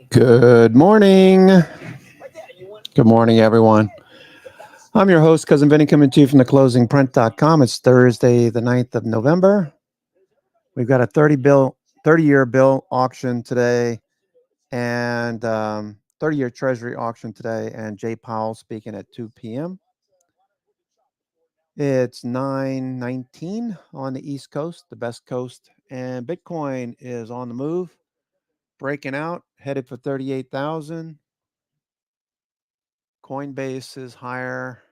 Good morning. Good morning, everyone. I'm your host, Cousin Vinny, coming to you from theclosingprint.com. It's Thursday, the 9th of November. We've got a 30-year bill auction today and 30-year Treasury auction today, and Jay Powell speaking at 2 p.m. It's 9:19 on the East Coast, the best coast, and Bitcoin is on the move, breaking out, headed for 38,000. Coinbase is higher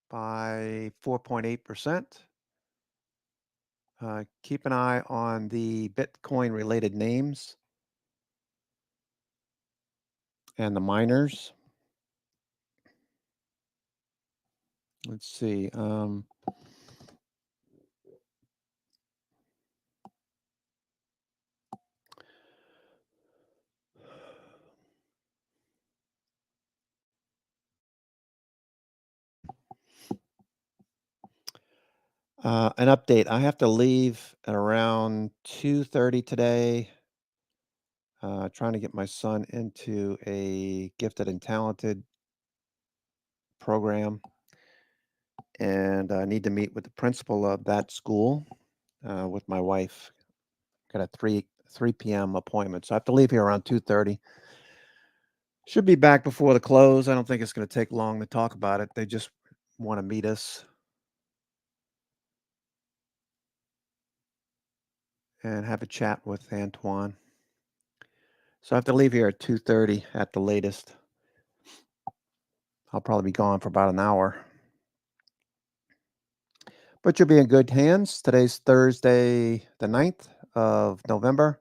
by 4.8%. Keep an eye on the Bitcoin-related names and the miners. Let's see. An update. I have to leave at around 2:30 today. Trying to get my son into a gifted and talented program, and I need to meet with the principal of that school with my wife. Got a 3 p.m. appointment, so I have to leave here around 2:30. Should be back before the close. I don't think it's going to take long to talk about it. They just want to meet us and have a chat with Antoine. So I have to leave here at 2:30 at the latest. I'll probably be gone for about an hour. But you'll be in good hands. Today's Thursday, the 9th of November.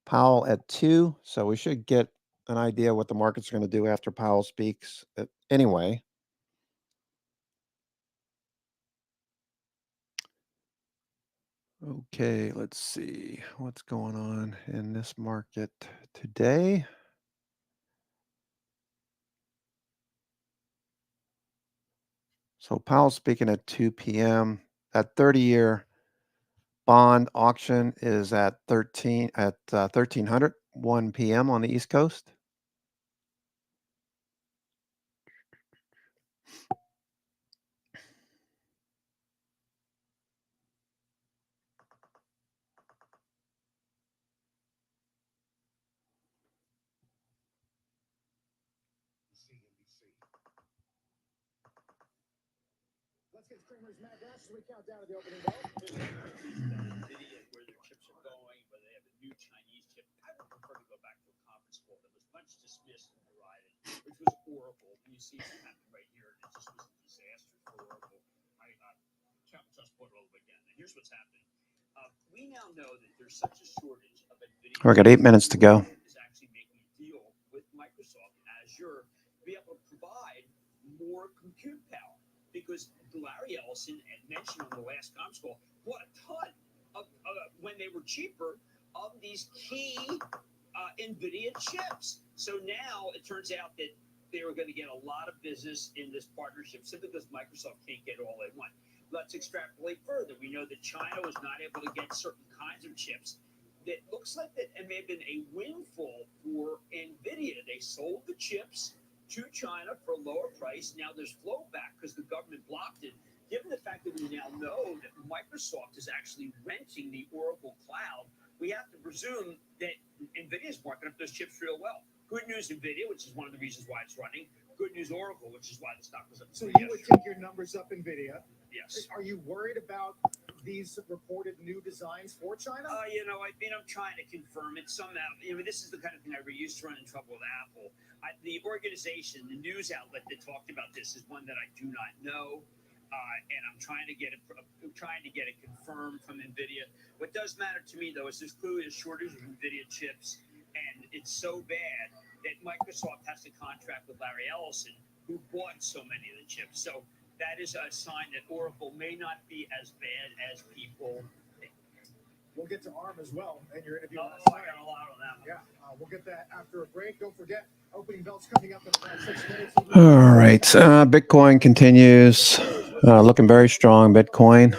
Powell at 2. So we should get an idea what the market's going to do after Powell speaks. Anyway. Okay, let's see what's going on in this market today. So Powell speaking at 2 p.m. That 30-year bond auction is at 1300, 1 p.m. on the East Coast. Let's get Kramer's Mad Dash as we count down to the opening bell. NVIDIA, where their chips are going, whether they have a new Chinese chip. I would prefer to go back to a conference call that was much dismissed and derided, which was Oracle. You see what happened right here, and it just was a disaster for Oracle. I count just put it over again. And here's what's happening. We now know that there's such a shortage of NVIDIA. We've got 8 minutes to go. Is actually making a deal with Microsoft Azure to be able to provide more compute power. Because Larry Ellison had mentioned on the last conference call, bought a ton of, when they were cheaper, of these key NVIDIA chips. So now it turns out that they were going to get a lot of business in this partnership simply because Microsoft can't get all they want. Let's extrapolate further. We know that China was not able to get certain kinds of chips. It looks like that it may have been a windfall for NVIDIA. They sold the chips to China for a lower price. Now there's flow back because the government blocked it. Given the fact that we now know that Microsoft is actually renting the Oracle cloud, we have to presume that NVIDIA is marking up those chips real well. Good news, NVIDIA, which is one of the reasons why it's running. Good news, Oracle, which is why the stock was up. So you would take your numbers up, NVIDIA. Yes. Are you worried about these reported new designs for China? I'm trying to confirm it somehow. This is the kind of thing I used to run in trouble with Apple. The organization, the news outlet that talked about this is one that I do not know, and I'm trying to get it confirmed from NVIDIA. What does matter to me, though, is there's clearly a shortage of NVIDIA chips, and it's so bad that Microsoft has to contract with Larry Ellison, who bought so many of the chips. So that is a sign that Oracle may not be as bad as people think. We'll get to ARM as well in your interview. I got a lot on that one. Yeah, we'll get that after a break. Don't forget, opening bells coming up in about 6 minutes. All right. Bitcoin continues looking very strong. Bitcoin.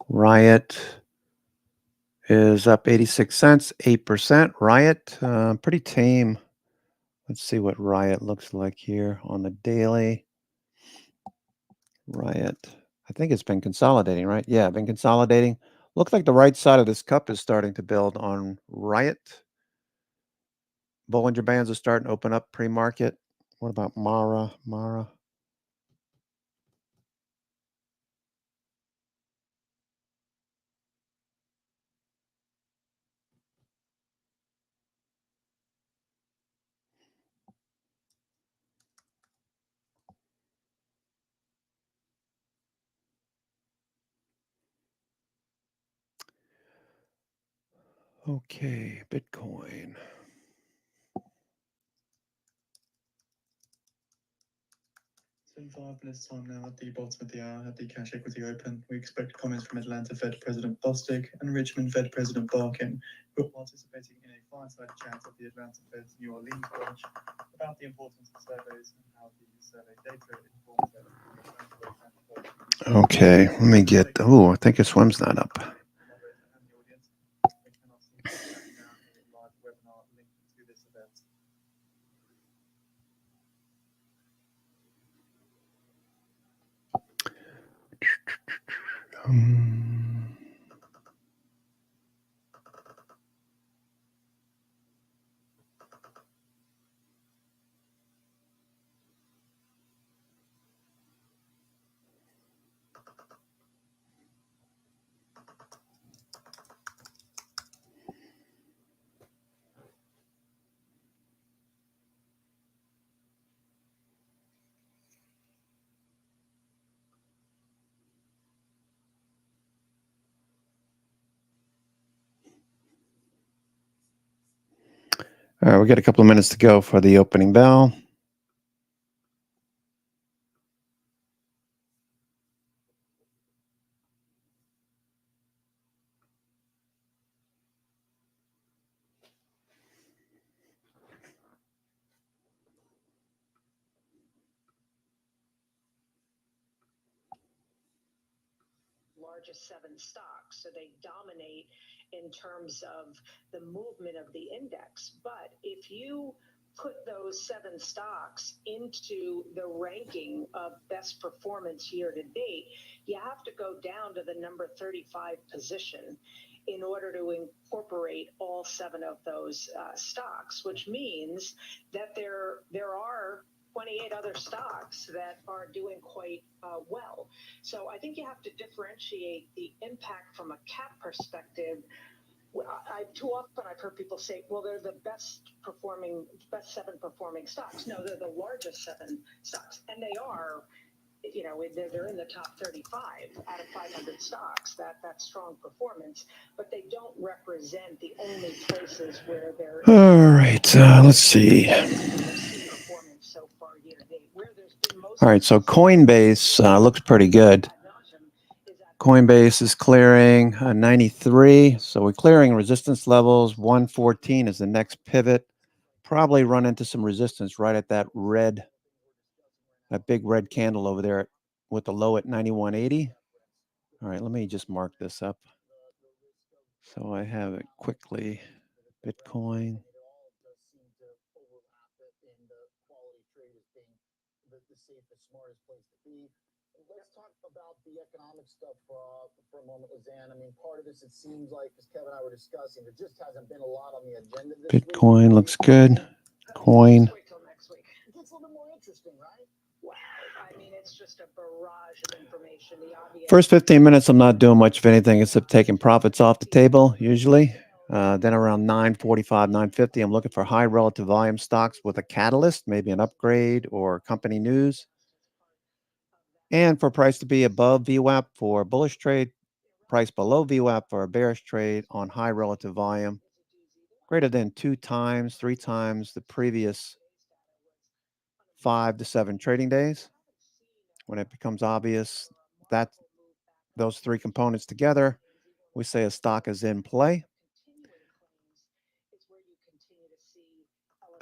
Riot is up 86 cents, 8%. Riot, pretty tame. Let's see what Riot looks like here on the daily. Riot. I think it's been consolidating, right? Yeah, been consolidating. Looks like the right side of this cup is starting to build on Riot. Bollinger Bands are starting to open up pre-market. What about Mara? Mara. Okay, Bitcoin. In 5 minutes' time now, at the bottom of the hour, at the cash equity open, we expect comments from Atlanta Fed President Bostic and Richmond Fed President Barkin, who are participating in a fireside chat at the Atlanta Fed's New Orleans branch about the importance of surveys and how the survey data informs them. Okay, let me get. Oh, I think this one's not up. All right, we got a couple of minutes to go for the opening bell. Largest 7 stocks, so they dominate in terms of the movement of the index. But if you put those 7 stocks into the ranking of best performance year to date, you have to go down to the number 35 position in order to incorporate all 7 of those stocks, which means that there are 28 other stocks that are doing quite well. So I think you have to differentiate the impact from a cap perspective. Too often I've heard people say, well, they're the best 7 performing stocks. No, they're the largest 7 stocks. And they are, they're in the top 35 out of 500 stocks. That's strong performance, but they don't represent the only places where they're. All right, let's see. All right, so Coinbase looks pretty good. Coinbase is clearing 93, so we're clearing resistance levels. 114 is the next pivot. Probably run into some resistance right at that big red candle over there with the low at 91.80. All right, let me just mark this up so I have it quickly. Bitcoin. Let's talk about the economic stuff for a moment, Lizanne. I mean, part of this, it seems like, as Kevin and I were discussing, there just hasn't been a lot on the agenda this Bitcoin looks good. Coin. Wait till next week. It gets a little bit more interesting, right? Wow. I mean, it's just a barrage of information. The obvious. First 15 minutes, I'm not doing much of anything except taking profits off the table, usually. Then around 9:45, 9:50, I'm looking for high relative volume stocks with a catalyst, maybe an upgrade or company news. And for price to be above VWAP for a bullish trade, price below VWAP for a bearish trade on high relative volume, greater than 2 times, 3 times the previous 5 to 7 trading days. When it becomes obvious that those 3 components together, we say a stock is in play.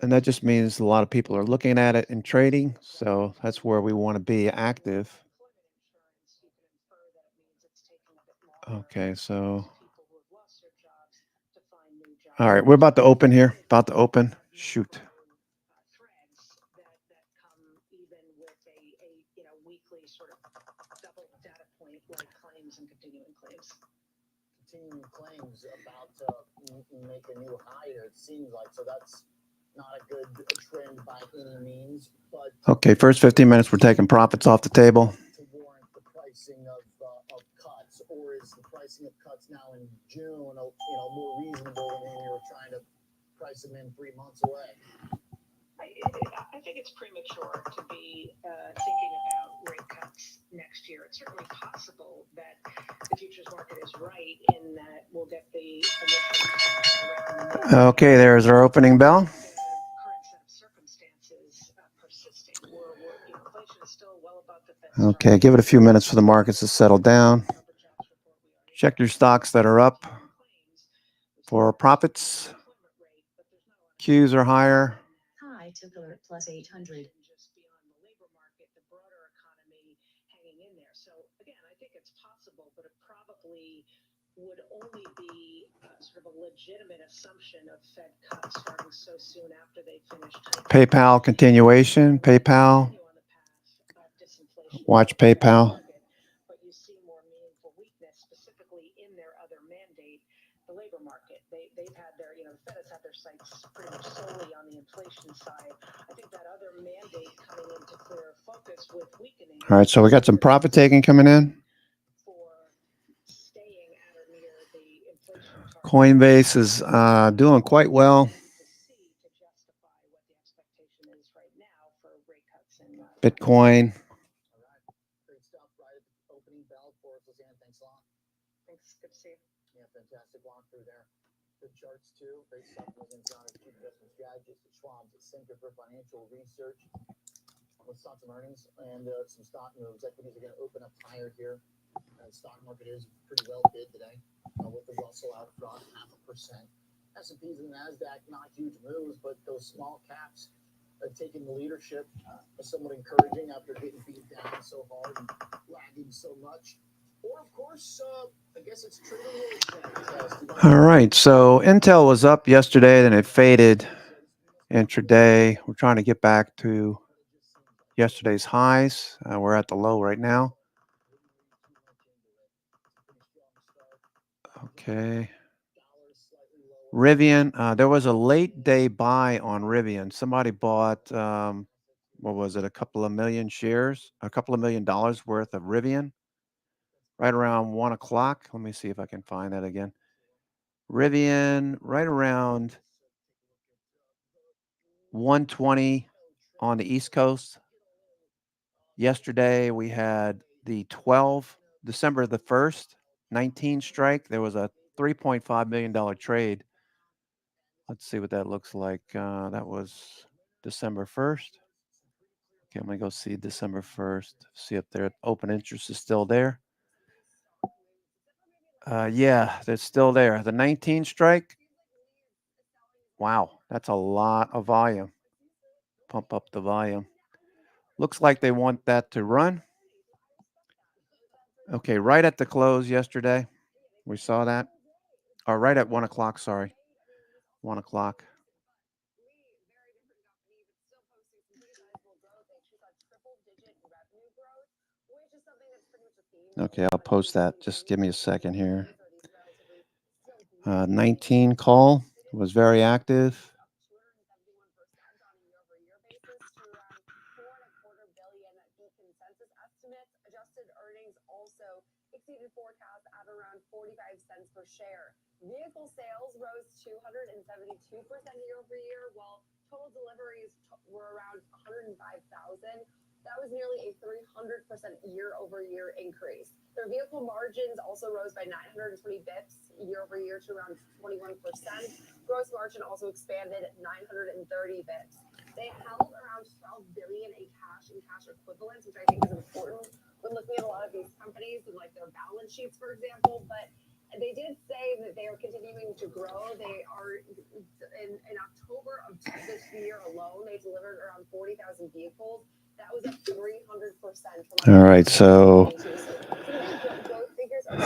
And that just means a lot of people are looking at it and trading. So that's where we want to be active. Okay, so people who have lost their jobs to find new jobs. all right, we're about to open here. About to open. Shoot. Threads that come even with a weekly sort of double data point like claims and continuing claims. Continuing claims about to make a new higher, it seems like. So that's not a good trend by any means. But Okay, first 15 minutes, we're taking profits off the table. to warrant the pricing of cuts, or is the pricing of cuts now in June, more reasonable than when you were trying to price them in 3 months away? I think it's premature to be thinking about rate cuts next year. It's certainly possible that the futures market is right in that we'll get the initial Okay, there's our opening bell. the current set of circumstances persisting. Inflation is still well above the Fed's Okay, give it a few minutes for the markets to settle down. Check your stocks that are up for profits. Qs are higher. High took alert plus 800. Just beyond the labor market, the broader economy hanging in there. So again, I think it's possible, but it probably would only be sort of a legitimate assumption of Fed cuts starting so soon after they finish. PayPal continuation. PayPal. Watch PayPal. But you see more meaningful weakness, specifically in their other mandate, the labor market. They've had their, the Fed has had their sights pretty much solely on the inflation side. I think that other mandate coming into clearer focus with weakening. All right, so we got some profit taking coming in. For staying at or near the inflation target. Coinbase is doing quite well. To justify what the expectation is right now for rate cuts and Bitcoin. All right. Great stuff right at the opening bell for us, Lizanne. Thanks a lot. Thanks. Good to see you. Yeah, fantastic walkthrough there. Good charts too. Great stuff. Lizanne's on as Chief Investment Strategist at Schwab's at Center for Financial Research. Let's talk some earnings and some stock moves. Equities are going to open up higher here. The stock market is pretty well bid today. With the Russell out front, 0.5%. S&Ps and NASDAQ, not huge moves, but those small caps taking the leadership is somewhat encouraging after getting beat down so hard and lagging so much. Or, of course, I guess it's trading. All right, so Intel was up yesterday, then it faded intraday. We're trying to get back to yesterday's highs. We're at the low right now. Okay. Rivian, there was a late day buy on Rivian. Somebody bought, what was it, a couple of million shares, a couple of $1 million worth of Rivian right around 1 o'clock. Let me see if I can find that again. Rivian right around 120 on the East Coast. Yesterday we had the December the 1st, 19 strike. There was a $3.5 million trade. Let's see what that looks like. That was December 1st. Okay, I'm going to go see December 1st. See if their open interest is still there. Yeah, they're still there. The 19 strike. Wow, that's a lot of volume. Pump up the volume. Looks like they want that to run. Okay, right at the close yesterday. We saw that. Or right at 1 o'clock, sorry. 1 o'clock. Okay, I'll post that. Just give me a second here. 19 call was very active. Adjusted earnings also exceeded forecasts at around 45 cents per share. Vehicle sales rose 272% year over year, while total deliveries were around 105,000. That was nearly a 300% year over year increase. Their vehicle margins also rose by 920 bips year over year to around 21%. Gross margin also expanded 930 bips. They held around $12 billion in cash and cash equivalents, which I think is important when looking at a lot of these companies and like their balance sheets, for example. But they did say that they are continuing to grow. They are in October of this year alone, they delivered around 40,000 vehicles. That was up 300%. All right, so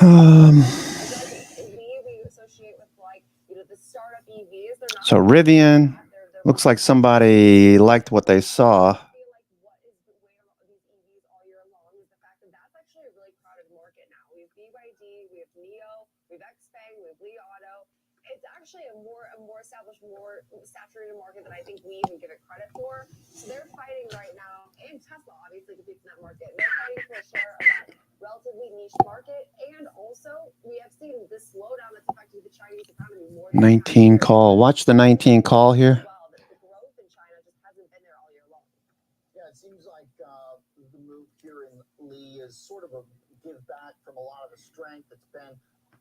Um, we associate with like the startup EVs. They're not so Rivian looks like somebody liked what they saw. I feel like what is weighing on these EVs all year long is the fact that that's actually a really crowded market now. We have BYD, we have NIO, we have XPeng, we have Li Auto. It's actually a more established, more saturated market than I think we even give it credit for. So they're fighting right now, and Tesla obviously competes in that market. They're fighting for a share of that relatively niche market, and also we have seen this slowdown that's affected the Chinese economy more than 19 call. Watch the 19 call here. well. That the growth in China just hasn't been there all year long. Yeah, it seems like the move here in Lee is sort of a give back from a lot of the strength. It's been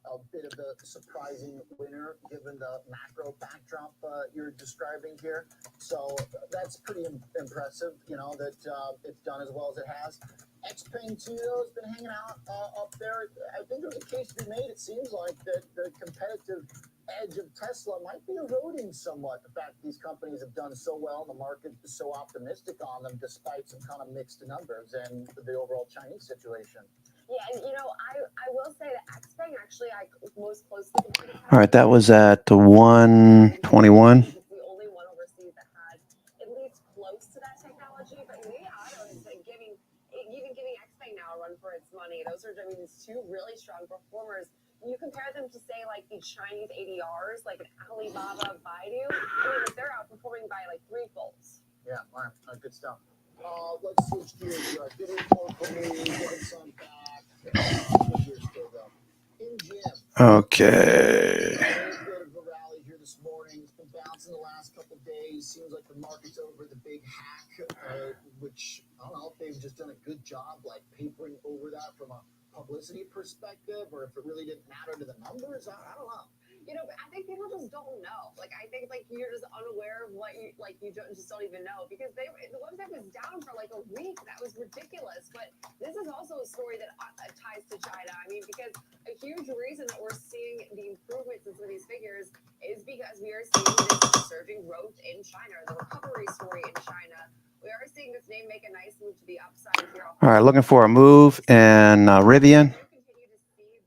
a bit of a surprising winner given the macro backdrop you're describing here. So that's pretty impressive, that it's done as well as it has. XPeng 2 has been hanging out up there. I think there's a case to be made. It seems like that the competitive edge of Tesla might be eroding somewhat. The fact these companies have done so well, and the market is so optimistic on them, despite some kind of mixed numbers and the overall Chinese situation. Yeah, and I will say that XPeng actually I most closely compared to All right, that was at 121. It's the only one overseas that has at least close to that technology. But Li Auto has been giving XPeng now a run for its money. Those are these two really strong performers. You compare them to say like the Chinese ADRs, like an Alibaba, Baidu. They're outperforming by like threefolds. Yeah, all right, good stuff. Let's switch gears here. Good report for me, getting some back. Good year still, though. MGM. Okay. A little bit of a rally here this morning. It's been bouncing the last couple of days. Seems like the market's over the big hack, which I don't know if they've just done a good job like papering over that from a publicity perspective, or if it really didn't matter to the numbers. I don't know. I think people just don't know. Like, I think like you're just unaware of what you don't even know because the website was down for like a week. That was ridiculous. But this is also a story that ties to China. I mean, because a huge reason that we're seeing the improvements in some of these figures is because we are seeing this surging growth in China, the recovery story in China. We are seeing this name make a nice move to the upside here. All right, looking for a move in Rivian. Continue to see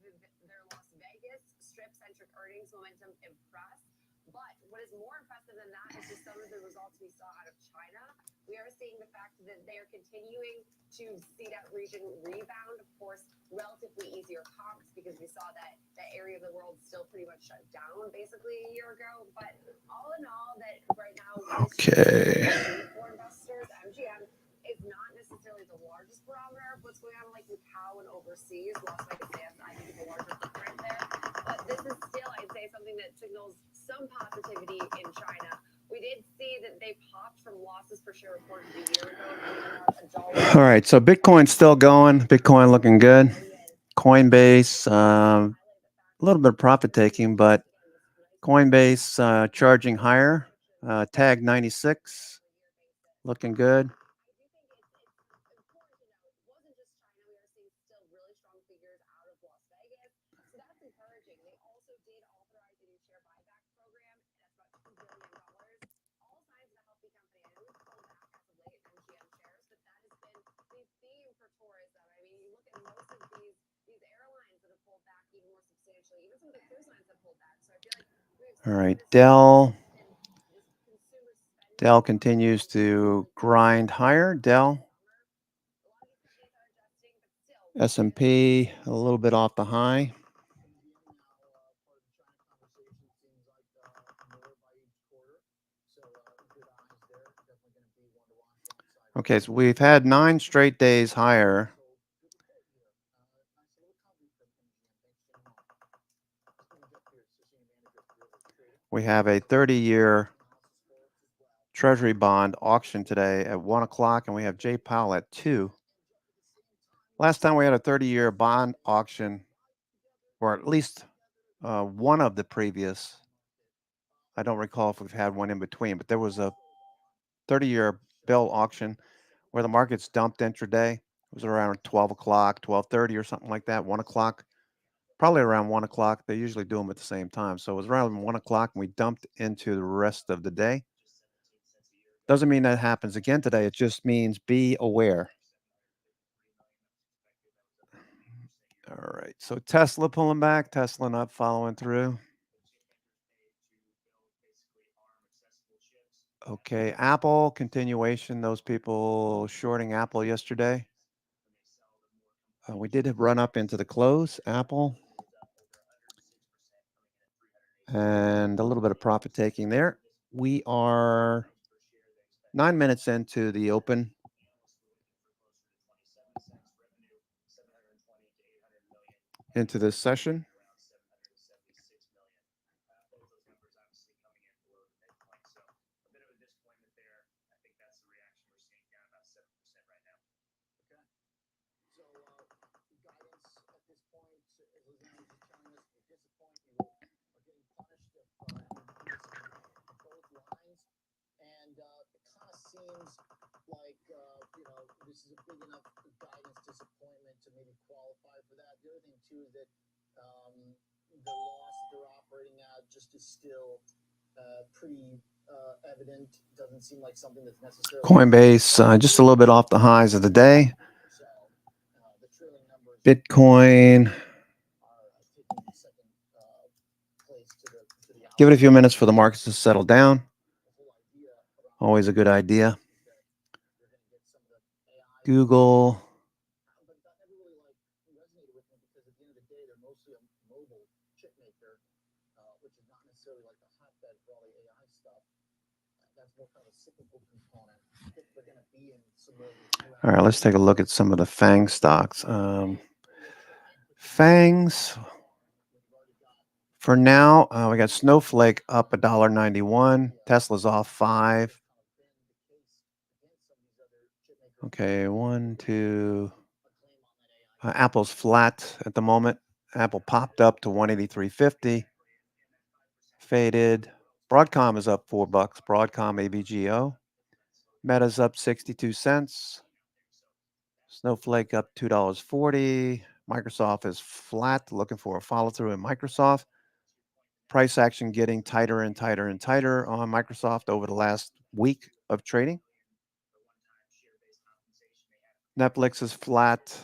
their Las Vegas strip-centric earnings momentum impress. But what is more impressive than that is just some of the results we saw out of China. We are seeing the fact that they are continuing to see that region rebound. Of course, relatively easier comps because we saw that area of the world still pretty much shut down basically a year ago. But all in all, that right now, Okay. for investors, MGM is not necessarily the largest barometer of what's going on like Macau and overseas. Las Vegas, I think, is a larger footprint there. But this is still, I'd say, something that signals some positivity in China. We did see that they popped from losses per share reported a year ago. All right, so Bitcoin's still going. Bitcoin looking good. Coinbase, a little bit of profit taking, but Coinbase charging higher. Tag 96, looking good. All right, Dell continues to grind higher. Dell, S&P a little bit off the high. Okay, so we've had 9 straight days higher. We have a 30-year Treasury bond auction today at 1 o'clock, and we have Jay Powell at 2. Last time we had a 30-year bond auction, or at least one of the previous, I don't recall if we've had one in between, but there was a 30-year bill auction where the markets dumped intraday. It was around 12 o'clock, 12:30 or something like that, 1 o'clock. Probably around 1 o'clock. They usually do them at the same time. So it was around 1 o'clock, and we dumped into the rest of the day. Doesn't mean that happens again today. It just means be aware. All right. So Tesla pulling back, Tesla not following through. Okay, Apple continuation. Those people shorting Apple yesterday. We did run up into the close, Apple, and a little bit of profit taking there. We are 9 minutes into the open. Into this session. So, guidance at this point, as Lizanne was just telling us, if you disappoint, you are getting punished if you miss both lines. And it kind of seems like, this is a big enough guidance disappointment to maybe qualify for that. The other thing, too, is that the loss that they're operating at just is still pretty evident. Doesn't seem like something that's necessarily. Coinbase, just a little bit off the highs of the day. So, the trailing numbers Bitcoin. are taking second place to the Give it a few minutes for the markets to settle down. the whole idea around Always a good idea. is that you're going to get some of the AI. Google. But that never really resonated with me because at the end of the day, they're mostly a mobile chip maker, which is not necessarily like the hotbed for all the AI stuff. That's more kind of a cyclical component. If they're going to be in some more of these new. All right, let's take a look at some of the FANG stocks. FANGs. For now, we got Snowflake up $1.91. Tesla's off 5. Okay, 1, 2. Apple's flat at the moment. Apple popped up to 183.50. Faded. Broadcom is up $4. Broadcom ABGO. Meta's up 62 cents. Snowflake up $2.40. Microsoft is flat, looking for a follow through in Microsoft. Price action getting tighter and tighter and tighter on Microsoft over the last week of trading. Netflix is flat. So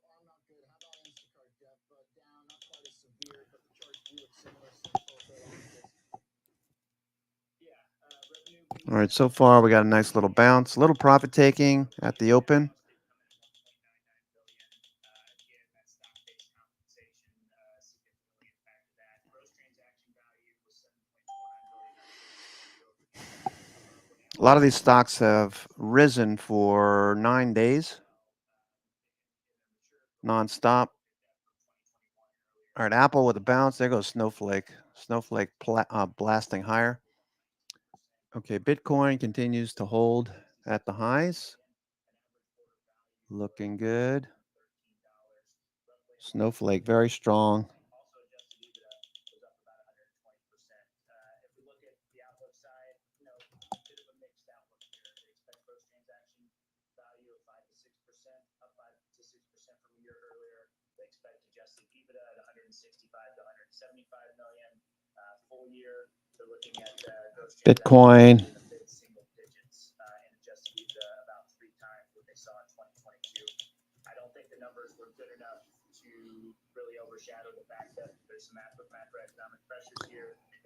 I'm not good. How about Instacart, Jeff? Down, not quite as severe, but the charts do look similar. So both are like this. All right, so far we got a nice little bounce, a little profit taking at the open. A lot of these stocks have risen for 9 days, nonstop. All right, Apple with a bounce. There goes Snowflake. Snowflake blasting higher. Okay, Bitcoin continues to hold at the highs. Looking good. Snowflake very strong. Bitcoin.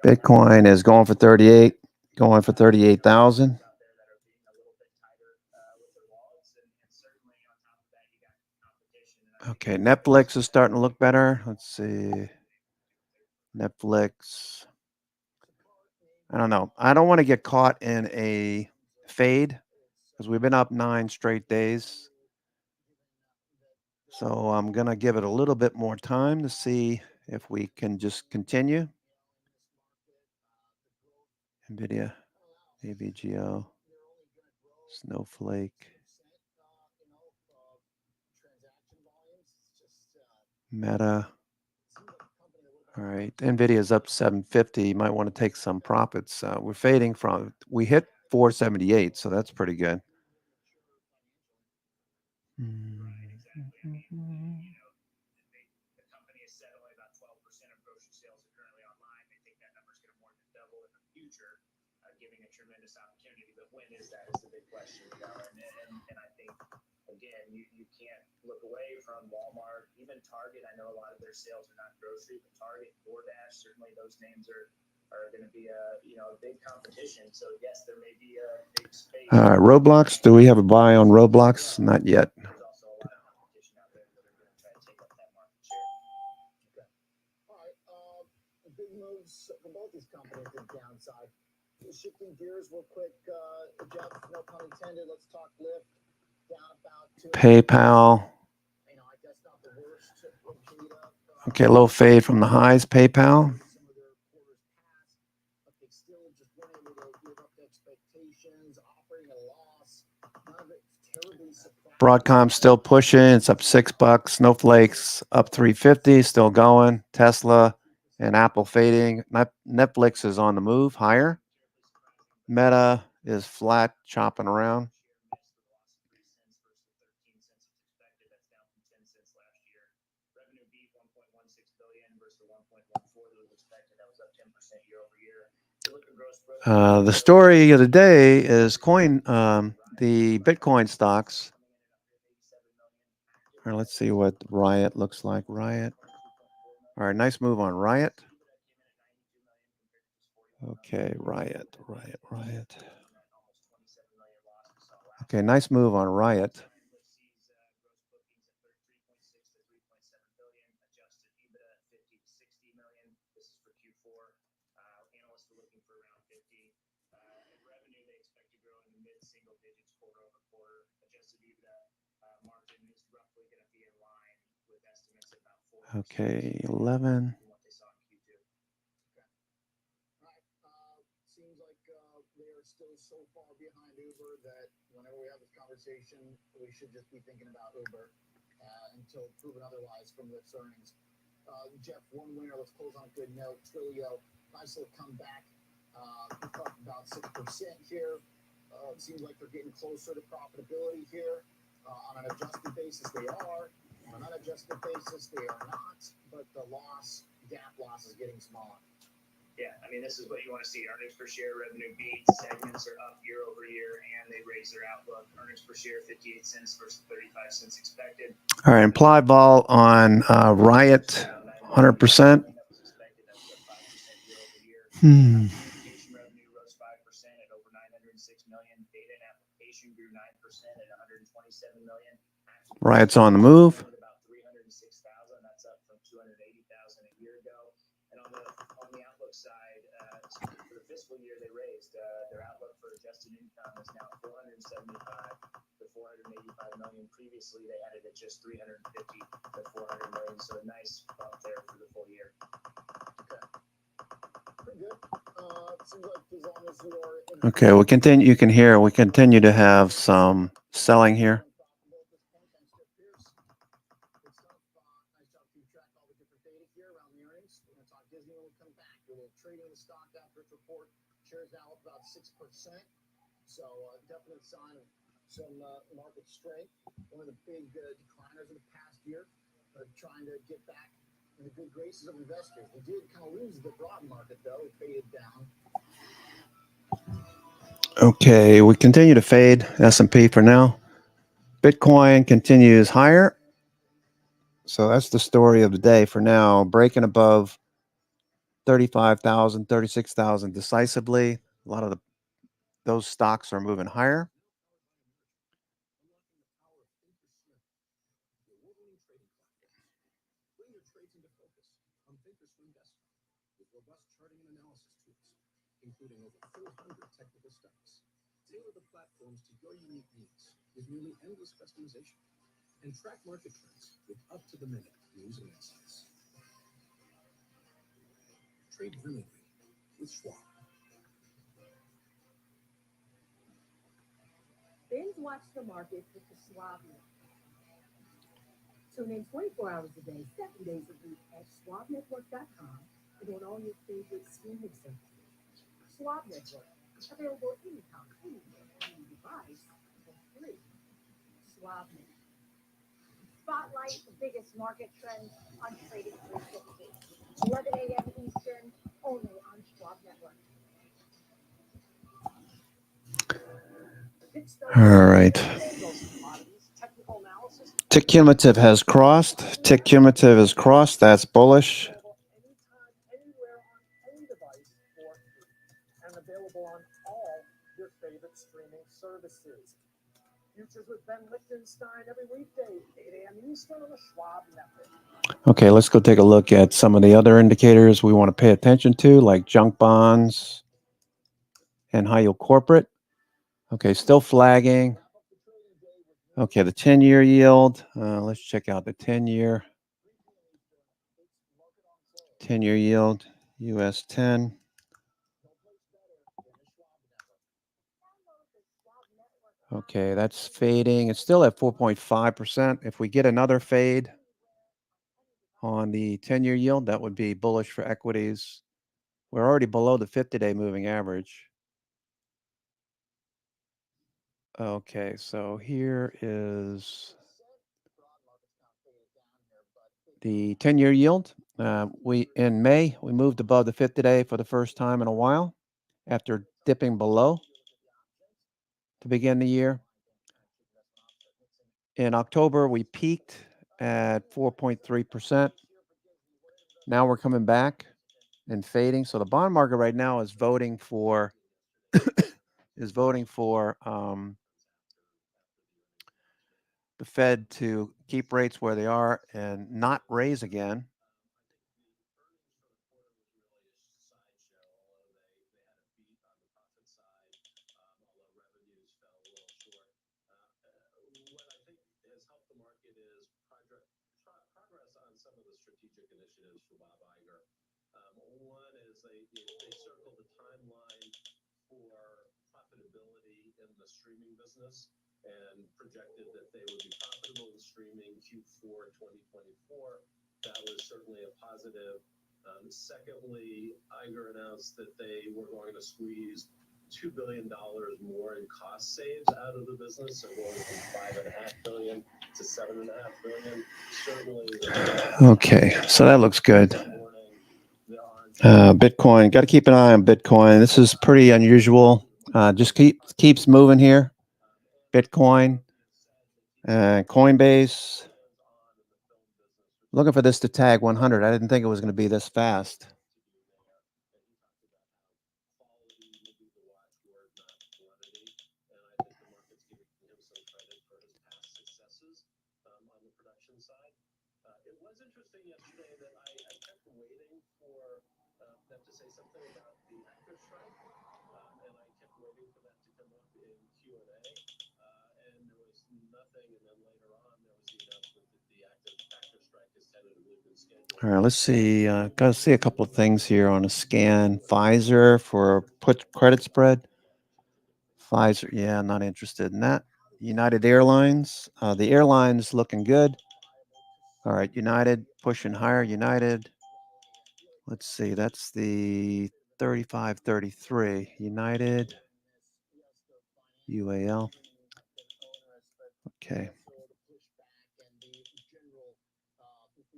Bitcoin is going for 38, going for 38,000. Okay, Netflix is starting to look better. Let's see. Netflix. I don't know. I don't want to get caught in a fade because we've been up 9 straight days. So I'm going to give it a little bit more time to see if we can just continue. NVIDIA, AVGO. Snowflake. Transaction volumes. It's just Meta. seems like a company that would All right. NVIDIA's up 750. You might want to take some profits. We're fading from, we hit 478, so that's pretty good. The company is set only about 12% of grocery sales are currently online. They think that number is going to more than double in the future, giving a tremendous opportunity. But when is that is the big question, and I think, again, you can't look away from Walmart, even Target. I know a lot of their sales are not grocery, but Target, DoorDash, certainly those names are going to be a big competition. So yes, there may be a big space. Roblox. Do we have a buy on Roblox? Not yet. There's also a lot of competition out there that are going to try to take up that market share. all right. Big moves for both these companies to the downside. Shifting gears real quick, Jeff, no pun intended. Let's talk Lyft. Down about 2. PayPal. I guess not the worst data. Okay, a little fade from the highs. PayPal. Some of their quarters past, but they still just weren't able to live up to expectations, operating a loss. None of it's terribly surprising. Broadcom still pushing. It's up $6. Snowflake's up 350. Still going. Tesla and Apple fading. Netflix is on the move higher. Meta is flat, chopping around. Revenue beat 1.16 billion versus the 1.14 that was expected. That was up 10% year over year. The story of the day is the Bitcoin stocks. All right, let's see what Riot looks like. Riot. All right, nice move on Riot. Okay, Riot. Okay, nice move on Riot. Analysts are looking for around 50. In revenue, they expect to grow in the mid-single digits quarter over quarter. Adjusted EBITDA margin is roughly going to be in line with estimates at about 4%. Okay, 11. What they saw in Q2. All right. Seems like they are still so far behind Uber that whenever we have this conversation, we should just be thinking about Uber until proven otherwise from this earnings. Jeff, one winner. Let's close on a good note. Twilio, nice little comeback. We talked about 6% here. It seems like they're getting closer to profitability here. On an adjusted basis, they are. On an unadjusted basis, they are not. But the gap loss is getting smaller. Yeah, I mean, this is what you want to see. Earnings per share, revenue beats, segments are up year over year, and they raised their outlook. Earnings per share, 58 cents versus 35 cents expected. All right, implied vol on Riot, 100%. That was expected. That was up 5% year over year. Communication revenue rose 5% at over $906 million. Data and application grew 9% at $127 million. Riot's on the move. About 306,000. That's up from 280,000 a year ago. And on the outlook side, for the fiscal year, they raised their outlook for adjusted income is now 475 to 485 million. Previously, they had it at just 350 to 400 million. So a nice bump there for the full year. Okay. Pretty good. Seems like as long as you are. Okay, we continue. You can hear we continue to have some selling here. Disney will come back. We're trading the stock after its report. Shares now up about 6%. So definite sign of some market strength. One of the big decliners of the past year, trying to get back in the good graces of investors. We did kind of lose the broad market, though. It faded down. Okay, we continue to fade S&P for now. Bitcoin continues higher. So that's the story of the day for now. Breaking above 35,000, 36,000 decisively. A lot of those stocks are moving higher. Bring your trades into focus on Thinkorswim Desktop with robust charting and analysis tools, including over 400 technical stocks. Tailor the platforms to your unique needs with nearly endless customization, and track market trends with up-to-the-minute news and insights. Trade brilliantly with Schwab. Always watch the market with the Schwab Network. Tune in 24 hours a day, 7 days a week at schwabnetwork.com and on all your favorite streaming services. Schwab Network, available anytime, anywhere, on any device, for free. Schwab Network. Spotlight the biggest market trends on Trading 360. 11 a.m. Eastern, only on Schwab Network. All right. Technical analysis. Tick cumulative has crossed. Tick cumulative is crossed. That's bullish. Anytime, anywhere, on any device for free. And available on all your favorite streaming services. Futures with Ben Lichtenstein every weekday, 8 a.m. Eastern on the Schwab Network. Okay, let's go take a look at some of the other indicators we want to pay attention to, like junk bonds and high yield corporate. Okay, still flagging. Okay, the 10-year yield. Let's check out the 10-year. 10-year yield, US 10. Okay, that's fading. It's still at 4.5%. If we get another fade on the 10-year yield, that would be bullish for equities. We're already below the 50-day moving average. Okay, so here is the 10-year yield. In May, we moved above the 50-day for the first time in a while after dipping below to begin the year. In October, we peaked at 4.3%. Now we're coming back and fading. So the bond market right now is voting for the Fed to keep rates where they are and not raise again. One is they circled the timeline for profitability in the streaming business and projected that they would be profitable in streaming Q4 2024. That was certainly a positive. Secondly, Iger announced that they were going to squeeze $2 billion more in cost saves out of the business, so going from $5.5 billion to $7.5 billion. Certainly. Okay, so that looks good. Bitcoin, got to keep an eye on Bitcoin. This is pretty unusual. Just keeps moving here. Bitcoin, Coinbase. Looking for this to tag 100. I didn't think it was going to be this fast. It was interesting yesterday that I kept waiting for them to say something about the actor strike, and I kept waiting for that to come up in Q&A, and there was nothing. And then later on, there was the announcement that the actor strike has tentatively been scheduled. All right, let's see. Got to see a couple of things here on a scan. Pfizer for put credit spread. Pfizer, yeah, not interested in that. United Airlines. The airline's looking good. All right, United pushing higher. United. Let's see. That's the 35.33. United. UAL. Okay.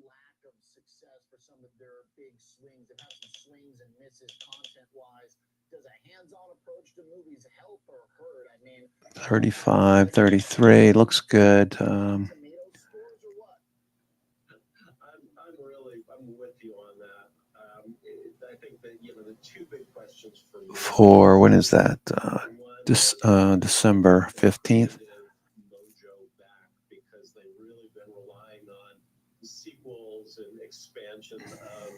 Lack of success for some of their big swings. They've had some swings and misses content-wise. Does a hands-on approach to movies help or hurt? I mean, 35.33 looks good. Tomato scores or what? I'm with you on that. I think that the two big questions for me. For when is that? December 15th. Mojo back because they've really been relying on sequels and expansion of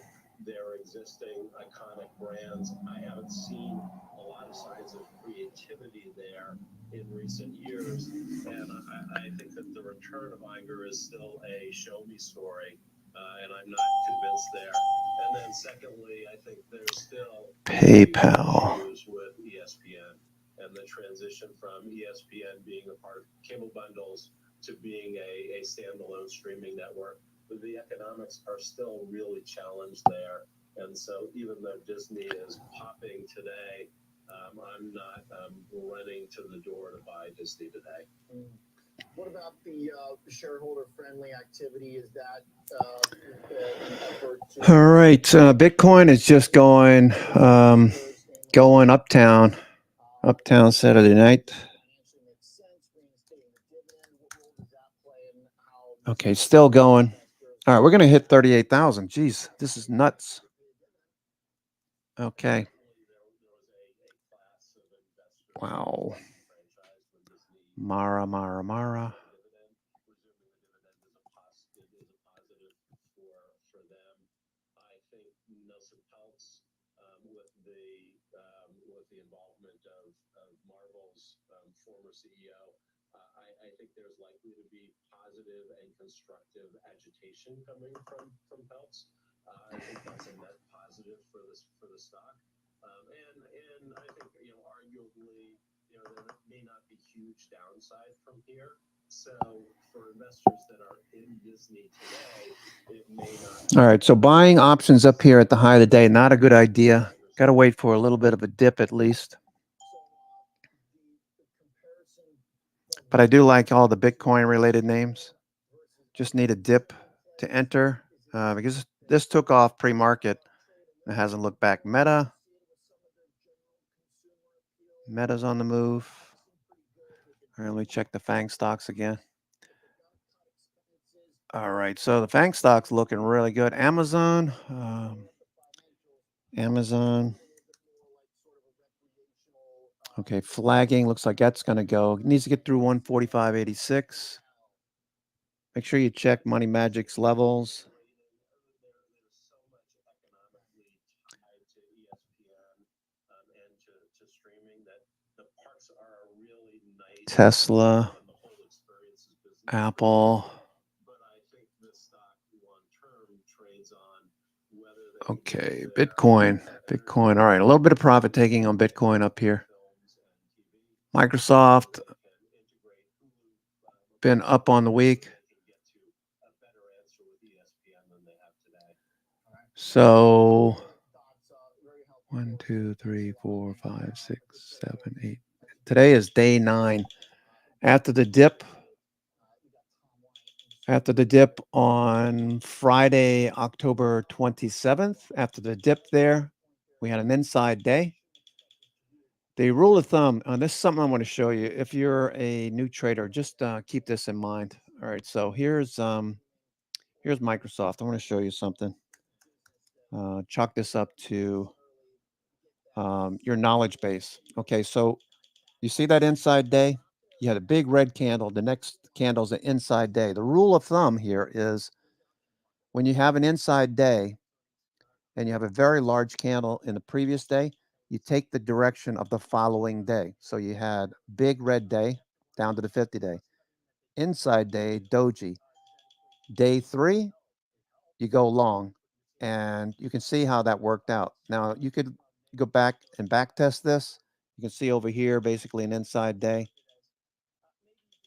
their existing iconic brands. I haven't seen a lot of signs of creativity there in recent years, and I think that the return of Iger is still a show me story, and I'm not convinced there. And then secondly, I think there's still PayPal. issues with ESPN. and the transition from ESPN being a part of cable bundles to being a standalone streaming network. But the economics are still really challenged there. And so even though Disney is popping today, I'm not running to the door to buy Disney today. What about the shareholder-friendly activity? Is that an effort to All right. Bitcoin is just going uptown Saturday night. financially make sense, reinstating the dividend? What role does that play in how Okay, still going. All right, we're going to hit 38,000. Jeez, this is nuts. Okay. Wow. Mara. With the involvement of Marvel's former CEO, I think there's likely to be positive and constructive agitation coming from Peltz. I think that's a net positive for the stock, and I think arguably there may not be huge downside from here. So for investors that are in Disney today, it may not. All right, so buying options up here at the high of the day, not a good idea. Got to wait for a little bit of a dip at least. But I do like all the Bitcoin related names. Just need a dip to enter because this took off pre-market. It hasn't looked back. Meta's on the move. All right, let me check the FANG stocks again. All right, so the FANG stock's looking really good. Amazon. Okay, flagging. Looks like that's going to go. It needs to get through 145.86. Make sure you check Money Magic's levels. Tesla, Apple. Okay, Bitcoin. All right, a little bit of profit taking on Bitcoin up here. Microsoft been up on the week. So 1, 2, 3, 4, 5, 6, 7, 8. Today is day 9. After the dip on Friday, October 27th, after the dip there, we had an inside day. The rule of thumb, this is something I want to show you. If you're a new trader, just keep this in mind. All right, so here's Microsoft. I want to show you something. Chalk this up to your knowledge base. Okay, so you see that inside day? You had a big red candle. The next candle's an inside day. The rule of thumb here is when you have an inside day and you have a very large candle in the previous day, you take the direction of the following day. So you had big red day down to the 50-day. Inside day, doji. Day 3, you go long. And you can see how that worked out. Now, you could go back and back test this. You can see over here, basically an inside day.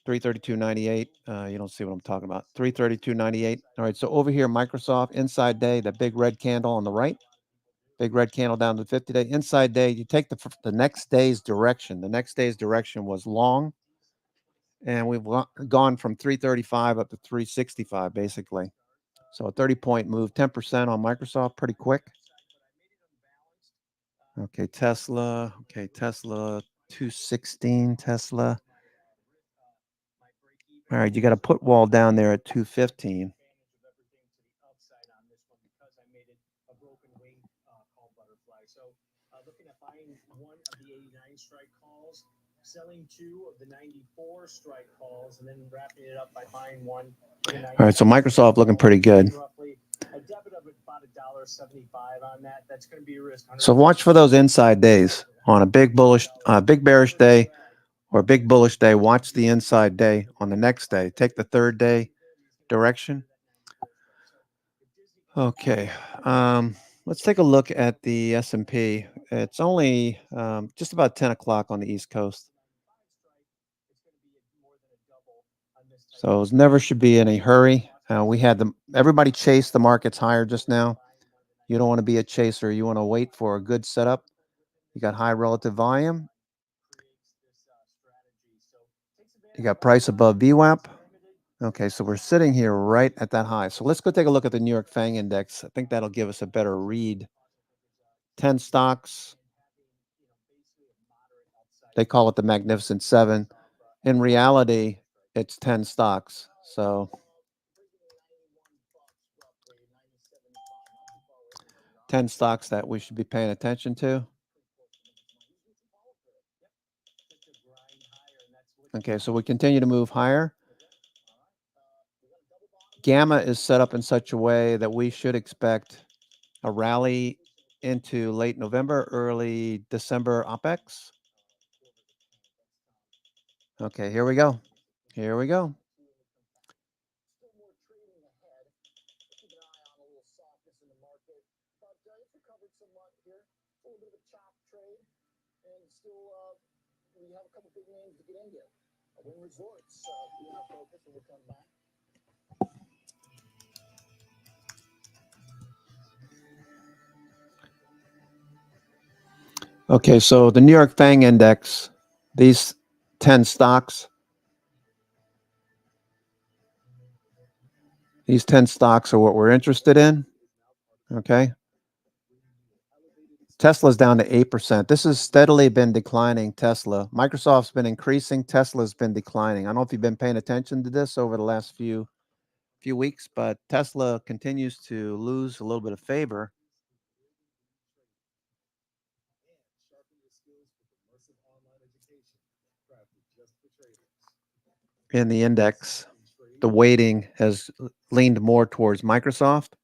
332.98. You don't see what I'm talking about. 332.98. All right, so over here, Microsoft, inside day, the big red candle on the right. Big red candle down to the 50-day. Inside day, you take the next day's direction. The next day's direction was long. And we've gone from 335 up to 365, basically. So a 30-point move, 10% on Microsoft, pretty quick. Okay, Tesla. 216 Tesla. All right, you got a put wall down there at 215. Looking at buying one of the 89 strike calls, selling 2 of the 94 strike calls, and then wrapping it up by buying one. All right, so Microsoft looking pretty good. Roughly a debit of about $1.75 on that. That's going to be a risk. So watch for those inside days on a big bearish day or a big bullish day. Watch the inside day on the next day. Take the third day direction. Okay. Let's take a look at the S&P. It's only just about 10 o'clock on the East Coast. So there never should be any hurry. We had everybody chase the markets higher just now. You don't want to be a chaser. You want to wait for a good setup. You got high relative volume. You got price above VWAP. Okay, so we're sitting here right at that high. So let's go take a look at the New York FANG Index. I think that'll give us a better read. 10 stocks. They call it the Magnificent Seven. In reality, it's 10 stocks. So 10 stocks that we should be paying attention to. Okay, so we continue to move higher. Gamma is set up in such a way that we should expect a rally into late November, early December OPEX. Okay, here we go. Here we go. Still more trading ahead. Keep an eye on a little softness in the market, but it's recovered somewhat here. A little bit of a chop trade, and still we have a couple big names to get into. Win Resorts being our focus, and we'll come back. Okay, so the New York FANG Index, these 10 stocks, these 10 stocks are what we're interested in. Okay. Tesla's down to 8%. This has steadily been declining, Tesla. Microsoft's been increasing. Tesla's been declining. I don't know if you've been paying attention to this over the last few weeks, but Tesla continues to lose a little bit of favor in the index. The weighting has leaned more towards Microsoft.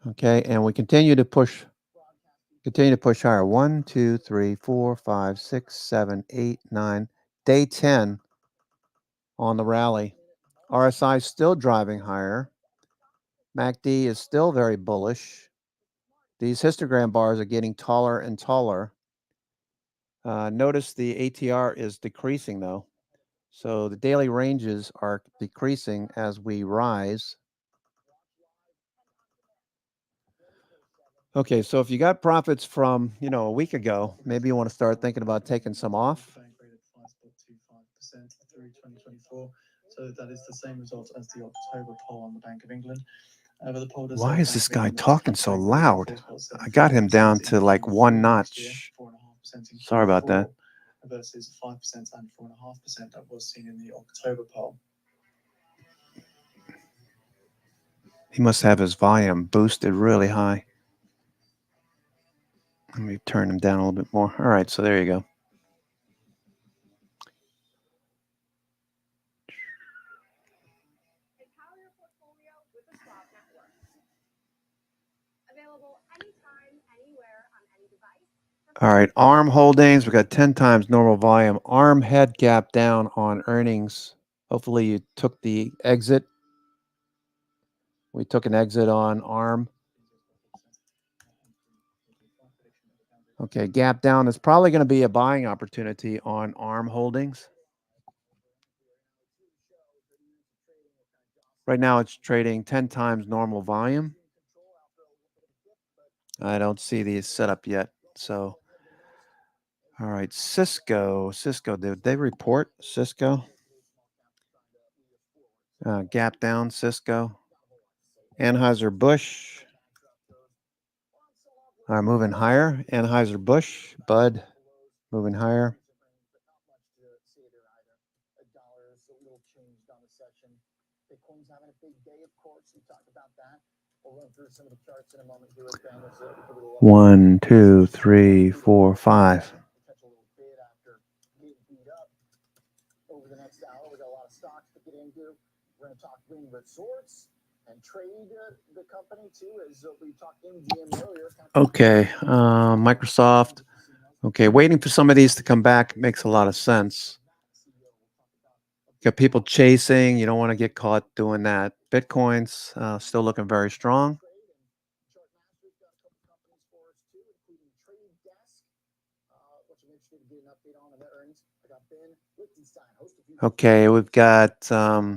Okay, and we continue to push higher. 1, 2, 3, 4, 5, 6, 7, 8, 9. Day 10 on the rally. RSI is still driving higher. MACD is still very bullish. These histogram bars are getting taller and taller. Notice the ATR is decreasing though. So the daily ranges are decreasing as we rise. Okay, so if you got profits from, a week ago, maybe you want to start thinking about taking some off. Bank rate at 5.25% through 2024. So that is the same result as the October poll on the Bank of England. Why is this guy talking so loud? I got him down to like one notch. Sorry about that. Versus 5% and 4.5% that was seen in the October poll. He must have his volume boosted really high. Let me turn him down a little bit more. All right, so there you go. Empower your portfolio with the Schwab Network. Available anytime, anywhere, on any device. All right, ARM Holdings, we got 10 times normal volume. ARM head gap down on earnings. Hopefully you took the exit. We took an exit on ARM. Okay, gap down is probably going to be a buying opportunity on ARM Holdings. Right now it's trading 10 times normal volume. I don't see these set up yet. So, all right, Cisco, did they report Cisco? Gap down, Cisco. Anheuser-Busch. All right, moving higher. Anheuser-Busch, Bud, moving higher. Bitcoin's having a big day, of course. We talked about that. We'll run through some of the charts in a moment here. 1, 2, 3, 4, 5. Catch a little bit after getting beat up. Over the next hour, we got a lot of stocks to get into. We're going to talk Win Resorts and trade the company too, as we talked MGM earlier. Okay, Microsoft. Okay, waiting for some of these to come back makes a lot of sense. Got people chasing. You don't want to get caught doing that. Bitcoin's still looking very strong. Chartmaster's got a couple companies for us too, including Trade Desk, which I'm interested to get an update on their earnings. I got Ben Lichtenstein, host of Futures. Okay, we've got So we're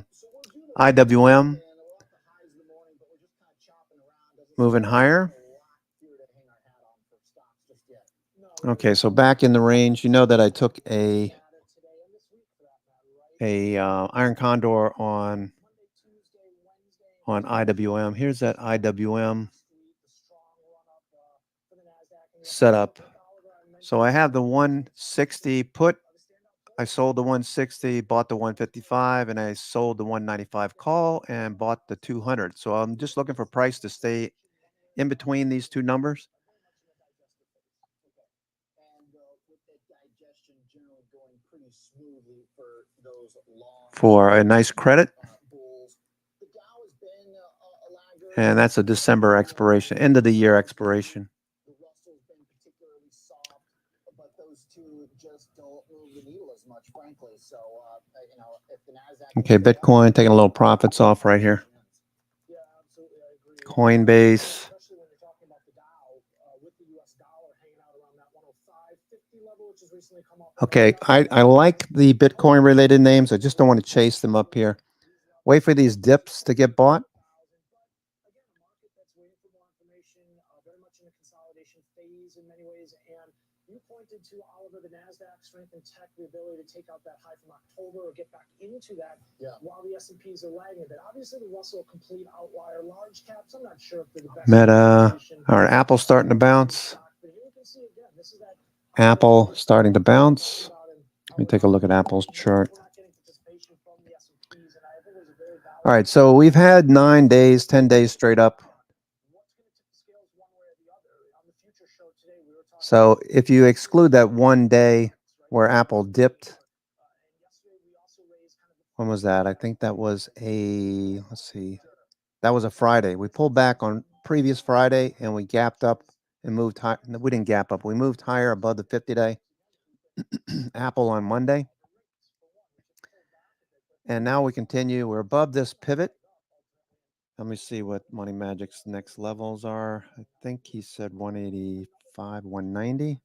doing a IWM and we're off the highs in the morning, but we're just kind of chopping around. Doesn't moving seem like higher. there's a lot here to hang our hat on for stocks just yet. No, Okay, so back in the range. You know that I took a data today and this week for that matter, right? iron condor on Monday, Tuesday, Wednesday, IWM. Here's that IWM the strong run up for the Nasdaq and the setup. Oliver, I mentioned So I have the 160 put. the standout I sold the 160, bought the 155, and I sold the 195 call and bought the 200. So I'm just looking for price to stay in between these two numbers and with that digestion generally going pretty smoothly for those long for a nice credit. bulls. The Dow has been a laggard. And that's a December expiration, end of the year expiration. The Russell's been particularly soft, but those two just don't move the needle as much, frankly. So, you know, if the Nasdaq Okay, Bitcoin taking a little profits off right here. yeah, absolutely, I agree. Coinbase. Especially when you're talking about the Dow with the U.S. dollar hanging out around that 105.50 level, which has recently come up. Okay, I like the Bitcoin related names. I just don't want to chase them up here. Wait for these dips to get bought. Again, a market that's waiting for more information, very much in a consolidation phase in many ways. And you pointed to, Oliver, the Nasdaq strength and tech, the ability to take out that high from October or get back into that, while the S&Ps are lagging a bit. Obviously, the Russell complete outlier. Large caps, I'm not sure if they're the best. Meta. information. All right, Apple's starting to bounce. But here you can see again, this is that Apple starting to bounce. Let me take a look at Apple's chart. we're not getting participation from the S&Ps, and I think it was a very valid. All right, so we've had 9 days, 10 days straight up. What's going to tip the scales one way or the other? On the future show today, we were talking So if you exclude that one day where Apple dipped, and yesterday we also raised kind of the when was that? I think that was let's see, that was a Friday. We pulled back on previous Friday and we gapped up and moved high. No, we didn't gap up. We moved higher above the 50-day Apple on Monday. And now we continue. We're above this pivot. Let me see what Money Magic's next levels are. I think he said 185, 190.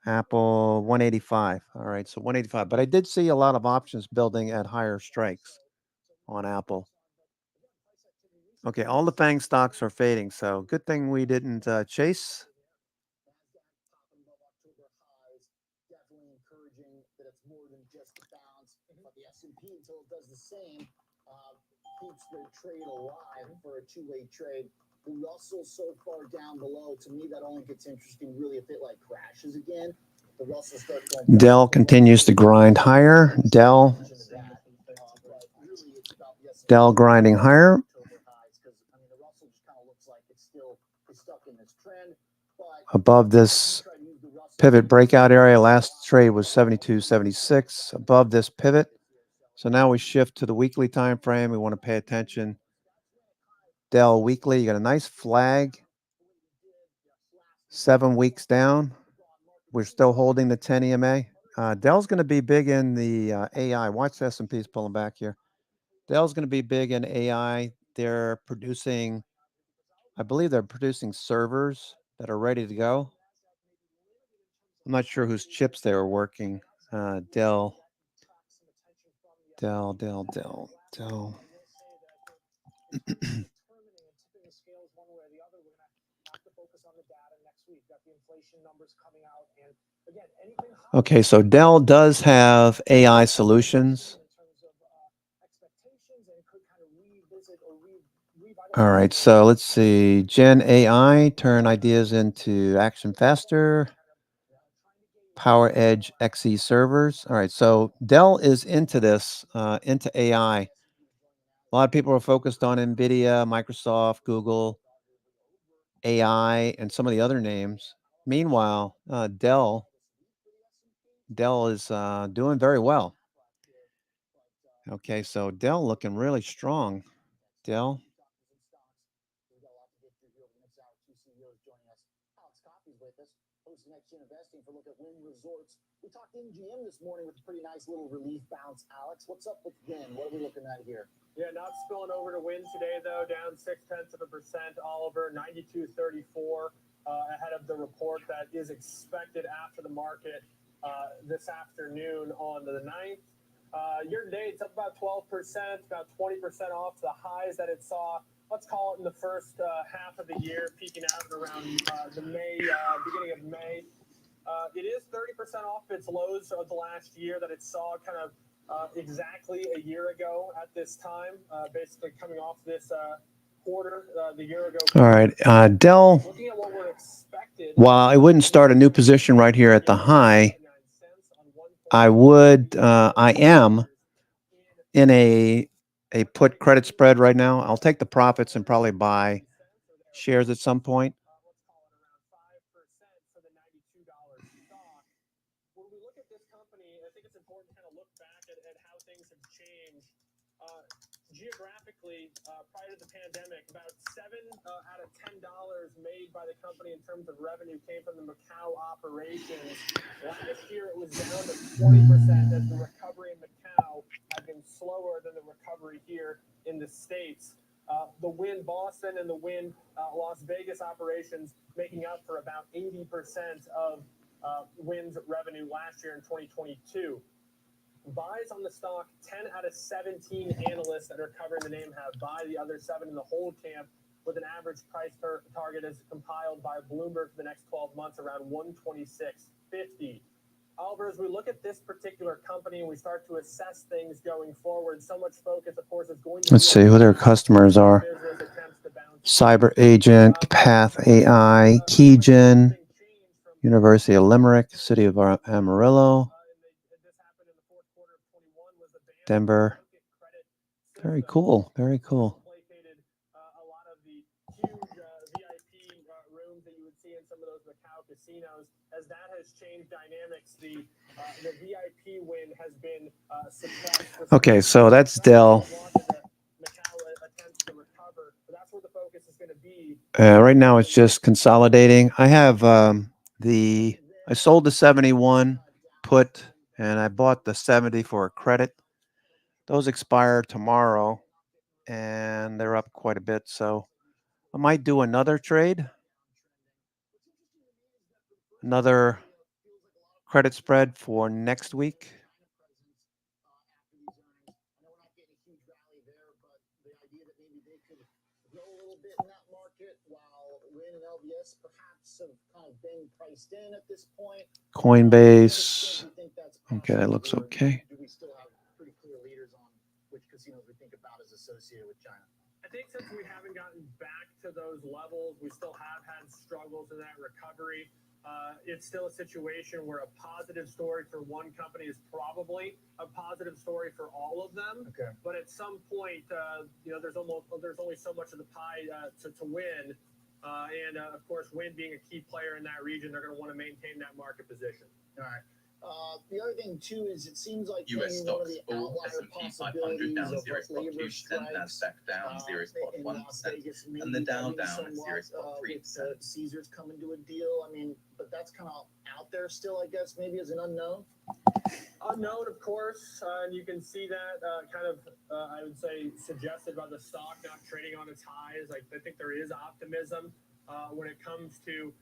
Apple 185. All right, so 185. But I did see a lot of options building at higher strikes on Apple. Okay, all the FANG stocks are fading, so good thing we didn't chase. popping above October highs, definitely encouraging that it's more than just a bounce. But the S&P, until it does the same, keeps their trade alive for a two-way trade. The Russell so far down below, to me, that only gets interesting really if it like crashes again. The Russell starts going back. Dell continues to grind higher. Dell grinding higher. October highs, 'cause, I mean, the Russell just kind of looks like it's still stuck in this trend. But Above this pivot breakout area, last trade was 72.76. Above this pivot. So now we shift to the weekly time frame. We want to pay attention. Dell weekly, you got a nice flag. 7 weeks down. We're still holding the 10 EMA. Dell's going to be big in the AI. Watch the S&P's pulling back here. Dell's going to be big in AI. They're producing, I believe they're producing servers that are ready to go. I'm not sure whose chips they were working. Dell. Okay, so Dell does have AI solutions. All right, so let's see. Gen AI, turn ideas into action faster. Power Edge XE servers. All right, so Dell is into this, into AI. A lot of people are focused on NVIDIA, Microsoft, Google, AI, and some of the other names. Meanwhile, Dell is doing very well. Okay, so Dell looking really strong. Dell. We talked MGM this morning with a pretty nice little relief bounce. Alex, what's up with Win? What are we looking at here? Yeah, not spilling over to Win today, though, down 0.6%. Oliver, 92.34, ahead of the report that is expected after the market this afternoon on the 9th. Year to date, it's up about 12%, about 20% off the highs that it saw, let's call it in the first half of the year, peaking out around the beginning of May. It is 30% off its lows of the last year that it saw kind of exactly a year ago at this time, basically coming off this quarter, the year ago. All right. Dell, Looking at what we're expected. while I wouldn't start a new position right here at the high, I am in a put credit spread right now. I'll take the profits and probably buy shares at some point. Let's call it around 5% for the $92 stock. When we look at this company, I think it's important to kind of look back at how things have changed. Geographically, prior to the pandemic, about 7 out of $10 made by the company in terms of revenue came from the Macau operations. Last year, it was down to 20% as the recovery in Macau had been slower than the recovery here in the States. The Wynn Boston and the Wynn Las Vegas operations making up for about 80% of Wynn's revenue last year in 2022. Buys on the stock, 10 out of 17 analysts that are covering the name have buy, the other 7 in the hold camp, with an average price per target as compiled by Bloomberg for the next 12 months around 126.50. Oliver, as we look at this particular company and we start to assess things going forward, so much focus, of course, is going to Let's see who their customers are. Cyber Agent, Path AI, Keygen, University of Limerick, City of Amarillo, Denver. Very cool. Very cool. A lot of the huge VIP rooms that you would see in some of those Macau casinos. As that has changed dynamics, the VIP win has been suppressed. Okay, so that's Dell. That's where the focus is going to be. Right now, it's just consolidating. I have I sold the 71 put, and I bought the 70 for a credit. Those expire tomorrow, and they're up quite a bit. So I might do another trade, another credit spread for next week. Coinbase. Okay, that looks okay. Do we still have pretty clear leaders on which casinos we think about as associated with China? I think since we haven't gotten back to those levels, we still have had struggles in that recovery. It's still a situation where a positive story for one company is probably a positive story for all of them. Okay. But at some point, there's only so much of the pie to win. And of course, Wynn being a key player in that region, they're going to want to maintain that market position. All right. The other thing too is it seems like US one of stocks, the all outlier S&P 500 down possibilities of labor 0.2%, strikes Nasdaq down in Las 0.1%, Vegas, and the maybe Dow coming down at somewhat, 0.3%. with Caesars coming to a deal. I mean, but that's kind of out there still, I guess, maybe as an unknown. Unknown, of course, and you can see that I would say, suggested by the stock not trading on its highs. I think there is optimism when it comes to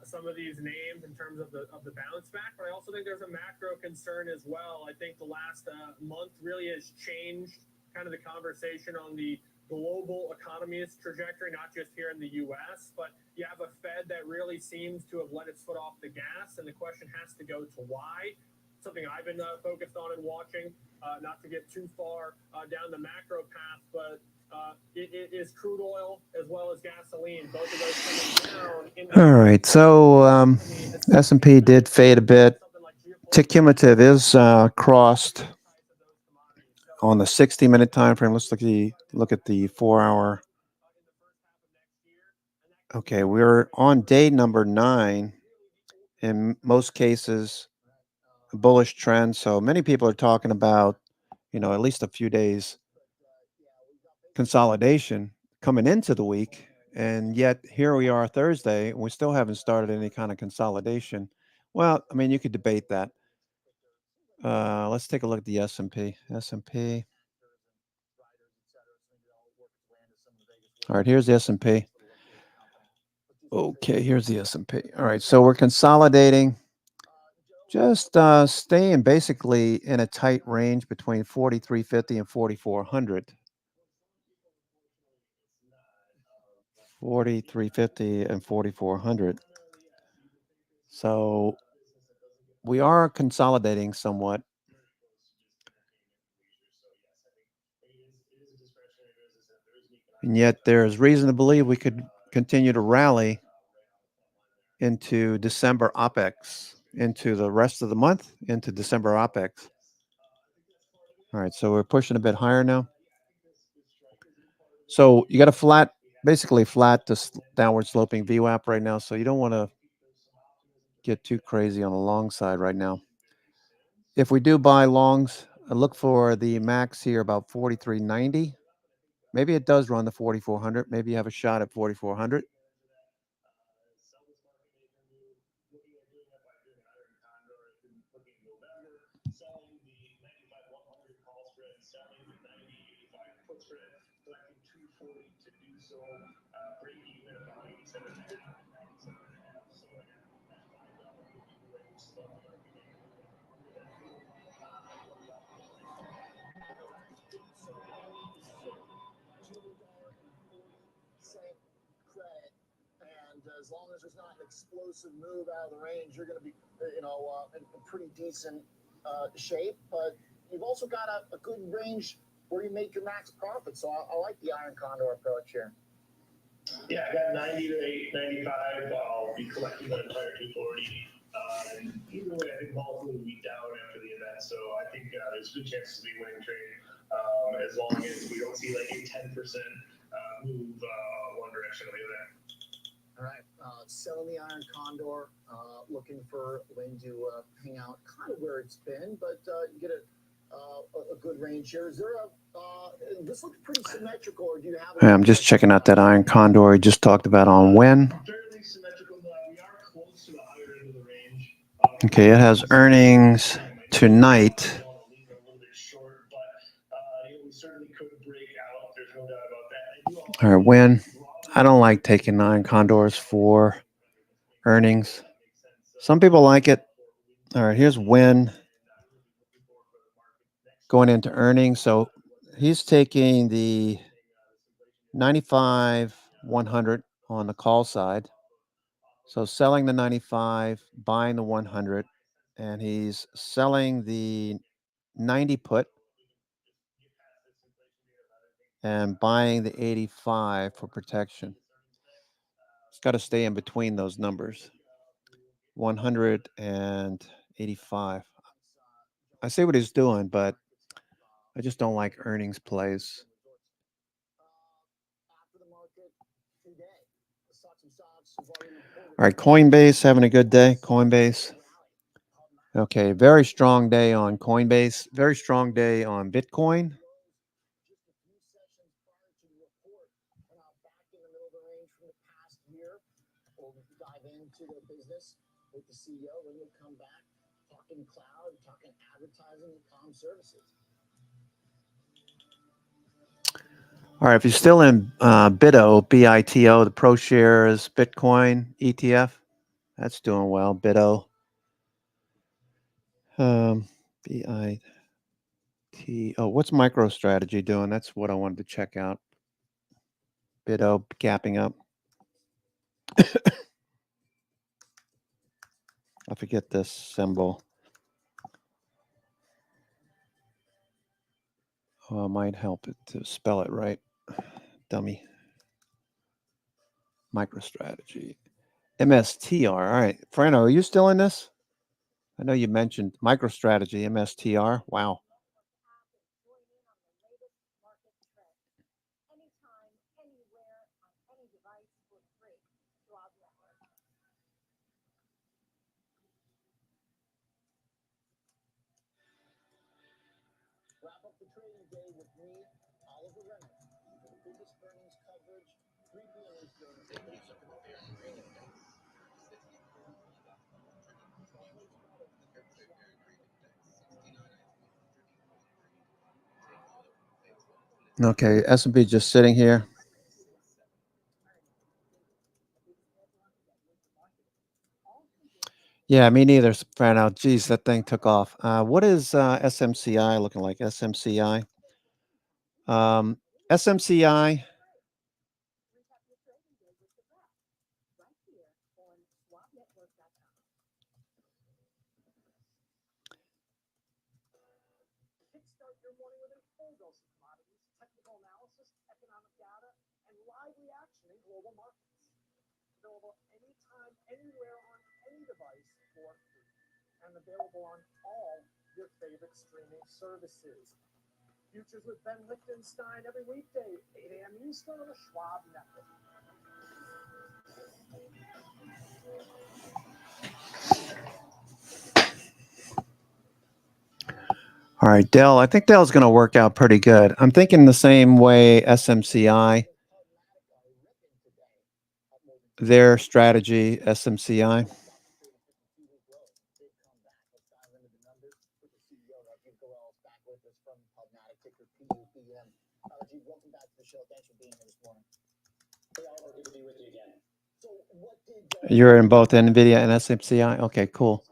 some of these names in terms of the bounce back, but I also think there's a macro concern as well. I think the last month really has changed kind of the conversation on the global economy's trajectory, not just here in the U.S., but you have a Fed that really seems to have let its foot off the gas, and the question has to go to why. Something I've been focused on and watching, not to get too far down the macro path, but it is crude oil as well as gasoline. Both of those coming down. All right, so S&P did fade a bit. Tick cumulative is crossed on the 60-minute time frame. Let's look at the 4-hour. Okay, we're on day number 9. In most cases, a bullish trend. So many people are talking about, at least a few days consolidation coming into the week. And yet here we are Thursday, and we still haven't started any kind of consolidation. Well, I mean, you could debate that. Let's take a look at the S&P. S&P. All right, here's the S&P. Okay, here's the S&P. All right, so we're consolidating, just staying basically in a tight range between 4350 and 4400. 4350 and 4400. So we are consolidating somewhat. And yet there's reason to believe we could continue to rally into December OPEX, into the rest of the month, into December OPEX. All right, so we're pushing a bit higher now. So you got a flat, basically flat to downward sloping VWAP right now. So you don't want to get too crazy on the long side right now. If we do buy longs, I look for the max here about 4390. Maybe it does run the 4400. Maybe you have a shot at 4400. As long as there's not an explosive move out of the range, you're going to be, in pretty decent shape. But you've also got a good range where you make your max profit. So I like the iron condor approach here. Yeah, I got 90 to 895. I'll be collecting the entire 240. And either way, I think volatility will be down after the event. So I think there's good chances to be winning trade as long as we don't see like a 10% move one direction or the other. All right, selling the iron condor, looking for Lynn to hang out kind of where it's been, but you get a good range here. Is there this looks pretty symmetrical, or do you have? I'm just checking out that iron condor we just talked about on when. Fairly symmetrical. We are close to the higher end of the range. Okay, it has earnings tonight. We certainly could break out. There's no doubt about that. All right, when. I don't like taking iron condors for earnings. Some people like it. All right, here's when going into earnings. So he's taking the 95, 100 on the call side. So selling the 95, buying the 100, and he's selling the 90 put and buying the 85 for protection. It's got to stay in between those numbers. 100 and 85. I see what he's doing, but I just don't like earnings plays. All right, Coinbase having a good day. Coinbase. Okay, very strong day on Coinbase. Very strong day on Bitcoin. Dive into the business with the CEO, then we'll come back talking cloud, talking advertising and comm services. All right, if you're still in BITO, BITO, the ProShares Bitcoin ETF, that's doing well. BITO. BITO. What's MicroStrategy doing? That's what I wanted to check out. BITO gapping up. I forget this symbol. Oh, it might help it to spell it right. Dummy. MicroStrategy. MSTR. All right. Frano, are you still in this? I know you mentioned MicroStrategy, MSTR. Wow. Wrap up the trading day with me, Oliver Renner, the biggest earnings coverage, 3 p.m. Eastern. Okay, S&P just sitting here. Yeah, me neither. Found out. Geez, that thing took off. What is SMCI looking like? SMCI. SMCI. Kickstart your morning with a full dose of commodities, technical analysis, economic data, and live reaction in global markets. Available anytime, anywhere, on any device for free. And available on all your favorite streaming services. Futures with Ben Lichtenstein every weekday, 8 a.m. Eastern on the Schwab Network. All right, Dell. I think Dell's going to work out pretty good. I'm thinking the same way SMCI. Their strategy, SMCI. Welcome back to the show. Thanks for being here this morning. Hey, Oliver, good to be with you again. So, what did You're in both NVIDIA and SMCI? Okay, cool.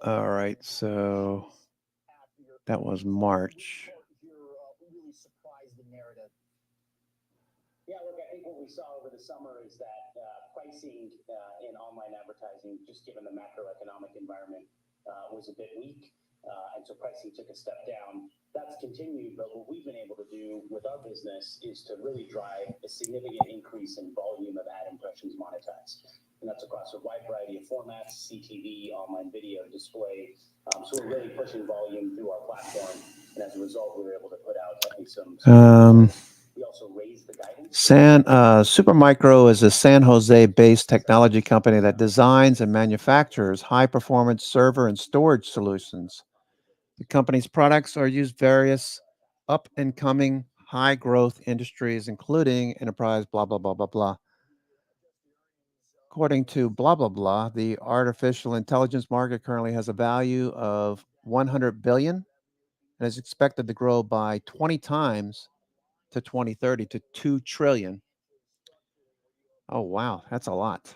All right, so that was March. really surprised the narrative? Yeah, look, I think what we saw over the summer is that pricing in online advertising, just given the macroeconomic environment, was a bit weak. And so pricing took a step down. That's continued, but what we've been able to do with our business is to really drive a significant increase in volume of ad impressions monetized. And that's across a wide variety of formats, CTV, online video, display. So we're really pushing volume through our platform. And as a result, we were able to put out some we also raised the guidance. Supermicro is a San Jose-based technology company that designs and manufactures high-performance server and storage solutions. The company's products are used various up-and-coming high-growth industries, including enterprise, blah, blah, blah, blah, blah. According to blah, blah, blah, the artificial intelligence market currently has a value of $100 billion and is expected to grow by 20 times to 2030 to $2 trillion. Oh, wow. That's a lot.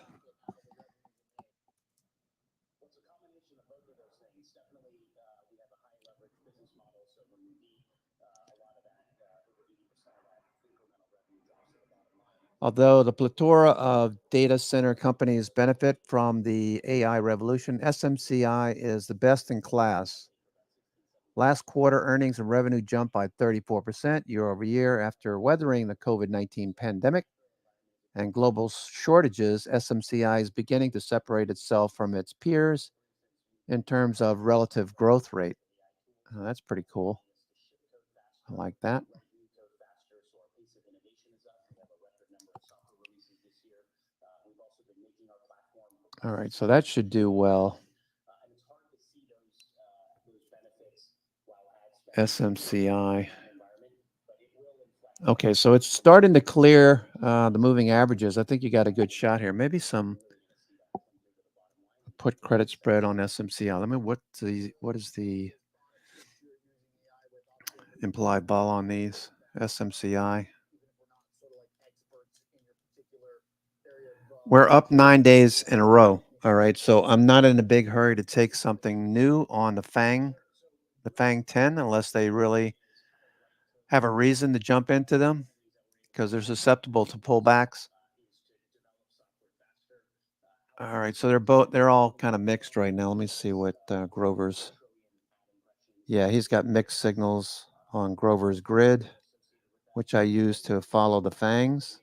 Although the plethora of data center companies benefit from the AI revolution, SMCI is the best in class. Last quarter, earnings and revenue jumped by 34% year over year after weathering the COVID-19 pandemic and global shortages. SMCI is beginning to separate itself from its peers in terms of relative growth rate. That's pretty cool. I like that. All right, so that should do well. SMCI. Okay, so it's starting to clear the moving averages. I think you got a good shot here. Maybe some put credit spread on SMCI. Let me what is the implied vol on these SMCI? We're up 9 days in a row. All right, so I'm not in a big hurry to take something new on the FANG 10, unless they really have a reason to jump into them, because they're susceptible to pullbacks. All right, so they're all kind of mixed right now. Let me see what Grover's. Yeah, he's got mixed signals on Grover's grid, which I use to follow the FANGs.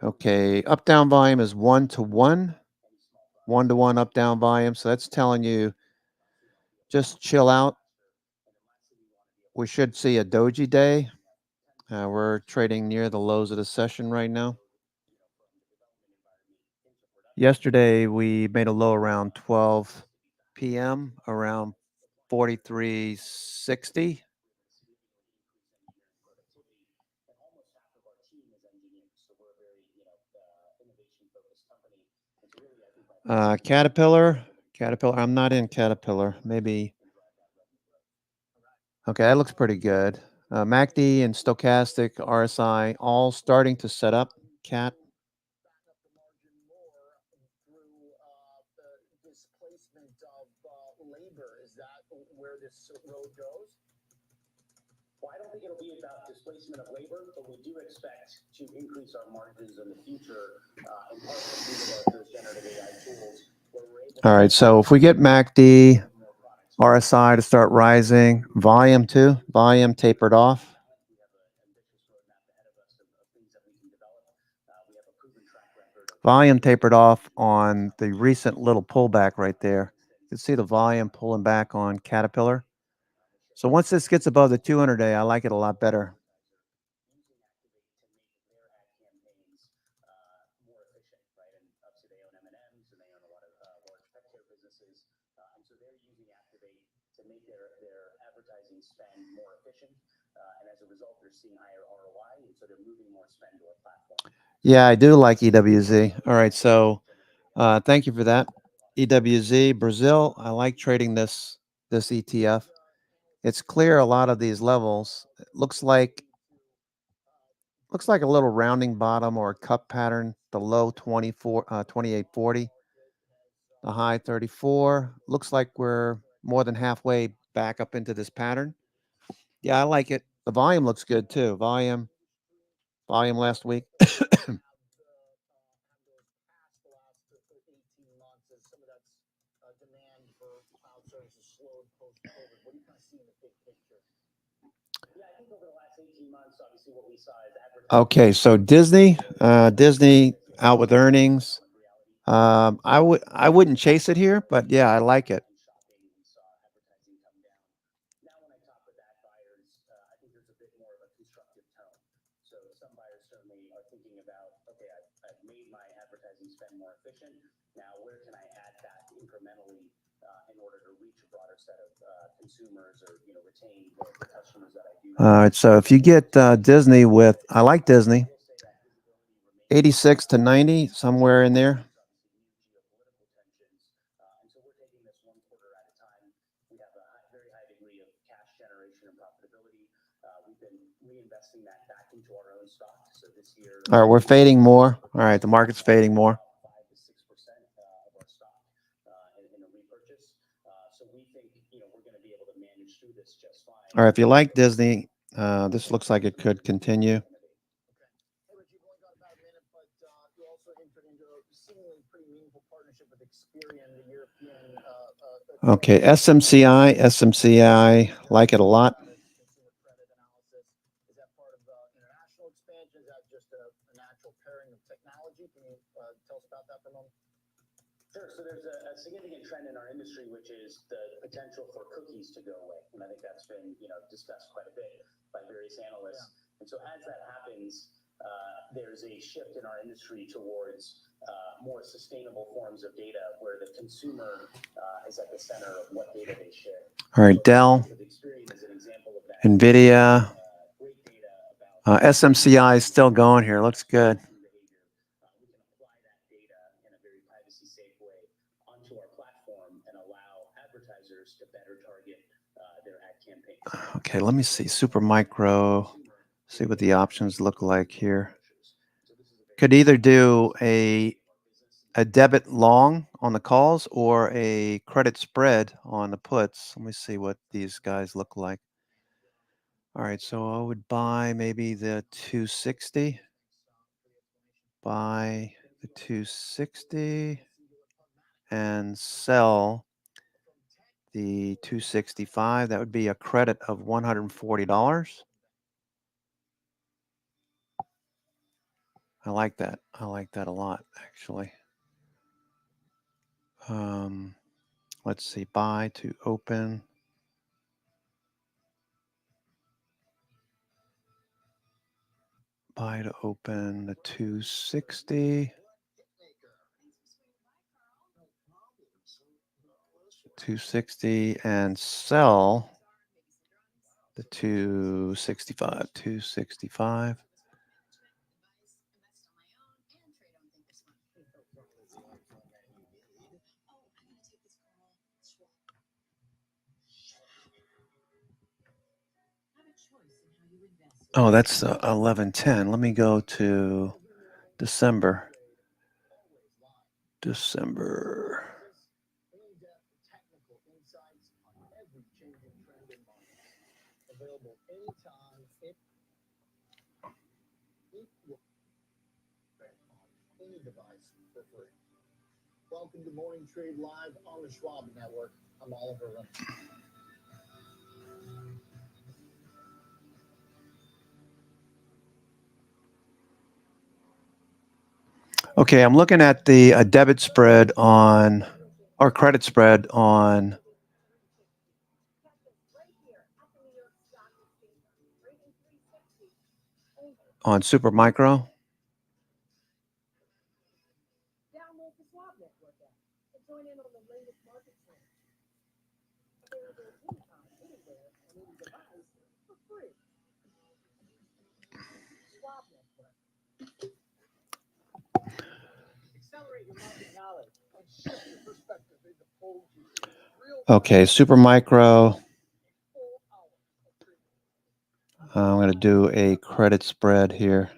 Okay, up-down volume is 1-to-1, 1-to-1 up-down volume. So that's telling you just chill out. We should see a doji day. We're trading near the lows of the session right now. Yesterday, we made a low around 12 p.m., around 43.60. Caterpillar. I'm not in Caterpillar. Maybe. Okay, that looks pretty good. MACD and stochastic RSI all starting to set up. Cat. back up the margin more through the displacement of labor. Is that where this road goes? Well, I don't think it'll be about displacement of labor, but we do expect to increase our margins in the future, in part due to those generative AI tools, where we're able All right, so if we get MACD, RSI to start rising, volume too, volume tapered off. We have an ambitious roadmap ahead of us of things that we can develop. We have a proven track record of Volume tapered off on the recent little pullback right there. You can see the volume pulling back on Caterpillar. So once this gets above the 200-day, I like it a lot better. using Activate to make their ad campaigns more efficient, right? And obviously they own M&Ms and they own a lot of large pet care businesses, and so they're using Activate to make their advertising spend more efficient, and as a result, they're seeing higher ROI, and so they're moving more spend to our platform. Yeah, I do like EWZ. All right, so thank you for that. EWZ, Brazil, I like trading this ETF. It's clear a lot of these levels. It looks like a little rounding bottom or a cup pattern. The low 2840, the high 34. Looks like we're more than halfway back up into this pattern. Yeah, I like it. The volume looks good too. Volume last week. Demand for cloud services slowed post-COVID. What do you kind of see in the big picture? Yeah, I think over the last 18 months, obviously what we saw is advertising. Okay, so Disney out with earnings. I wouldn't chase it here, but yeah, I like it. Shopping, we saw advertising come down. Now, when I talk with ad buyers, I think there's a bit more of a constructive tone. So some buyers certainly are thinking about, okay, I've made my advertising spend more efficient. Now, where can I add that incrementally in order to reach a broader set of consumers or retain the customers that I do? All right, so if you get Disney with, I like Disney, 86 to 90, somewhere in there. Geopolitical tensions, and so we're taking this one quarter at a time. We have a very high degree of cash generation and profitability. We've been reinvesting that back into our own stock. So this year, All right, we're fading more. All right, the market's fading more. 5 to 6% of our stock in a repurchase. So we think we're going to be able to manage through this just fine. All right, if you like Disney, this looks like it could continue. Hey, Rich, you've only got about a minute, but you also entered into a seemingly pretty meaningful partnership with Experian, the European. Okay, SMCI, like it a lot. Consumer credit analysis. Is that part of international expansion? Is that just a natural pairing of technology? Can you tell us about that for a moment? Sure. So there's a significant trend in our industry, which is the potential for cookies to go away, and I think that's been discussed quite a bit by various analysts. Yeah. And so as that happens, there's a shift in our industry towards more sustainable forms of data, where the consumer is at the center of what data they share. All right, Dell, NVIDIA, SMCI is still going here. Looks good. We can apply that data in a very privacy-safe way onto our platform and allow advertisers to better target their ad campaigns. Okay, let me see. Super micro. See what the options look like here. Could either do a debit long on the calls or a credit spread on the puts. Let me see what these guys look like. All right, so I would buy maybe the 260. Buy the 260 and sell the 265. That would be a credit of $140. I like that. I like that a lot, actually. Let's see, buy to open. Buy to open the 260. 260 and sell the 265. 265. Oh, that's 11:10. Let me go to December. December. In-depth technical insights on every changing trend in markets. Available anytime, on any device for free. Welcome to Morning Trade Live on the Schwab Network. I'm Oliver Reynolds. Okay, I'm looking at the debit spread on, or credit spread on Super Micro. Download the Schwab Network app and join in on the latest market trends. Available anytime, anywhere, on any device for free. Schwab Network. Accelerate your market knowledge and shift your perspective into polls you see. Okay, Super Micro. I'm going to do a credit spread here.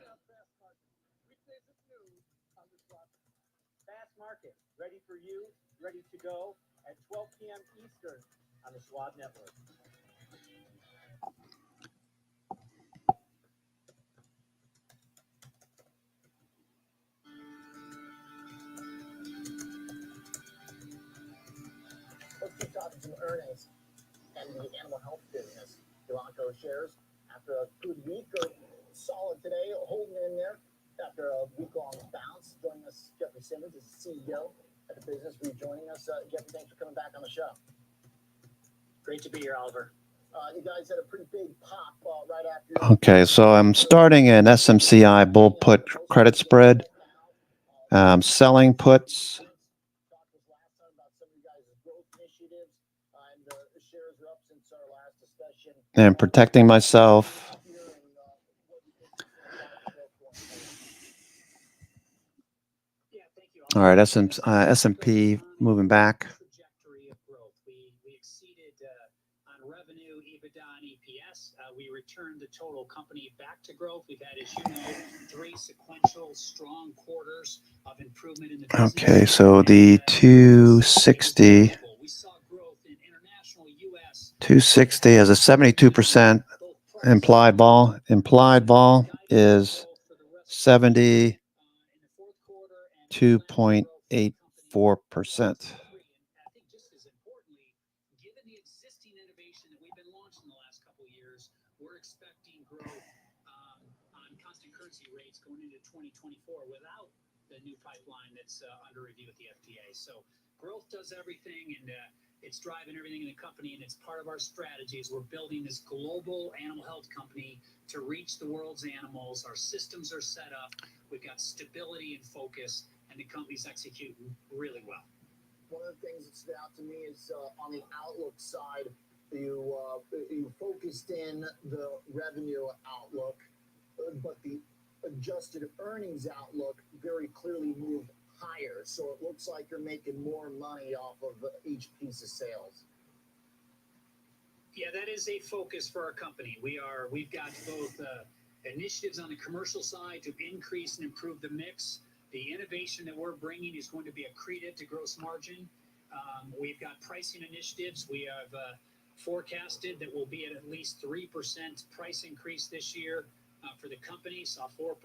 Fast Market, ready for you, ready to go at 12 p.m. Eastern on the Schwab Network. Let's keep talking some earnings and the animal health business. Elanco shares, after a good week, are solid today, holding in there after a week-long bounce. Joining us, Jeffrey Simmons is the CEO at the business, rejoining us. Jeffrey, thanks for coming back on the show. Great to be here, Oliver. You guys had a pretty big pop right after. Okay, so I'm starting an SMCI bull put credit spread. Selling puts and protecting myself. All right, S&P moving back. Trajectory of growth. We exceeded on revenue, EBITDA, and EPS. We returned the total company back to growth. We've had, as you know, 3 sequential strong quarters of improvement in the business. Okay, so the 260. We saw growth in international US. 260 has a 72% implied vol. Implied vol is 72.84%. I think just as importantly, given the existing innovation that we've been launching the last couple of years, we're expecting growth on constant currency rates going into 2024 without the new pipeline that's under review with the FDA. So growth does everything, and it's driving everything in the company, and it's part of our strategy as we're building this global animal health company to reach the world's animals. Our systems are set up. We've got stability and focus, and the company's executing really well. One of the things that stood out to me is on the outlook side, you focused in the revenue outlook, but the adjusted earnings outlook very clearly moved higher. So it looks like you're making more money off of each piece of sales. Yeah, that is a focus for our company. We've got both initiatives on the commercial side to increase and improve the mix. The innovation that we're bringing is going to be accretive to gross margin. We've got pricing initiatives. We have forecasted that we'll be at least 3% price increase this year for the company. Saw 4%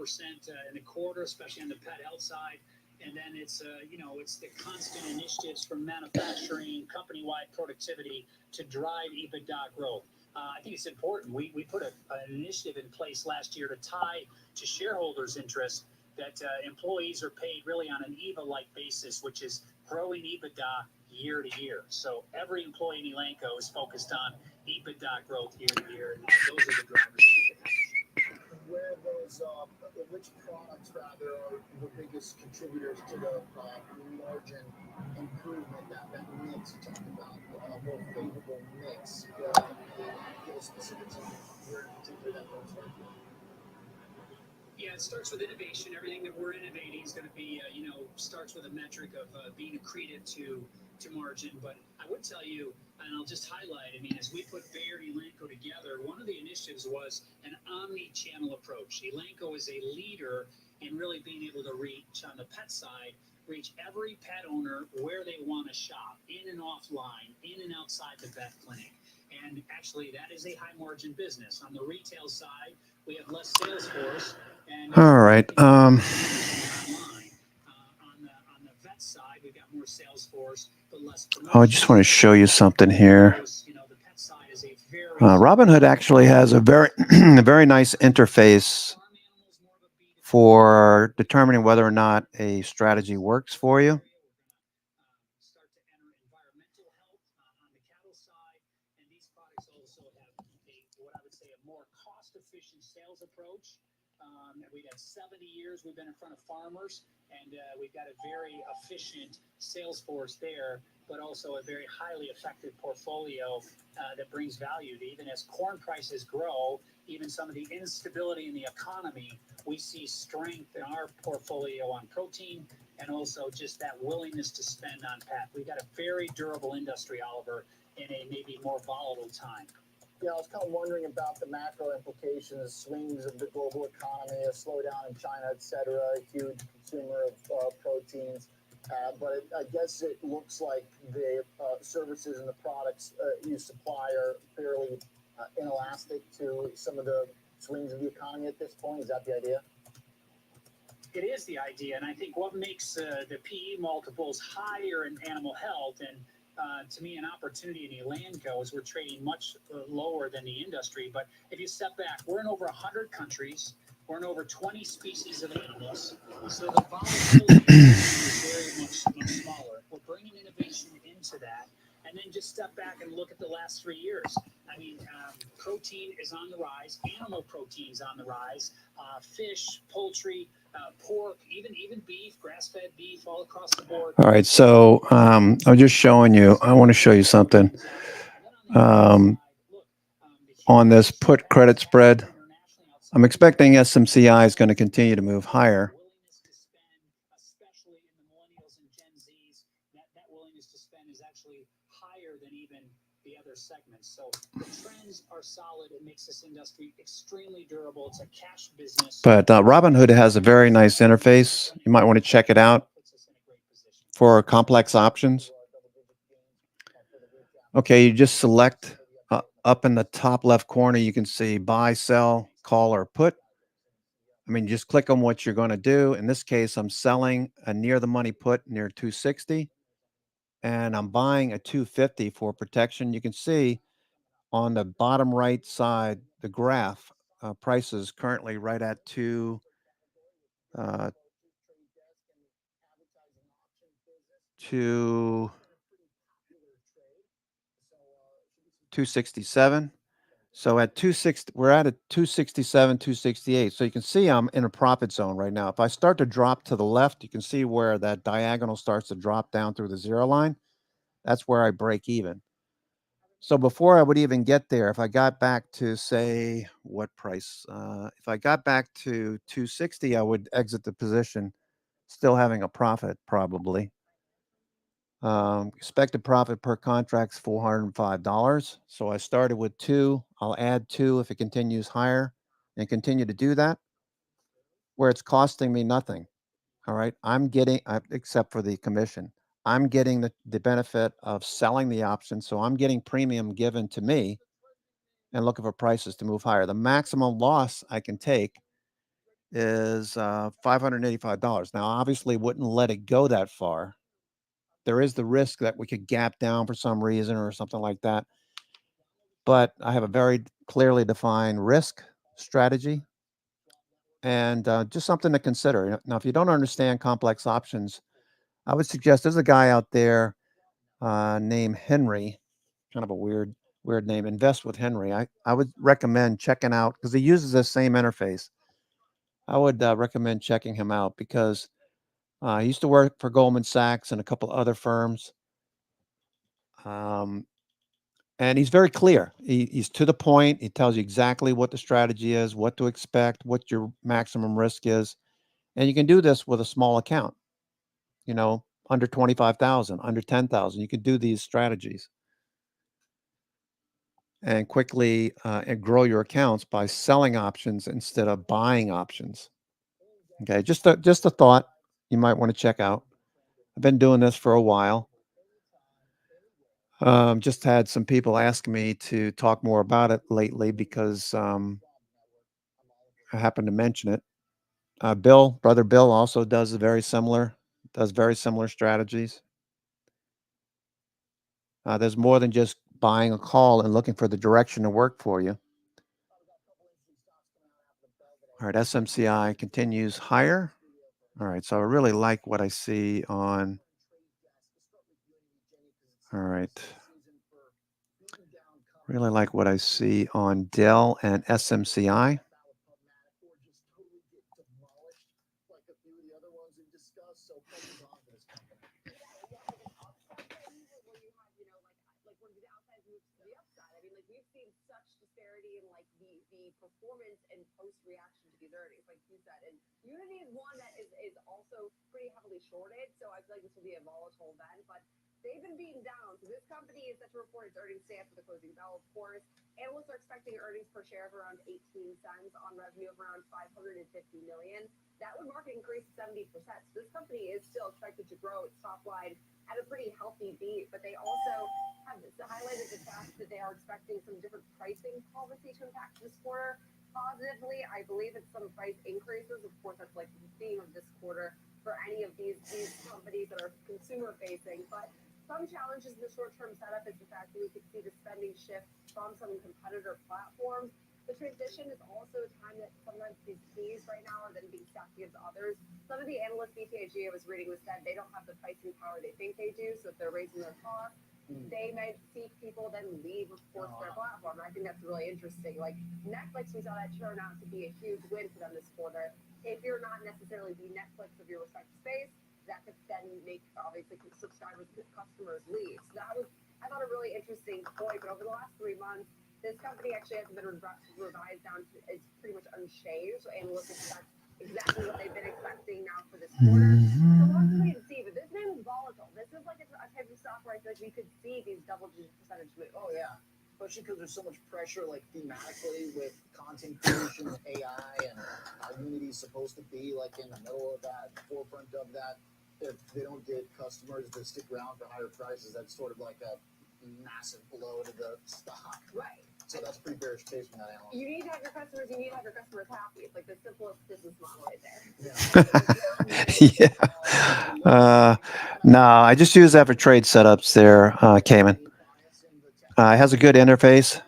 in the quarter, especially on the pet health side. And then it's the constant initiatives from manufacturing, company-wide productivity to drive EBITDA growth. I think it's important. We put an initiative in place last year to tie to shareholders' interest that employees are paid really on an EVA-like basis, which is growing EBITDA year to year. So every employee in Elanco is focused on EBITDA growth year to year, and those are the drivers that make it happen. Where those, which products rather are the biggest contributors to the margin improvement, that mix you talked about, more favorable mix, specifics on where in particular that goes from? Yeah, it starts with innovation. Everything that we're innovating is going to be, starts with a metric of being accretive to margin. But I would tell you, and I'll just highlight, I mean, as we put Bayer and Elanco together, one of the initiatives was an omni-channel approach. Elanco is a leader in really being able to reach, on the pet side, reach every pet owner where they want to shop, in and offline, in and outside the vet clinic. And actually, that is a high margin business. On the retail side, we have less sales force. And All right. online. On the vet side, we've got more sales force, but less Oh, I just want to show you something here. The pet side is a very Robinhood actually has a very, a very nice interface for determining whether or not a strategy works for you. start to enter environmental health on the cattle side, and these products also have what I would say a more cost-efficient sales approach. We've had 70 years we've been in front of farmers, and we've got a very efficient sales force there, but also a very highly effective portfolio that brings value to even as corn prices grow, even some of the instability in the economy, we see strength in our portfolio on protein and also just that willingness to spend on pet. We've got a very durable industry, Oliver, in a maybe more volatile time. Yeah, I was kind of wondering about the macro implications, swings of the global economy, a slowdown in China, et cetera, a huge consumer of proteins. But I guess it looks like the services and the products you supply are fairly inelastic to some of the swings of the economy at this point. Is that the idea? It is the idea, and I think what makes the PE multiples higher in animal health, and to me, an opportunity in Elanco is we're trading much lower than the industry. But if you step back, we're in over 100 countries. We're in over 20 species of animals. So the volatility is very much smaller. We're bringing innovation into that. And then just step back and look at the last 3 years. I mean, protein is on the rise. Animal protein is on the rise. Fish, poultry, pork, even beef, grass-fed beef, all across the board. All right. So I'm just showing you. I want to show you something on this put credit spread. I'm expecting SMCI is going to continue to move higher. Willingness to spend, especially in the millennials and Gen Zs, that willingness to spend is actually higher than even the other segments. So the trends are solid. It makes this industry extremely durable. It's a cash business. But Robinhood has a very nice interface. You might want to check it out for complex options. Okay, you just select up in the top left corner, you can see buy, sell, call, or put. I mean, just click on what you're going to do. In this case, I'm selling a near the money put near 260, and I'm buying a 250 for protection. You can see on the bottom right side, the graph prices currently right at 267. So at 260, we're at a 267, 268. So you can see I'm in a profit zone right now. If I start to drop to the left, you can see where that diagonal starts to drop down through the zero line. That's where I break even. So before I would even get there, if I got back to, say, what price? If I got back to 260, I would exit the position still having a profit probably. Expected profit per contract is $405. So I started with 2. I'll add 2 if it continues higher and continue to do that where it's costing me nothing. All right. I'm getting, except for the commission, I'm getting the benefit of selling the option. So I'm getting premium given to me and looking for prices to move higher. The maximum loss I can take is $585. Now, obviously, wouldn't let it go that far. There is the risk that we could gap down for some reason or something like that. But I have a very clearly defined risk strategy and just something to consider. Now, if you don't understand complex options, I would suggest there's a guy out there named Henry, kind of a weird name, Invest with Henry. I would recommend checking out because he uses the same interface. I would recommend checking him out because he used to work for Goldman Sachs and a couple other firms. And he's very clear. He's to the point. He tells you exactly what the strategy is, what to expect, what your maximum risk is. And you can do this with a small account, under 25,000, under 10,000. You can do these strategies and quickly and grow your accounts by selling options instead of buying options. Okay, just a thought you might want to check out. I've been doing this for a while. Just had some people ask me to talk more about it lately because I happened to mention it. Brother Bill also does very similar strategies. There's more than just buying a call and looking for the direction to work for you. All right, SMCI continues higher. All right, so I really like what I see on. All right. Really like what I see on Dell and SMCI. Performance and post reaction to these earnings, like you said, and Unity is one that is also pretty heavily shorted, so I feel like this will be a volatile event, but they've been beaten down. So this company is set to report its earnings today after the closing bell, of course. Analysts are expecting earnings per share of around 18 cents on revenue of around 550 million. That would mark an increase of 70%. So this company is still expected to grow its top line at a pretty healthy beat, but they also have highlighted the fact that they are expecting some different pricing policy to impact this quarter positively. I believe it's some price increases. Of course, that's like the theme of this quarter for any of these companies that are consumer facing. But some challenges in the short-term setup is the fact that we could see the spending shift from some competitor platforms. The transition is also a time that sometimes these fees right now are then being stacked against others. Some of the analysts BTIG I was reading was said they don't have the pricing power they think they do, so if they're raising their costs, they may see people then leave, of course, their platform. I think that's really interesting. Like Netflix, we saw that turn out to be a huge win for them this quarter. If you're not necessarily the Netflix of your respective space, that could then make obviously subscribers, customers leave. So that was, I thought, a really interesting point. But over the last 3 months, this company actually hasn't been revised down to, it's pretty much unchanged. So analysts expect exactly what they've been expecting now for this quarter. So we'll have to wait and see. But this name is volatile. This is like a type of stock where I feel like we could see these double-digit percentage moves. Oh yeah, especially because there's so much pressure, like thematically with content creation and AI, and how Unity's supposed to be like in the middle of that, forefront of that. If they don't get customers to stick around for higher prices, that's sort of like a massive blow to the stock. Right. So that's pretty bearish case from that analyst. You need to have your customers. You need to have your customers happy. It's like the simplest business model right there. Yeah. No, I just use that for trade setups there, Cayman. It has a good interface.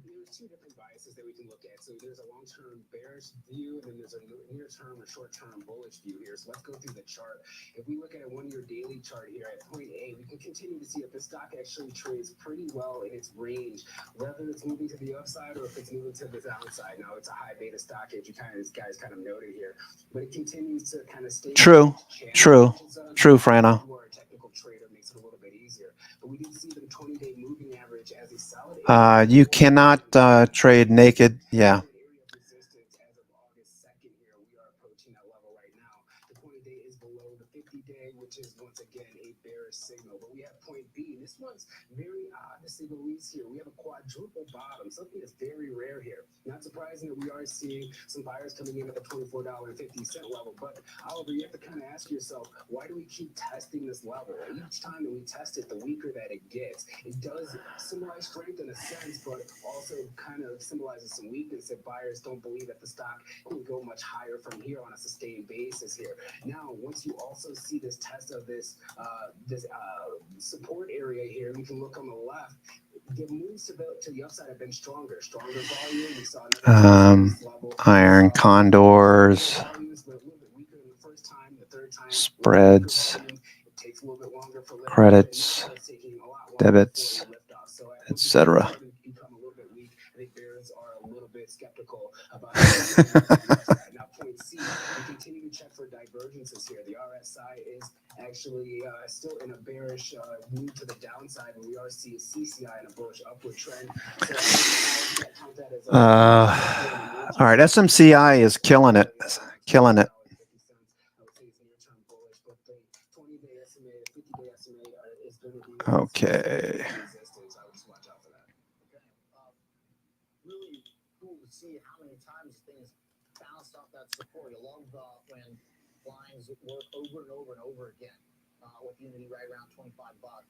There's two different biases that we can look at. So there's a long-term bearish view, and then there's a near-term or short-term bullish view here. So let's go through the chart. If we look at a one-year daily chart here at point A, we can continue to see if the stock actually trades pretty well in its range, whether it's moving to the upside or if it's moving to the downside. Now, it's a high beta stock, as this guy's kind of noted here, but it continues to kind of stay. True, Frano. Or a technical trader makes it a little bit easier. But we did see the 20-day moving average as a solid. You cannot trade naked. Yeah. Resistance as of August 2nd here. We are approaching that level right now. The 20-day is below the 50-day, which is once again a bearish signal. But we have point B. This one's very odd to say the least here. We have a quadruple bottom, something that's very rare here. Not surprising that we are seeing some buyers coming in at the $24.50 level. But Oliver, you have to kind of ask yourself, why do we keep testing this level? Each time that we test it, the weaker that it gets. It does symbolize strength in a sense, but also kind of symbolizes some weakness if buyers don't believe that the stock can go much higher from here on a sustained basis here. Now, once you also see this test of this support area here, we can look on the left. The moves to the upside have been stronger volume. We saw iron condors, spreads, credits, debits, etc. I think bears are a little bit skeptical about now point see and continue to check for divergences here. The RSI is actually still in a bearish move to the downside, and we are seeing CCI in a bullish upward trend. So I would count that as all right, SMCI is killing it. Killing it. Okay. Really cool to see how many times things bounced off that support. You love when lines work over and over and over again with Unity right around $25.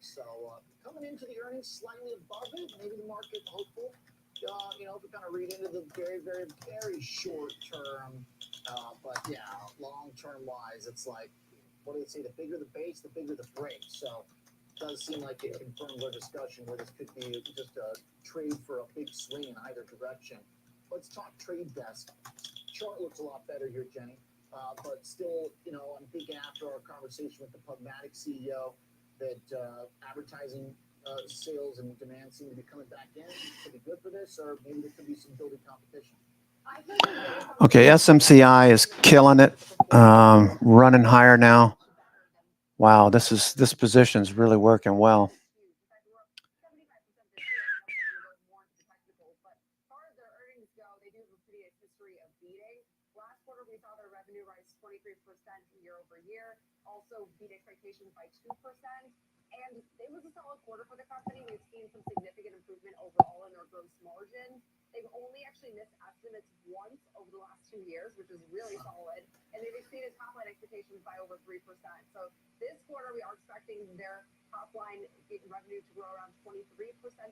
So coming into the earnings slightly above it, maybe the market hopeful. You know, if we kind of read into the very, very, very short term, but yeah, long term wise, it's like, what do they say? The bigger the base, the bigger the break. So it does seem like it confirms our discussion where this could be just a trade for a big swing in either direction. Let's talk trade desk. Chart looks a lot better here, Jenny. But still, you know, I'm thinking after our conversation with the Pubmatic CEO that advertising sales and demand seem to be coming back in. Could be good for this, or maybe there could be some building competition. Okay, SMCI is killing it, running higher now. Wow, this position is really working well. Last quarter, we saw their revenue rise 23% year over year, also beat expectations by 2%. And it was a solid quarter for the company. We've seen some significant improvement overall in their gross margin. They've only actually missed estimates once over the last 2 years, which is really solid. And they've exceeded top line expectations by over 3%. So this quarter, we are expecting their top line revenue to grow around 23%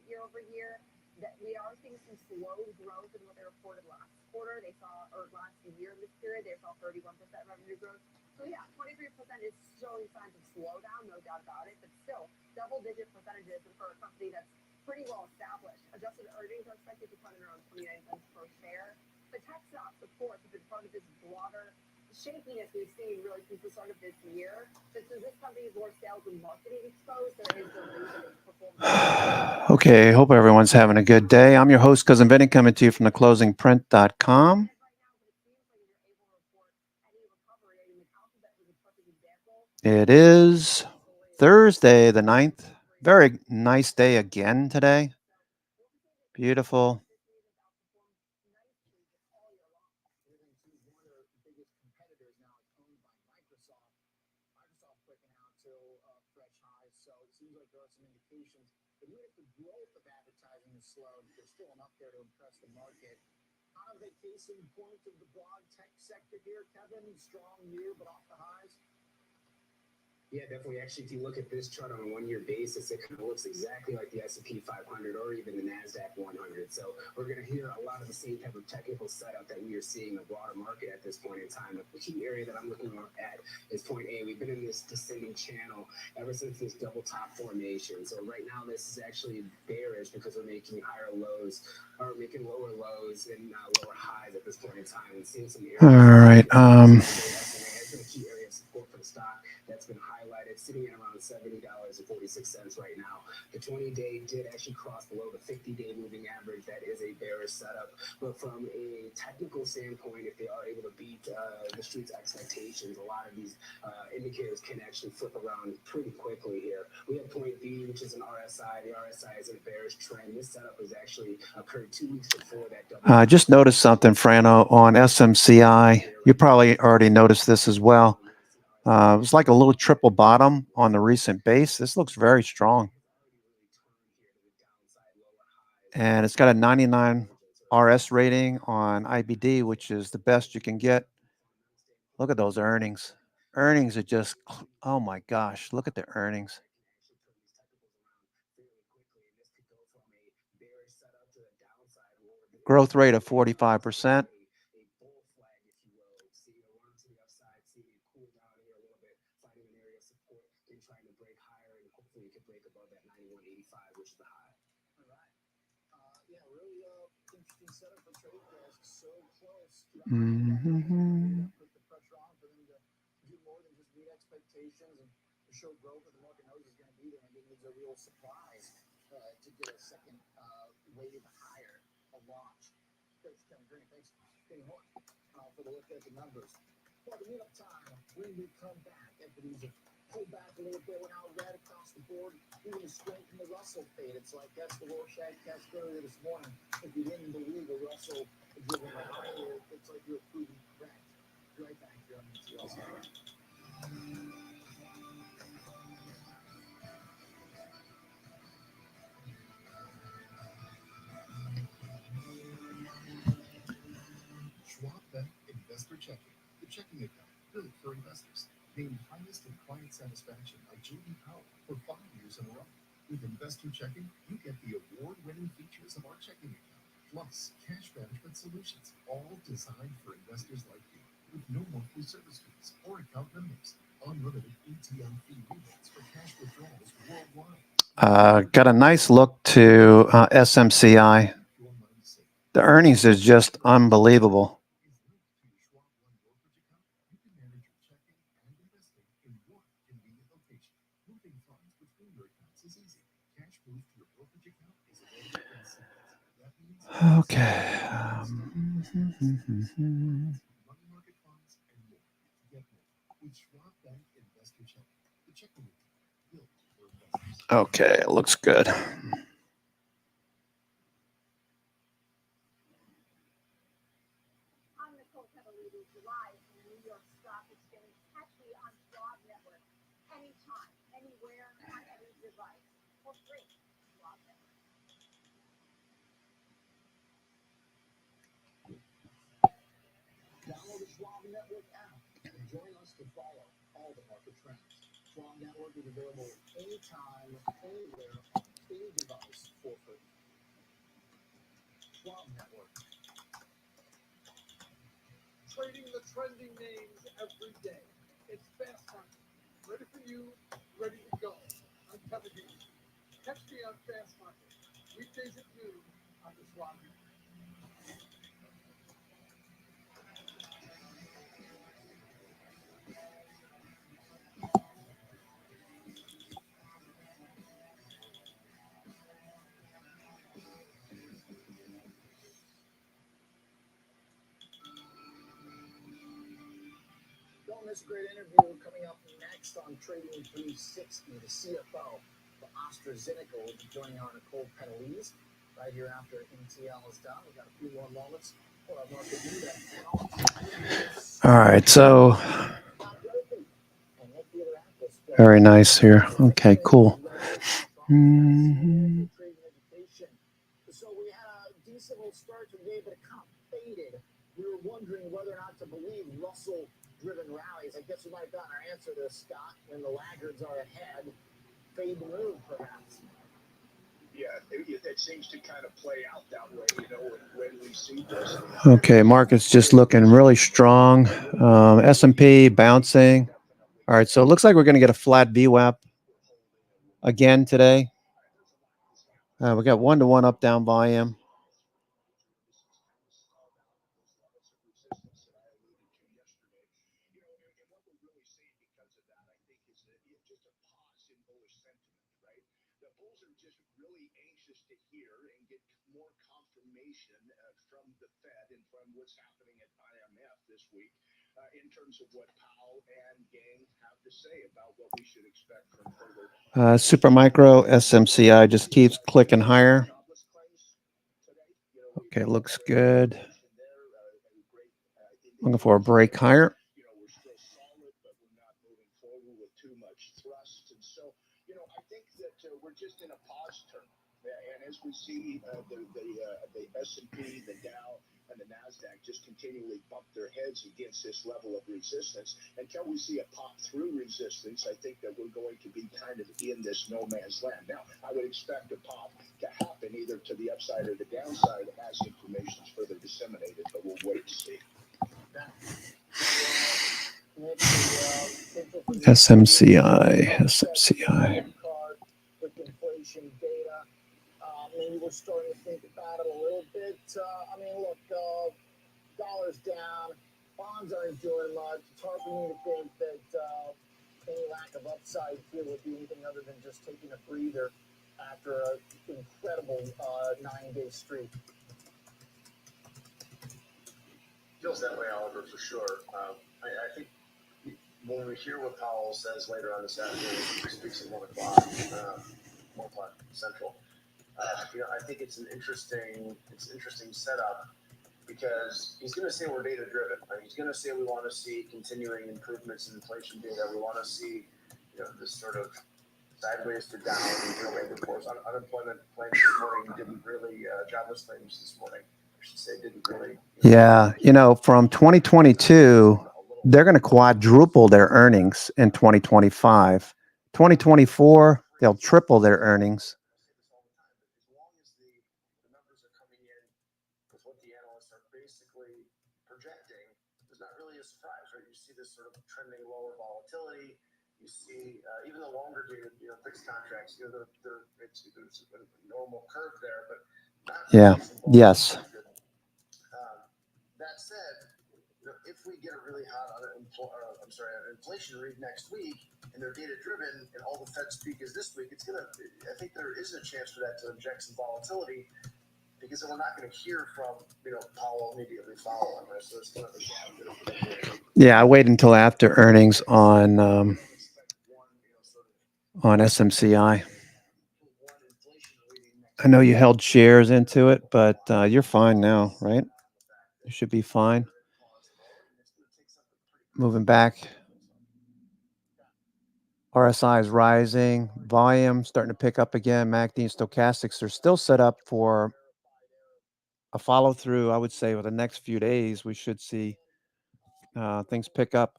year over year. That we are seeing some slow growth in what they reported last quarter. They saw, or last year in this period, they saw 31% revenue growth. So yeah, 23% is showing signs of slowdown, no doubt about it, but still double-digit percentages, and for a company that's pretty well established. Adjusted earnings are expected to come in around 29 cents per share. The tech stock supports have been part of this broader shakiness we've seen really since the start of this year. But since this company is more sales and marketing exposed, there is the reason it's performing. Okay, hope everyone's having a good day. I'm your host, Cousin Vinny, coming to you from theclosingprint.com. It is Thursday, the 9th. Very nice day again today. Beautiful. So it seems like there are some indications that even if the growth of advertising is slow, there's still enough there to impress the market. Kind of a case in point of the broad tech sector here, Kevin. Strong year, but off the highs. Yeah, definitely. Actually, if you look at this chart on a one-year basis, it kind of looks exactly like the S&P 500 or even the NASDAQ 100. So we're going to hear a lot of the same type of technical setup that we are seeing in the broader market at this point in time. The key area that I'm looking at is point A. We've been in this descending channel ever since this double top formation. So right now, this is actually bearish because we're making higher lows or making lower lows and lower highs at this point in time. And seeing some areas. All right. Has been a key area of support for the stock that's been highlighted, sitting at around $70.46 right now. The 20-day did actually cross below the 50-day moving average. That is a bearish setup. But from a technical standpoint, if they are able to beat the street's expectations, a lot of these indicators can actually flip around pretty quickly here. We have point B, which is an RSI. The RSI is in a bearish trend. This setup has actually occurred 2 weeks before that. Just noticed something, Frano, on SMCI. You probably already noticed this as well. It was like a little triple bottom on the recent base. This looks very strong. And it's got a 99 RS rating on IBD, which is the best you can get. Look at those earnings. Earnings are just, oh my gosh, look at the earnings. Growth rate of 45%. Mm-hmm. Put the pressure on for them to do more than just meet expectations and show growth that the market knows is going to be there. And it needs a real surprise to get a second wave higher, a launch. Thanks, Kevin Green. Thanks, Kenny Horn, for the look at the numbers. For the meetup time, when we come back, equities have pulled back a little bit. We're now red across the board. Even the strength in the Russell fade. It's like that's the Rorschach test earlier this morning. If you didn't believe the Russell driven higher, it's like you're proving correct. Be right back here on the TLC. Schwab Bank Investor Checking, the checking account built for investors. Named highest in client satisfaction by J.D. Power for 5 years in a row. With Investor Checking, you get the award-winning features of our checking account, plus cash management solutions, all designed for investors like you. With no monthly service fees or account minimums, unlimited ATM fee rebates for cash withdrawals worldwide. Got a nice look to SMCI. Your money safe. The earnings is just unbelievable. Is linked to your Schwab One brokerage account. You can manage your checking and investing in one convenient location. Moving funds between your accounts is easy. Cash moved to your brokerage account is available in seconds. That means Okay. money market funds and more. Get more with Schwab Bank Investor Checking, the checking account built for investors. Okay, it looks good. I'm Nicole Catalidi, live from the New York Stock Exchange. Catch me on Schwab Network anytime, anywhere, on any device, for free. Schwab Network. Download the Schwab Network app and join us to follow all the market trends. Schwab Network is available anytime, anywhere, on any device for free. Schwab Network. Trading the trending names every day. It's fast market. Ready for you, ready to go. I'm Kevin Green. Catch me on Fast Market. Weekdays at noon on the Schwab Network. Don't miss a great interview coming up next on Trading 360. The CFO for AstraZeneca will be joining our Nicole Petalese right here after NTL is done. We've got a few more moments for our market leader. All right, so very nice here. Okay, cool. So we had a decent little start to the day, but it kind of faded. We were wondering whether or not to believe Russell-driven rallies. I guess we might have gotten our answer there, Scott, when the laggards are ahead. Fade the move, perhaps. Yeah, it seems to kind of play out that way, when we see this. Okay, market's just looking really strong. S&P bouncing. All right, so it looks like we're going to get a flat VWAP again today. We got 1-to-1 up-down volume. From the Fed and from what's happening at IMF this week in terms of what Powell and Gang have to say about what we should expect from further. Supermicro SMCI just keeps clicking higher. Okay, looks good. Looking for a break higher. We're still solid, but we're not moving forward with too much thrust. And so, I think that we're just in a pause turn. And as we see the S&P, the Dow, and the NASDAQ just continually bump their heads against this level of resistance, until we see a pop through resistance, I think that we're going to be kind of in this no man's land. Now, I would expect a pop to happen either to the upside or the downside as information is further disseminated, but we'll wait to see. SMCI. With inflation data, maybe we're starting to think about it a little bit. Look, dollars down, bonds aren't doing much. It's hard for me to think that any lack of upside here would be anything other than just taking a breather after an incredible 9-day streak. Feels that way, Oliver, for sure. I think when we hear what Powell says later on this afternoon, he speaks at 1 o'clock, 1 o'clock Central. I think it's an interesting setup because he's going to say we're data driven. Right? He's going to say we want to see continuing improvements in inflation data. We want to see, this sort of sideways to down real labor force. Unemployment claims this morning didn't really, jobless claims this morning, I should say, didn't really. Yeah. From 2022, they're going to quadruple their earnings in 2025. 2024, they'll triple their earnings. As long as the numbers are coming in with what the analysts are basically projecting, there's not really a surprise, right? You see this sort of trending lower volatility. You see even the longer dated, fixed contracts, there's a normal curve there, but not Yeah. Yes. That said, if we get a really hot inflation read next week, and they're data driven, and all the Fed speak is this week, I think there is a chance for that to inject some volatility, because then we're not going to hear from Powell immediately following this. So it's kind of a gap. Yeah, I wait until after earnings on SMCI. I know you held shares into it, but you're fine now, right? You should be fine. Moving back. RSI is rising. Volume starting to pick up again. MACD and stochastics are still set up for a follow through. I would say with the next few days, we should see things pick up.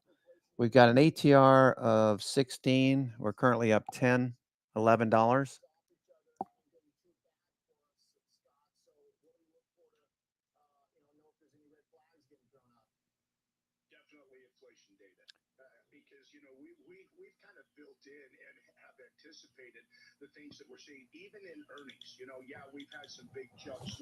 We've got an ATR of 16. We're currently up $10, $11. Definitely inflation data, because we've kind of built in and have anticipated the things that we're seeing even in earnings. We've had some big jumps.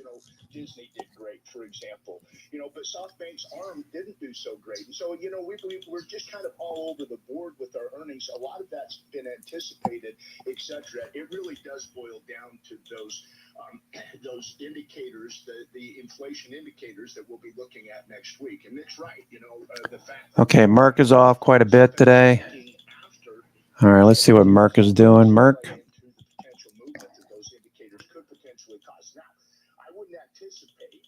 Disney did great, for example. But SoftBank's ARM didn't do so great, and so we believe we're just kind of all over the board with our earnings. A lot of that's been anticipated, etc. It really does boil down to those indicators, the inflation indicators that we'll be looking at next week. And Nick's right. The fact. Okay, Merck is off quite a bit today. All right, let's see what Merck is doing. Merck. Potential movement that those indicators could potentially cause. Now, I wouldn't anticipate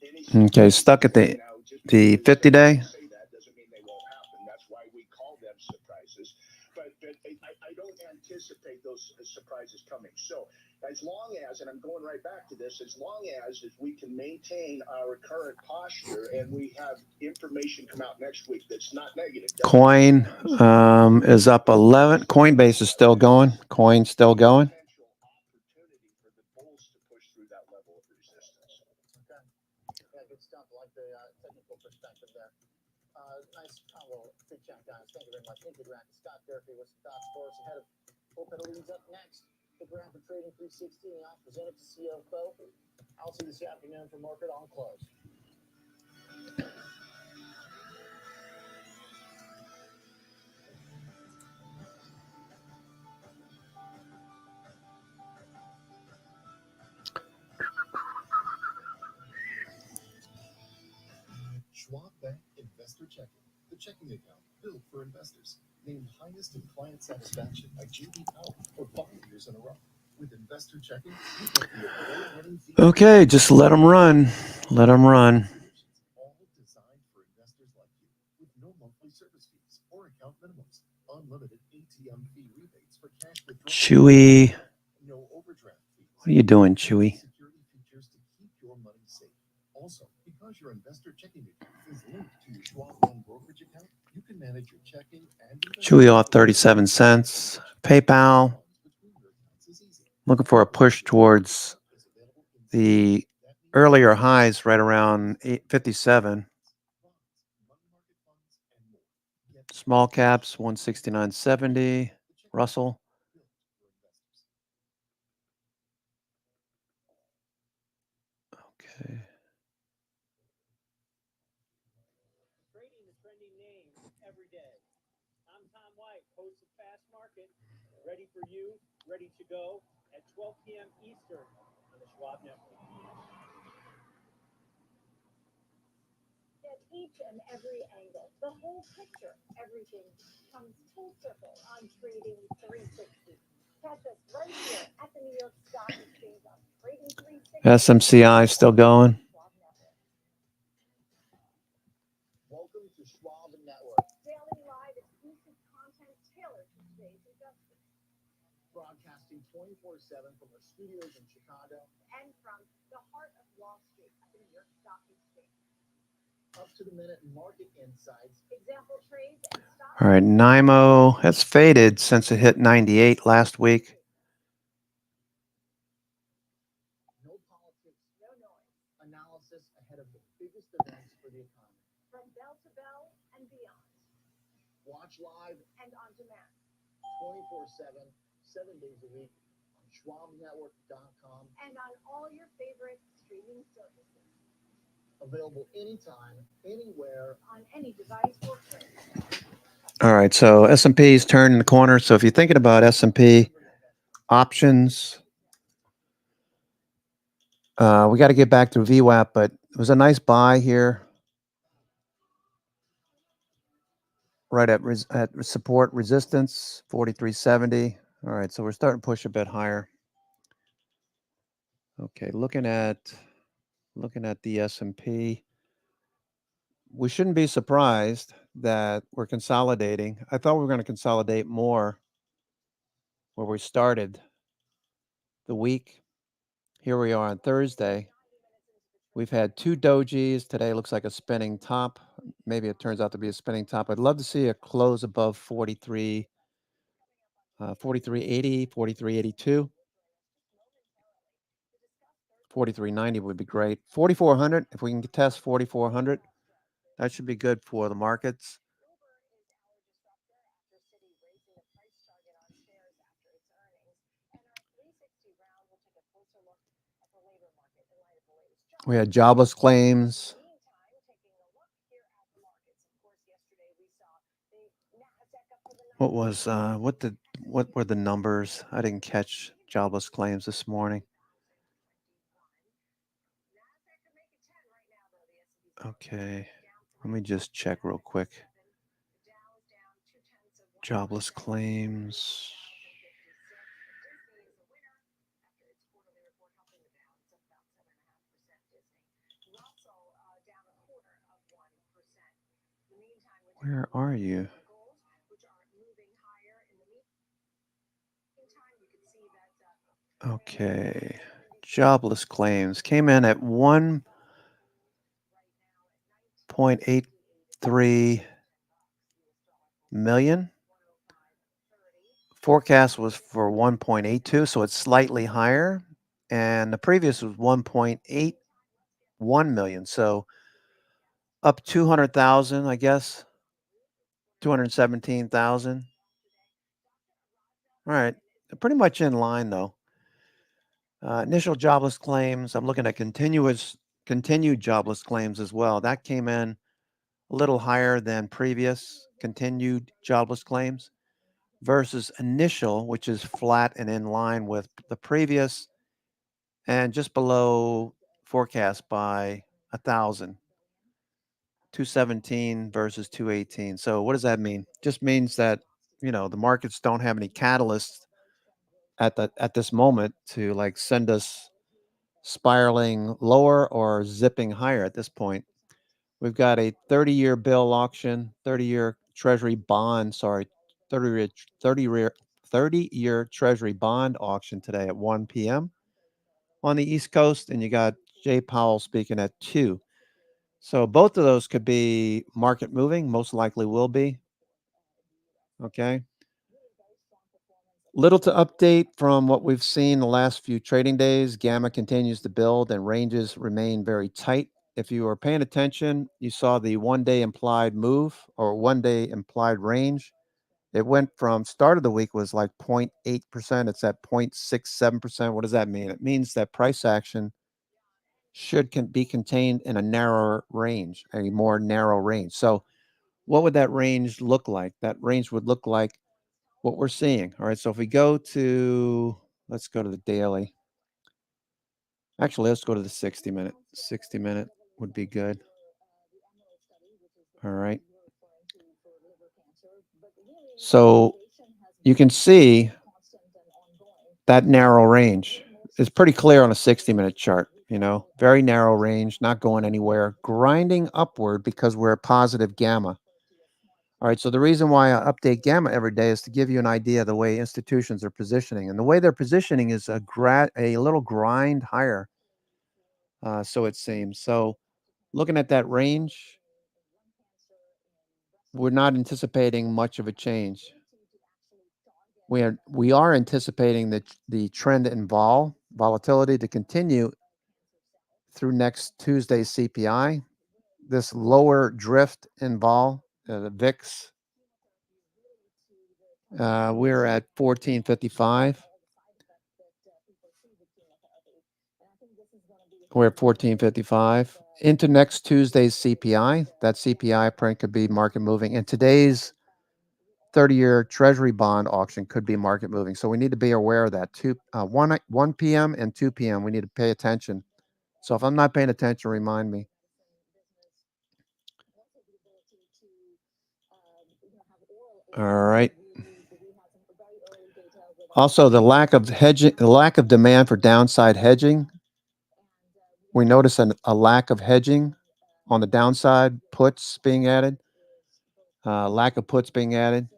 any. Okay, stuck at the 50-day. Say that doesn't mean they won't happen. That's why we call them surprises. But I don't anticipate those surprises coming. So as long as, and I'm going right back to this, as long as we can maintain our current posture and we have information come out next week that's not negative. Coin is up 11. Coinbase is still going. Coin's still going. Opportunity for the bulls to push through that level of resistance. Okay. Yeah, good stuff. Like the technical perspective there. Nice combo. Big chat, guys. Thank you very much. Into Direct. Scott Durfee with some thoughts for us ahead of Open Leads up next. The graph for Trading 360 and I'll present it to CFO. I'll see you this afternoon for market on close. Schwab Bank Investor Checking, the checking account built for investors. Named highest in client satisfaction by J.D. Power for 5 years in a row. With Investor Checking, you get the award-winning fee. Okay, just let them run. Let them run. All designed for investors like you, with no monthly service fees or account minimums, unlimited ATM fee rebates for cash withdrawals. Chewy. No overdraft fees. What are you doing, Chewy? Security features to keep your money safe. Also, because your investor checking account is linked to your Schwab One brokerage account, you can manage your checking and Chewy off 37 cents. PayPal. Looking for a push towards the earlier highs right around 857. Small caps 169.70. Russell. Okay. Trading the trending names every day. I'm Tom White, host of Fast Market, ready for you, ready to go at 12 p.m. Eastern on the Schwab Network. each and every angle, the whole picture. Everything comes full circle on Trading 360. Catch us right here at the New York Stock Exchange on Trading 360. SMCI still going. Welcome to Schwab Network, Daily live exclusive content tailored to today's investors. broadcasting 24/7 from our studios in Chicago, And from the heart of Wall Street at the New York Stock Exchange. up-to-the-minute market insights, Example trades and stock. All right, NIMO has faded since it hit 98 last week. no politics, No noise. analysis ahead of the biggest events for the economy. From bell to bell and beyond. Watch live And on demand. 24/7, 7 days a week on schwabnetwork.com. And on all your favorite streaming services. Available anytime, anywhere. On any device or print. All right, so S&P's turning the corner. So if you're thinking about S&P options, we got to get back to VWAP, but it was a nice buy here. Right at support resistance, 43.70. All right, so we're starting to push a bit higher. Okay, looking at the S&P, we shouldn't be surprised that we're consolidating. I thought we were going to consolidate more where we started the week. Here we are on Thursday. We've had two dojis. Today looks like a spinning top. Maybe it turns out to be a spinning top. I'd love to see a close above 43, 43.80, 43.82. 43.90 would be great. 4,400, if we can test 4,400, that should be good for the markets. We had jobless claims. What were the numbers? I didn't catch jobless claims this morning. Okay, let me just check real quick. Jobless claims. Where are you? Okay. Jobless claims came in at 1.83 million. Forecast was for 1.82, so it's slightly higher. And the previous was 1.81 million. So up 200,000, I guess. 217,000. All right. Pretty much in line, though. Initial jobless claims, I'm looking at continued jobless claims as well. That came in a little higher than previous continued jobless claims versus initial, which is flat and in line with the previous and just below forecast by 1,000. 217 versus 218. So what does that mean? Just means that, the markets don't have any catalysts at this moment to like send us spiraling lower or zipping higher at this point. We've got a 30-year bill auction, 30-year treasury bond, 30-year treasury bond auction today at 1 p.m. on the East Coast, and you got Jay Powell speaking at 2. So both of those could be market moving, most likely will be. Okay. Little to update from what we've seen the last few trading days. Gamma continues to build and ranges remain very tight. If you were paying attention, you saw the one-day implied move or one-day implied range. It went from start of the week was like 0.8%. It's at 0.67%. What does that mean? It means that price action should be contained in a narrower range, a more narrow range. So what would that range look like? That range would look like what we're seeing. All right. So if we let's go to the daily. Actually, let's go to the 60 minute. 60 minute would be good. All right. So you can see that narrow range is pretty clear on a 60-minute chart, very narrow range, not going anywhere, grinding upward because we're at positive gamma. All right, so the reason why I update gamma every day is to give you an idea of the way institutions are positioning. And the way they're positioning is a little grind higher, so it seems. So looking at that range, we're not anticipating much of a change. We are anticipating the trend in volatility to continue through next Tuesday's CPI. This lower drift in the VIX, we're at 1455. We're at 1455. Into next Tuesday's CPI. That CPI print could be market moving. And today's 30-year Treasury bond auction could be market moving. So we need to be aware of that. 1 p.m. and 2 p.m. We need to pay attention. So if I'm not paying attention, remind me. All right. Also, the lack of demand for downside hedging. We notice a lack of hedging on the downside, puts being added, lack of puts being added.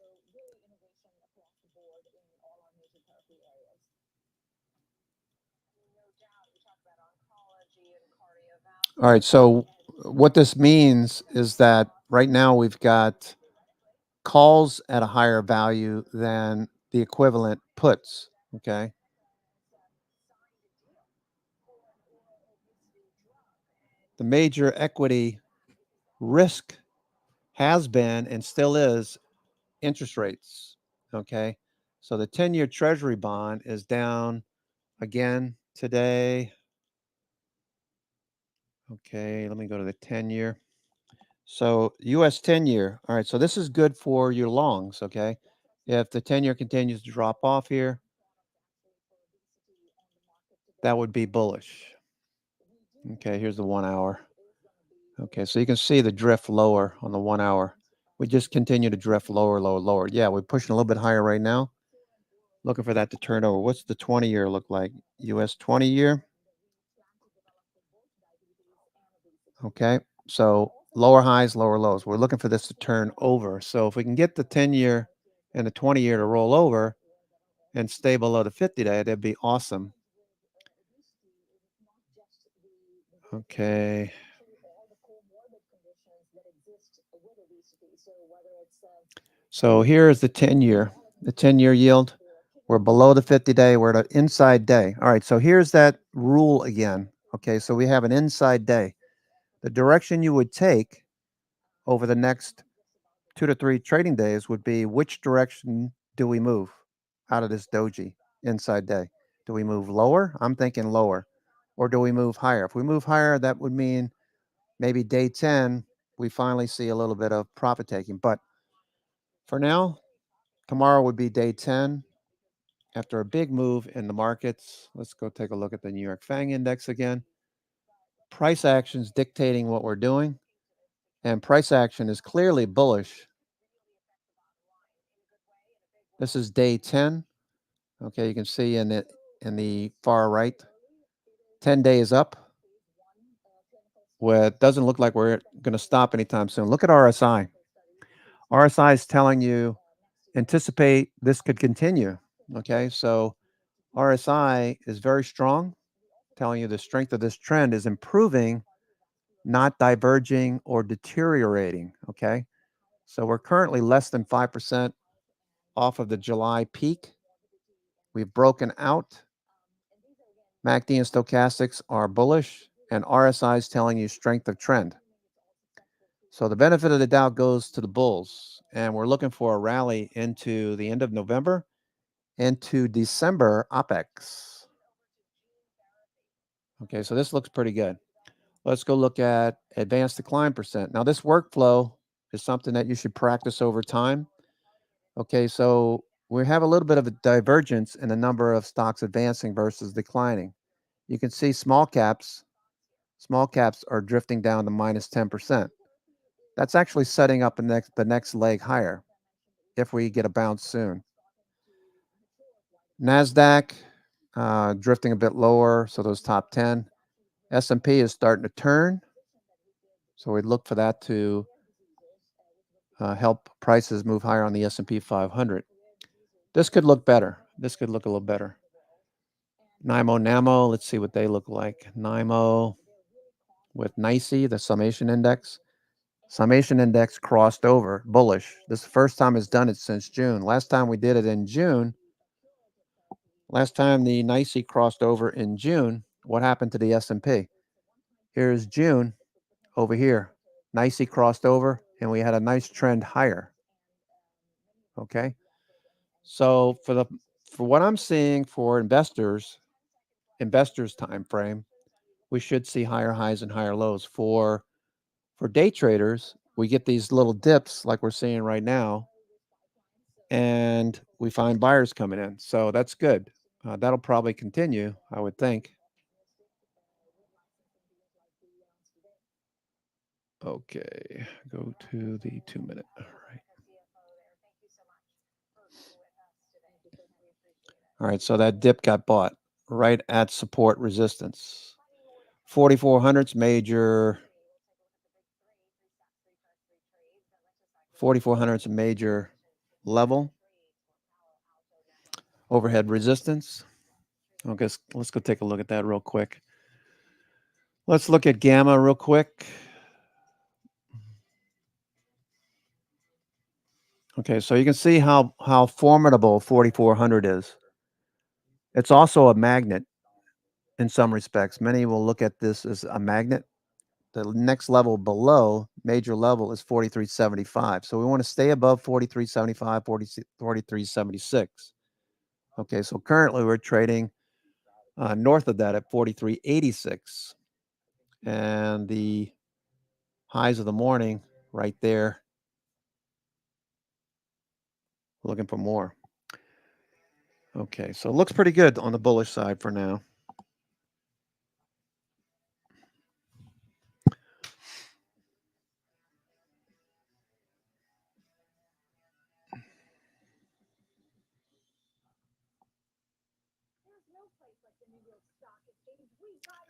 All right, so what this means is that right now we've got calls at a higher value than the equivalent puts, okay? The major equity risk has been and still is interest rates, okay? So the 10-year Treasury bond is down again today. Okay, let me go to the 10-year. So US 10-year. All right, so this is good for your longs, okay? If the 10-year continues to drop off here, that would be bullish. Okay, here's the 1 hour. Okay, so you can see the drift lower on the 1 hour. We just continue to drift lower, lower, lower. Yeah, we're pushing a little bit higher right now. Looking for that to turn over. What's the 20-year look like? US 20-year. Okay, so lower highs, lower lows. We're looking for this to turn over. So if we can get the 10-year and the 20-year to roll over and stay below the 50-day, that'd be awesome. Okay. So here is the 10-year yield. We're below the 50-day. We're at an inside day. All right, so here's that rule again. Okay, so we have an inside day. The direction you would take over the next 2 to 3 trading days would be, which direction do we move out of this doji inside day? Do we move lower? I'm thinking lower. Or do we move higher? If we move higher, that would mean maybe day 10, we finally see a little bit of profit taking. But for now, tomorrow would be day 10. After a big move in the markets, let's go take a look at the New York FANG index again. Price actions dictating what we're doing. And price action is clearly bullish. This is day 10. Okay, you can see in the far right, 10 days up. Well, it doesn't look like we're going to stop anytime soon. Look at RSI. RSI is telling you anticipate this could continue. Okay, so RSI is very strong, telling you the strength of this trend is improving, not diverging or deteriorating. Okay, so we're currently less than 5% off of the July peak. We've broken out. MACD and stochastics are bullish, and RSI is telling you strength of trend. So the benefit of the doubt goes to the bulls, and we're looking for a rally into the end of November, into December OPEX. Okay, so this looks pretty good. Let's go look at advanced decline percent. Now, this workflow is something that you should practice over time. Okay, so we have a little bit of a divergence in the number of stocks advancing versus declining. You can see small caps are drifting down to minus 10%. That's actually setting up the next leg higher if we get a bounce soon. NASDAQ drifting a bit lower, so those top 10. S&P is starting to turn, so we look for that to help prices move higher on the S&P 500. This could look better. This could look a little better. NIMO, NAMO, let's see what they look like. NIMO with NICE, the summation index. Summation index crossed over, bullish. This is the first time it's done it since June. Last time we did it in June, last time the NICE crossed over in June, what happened to the S&P? Here's June over here. NICE crossed over, and we had a nice trend higher. Okay? So for what I'm seeing for investors time frame, we should see higher highs and higher lows. For day traders, we get these little dips like we're seeing right now, and we find buyers coming in. So that's good. That'll probably continue, I would think. Okay, go to the 2-minute. All right. All right, so that dip got bought right at support resistance. 4400's major. 4400's a major level. Overhead resistance. Okay, let's go take a look at that real quick. Let's look at gamma real quick. Okay, so you can see how formidable 4400 is. It's also a magnet in some respects. Many will look at this as a magnet. The next level below, major level, is 4375. So we want to stay above 4375, 4376. Okay, so currently we're trading north of that at 4386. And the highs of the morning right there, looking for more. Okay, so it looks pretty good on the bullish side for now.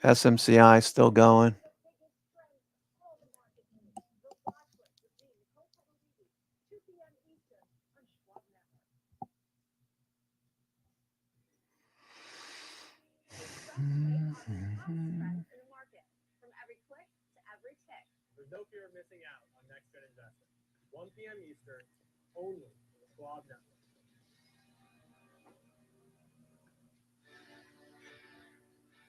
SMCI still going. There's no fear of missing out on Next Gen Investment. 1 p.m. Eastern, only the Schwab Network.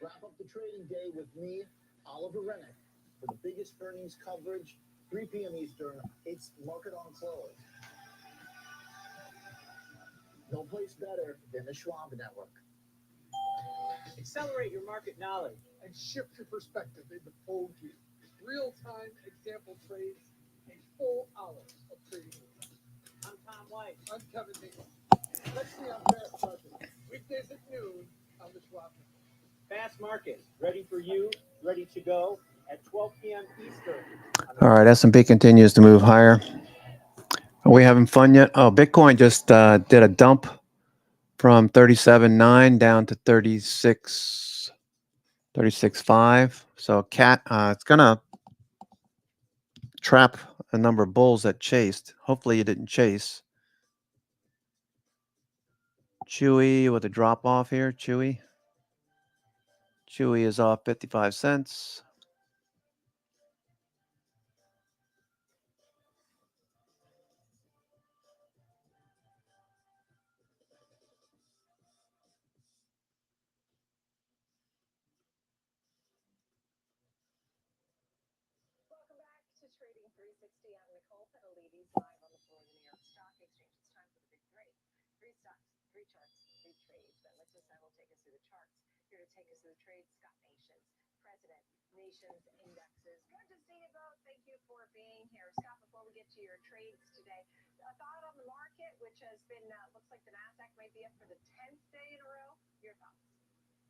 Wrap up the trading day with me, Oliver Rennick, for the biggest earnings coverage, 3 p.m. Eastern. It's Market on Close. No place better than the Schwab Network. Accelerate your market knowledge. And shift your perspective into full view. Real-time example trades and full hours of trading. I'm Tom White. I'm Kevin Dingle. Catch me on Fast Market, weekdays at noon on the Schwab Network. Fast Market, ready for you, ready to go at 12 p.m. Eastern. All right, S&P continues to move higher. Are we having fun yet? Oh, Bitcoin just did a dump from 37.9 down to 36.5. So it's gonna trap a number of bulls that chased. Hopefully you didn't chase. Chewy with a drop off here. Chewy is off 55 cents. Welcome back to Trading 360. I'm Nicole Petalides, live on the floor of the New York Stock Exchange. It's time for the big three. 3 stocks, 3 charts, 3 trades. Ben Lichtenstein will take us through the charts. Here to take us through the trades, Scott Nations, President, Nations Indexes. Good to see you both. Thank you for being here. Scott, before we get to your trades today, a thought on the market, which has been, looks like the NASDAQ might be up for the 10th day in a row. Your thoughts?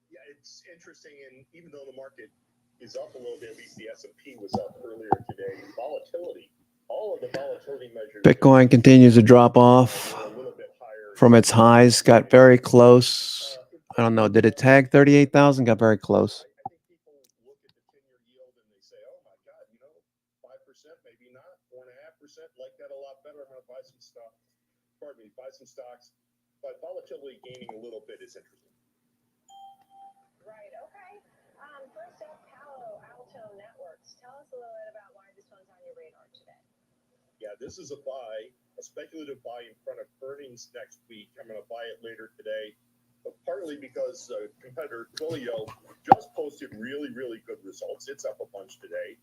Yeah, it's interesting, and even though the market is up a little bit, at least the S&P was up earlier today. Volatility All of the volatility measures. Bitcoin continues to drop off are a little bit higher. from its highs, got very close. I don't know. Did it tag 38,000? Got very close. I think people look at the 10-year yield and they say, oh my God, 5%, maybe not, 4.5%, like that a lot better. I'm going to buy some stock. Pardon me, buy some stocks. But volatility gaining a little bit is interesting. Right. Okay. First up, Palo Alto Networks. Tell us a little bit about why this one's on your radar today. Yeah, this is a buy, a speculative buy in front of earnings next week. I'm going to buy it later today, but partly because competitor Twilio just posted really, really good results. It's up a bunch today.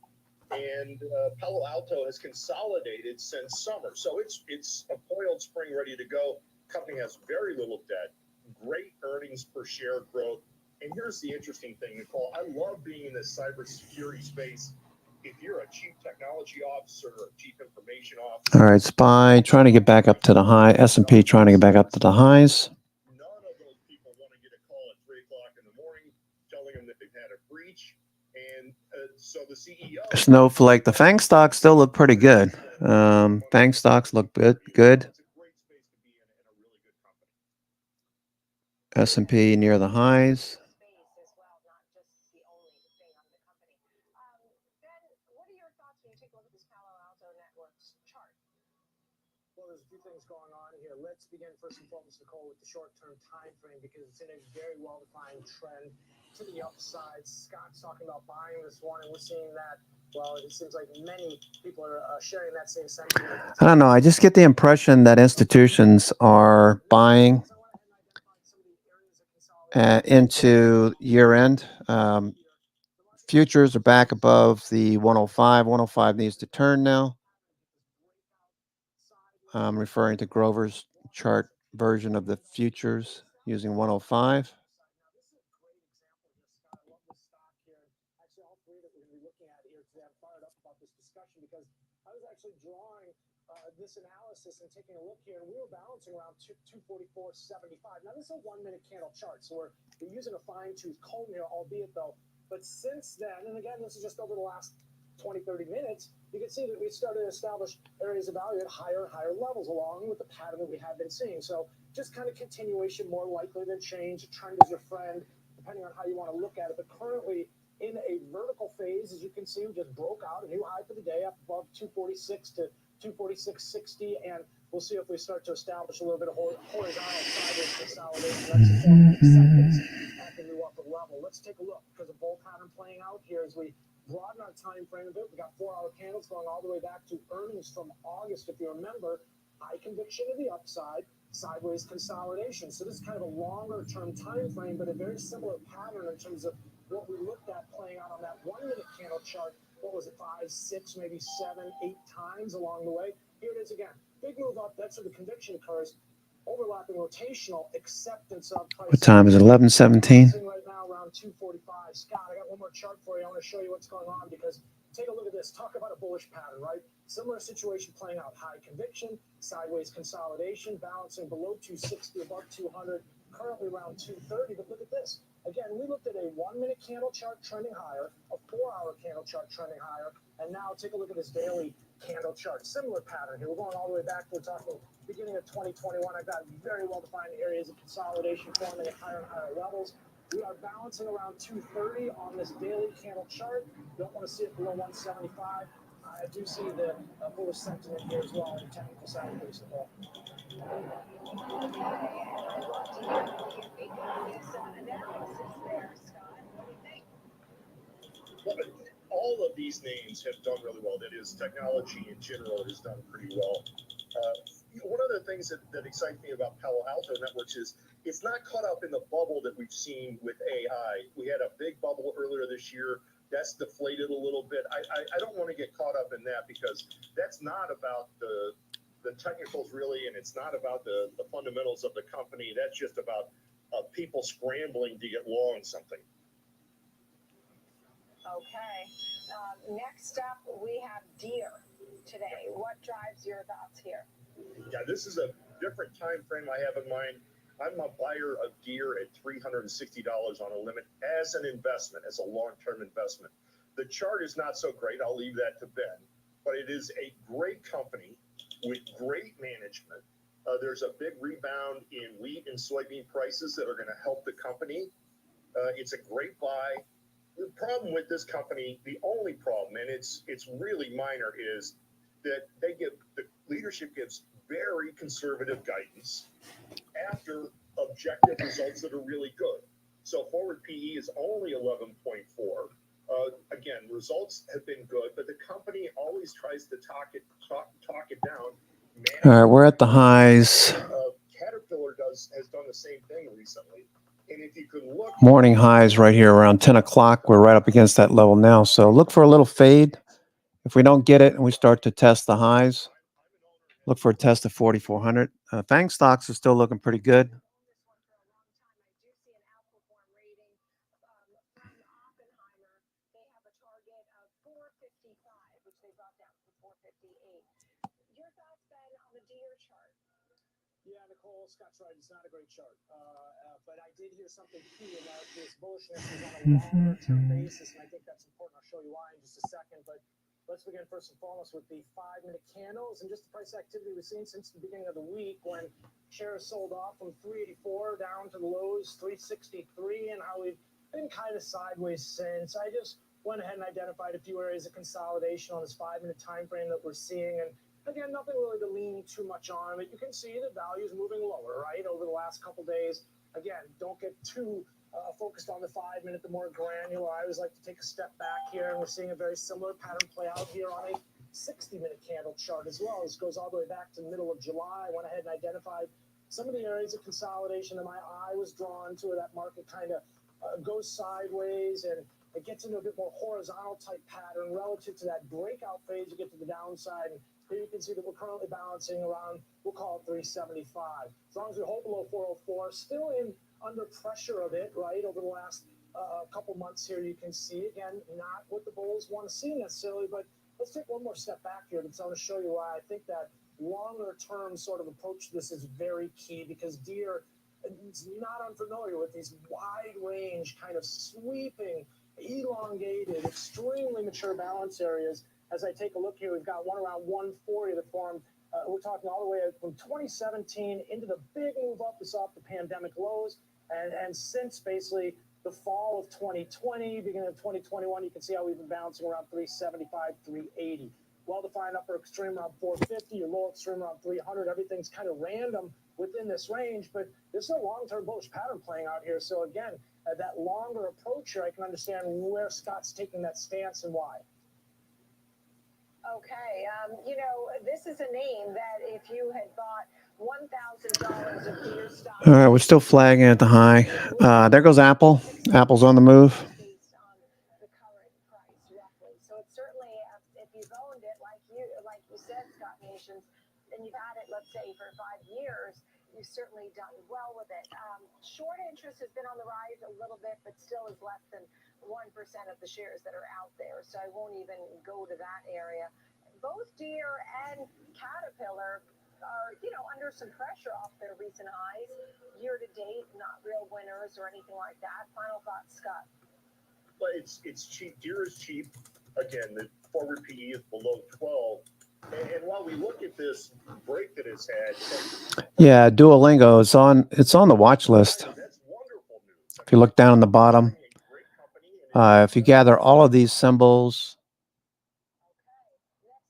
And Palo Alto has consolidated since summer. So it's a coiled spring ready to go. Company has very little debt, great earnings per share growth. And here's the interesting thing, Nicole. I love being in this cybersecurity space. If you're a chief technology officer or chief information officer. All right, SPY trying to get back up to the high. S&P trying to get back up to the highs. None of those people want to get a call at 3 o'clock in the morning telling them that they've had a breach. And so the CEO. Snowflake. The FANG stocks still look pretty good. FANG stocks look good. It's a great space to be in a really good company. S&P near the highs. As well, not just the only thing on the company. Ben, what are your thoughts when you take a look at this Palo Alto Networks chart? Well, there's a few things going on here. Let's begin first and foremost, Nicole, with the short-term time frame because it's in a very well-defined trend to the upside. Scott's talking about buying this one, and we're seeing that. Well, it seems like many people are sharing that same sentiment. I don't know. I just get the impression that institutions are buying into year end. Futures are back above the 105. 105 needs to turn now. I'm referring to Grover's chart version of the futures using 105. I was actually drawing this analysis and taking a look here, and we were balancing around 244.75. Now, this is a 1 minute candle chart, so we're using a fine-tooth comb here, albeit though. But since then, and again, this is just over the last 20, 30 minutes, you can see that we started to establish areas of value at higher and higher levels, along with the pattern that we have been seeing. So just kind of continuation, more likely than change. A trend is your friend, depending on how you want to look at it. But currently, in a vertical phase, as you can see, we just broke out a new high for the day up above 246 to 246.60, and we'll see if we start to establish a little bit of horizontal sideways consolidation. That's the form of acceptance at the new upper level. Let's take a look because the bull pattern playing out here as we broaden our time frame a bit. We got 4-hour candles going all the way back to earnings from August. If you remember, high conviction to the upside, sideways consolidation. So this is kind of a longer term time frame, but a very similar pattern in terms of what we looked at playing out on that 1 minute candle chart. What was it, 5, 6, maybe 7, 8 times along the way? Here it is again. Big move up. That's where the conviction occurs. Overlapping rotational acceptance of price. What time is it? 11:17. Right now around 245. Scott, I got one more chart for you. I want to show you what's going on because take a look at this. Talk about a bullish pattern, right? Similar situation playing out. High conviction, sideways consolidation, balancing below 260, above 200, currently around 230. But look at this. Again, we looked at a 1 minute candle chart trending higher, a 4-hour candle chart trending higher, and now take a look at this daily candle chart. Similar pattern here. We're going all the way back. We're talking beginning of 2021. I've got very well-defined areas of consolidation forming at higher and higher levels. We are balancing around 230 on this daily candle chart. Don't want to see it below 175. I do see the bullish sentiment here as well on the technical side of things. All of these names have done really well. That is, technology in general has done pretty well. One of the things that excites me about Palo Alto Networks is it's not caught up in the bubble that we've seen with AI. We had a big bubble earlier this year. That's deflated a little bit. I don't want to get caught up in that because that's not about the technicals really, and it's not about the fundamentals of the company. That's just about people scrambling to get long something. Okay. Next up, we have Deere today. What drives your thoughts here? Yeah, this is a different time frame I have in mind. I'm a buyer of Deere at $360 on a limit as an investment, as a long-term investment. The chart is not so great. I'll leave that to Ben. but it is a great company with great management. There's a big rebound in wheat and soybean prices that are going to help the company. It's a great buy. The problem with this company, the only problem, and it's really minor, is that the leadership gives very conservative guidance after objective results that are really good. So forward PE is only 11.4. Again, results have been good, but the company always tries to talk it down. All right, we're at the highs. Caterpillar has done the same thing recently. And if you could look, Morning highs right here around 10 o'clock. We're right up against that level now. So look for a little fade. If we don't get it and we start to test the highs, look for a test of 4,400. FANG stocks are still looking pretty good. Yeah, Nicole, Scott's right. It's not a great chart. But I did hear something key about this bullishness is on a longer-term basis, and I think that's important. I'll show you why in just a second. But let's begin first and foremost with the 5-minute candles and just the price activity we've seen since the beginning of the week when shares sold off from 384 down to the lows 363, and how we've been kind of sideways since. I just went ahead and identified a few areas of consolidation on this 5-minute time frame that we're seeing, and again, nothing really to lean too much on, but you can see the value is moving lower, right, over the last couple days. Again, don't get too focused on the 5-minute, the more granular. I always like to take a step back here, and we're seeing a very similar pattern play out here on a 60-minute candle chart as well. This goes all the way back to the middle of July. I went ahead and identified some of the areas of consolidation that my eye was drawn to, where that market kind of goes sideways and it gets into a bit more horizontal type pattern relative to that breakout phase. You get to the downside, and here you can see that we're currently balancing around, we'll call it 375. As long as we hold below 404, still under pressure of it, right, over the last couple months here, you can see, again, not what the bulls want to see necessarily, but let's take one more step back here because I want to show you why I think that longer term sort of approach to this is very key, because Deere is not unfamiliar with these wide range, kind of sweeping, elongated, extremely mature balance areas. As I take a look here, we've got one around 140 that formed. We're talking all the way from 2017 into the big move up we saw off the pandemic lows, and since basically the fall of 2020, beginning of 2021, you can see how we've been bouncing around 375, 380. Well-defined upper extreme around 450, your lower extreme around 300. Everything's kind of random within this range, but there's a long-term bullish pattern playing out here. So again, that longer approach here, I can understand where Scott's taking that stance and why. Okay, this is a name that if you had bought $1,000 of Deere stock. All right, we're still flagging at the high. There goes Apple. Apple's on the move. Based on the current price, roughly. So it's certainly, if you've owned it, like you said, Scott Nations, and you've had it, let's say, for 5 years, you've certainly done well with it. Short interest has been on the rise a little bit, but still is less than 1% of the shares that are out there. So I won't even go to that area. Both Deere and Caterpillar are, under some pressure off their recent highs. Year to date, not real winners or anything like that. Final thoughts, Scott? But it's cheap. Deere is cheap. Again, the forward PE is below 12. And while we look at this break that it's had, Yeah, Duolingo is it's on the watch list. that's wonderful news. If you look down on the bottom, if you gather all of these symbols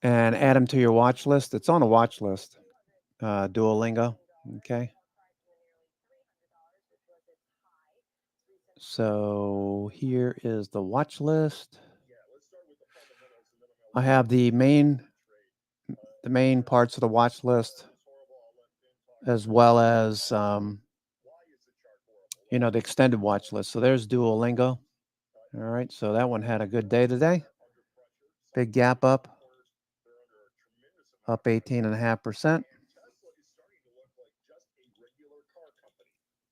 and add them to your watch list, it's on a watch list. Duolingo. Okay. So here is the watch list. I have the main parts of the watch list, as well as the extended watch list. So there's Duolingo. All right, so that one had a good day today. Big gap up 18.5%.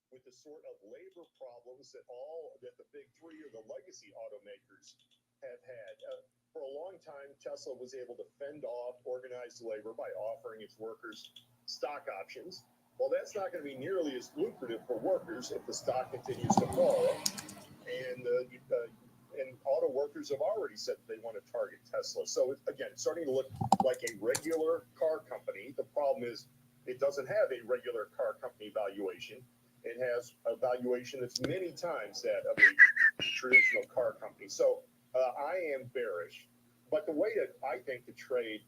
With the sort of labor problems that the big three or the legacy automakers have had. For a long time, Tesla was able to fend off organized labor by offering its workers stock options. Well, that's not going to be nearly as lucrative for workers if the stock continues to fall. And and auto workers have already said they want to target Tesla. So again, it's starting to look like a regular car company. The problem is it doesn't have a regular car company valuation. It has a valuation that's many times that of a traditional car company. So I am bearish. But the way that I think to trade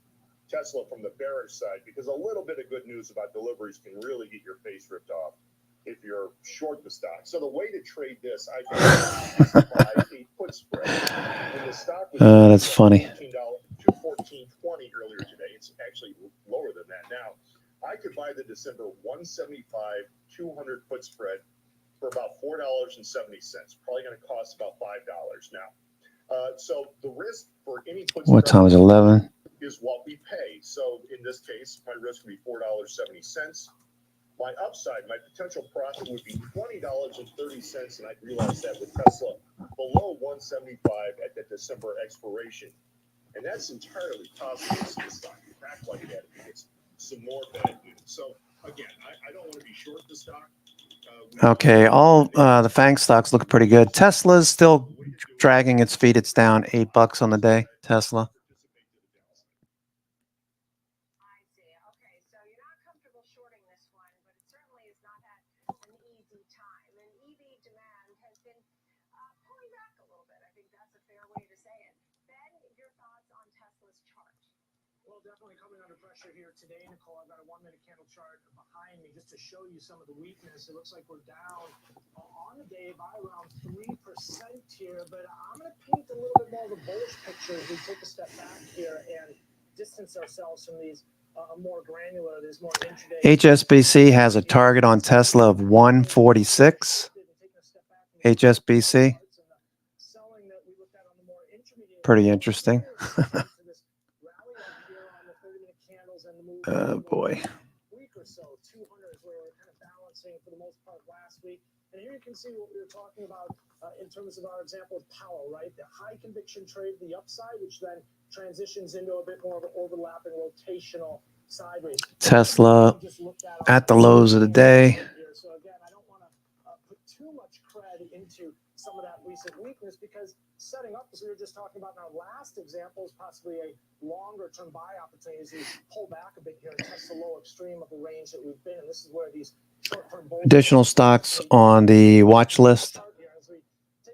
Tesla from the bearish side, because a little bit of good news about deliveries can really get your face ripped off if you're short the stock. So the way to trade this, I think, is by a put spread. When the stock was That's funny. $214.20 earlier today, it's actually lower than that now. I could buy the December 175 200 put spread for about $4.70. Probably going to cost about $5 now. So the risk for any put spread. What time is 11? Is what we pay. So in this case, my risk would be $4.70. My upside, my potential profit would be $20.30, and I'd realize that with Tesla below 175 at the December expiration. And that's entirely possible to see the stock crack like that if it gets some more bad news. So again, I don't want to be short the stock. Okay, all the FANG stocks look pretty good. Tesla's still dragging its feet. It's down $8 on the day. Tesla. I see. Okay, so you're not comfortable shorting this one, but it certainly is not at an easy time. And EV demand has been pulling back a little bit. I think that's a fair way to say it. Ben, your thoughts on Tesla's chart? Well, definitely coming under pressure here today, Nicole. I've got a 1-minute candle chart behind me just to show you some of the weakness. It looks like we're down on the day by around 3% here, but I'm going to paint a little bit more of a bullish picture as we take a step back here and distance ourselves from these more granular, these more intraday. HSBC has a target on Tesla of 146. HSBC. Pretty interesting. Oh boy. Week or so, 200 is where we're kind of balancing for the most part last week. And here you can see what we were talking about in terms of our example of Powell, right? The high conviction trade, the upside, which then transitions into a bit more of an overlapping rotational sideways. Tesla at the lows of the day. So again, I don't want to put too much credit into some of that recent weakness because setting up, as we were just talking about in our last example, is possibly a longer term buy opportunity as we pull back a bit here and test the low extreme of the range that we've been. And this is where these short-term bulls. Additional stocks on the watch list.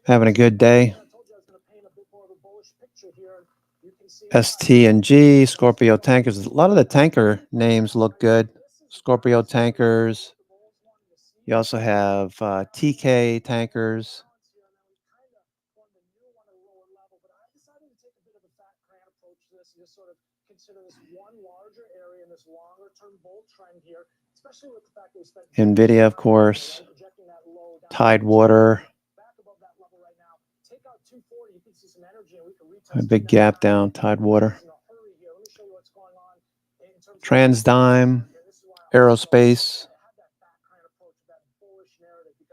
Having a good day. ST&G, Scorpio Tankers. A lot of the tanker names look good. Scorpio Tankers. You also have TK Tankers. NVIDIA, of course. Tidewater. A big gap down, Tidewater. TransDigm, Aerospace.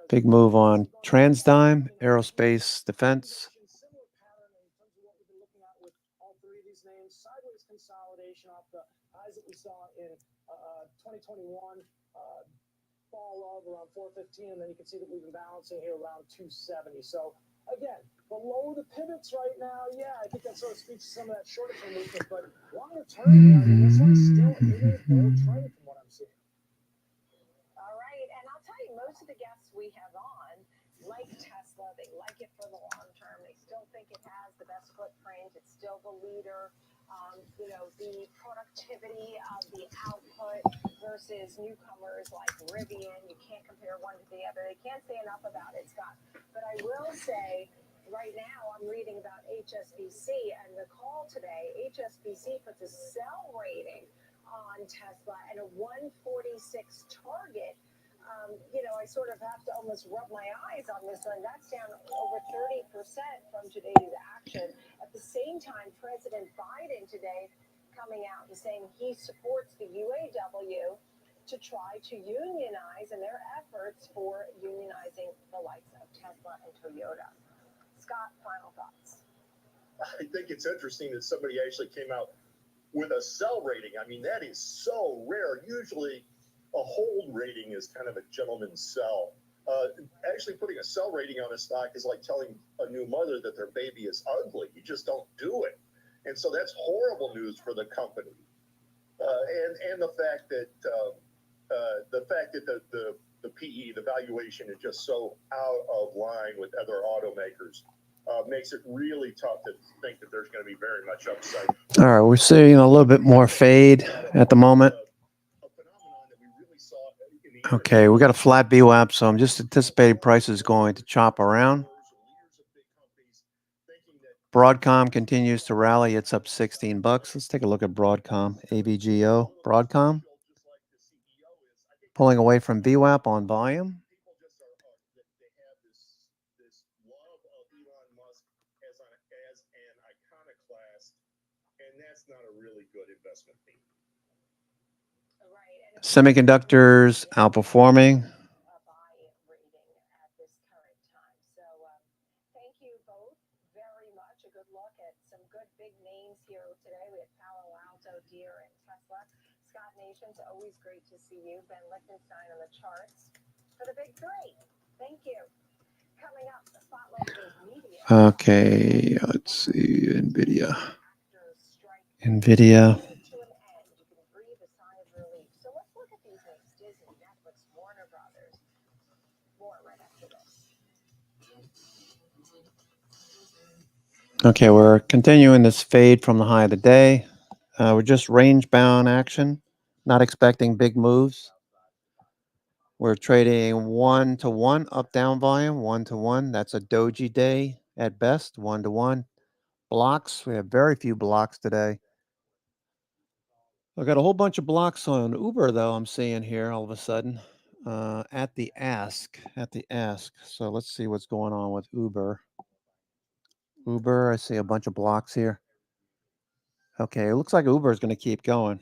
Big move on TransDigm, Aerospace Defense. Sideways consolidation off the highs that we saw in 2021, fall of around 415, and then you can see that we've been balancing here around 270. So again, below the pivots right now, yeah, I think that sort of speaks to some of that shorter term movement, but longer term, I mean, this one's still in a bull trend from what I'm seeing. All right, and I'll tell you, most of the guests we have on like Tesla. They like it for the long term. They still think it has the best footprint. It's still the leader. The productivity of the output versus newcomers like Rivian. You can't compare one to the other. They can't say enough about it, Scott. But I will say, right now, I'm reading about HSBC, and the call today, HSBC puts a sell rating on Tesla and a 146 target. I sort of have to almost rub my eyes on this one. That's down over 30% from today's action. At the same time, President Biden today coming out and saying he supports the UAW to try to unionize in their efforts for unionizing the likes of Tesla and Toyota. Scott, final thoughts. I think it's interesting that somebody actually came out with a sell rating. I mean, that is so rare. Usually a hold rating is kind of a gentleman's sell. Actually putting a sell rating on a stock is like telling a new mother that their baby is ugly. You just don't do it. And so that's horrible news for the company. And the fact that the PE, the valuation, is just so out of line with other automakers makes it really tough to think that there's going to be very much upside. All right, we're seeing a little bit more fade at the moment. A phenomenon that we really saw in the Okay, we got a flat VWAP, so I'm just anticipating prices going to chop around. Broadcom continues to rally. It's up $16. Let's take a look at Broadcom, AVGO. Broadcom pulling away from VWAP on volume. people just they have this love of Elon Musk as an iconoclast, and that's not a really good investment theme. Semiconductors outperforming. Thank you both very much. A good look at some good big names here today. We had Palo Alto, Deere, and Tesla. Scott Nations, always great to see you. Ben Lichtenstein on the charts for the big three. Thank you. Coming up, the spotlight is media. Okay, let's see. NVIDIA. To an end, you can breathe a sigh of relief. So let's look at these names: Disney, Netflix, Warner Brothers. More right after this. Okay, we're continuing this fade from the high of the day. We're just range-bound action, not expecting big moves. We're trading 1-to-1 up-down volume, 1-to-1. That's a doji day at best, 1-to-1. Blocks, we have very few blocks today. I've got a whole bunch of blocks on Uber, though, I'm seeing here all of a sudden at the ask. So let's see what's going on with Uber. I see a bunch of blocks here. Okay, it looks like Uber is going to keep going.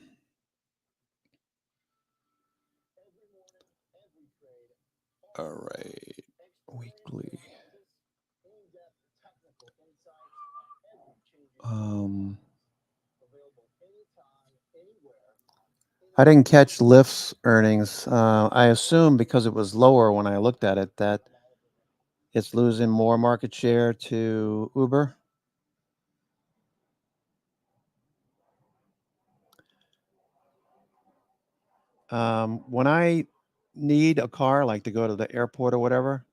All right, weekly. I didn't catch Lyft's earnings. I assume because it was lower when I looked at it that it's losing more market share to Uber. When I need a car, like to go to the airport or whatever,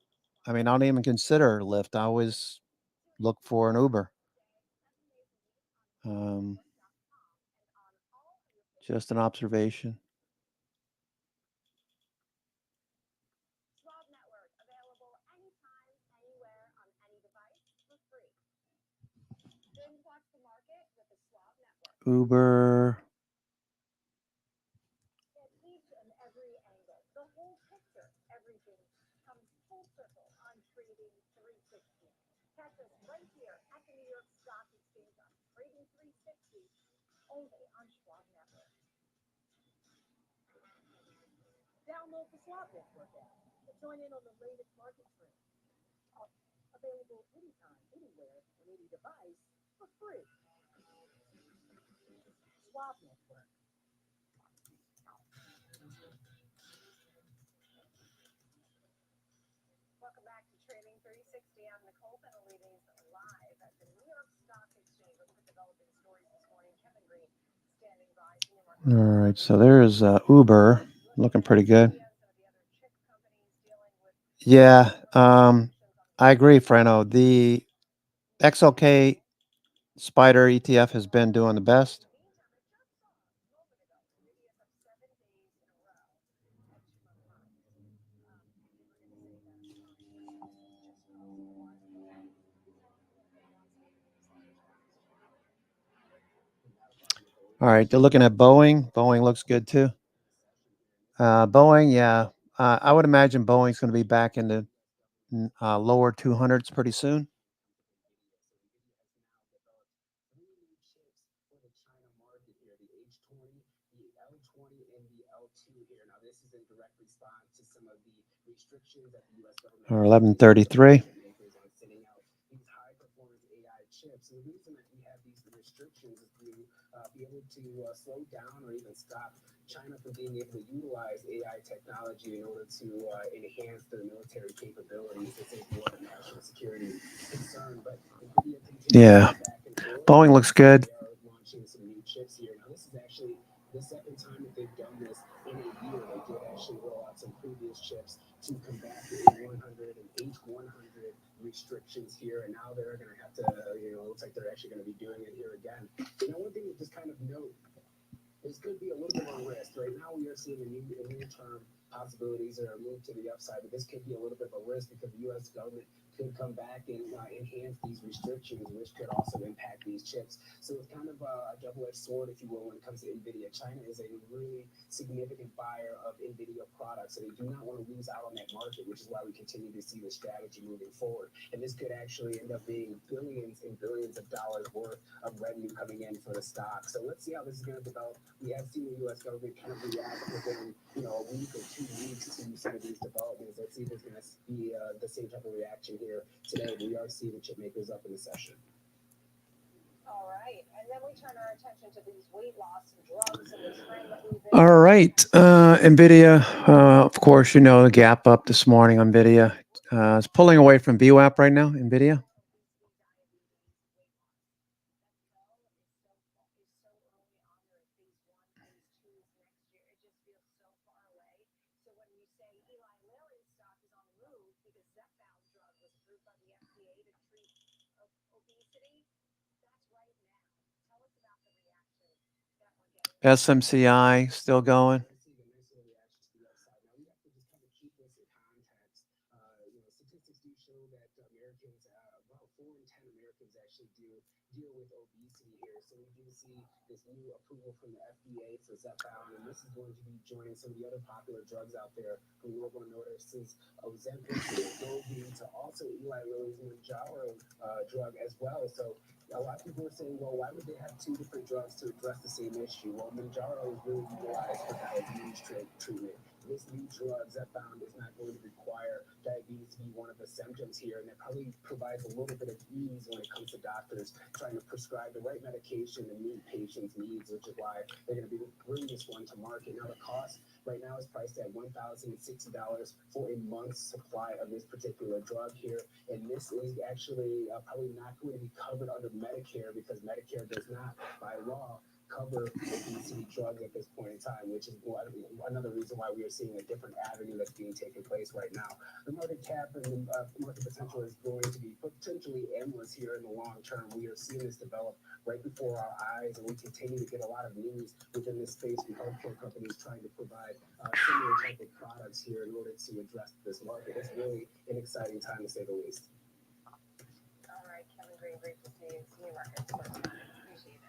I mean, I don't even consider Lyft. I always look for an Uber. Just an observation. Uber. Each and every angle, the whole picture, everything comes full circle on Trading 360. Catch us right here at the New York Stock Exchange on Trading 360, only on Schwab Network. Download the Schwab Network app to join in on the latest market trends. Available anytime, anywhere, on any device for free. Schwab Network. Welcome back to Trading 360. I'm Nicole Penalidis, live at the New York Stock Exchange. Look at developing stories this morning. Kevin Green standing by. All right, so there's Uber looking pretty good. Yeah, I agree, Frano. The XLK Spider ETF has been doing the best. All right, they're looking at Boeing. Boeing looks good too. Boeing, yeah. I would imagine Boeing's going to be back in the lower 200s pretty soon. Or 1133. Chips. And the reason that we have these restrictions is to be able to slow down or even stop China from being able to utilize AI technology in order to enhance their military capabilities. This is more of a national security concern, but NVIDIA continues Yeah. back and forth. Boeing looks good. They are launching some new chips here. Now, this is actually the second time that they've done this in a year. They did actually roll out some previous chips to combat the A100 and H100 restrictions here, and now they're going to have to, looks like they're actually going to be doing it here again. One thing to just kind of note, this could be a little bit of a risk. Right now, we are seeing a near-term possibilities or a move to the upside, but this could be a little bit of a risk because the U.S. government could come back and enhance these restrictions, which could also impact these chips. So it's kind of a double-edged sword, if you will, when it comes to NVIDIA. China is a really significant buyer of NVIDIA products, so they do not want to lose out on that market, which is why we continue to see this strategy moving forward. And this could actually end up being billions and billions of dollars worth of revenue coming in for the stock. So let's see how this is going to develop. We have seen the U.S. government kind of react within, a week or 2 weeks to some of these developments. Let's see if there's going to be the same type of reaction here today. We are seeing the chip makers up in the session. All right, and then we turn our attention to these weight loss drugs and the trend that we've been. All right. NVIDIA, of course, the gap up this morning on NVIDIA. It's pulling away from VWAP right now, NVIDIA. SMCI still going. Statistics do show that Americans, about 4 in 10 Americans actually deal with obesity here. So we do see this new approval from the FDA for Zepbound, and this is going to be joining some of the other popular drugs out there from Novo Nordisk's Ozempic to Wegovy to also Eli Lilly's Mounjaro drug as well. So a lot of people are saying, well, why would they have 2 different drugs to address the same issue? Well, Mounjaro is really utilized for diabetes treatment. This new drug, Zepbound, is not going to require diabetes to be one of the symptoms here, and it probably provides a little bit of ease when it comes to doctors trying to prescribe the right medication to meet patients' needs, which is why they're going to be bringing this one to market. Now, the cost right now is priced at $1,060 for a month's supply of this particular drug here, and this is actually probably not going to be covered under Medicare because Medicare does not, by law, cover obesity drugs at this point in time, which is another reason why we are seeing a different avenue that's being taken place right now. The market cap and the market potential is going to be potentially endless here in the long term. We are seeing this develop right before our eyes, and we continue to get a lot of news within this space from healthcare companies trying to provide similar type of products here in order to address this market. It's really an exciting time to say the least. All right, Kevin Green, great to see you. See you, Marcus. Appreciate it.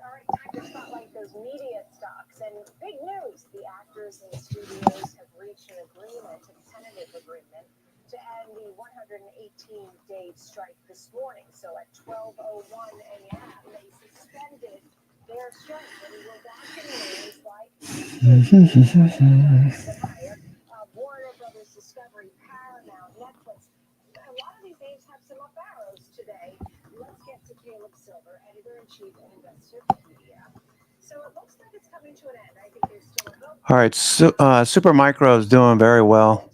All right, time to spotlight those media stocks. And big news, the actors and studios have reached an agreement, a tentative agreement, to end the 118-day strike this morning. So at 12:01 a.m., they suspended their strike. And we were watching names like Warner Brothers Discovery, Paramount, Netflix. A lot of these names have some up arrows today. Let's get to Caleb Silver, editor-in-chief of Investor Media. So it looks like it's coming to an end. I think there's still a vote. All right. Super Micro is doing very well.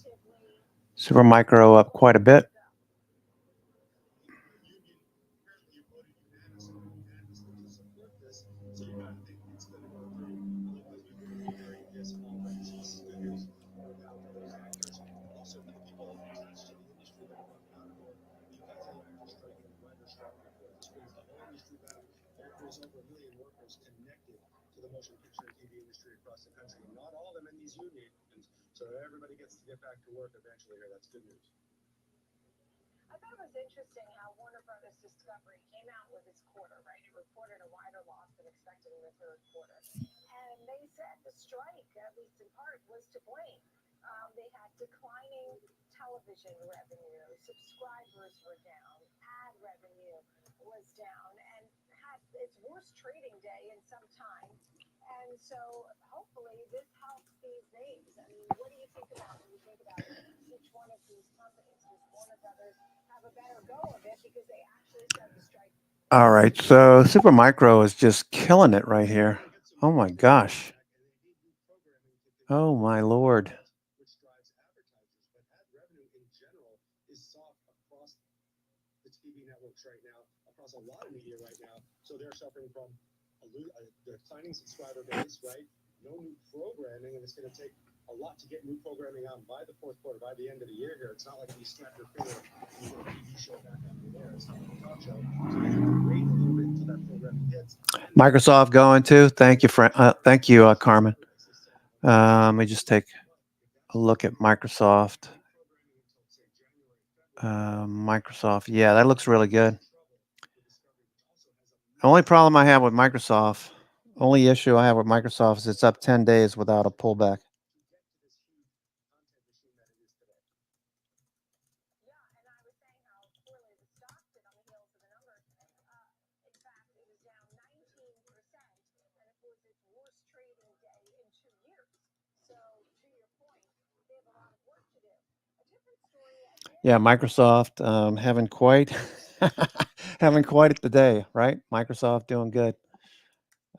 Super Micro up quite a bit. There's over 1 million workers connected to the motion picture and TV industry across the country. Not all of them in these unions, so everybody gets to get back to work eventually here. That's good news. I thought it was interesting how Warner Brothers Discovery came out with its quarter, right? It reported a wider loss than expected in the third quarter. And they said the strike, at least in part, was to blame. They had declining television revenue, subscribers were down, ad revenue was down, and had its worst trading day in some time. And so hopefully this helps these names. I mean, what do you think about when you think about each one of these companies? Does Warner Brothers have a better go of it because they actually said the strike? All right. So Super Micro is just killing it right here. Oh my gosh. Oh my Lord. which drives advertisers. But ad revenue in general is soft across the TV networks right now, across a lot of media right now. So they're suffering from a declining subscriber base, right? No new programming, and it's going to take a lot to get new programming out by the fourth quarter, by the end of the year here. It's not like you snap your finger and you get a TV show back on the air. It's not like a talk show. So they have to wait a little bit until that programming hits. Microsoft going too. Thank you, thank you, Carmen. Let me just take a look at Microsoft. Microsoft. Yeah, that looks really good. The only problem I have with Microsoft, only issue I have with Microsoft is it's up 10 days without a pullback. Yeah, Microsoft haven't quite haven't quite it today, right? Microsoft doing good.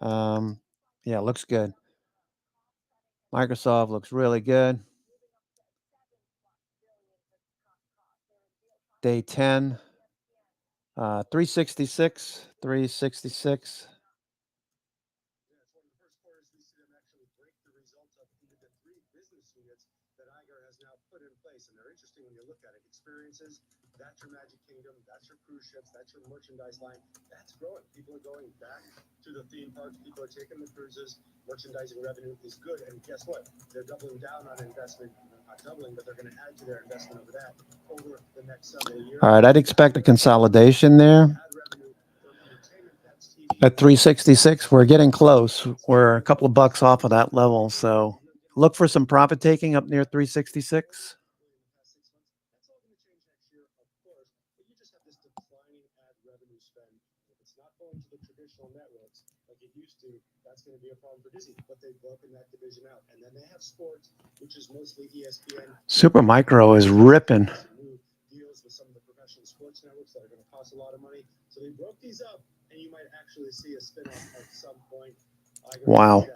Yeah, looks good. Microsoft looks really good. Day 10, 366, 366. And they're interesting when you look at it. Experiences, that's your Magic Kingdom, that's your cruise ships, that's your merchandise line. That's growing. People are going back to the theme parks. People are taking the cruises. Merchandising revenue is good. And guess what? They're doubling down on investment. Not doubling, but they're going to add to their investment over that over the next several years. All right, I'd expect a consolidation there. At 366, we're getting close. We're a couple of bucks off of that level. So look for some profit taking up near 366. Networks like it used to, that's going to be a problem for Disney, but they've broken that division out. And then they have sports, which is mostly ESPN. Super Micro is ripping. Deals with some of the professional sports networks that are going to cost a lot of money. So they broke these up, and you might actually see a spin-off at some point. Wow.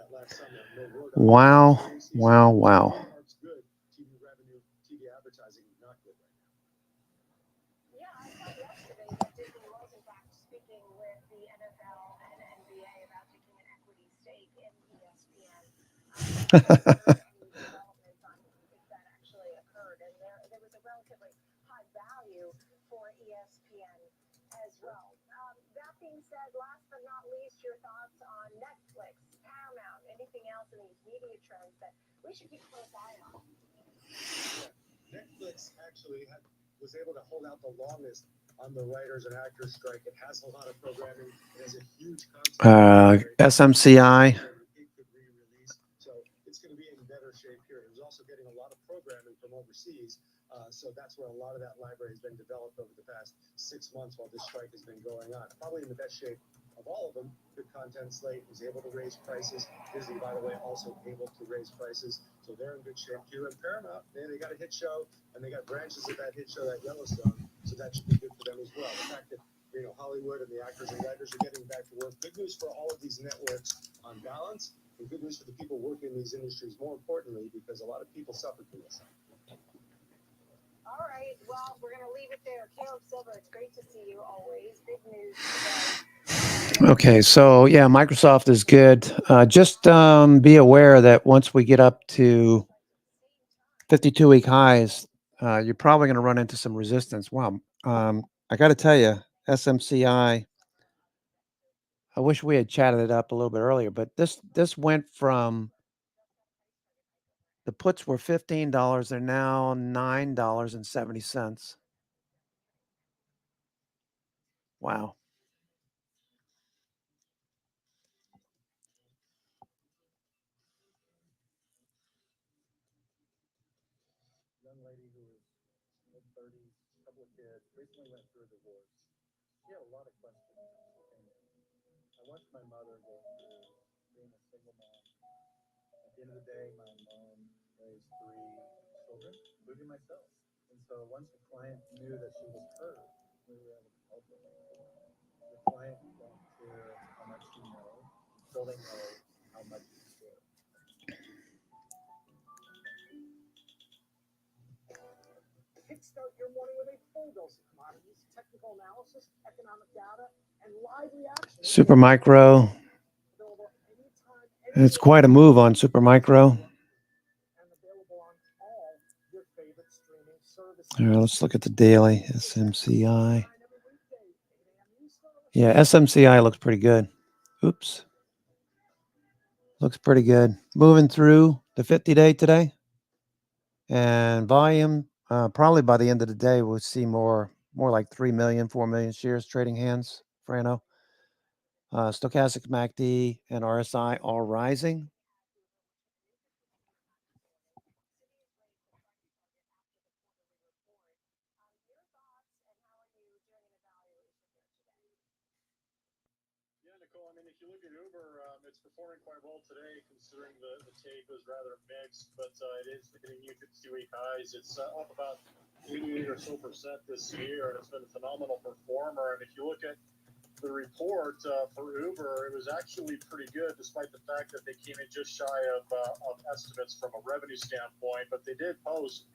Wow. Wow. Wow. Good. TV revenue, TV advertising, not good right now. Yeah, I saw yesterday that Disney was in fact speaking with the NFL and NBA about taking an equity stake in ESPN. Developments on if that actually occurred, and there was a relatively high value for ESPN as well. That being said, last but not least, your thoughts on Netflix, Paramount, anything else in these media trends that we should keep a close eye on? Netflix actually was able to hold out the longest on the writers and actors strike. It has a lot of programming. It has a huge content. SMCI. It could re-release, so it's going to be in better shape here. It was also getting a lot of programming from overseas, so that's where a lot of that library has been developed over the past 6 months while this strike has been going on. Probably in the best shape of all of them. Good content slate, was able to raise prices. Disney, by the way, also able to raise prices, so they're in good shape too. And Paramount, they got a hit show, and they got branches of that hit show, that Yellowstone, so that should be good for them as well. The fact that Hollywood and the actors and writers are getting back to work. Good news for all of these networks on balance, and good news for the people working in these industries, more importantly, because a lot of people suffered from this. All right, well, we're going to leave it there. Caleb Silver, it's great to see you always. Big news today. Okay, so yeah, Microsoft is good. Just be aware that once we get up to 52-week highs, you're probably going to run into some resistance. Wow. I got to tell you, SMCI, I wish we had chatted it up a little bit earlier, but this went from, the puts were $15, they're now $9.70. Wow. Young lady who was mid-30s, couple of kids, recently went through a divorce. She had a lot of questions. I watched my mother go through being a single mom. At the end of the day, my mom raised 3 children, including myself. And so once the client knew that she was hurt, we were able to help her. The client don't care how much you know until they know how much it's due. Kickstart your morning with a full dose of commodities, technical analysis, economic data, and live reaction. Super Micro. Available anytime, It's quite a move on Super Micro. and available on all your favorite streaming services. All right, let's look at the daily SMCI. Yeah, SMCI looks pretty good. Oops. Looks pretty good. Moving through the 50-day today. And volume, probably by the end of the day, we'll see more like 3 million, 4 million shares trading hands, Frano. Stochastic MACD and RSI all rising. Yeah, Nicole, I mean, if you look at Uber, it's performing quite well today, considering the tape was rather mixed, but it is hitting new 52-week highs. It's up about 88 or so % this year, and it's been a phenomenal performer. And if you look at the report for Uber, it was actually pretty good, despite the fact that they came in just shy of estimates from a revenue standpoint. But they did post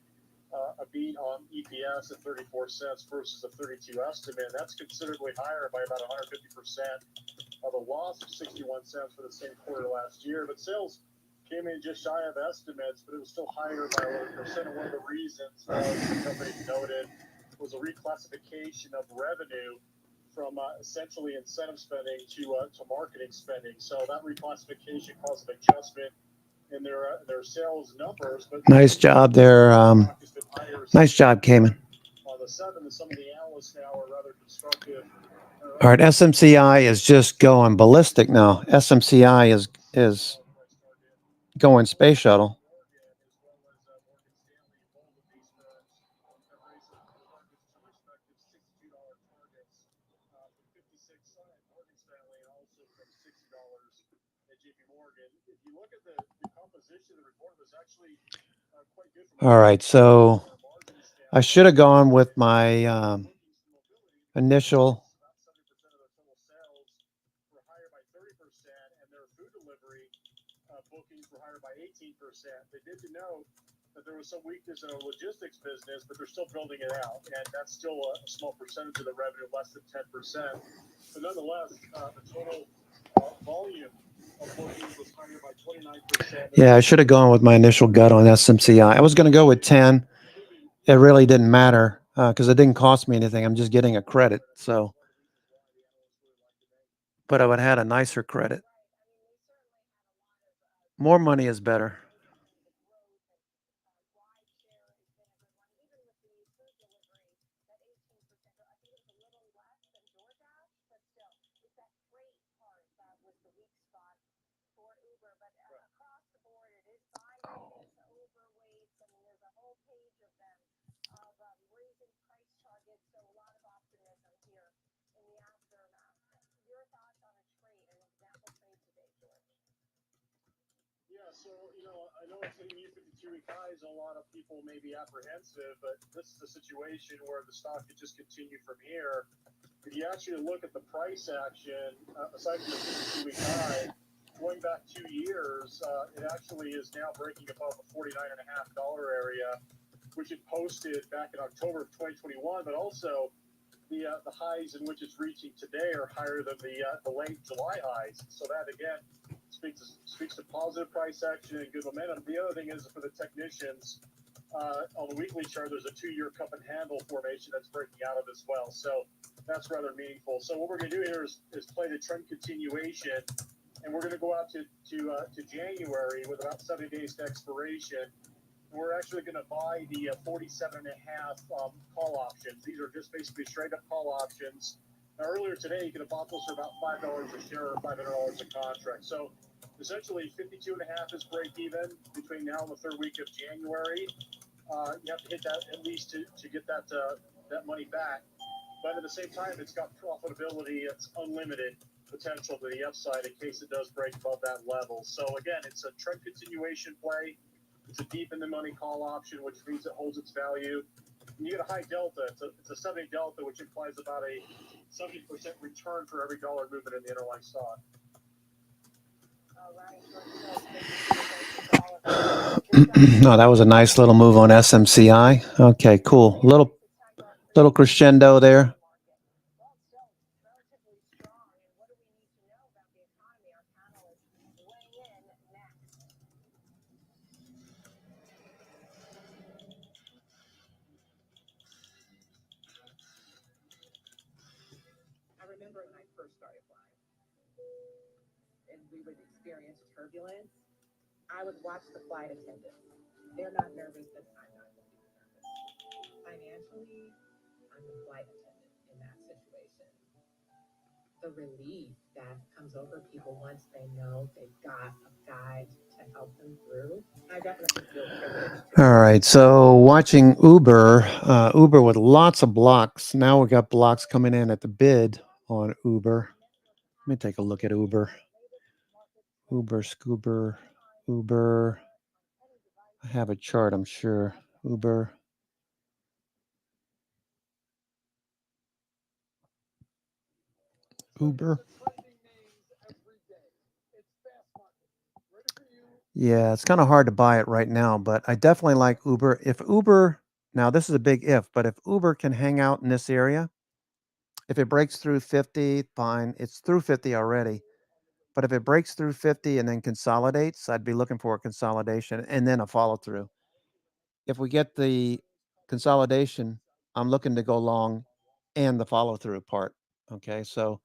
a beat on EPS at 34 cents versus a 32 estimate. That's considerably higher by about 150% of a loss of 61 cents for the same quarter last year. But sales came in just shy of estimates, but it was still higher by 11%. And one of the reasons the company noted was a reclassification of revenue from essentially incentive spending to marketing spending. So that reclassification caused an adjustment in their sales numbers. But Nice job there. Nice job, Cayman. On the 7th, and some of the analysts now are rather constructive. All right, SMCI is just going ballistic now. SMCI is going space shuttle. All right, so I should have gone with my initial. Bookings were higher by 18%. They did note that there was some weakness in the logistics business, but they're still building it out, and that's still a small percentage of the revenue, less than 10%. But nonetheless, the total volume of bookings was higher by 29%. Yeah, I should have gone with my initial gut on SMCI. I was going to go with 10. It really didn't matter because it didn't cost me anything. I'm just getting a credit. So, but I would have had a nicer credit. More money is better. So, I know it's hitting new 52-week highs, and a lot of people may be apprehensive, but this is a situation where the stock could just continue from here. If you actually look at the price action, aside from the 52-week high, going back 2 years, it actually is now breaking above the $49.50 area, which it posted back in October of 2021, but also the highs in which it's reaching today are higher than the late July highs. So that, again, speaks to positive price action and good momentum. The other thing is for the technicians, on the weekly chart, there's a 2-year cup and handle formation that's breaking out of as well. So that's rather meaningful. So what we're going to do here is play the trend continuation, and we're going to go out to January with about 7 days to expiration. And we're actually going to buy the 47.5 call options. These are just basically straight up call options. Now, earlier today, you could have bought those for about $5 a share or $500 a contract. So essentially, 52.5 is break even between now and the 3rd week of January. You have to hit that at least to get that money back. But at the same time, it's got profitability. It's unlimited potential to the upside in case it does break above that level. So again, it's a trend continuation play. It's a deep in the money call option, which means it holds its value. And you get a high delta. It's a 70 delta, which implies about a 70% return for every dollar movement in the underlying stock. No, that was a nice little move on SMCI. Okay, cool. Little crescendo there. I remember when I first started flying and we would experience turbulence, I would watch the flight attendants. They're not nervous, but I'm not going to be nervous. Financially, I'm the flight attendant in that situation. The relief that comes over people once they know they've got a guide to help them through. I definitely feel privileged. All right, so watching Uber with lots of blocks. Now we got blocks coming in at the bid on Uber. Let me take a look at Uber. Uber. I have a chart, I'm sure. Uber. Yeah, it's kind of hard to buy it right now, but I definitely like Uber. If Uber, now this is a big if, but if Uber can hang out in this area, if it breaks through 50, fine. It's through 50 already. But if it breaks through 50 and then consolidates, I'd be looking for a consolidation and then a follow through. If we get the consolidation, I'm looking to go long and the follow through part. Okay, so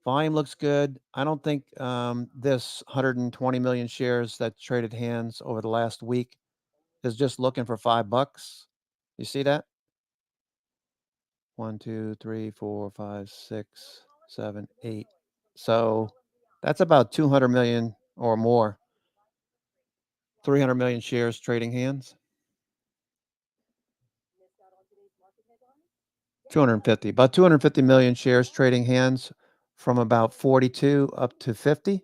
volume looks good. I don't think this 120 million shares that traded hands over the last week is just looking for $5. You see that? 1, 2, 3, 4, 5, 6, 7, 8. So that's about 200 million or more. 300 million shares trading hands. 250, about 250 million shares trading hands from about 42 up to 50.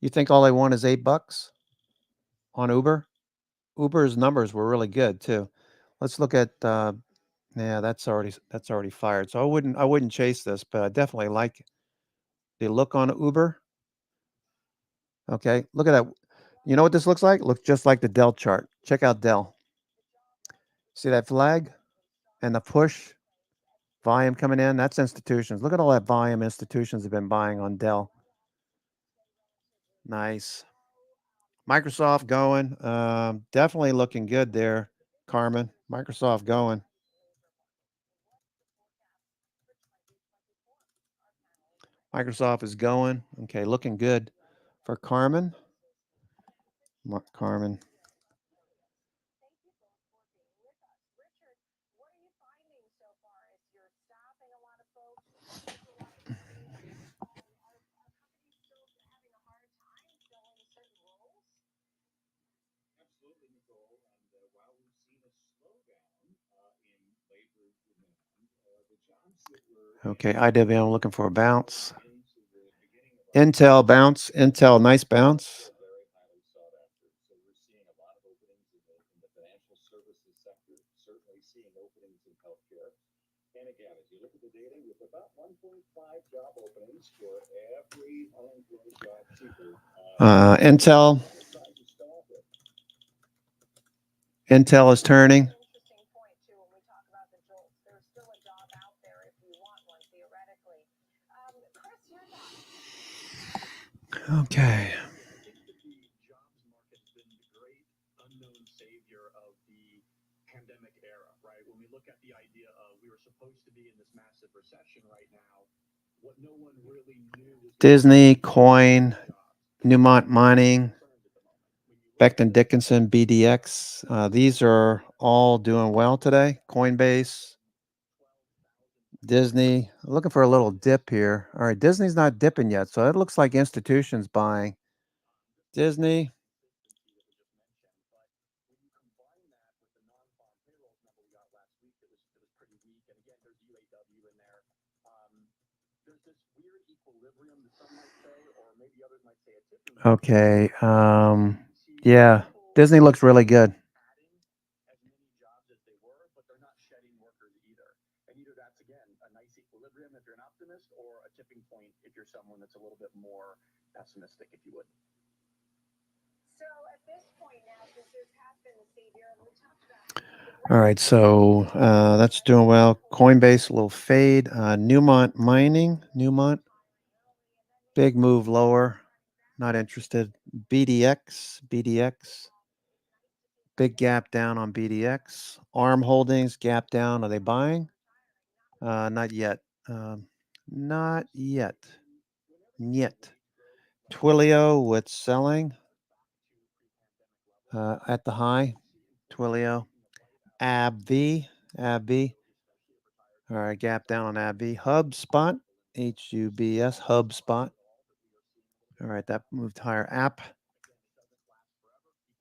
You think all they want is $8 on Uber? Uber's numbers were really good too. Let's look at yeah, that's already fired. So I wouldn't chase this, but I definitely like the look on Uber. Okay, look at that. You know what this looks like? Looks just like the Dell chart. Check out Dell. See that flag and the push volume coming in? That's institutions. Look at all that volume institutions have been buying on Dell. Nice. Microsoft going. Definitely looking good there, Carmen. Microsoft going. Microsoft is going. Okay, looking good for Carmen. Carmen. Okay, IWM looking for a bounce. Intel bounce. Intel, nice bounce. And again, if you look at the data, with about 1.5 job openings for every unemployed job seeker. Intel is turning. Okay. Unknown savior of the pandemic era, right? When we look at the idea of we were supposed to be in this massive recession right now, what no one really knew was Disney, Coin, Newmont Mining, Becton Dickinson, BDX. These are all doing well today. Coinbase, Disney. Looking for a little dip here. All right, Disney's not dipping yet, so it looks like institutions buying. Disney. Okay. Yeah, Disney looks really good. And either that's, again, a nice equilibrium if you're an optimist, or a tipping point if you're someone that's a little bit more pessimistic, if you would. So at this point now, since this has been the savior, and we talked about All right, so that's doing well. Coinbase, a little fade. Newmont Mining, Newmont, big move lower. Not interested. BDX, big gap down on BDX. ARM Holdings, gap down. Are they buying? Not yet. Not yet. Yet. Twilio with selling at the high. Twilio. AbbVie. All right, gap down on AbbVie. HubSpot. HUBS. HubSpot. All right, that moved higher. App.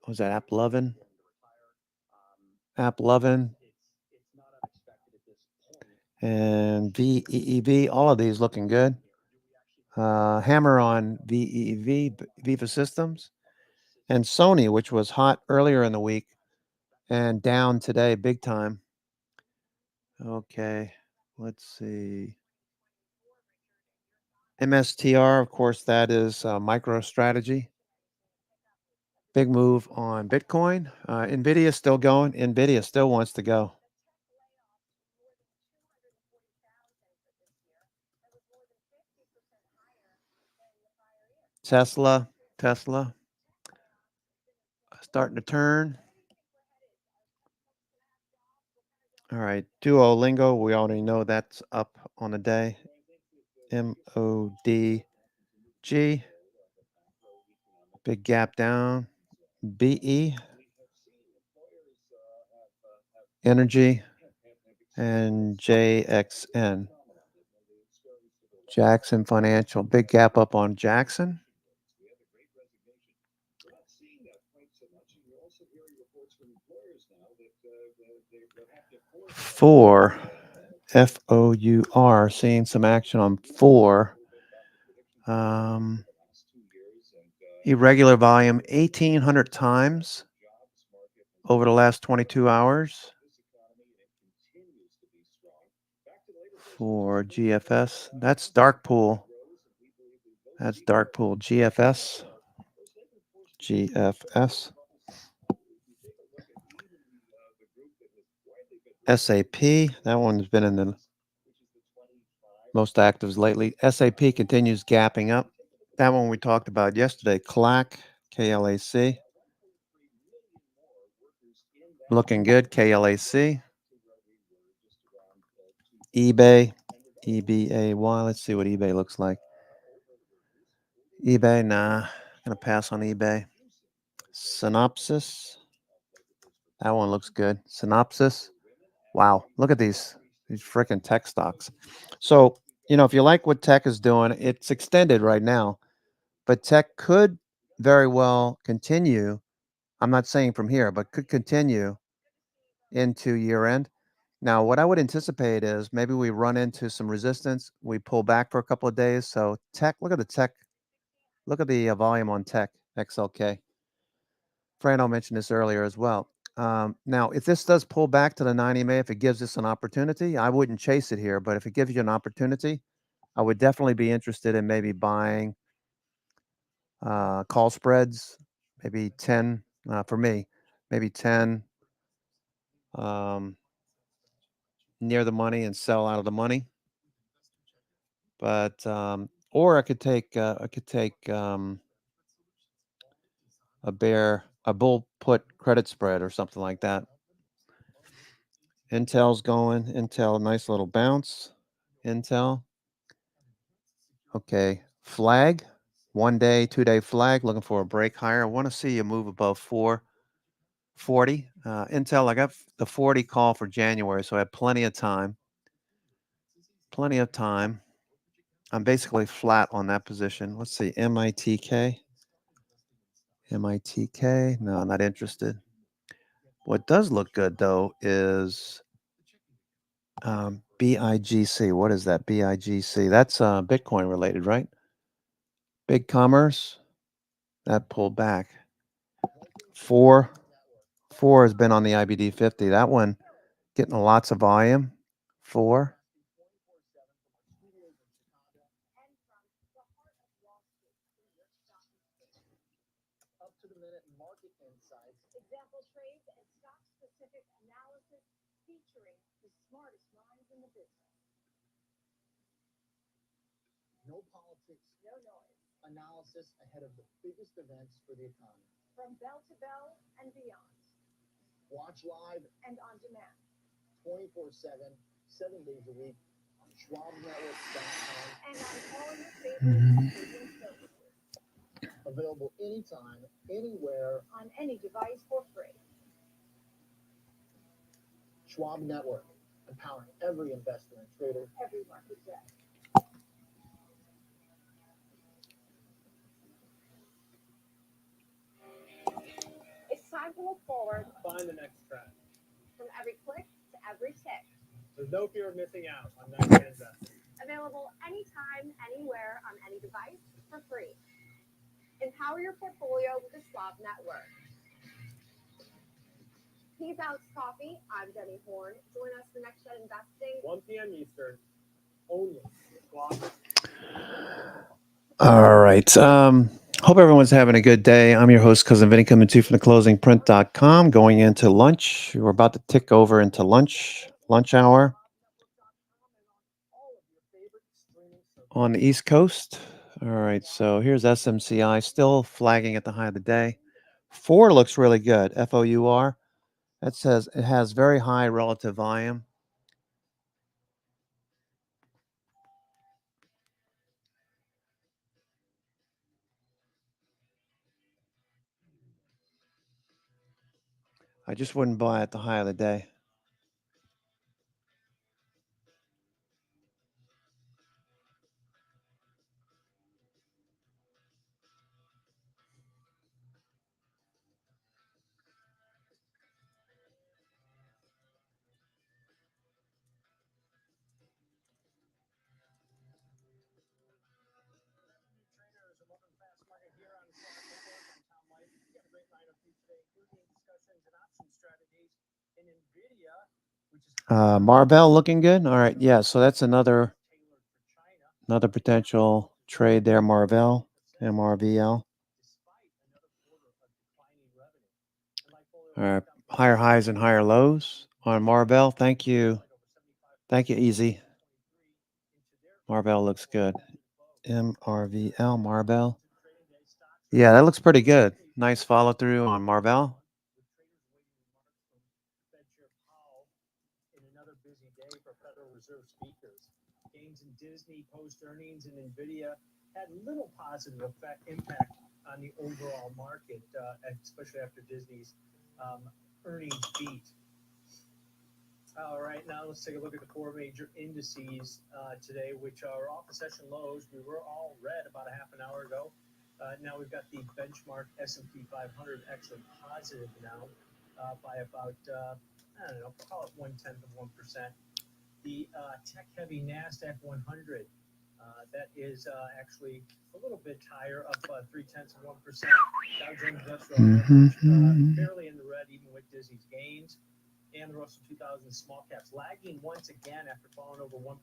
What was that? App Lovin'. And VEEV. All of these looking good. Hammer on VEEV, Viva Systems. And Sony, which was hot earlier in the week and down today big time. Okay, let's see. MSTR, of course, that is MicroStrategy. Big move on Bitcoin. NVIDIA still going. NVIDIA still wants to go. Tesla starting to turn. All right, Duolingo, we already know that's up on the day. MODG, big gap down. BE, Energy, and JXN. Jackson Financial, big gap up on Jackson. Four, FOUR, seeing some action on four. Irregular volume 1,800 times over the last 22 hours for GFS. That's dark pool. GFS. SAP, that one's been in the most actives lately. SAP continues gapping up. That one we talked about yesterday. KLAC, KLAC. Looking good, KLAC. eBay, EBAY. Let's see what eBay looks like. eBay, nah. Gonna pass on eBay. Synopsys. That one looks good. Synopsys. Wow, look at these freaking tech stocks. So, if you like what tech is doing, it's extended right now, but tech could very well continue. I'm not saying from here, but could continue into year end. Now, what I would anticipate is maybe we run into some resistance. We pull back for a couple of days. So tech, look at the volume on tech, XLK. Frano mentioned this earlier as well. Now, if this does pull back to the 90 MA, if it gives us an opportunity, I wouldn't chase it here. But if it gives you an opportunity, I would definitely be interested in maybe buying call spreads, maybe 10 for me, maybe 10 near the money and sell out of the money. But or I could take a bull put credit spread or something like that. Intel's going. Intel, nice little bounce. Intel. Okay. Flag. 1 day, 2 day flag. Looking for a break higher. I want to see you move above 440. Intel, I got the 40 call for January, so I have plenty of time. I'm basically flat on that position. Let's see. MITK. No, not interested. What does look good, though, is BIGC. What is that? BIGC. That's Bitcoin related, right? Big Commerce. That pulled back. Four has been on the IBD 50. That one getting lots of volume. 4. And from the heart of Wall Street, through your stock exchange. Up to the minute market insights. Example trades and stock-specific analysis featuring the smartest minds in the business. No politics, No noise. analysis ahead of the biggest events for the economy. From bell to bell and beyond. Watch live And on demand. 24/7, 7 days a week on SchwabNetwork.com. And on all your favorite streaming services. Available anytime, anywhere. On any device for free. Schwab Network, empowering every investor and trader. Every market day. It's time to look forward Find the next trend. from every click to every tick. There's no fear of missing out on next gen investing. Available anytime, anywhere, on any device for free. Empower your portfolio with the Schwab Network. Peace out, coffee. I'm Jenny Horn. Join us for Next Gen Investing. 1 p.m. Eastern, only Schwab. All right. Hope everyone's having a good day. I'm your host, Cousin Vinny, coming to you from the closingprint.com, going into lunch. We're about to tick over into lunch hour on the East Coast. All right. So here's SMCI still flagging at the high of the day. 4 looks really good. FOUR. That says it has very high relative volume. I just wouldn't buy at the high of the day. Marvell looking good. All right. Yeah. So that's another potential trade there. Marvell, MRVL. All right. Higher highs and higher lows on Marvell. Thank you. Thank you, Easy. Marvell looks good. MRVL, Marvell. Yeah, that looks pretty good. Nice follow through on Marvell. In another busy day for Federal Reserve speakers, gains in Disney post earnings and Nvidia had little positive impact on the overall market, especially after Disney's earnings beat. All right, now let's take a look at the 4 major indices today, which are off the session lows. We were all red about a half an hour ago. Now we've got the benchmark S&P 500 actually positive now by about, I don't know, call it 0.1%. The tech-heavy NASDAQ 100, that is actually a little bit higher, up 0.3%. Dow Jones Industrial barely in the red, even with Disney's gains. And the Russell 2000 small caps lagging once again after falling over 1%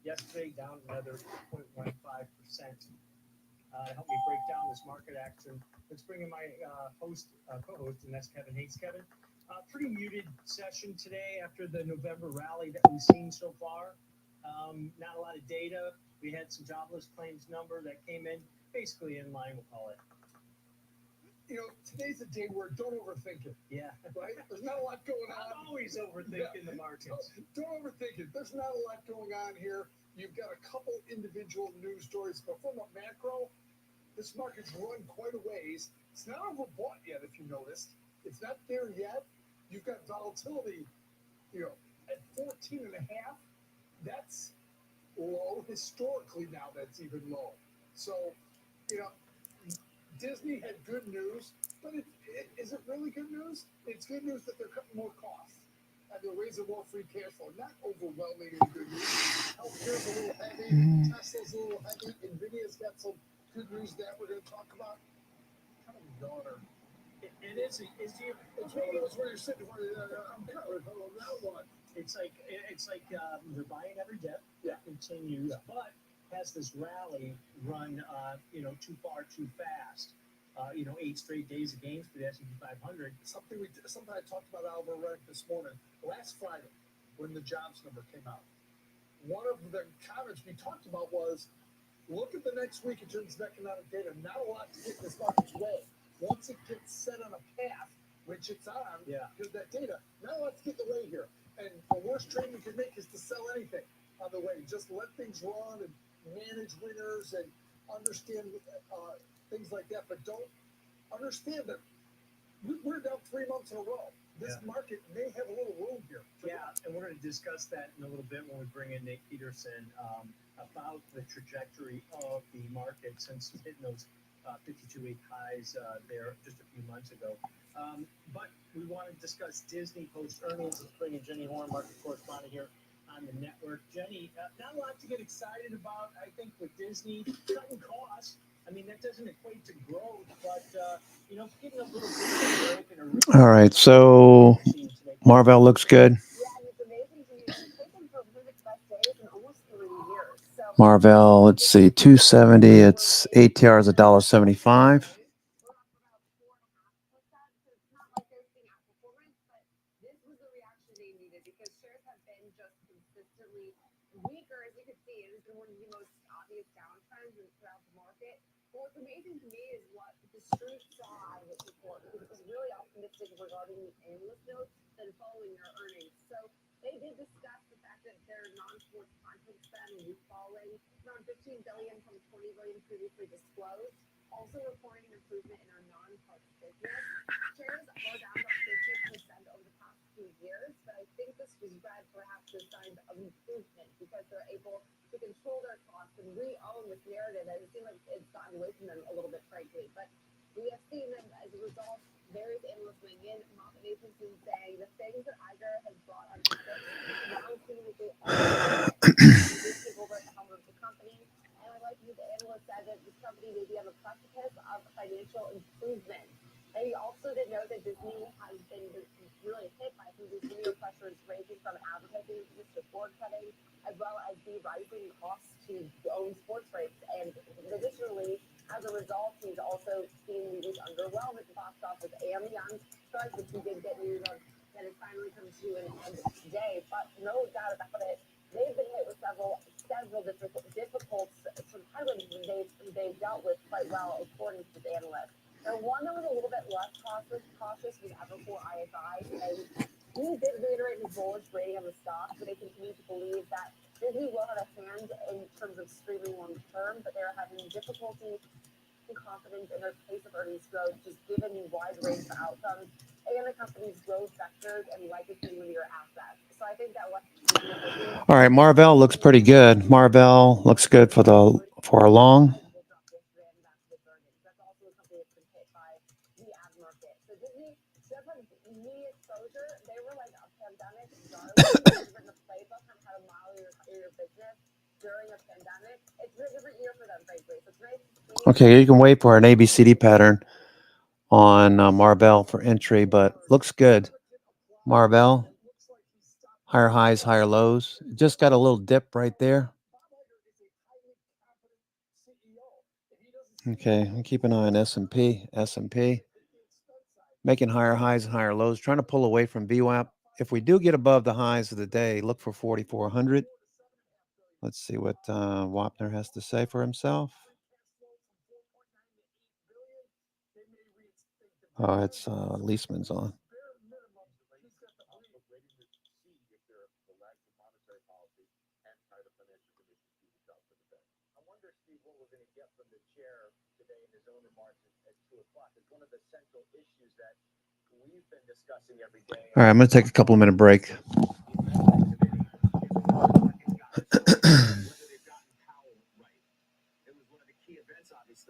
yesterday, down another 0.15%. To help me break down this market action, let's bring in my co-host, and that's Kevin. Hey, Kevin. Pretty muted session today after the November rally that we've seen so far. Not a lot of data. We had some jobless claims number that came in basically in line, we'll call it. You know, today's a day where don't overthink it. Yeah. Right? There's not a lot going on. I'm always overthinking the markets. Don't overthink it. There's not a lot going on here. You've got a couple individual news stories, but from a macro, this market's run quite a ways. It's not overbought yet, if you noticed. It's not there yet. You've got volatility, at 14.5. That's low. Historically now, that's even low. So, Disney had good news, but is it really good news? It's good news that they're cutting more costs and they're raising more free cash flow. Not overwhelmingly good news. Healthcare's a little heavy. Tesla's a little heavy. Nvidia's got some good news that we're going to talk about. Kind of a yawner. It is. It's one of those where you're sitting where I'm covered on that one. It's like they're buying every dip. Yeah, continues, but has this rally run, too far, too fast. 8 straight days of gains for the S&P 500. Something I talked about Alvaro Redick this morning, last Friday, when the jobs number came out. One of the comments we talked about was, look at the next week in terms of economic data. Not a lot to get this market's way. Once it gets set on a path, which it's on, because that data, not a lot to get in the way here. And the worst trade you can make is to sell anything on the way. Just let things run and manage winners and understand things like that. But don't understand that we're down 3 months in a row. This market may have a little room here. And we're going to discuss that in a little bit when we bring in Nate Peterson about the trajectory of the market since hitting those 52-week highs there just a few months ago. But we want to discuss Disney post-earnings. Let's bring in Jenny Horn, market correspondent here on the network. Jenny, not a lot to get excited about, I think, with Disney cutting costs. I mean, that doesn't equate to growth, but, getting a little bit of a break and a really All right, so Marvell looks good. Marvell, let's see, 270. It's ATR is $1.75. What's amazing to me is what the street saw out of it before, because it was really optimistic regarding the analyst notes and following their earnings. So they did discuss the fact that their non-sports content spend will be falling around $15 billion from $20 billion previously disclosed. Also reporting an improvement in our non-parks business. Shares are down about 50% over the past few years, but I think this was read perhaps as signs of improvement because they're able to control their costs and re-own this narrative, and it seems like it's gotten away from them a little bit, frankly. But we have seen them, as a result, various analysts weighing in, Nathanson saying the things that Iger has brought on the now seem like they are take over at the helm of the company. And I like the analyst said that this company may be on the precipice of financial improvement. And he also did note that Disney has been really hit by some of these video pressures ranging from advertising to cord cutting, as well as the rising costs to own sports rights. And additionally, as a result, he's also seen movies underwhelm at the box office and the strike, which we did get news of that has finally come to an end today. But no doubt about it, they've been hit with several difficult headwinds they've dealt with quite well, according to the analysts. Now, one that was a little bit less cautious was Evercore ISI, and he did reiterate his bullish rating on the stock, but they continue to believe that Disney will have a hand in terms of streaming long term, but they're having difficulty and confidence in their pace of earnings growth, just given the wide range of outcomes and the company's growth sectors and legacy linear assets. So I think that All right, Marvell looks pretty good. Marvell looks good for a long. That's also a company that's been hit by the ad market. So Disney does have media exposure. They were like a pandemic darling. Written a playbook on how to model your business during a pandemic. It's a different year for them, frankly. So it's nice to see. Okay, you can wait for an ABCD pattern on Marvell for entry, but looks good. Marvell, higher highs, higher lows. Just got a little dip right there. Okay, and keep an eye on S&P. Making higher highs and higher lows, trying to pull away from VWAP. If we do get above the highs of the day, look for 4,400. Let's see what Wapner has to say for himself. Oh, it's Leisman's on. All right, I'm going to take a couple of minute break.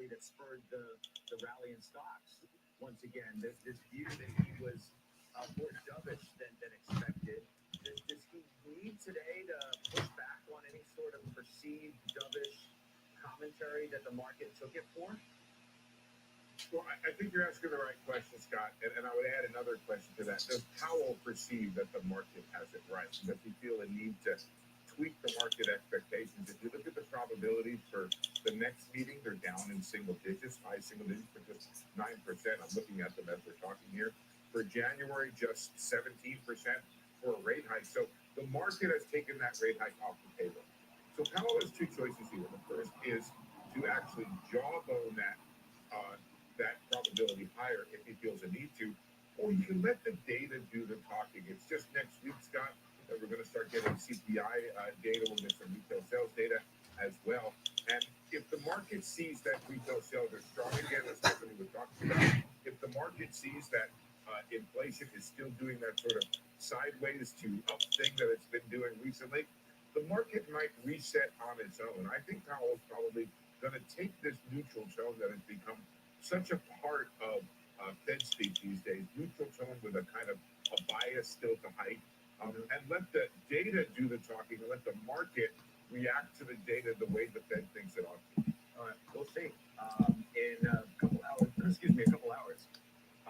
That spurred the rally in stocks. Once again, this view that he was more dovish than expected. Does he need today to push back on any sort of perceived dovish commentary that the market took it for? Well, I think you're asking the right question, Scott, and I would add another question to that. Does Powell perceive that the market has it right? Does he feel a need to tweak the market expectations? If you look at the probabilities for the next meeting, they're down in single digits, high single digits, for just 9%. I'm looking at them as we're talking here. For January, just 17% for a rate hike. So the market has taken that rate hike off the table. So Powell has two choices here. The first is to actually jawbone that probability higher if he feels a need to, or you can let the data do the talking. It's just next week, Scott, that we're going to start getting CPI data. We'll get some retail sales data as well. And if the market sees that retail sales are strong again, as Stephanie was talking about, if the market sees that inflation is still doing that sort of sideways to up thing that it's been doing recently, the market might reset on its own. I think Powell's probably going to take this neutral tone that has become such a part of Fed speak these days, neutral tone with a kind of a bias still to hike, and let the data do the talking and let the market react to the data the way the Fed thinks it ought to. All right, we'll see in a couple hours. A couple hours.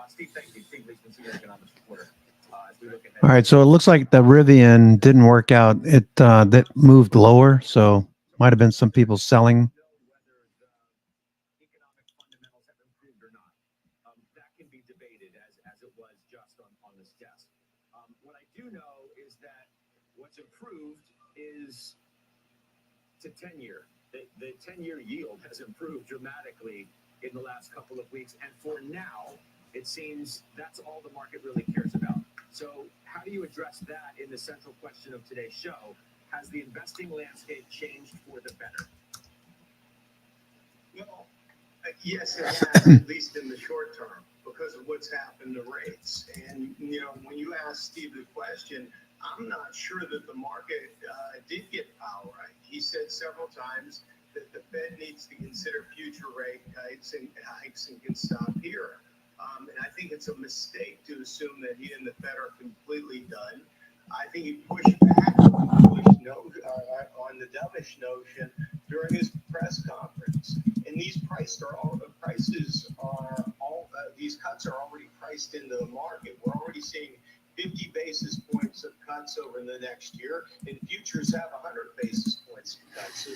Steve, thank you. Steve Leeson, senior economics reporter. As we look ahead. All right, so it looks like the Rivian didn't work out. It that moved lower, so might have been some people selling. Economic fundamentals have improved or not. That can be debated as it was just on this test. What I do know is that what's improved is to 10-year. The 10-year yield has improved dramatically in the last couple of weeks, and for now, it seems that's all the market really cares about. So how do you address that in the central question of today's show? Has the investing landscape changed for the better? Well, yes, it has, at least in the short term, because of what's happened to rates. And, when you ask Steve the question, I'm not sure that the market did get Powell right. He said several times that the Fed needs to consider future rate hikes and can stop here. And I think it's a mistake to assume that he and the Fed are completely done. I think he pushed back on the dovish notion during his press conference. And these prices are all these cuts are already priced into the market. We're already seeing 50 basis points of cuts over the next year, and futures have 100 basis points of cuts. So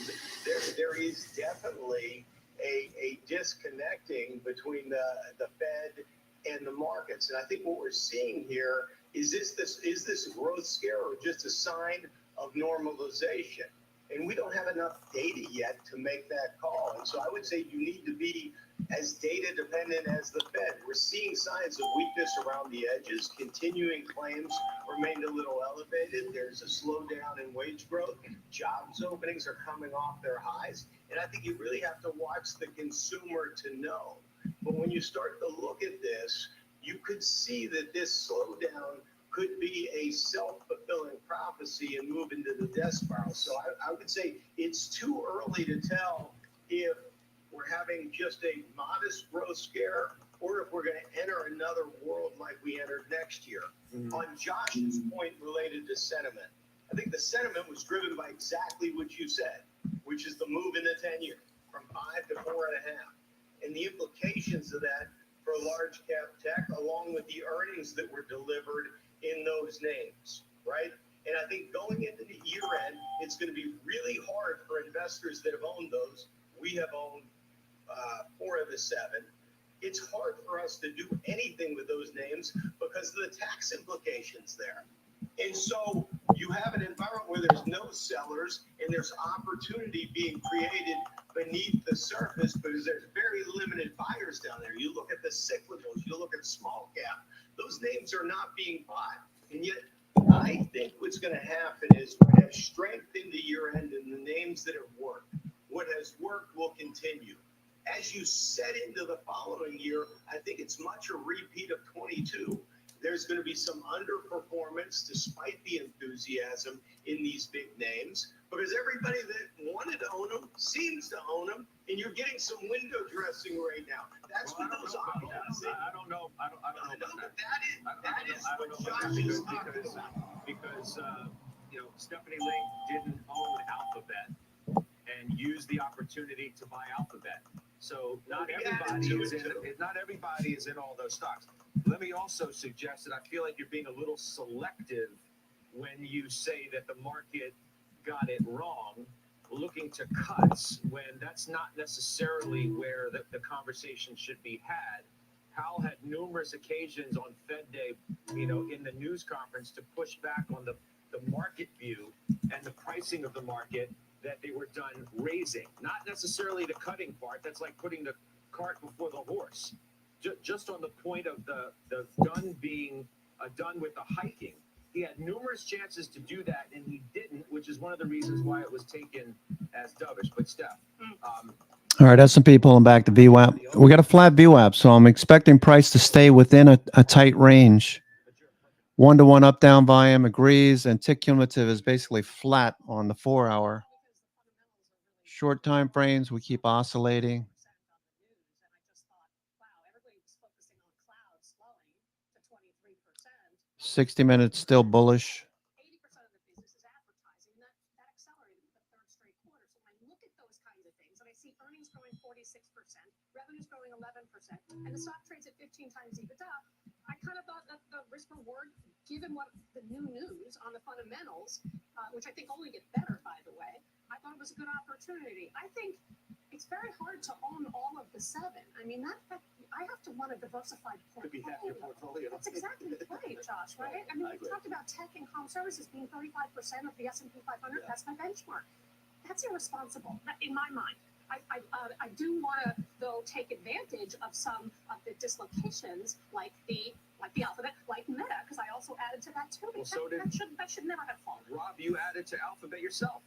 there is definitely a disconnecting between the Fed and the markets. And I think what we're seeing here is this growth scare or just a sign of normalization? And we don't have enough data yet to make that call. And so I would say you need to be as data dependent as the Fed. We're seeing signs of weakness around the edges. Continuing claims remained a little elevated. There's a slowdown in wage growth. Jobs openings are coming off their highs. And I think you really have to watch the consumer to know. But when you start to look at this, you could see that this slowdown could be a self-fulfilling prophecy and move into the death spiral. So I would say it's too early to tell if we're having just a modest growth scare or if we're going to enter another world like we entered next year. Mm-hmm. On Josh's point related to sentiment, I think the sentiment was driven by exactly what you said, which is the move in the 10-year from 5 to 4.5. And the implications of that for large cap tech, along with the earnings that were delivered in those names, right? And I think going into the year end, it's going to be really hard for investors that have owned those. We have owned 4 of the 7. It's hard for us to do anything with those names because of the tax implications there. And so you have an environment where there's no sellers and there's opportunity being created beneath the surface because there's very limited buyers down there. You look at the cyclicals, you look at small cap, those names are not being bought. And yet I think what's going to happen is we have strength in the year end in the names that have worked. What has worked will continue. As you set into the following year, I think it's much a repeat of 22. There's going to be some underperformance despite the enthusiasm in these big names because everybody that wanted to own them seems to own them, and you're getting some window dressing right now. That's what those options. I don't know. I don't know about that. That is what Josh is talking about. Because Stephanie Link didn't own Alphabet and used the opportunity to buy Alphabet. So not everybody is in all those stocks. Let me also suggest that I feel like you're being a little selective when you say that the market got it wrong, looking to cuts when that's not necessarily where the conversation should be had. Powell had numerous occasions on Fed Day, in the news conference to push back on the market view and the pricing of the market that they were done raising, not necessarily the cutting part. That's like putting the cart before the horse. Just on the point of the done being done with the hiking. He had numerous chances to do that, and he didn't, which is one of the reasons why it was taken as dovish. But Steph, All right, S&P pulling back the VWAP. We got a flat VWAP, so I'm expecting price to stay within a tight range. 1-to-1 up-down volume agrees, and tick cumulative is basically flat on the 4-hour. Short time frames, we keep oscillating. 60 minutes still bullish. And the stock trades at 15 times EBITDA. I kind of thought that the risk reward, given what the new news on the fundamentals, which I think only get better, by the way, I thought it was a good opportunity. I think it's very hard to own all of the 7. I mean, that I have to want a diversified portfolio. Could be half your portfolio. That's exactly right, Josh, right? I mean, we talked about tech and comm services being 35% of the S&P 500. Yeah. That's my benchmark. That's irresponsible, in my mind. I do want to, though, take advantage of some of the dislocations, like the Alphabet, like Meta, because I also added to that too. Well, that should never have fallen. Rob, you added to Alphabet yourself.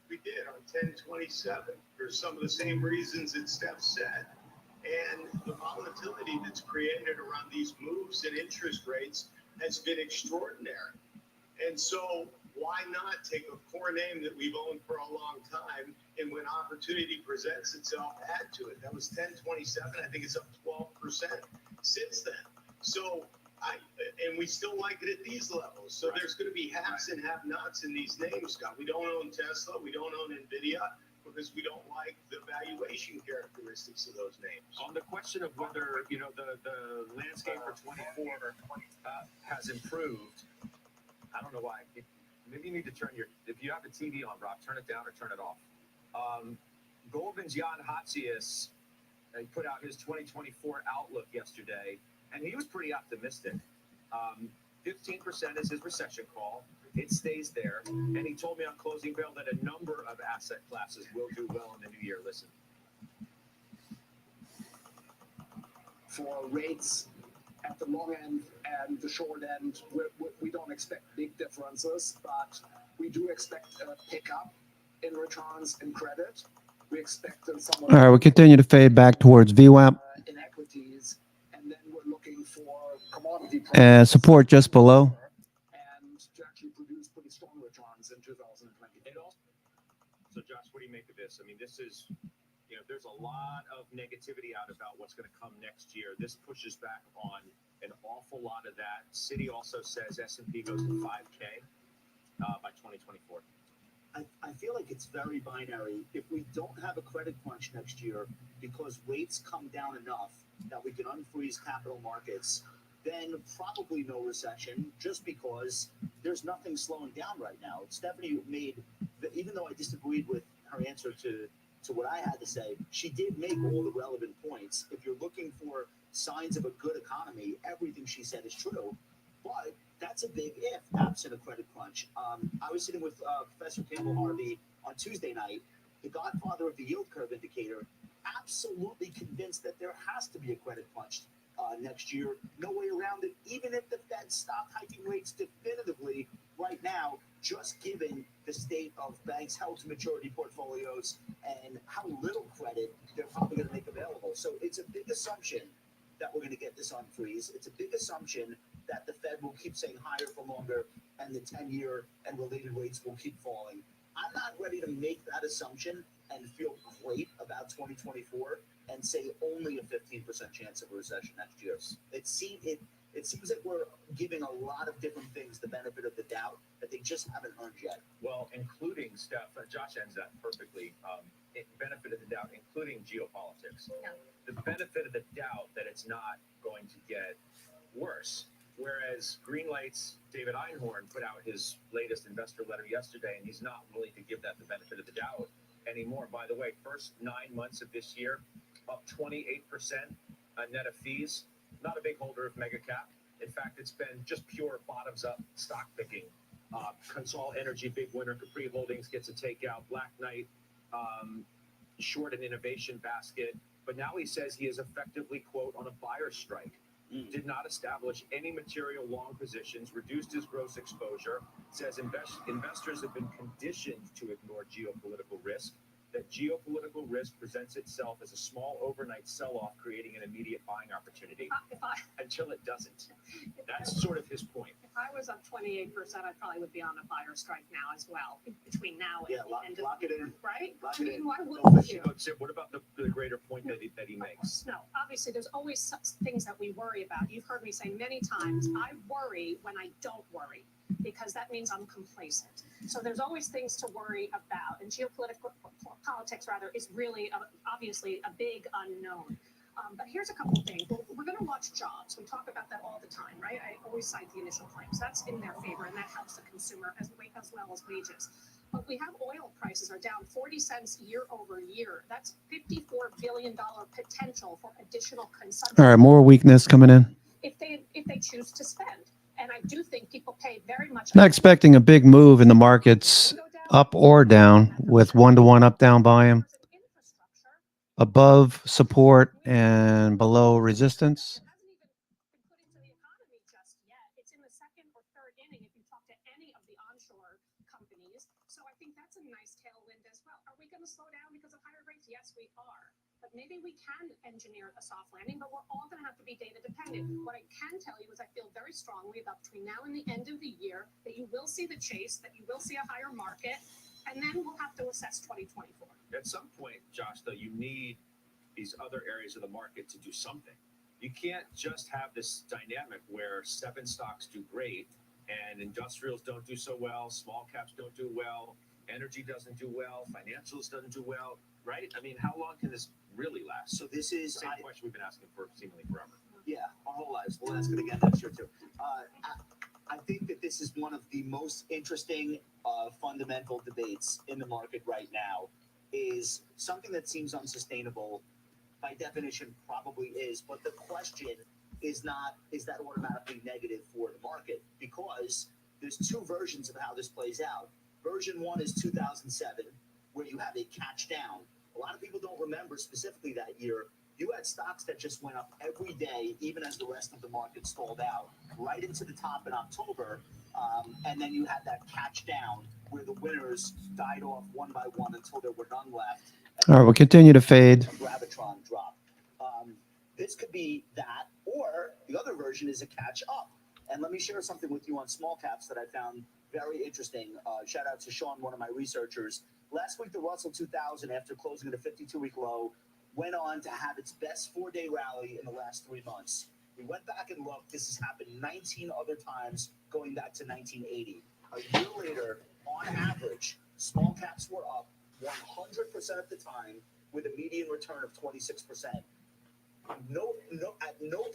We did on 1027 for some of the same reasons that Steph said. And the volatility that's created around these moves in interest rates has been extraordinary. And so why not take a core name that we've owned for a long time, and when opportunity presents itself, add to it? That was 1027. I think it's up 12% since then. So and we still like it at these levels. So there's going to be haves and have-nots in these names, Scott. We don't own Tesla. We don't own NVIDIA because we don't like the valuation characteristics of those names. On the question of whether, the landscape for 24 has improved, I don't know why. Maybe you need to turn if you have the TV on, Rob, turn it down or turn it off. Goldman's Jan Hatzius put out his 2024 outlook yesterday, and he was pretty optimistic. 15% is his recession call. It stays there. And he told me on Closing Bell that a number of asset classes will do well in the new year. Listen. For rates at the long end and the short end, we don't expect big differences, but we do expect a pickup in returns and credit. We expect some. All right, we continue to fade back towards VWAP. In equities, and then we're looking for commodity prices. Support just below. And to actually produce pretty strong returns in 2020. So, Josh, what do you make of this? I mean, this is, there's a lot of negativity out about what's going to come next year. This pushes back on an awful lot of that. Citi also says S&P goes to 5K by 2024. I feel like it's very binary. If we don't have a credit crunch next year because rates come down enough that we can unfreeze capital markets, then probably no recession, just because there's nothing slowing down right now. Stephanie even though I disagreed with her answer to what I had to say, she did make all the relevant points. If you're looking for signs of a good economy, everything she said is true. But that's a big if, absent a credit crunch. I was sitting with Professor Campbell Harvey on Tuesday night, the godfather of the yield curve indicator, absolutely convinced that there has to be a credit crunch next year. No way around it, even if the Fed stopped hiking rates definitively right now, just given the state of banks' held-to-maturity portfolios and how little credit they're probably going to make available. So it's a big assumption that we're going to get this unfreeze. It's a big assumption that the Fed will keep saying higher for longer and the 10-year and related rates will keep falling. I'm not ready to make that assumption and feel great about 2024 and say only a 15% chance of a recession next year. it seems like we're giving a lot of different things the benefit of the doubt that they just haven't earned yet. Well, including Steph, Josh ends that perfectly. Benefit of the doubt, including geopolitics. Yeah. The benefit of the doubt that it's not going to get worse. Whereas Greenlight's David Einhorn put out his latest investor letter yesterday, and he's not willing to give that the benefit of the doubt anymore. By the way, first 9 months of this year, up 28% net of fees. Not a big holder of mega cap. In fact, it's been just pure bottoms up stock picking. Consol Energy, big winner. Capri Holdings gets a takeout. Black Knight, short an innovation basket. But now he says he is effectively, quote, on a buyer strike. Did not establish any material long positions, reduced his gross exposure, says investors have been conditioned to ignore geopolitical risk, that geopolitical risk presents itself as a small overnight sell-off, creating an immediate buying opportunity until it doesn't. That's sort of his point. If I was up 28%, I probably would be on a buyer strike now as well, between now and the end of lock it in. Right? Lock I it mean, in. why wouldn't you? But what about the greater point that he makes? No, obviously, there's always such things that we worry about. You've heard me say many times, I worry when I don't worry, because that means I'm complacent. So there's always things to worry about, and politics is really obviously a big unknown. But here's a couple of things. We're going to watch jobs. We talk about that all the time, right? I always cite the initial claims. That's in their favor, and that helps the consumer as well as wages. But we have oil prices are down 40 cents year over year. That's $54 billion potential for additional consumption. All right, more weakness coming in. If they choose to spend. And I do think people pay very much. Not expecting a big move in the markets up or down with 1-to-1 up-down volume. Above support and below resistance. It's in the second or third inning if you talk to any of the onshore companies. So I think that's a nice tailwind as well. Are we going to slow down because of higher rates? Yes, we are. But maybe we can engineer a soft landing, but we're all going to have to be data dependent. What I can tell you is I feel very strongly about between now and the end of the year that you will see the chase, that you will see a higher market, and then we'll have to assess 2024. At some point, Josh, though, you need these other areas of the market to do something. You can't just have this dynamic where 7 stocks do great and industrials don't do so well, small caps don't do well, energy doesn't do well, financials doesn't do well, right? I mean, how long can this really last? So this is the same question we've been asking for seemingly forever. Yeah, our whole lives. We'll ask it again next year too. I think that this is one of the most interesting fundamental debates in the market right now. Is something that seems unsustainable, by definition, probably is. But the question is not, is that automatically negative for the market? Because there's 2 versions of how this plays out. Version 1 is 2007, where you have a catch down. A lot of people don't remember specifically that year. You had stocks that just went up every day, even as the rest of the market stalled out, right into the top in October. And then you had that catch down where the winners died off one by one until there were none left. All right, we'll continue to fade. A gravitron drop. This could be that, or the other version is a catch up. And let me share something with you on small caps that I found very interesting. Shout out to Sean, one of my researchers. Last week, the Russell 2000, after closing at a 52-week low, went on to have its best 4-day rally in the last 3 months. We went back and looked. This has happened 19 other times going back to 1980. A year later, on average, small caps were up 100% of the time with a median return of 26%. At no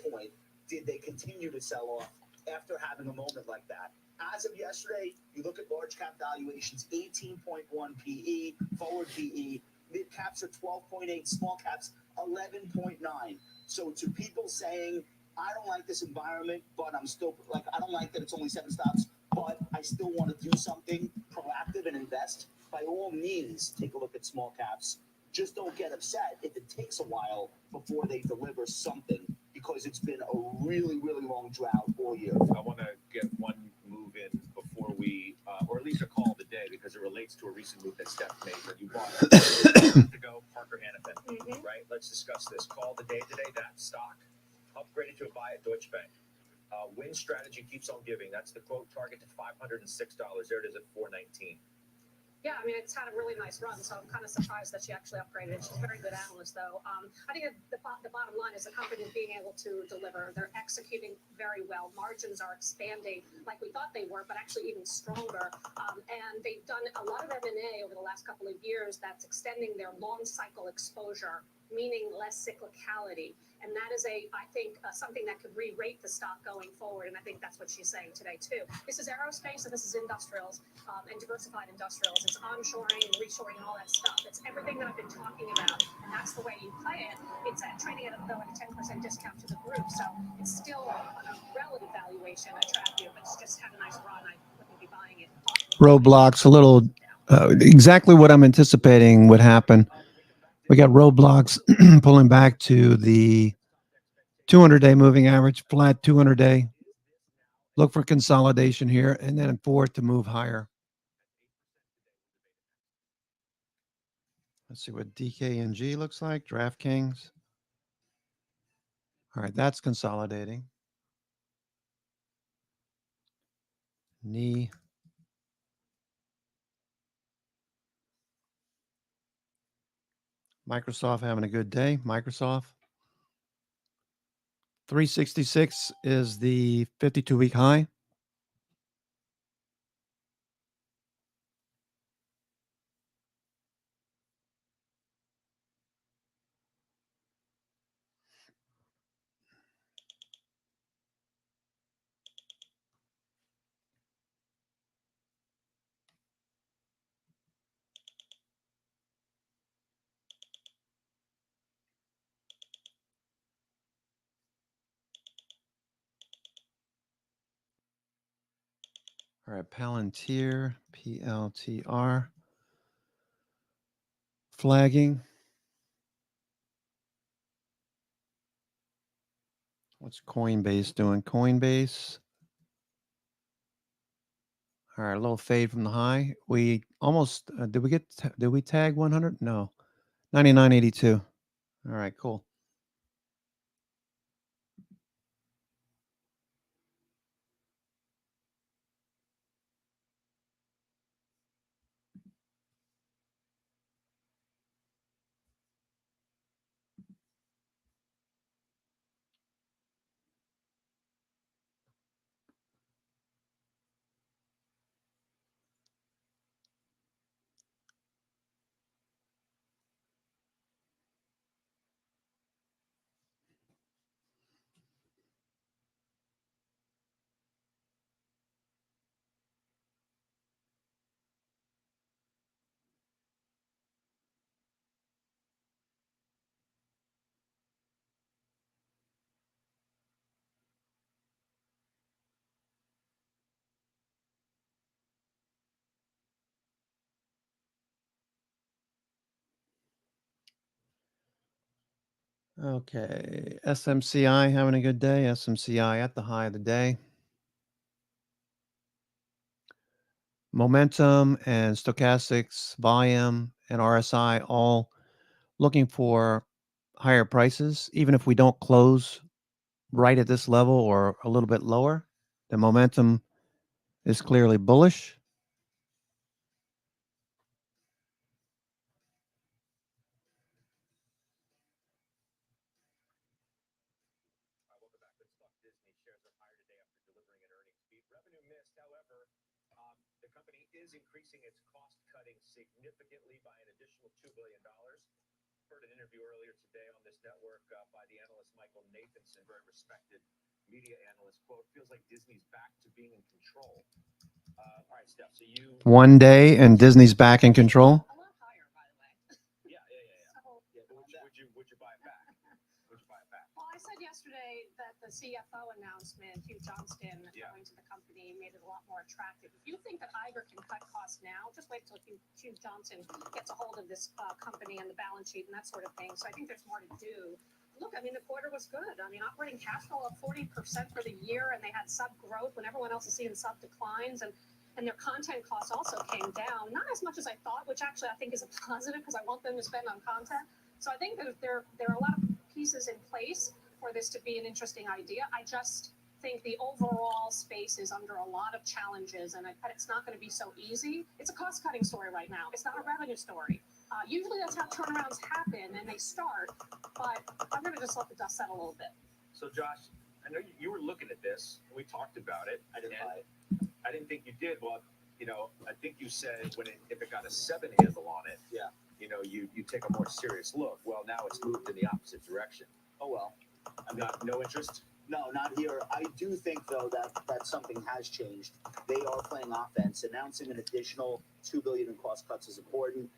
point did they continue to sell off after having a moment like that. As of yesterday, you look at large cap valuations, 18.1 PE, forward PE, mid caps are 12.8, small caps 11.9. So to people saying, I don't like this environment, but I'm still I don't like that it's only 7 stocks, but I still want to do something proactive and invest. By all means, take a look at small caps. Just don't get upset if it takes a while before they deliver something, because it's been a really, really long drought all year. I want to get one move in before we, or at least a call of the day, because it relates to a recent move that Steph made that you bought to go, Parker Hannifin, right? Let's discuss this. Call of the day today, that stock upgraded to a buy at Deutsche Bank. Win strategy keeps on giving. That's the quote. Target to $506. There it is at $419. Yeah, I mean, it's had a really nice run, so I'm kind of surprised that she actually upgraded. She's a very good analyst, though. I think the bottom line is the company is being able to deliver. They're executing very well. Margins are expanding like we thought they were, but actually even stronger. And they've done a lot of M&A over the last couple of years that's extending their long cycle exposure, meaning less cyclicality. And that is I think, something that could re-rate the stock going forward. And I think that's what she's saying today, too. This is aerospace and this is industrials and diversified industrials. It's onshoring and reshoring and all that stuff. It's everything that I've been talking about. And that's the way you play it. It's trading at like a 10% discount to the group. So it's still on a relative valuation attractive. It's just had a nice run. I wouldn't be buying it. Roblox, a little exactly what I'm anticipating would happen. We got Roblox pulling back to the 200-day moving average, flat 200-day. Look for consolidation here, and then for it to move higher. Let's see what DKNG looks like, DraftKings. All right, that's consolidating. Knee. Microsoft having a good day. Microsoft. 366 is the 52-week high. All right, Palantir, PLTR. Flagging. What's Coinbase doing? Coinbase. All right, a little fade from the high. We almost did we tag 100? No. 99.82. All right, cool. Okay, SMCI having a good day. SMCI at the high of the day. Momentum and stochastics, volume and RSI all looking for higher prices. Even if we don't close right at this level or a little bit lower, the momentum is clearly bullish. The company is increasing its cost cutting significantly by an additional $2 billion. Heard an interview earlier today on this network by the analyst Michael Nathanson, very respected media analyst. Quote, feels like Disney's back to being in control. All right, Steph, so you... One day and Disney's back in control. Yeah. Would you buy it back? Would you buy it back? Well, I said yesterday that the CFO announcement, Hugh Johnston, going to the company, made it a lot more attractive. If you think that Iger can cut costs now, just wait till Hugh Johnson gets a hold of this company and the balance sheet and that sort of thing. So I think there's more to do. Look, I mean, the quarter was good. I mean, operating cash flow up 40% for the year, and they had sub growth when everyone else is seeing sub declines, and their content costs also came down, not as much as I thought, which actually I think is a positive because I want them to spend on content. So I think there are a lot of pieces in place for this to be an interesting idea. I just think the overall space is under a lot of challenges, and it's not going to be so easy. It's a cost-cutting story right now. It's not a revenue story. Usually that's how turnarounds happen, and they start, but I'm going to just let the dust settle a little bit. So, Josh, I know you were looking at this. We talked about it. I didn't buy it. I didn't think you did. Well, I think you said if it got a 7 handle on it, Yeah. You take a more serious look. Well, now it's moved in the opposite direction. Oh well. I mean, No interest. no, not here. I do think though that something has changed. They are playing offense. Announcing an additional $2 billion in cost cuts is important.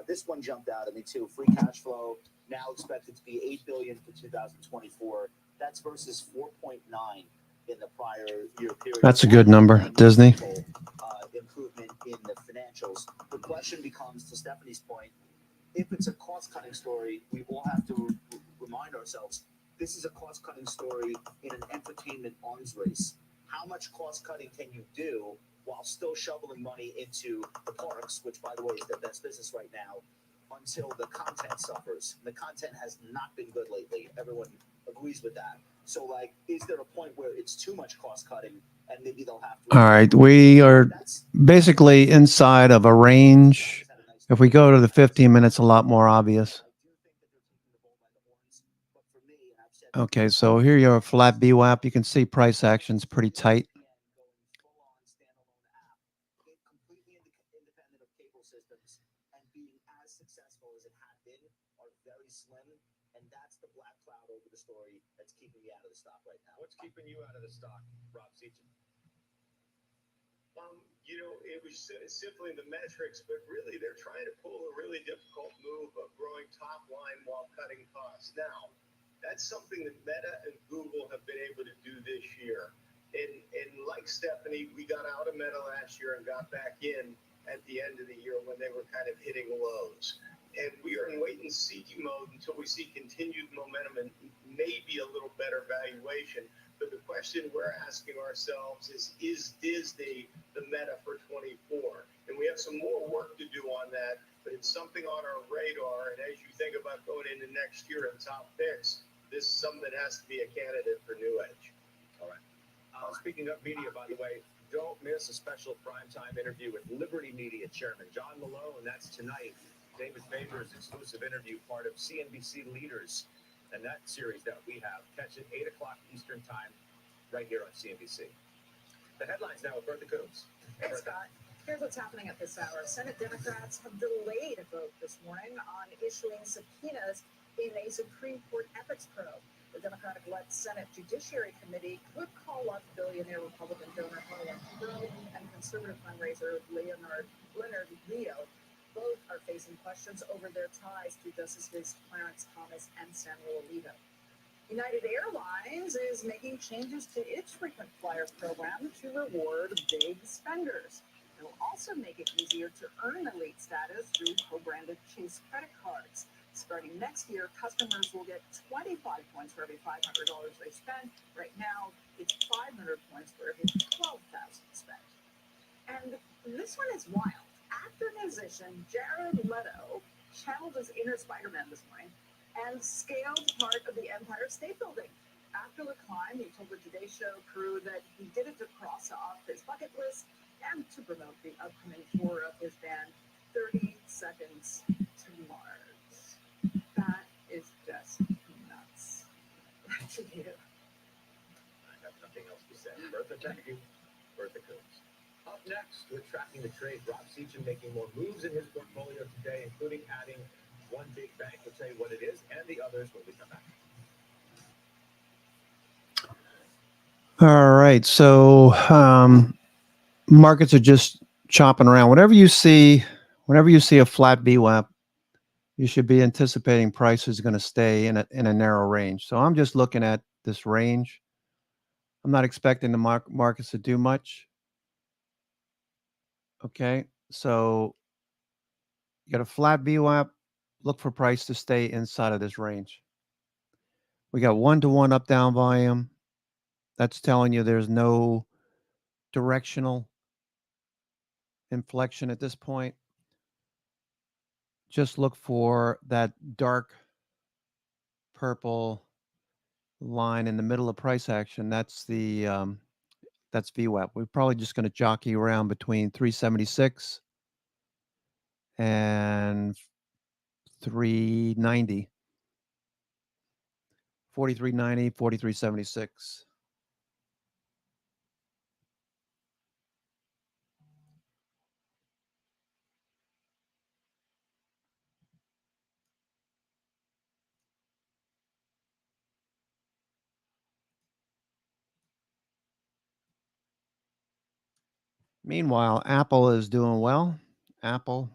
This one jumped out at me too. Free cash flow now expected to be $8 billion for 2024. That's versus 4.9 in the prior year period. That's a good number, Disney. Improvement in the financials. The question becomes, to Stephanie's point, if it's a cost-cutting story, we all have to remind ourselves this is a cost-cutting story in an entertainment arms race. How much cost-cutting can you do while still shoveling money into the parks, which, by the way, is their best business right now, until the content suffers? The content has not been good lately. Everyone agrees with that. So, is there a point where it's too much cost-cutting and maybe they'll have to... All right, we are basically inside of a range. If we go to the 15 minutes, a lot more obvious. Okay, so here you are, flat VWAP. You can see price action's pretty tight. What's keeping you out of the stock, Rob Seachin? It was simply the metrics, but really they're trying to pull a really difficult move of growing top line while cutting costs. Now, that's something that Meta and Google have been able to do this year. And like Stephanie, we got out of Meta last year and got back in at the end of the year when they were kind of hitting lows. And we are in wait and see mode until we see continued momentum and maybe a little better valuation. But the question we're asking ourselves is Disney the Meta for 24? And we have some more work to do on that, but it's something on our radar. And as you think about going into next year and top picks, this is something that has to be a candidate for New Edge. All right. Speaking of media, by the way, don't miss a special primetime interview with Liberty Media Chairman John Malone. That's tonight. David Faber's exclusive interview, part of CNBC Leaders, and that series that we have. Catch it 8 o'clock Eastern Time, right here on CNBC. The headlines now with Bertha Coombs. Hey, Scott. Here's what's happening at this hour. Senate Democrats have delayed a vote this morning on issuing subpoenas in a Supreme Court ethics probe. The Democratic-led Senate Judiciary Committee could call up billionaire Republican donor Harlan Crow and conservative fundraiser Leonard Leo. Both are facing questions over their ties to Justices Clarence Thomas and Samuel Alito. United Airlines is making changes to its frequent flyer program to reward big spenders. It will also make it easier to earn elite status through co-branded Chase credit cards. Starting next year, customers will get 25 points for every $500 they spend. Right now, it's 500 points for every $12,000 spent. And this one is wild. Actor-musician Jared Leto channeled his inner Spider-Man this morning and scaled part of the Empire State Building. After the climb, he told the Today Show crew that he did it to cross off his bucket list and to promote the upcoming tour of his band, 30 Seconds to Mars. That is just nuts. Back to you. I have nothing else to say. Bertha, thank you. Bertha Coombs. Up next, we're tracking the trade. Rob Seachin making more moves in his portfolio today, including adding one big bank. We'll tell you what it is and the others when we come back. All right, so markets are just chopping around. Whenever you see a flat VWAP, you should be anticipating prices are going to stay in a narrow range. So I'm just looking at this range. I'm not expecting the markets to do much. Okay, so you got a flat VWAP. Look for price to stay inside of this range. We got 1-to-1 up-down volume. That's telling you there's no directional inflection at this point. Just look for that dark purple line in the middle of price action. That's the that's VWAP. We're probably just going to jockey around between 376 and 390. 4390, 4376. Meanwhile, Apple is doing well. Apple.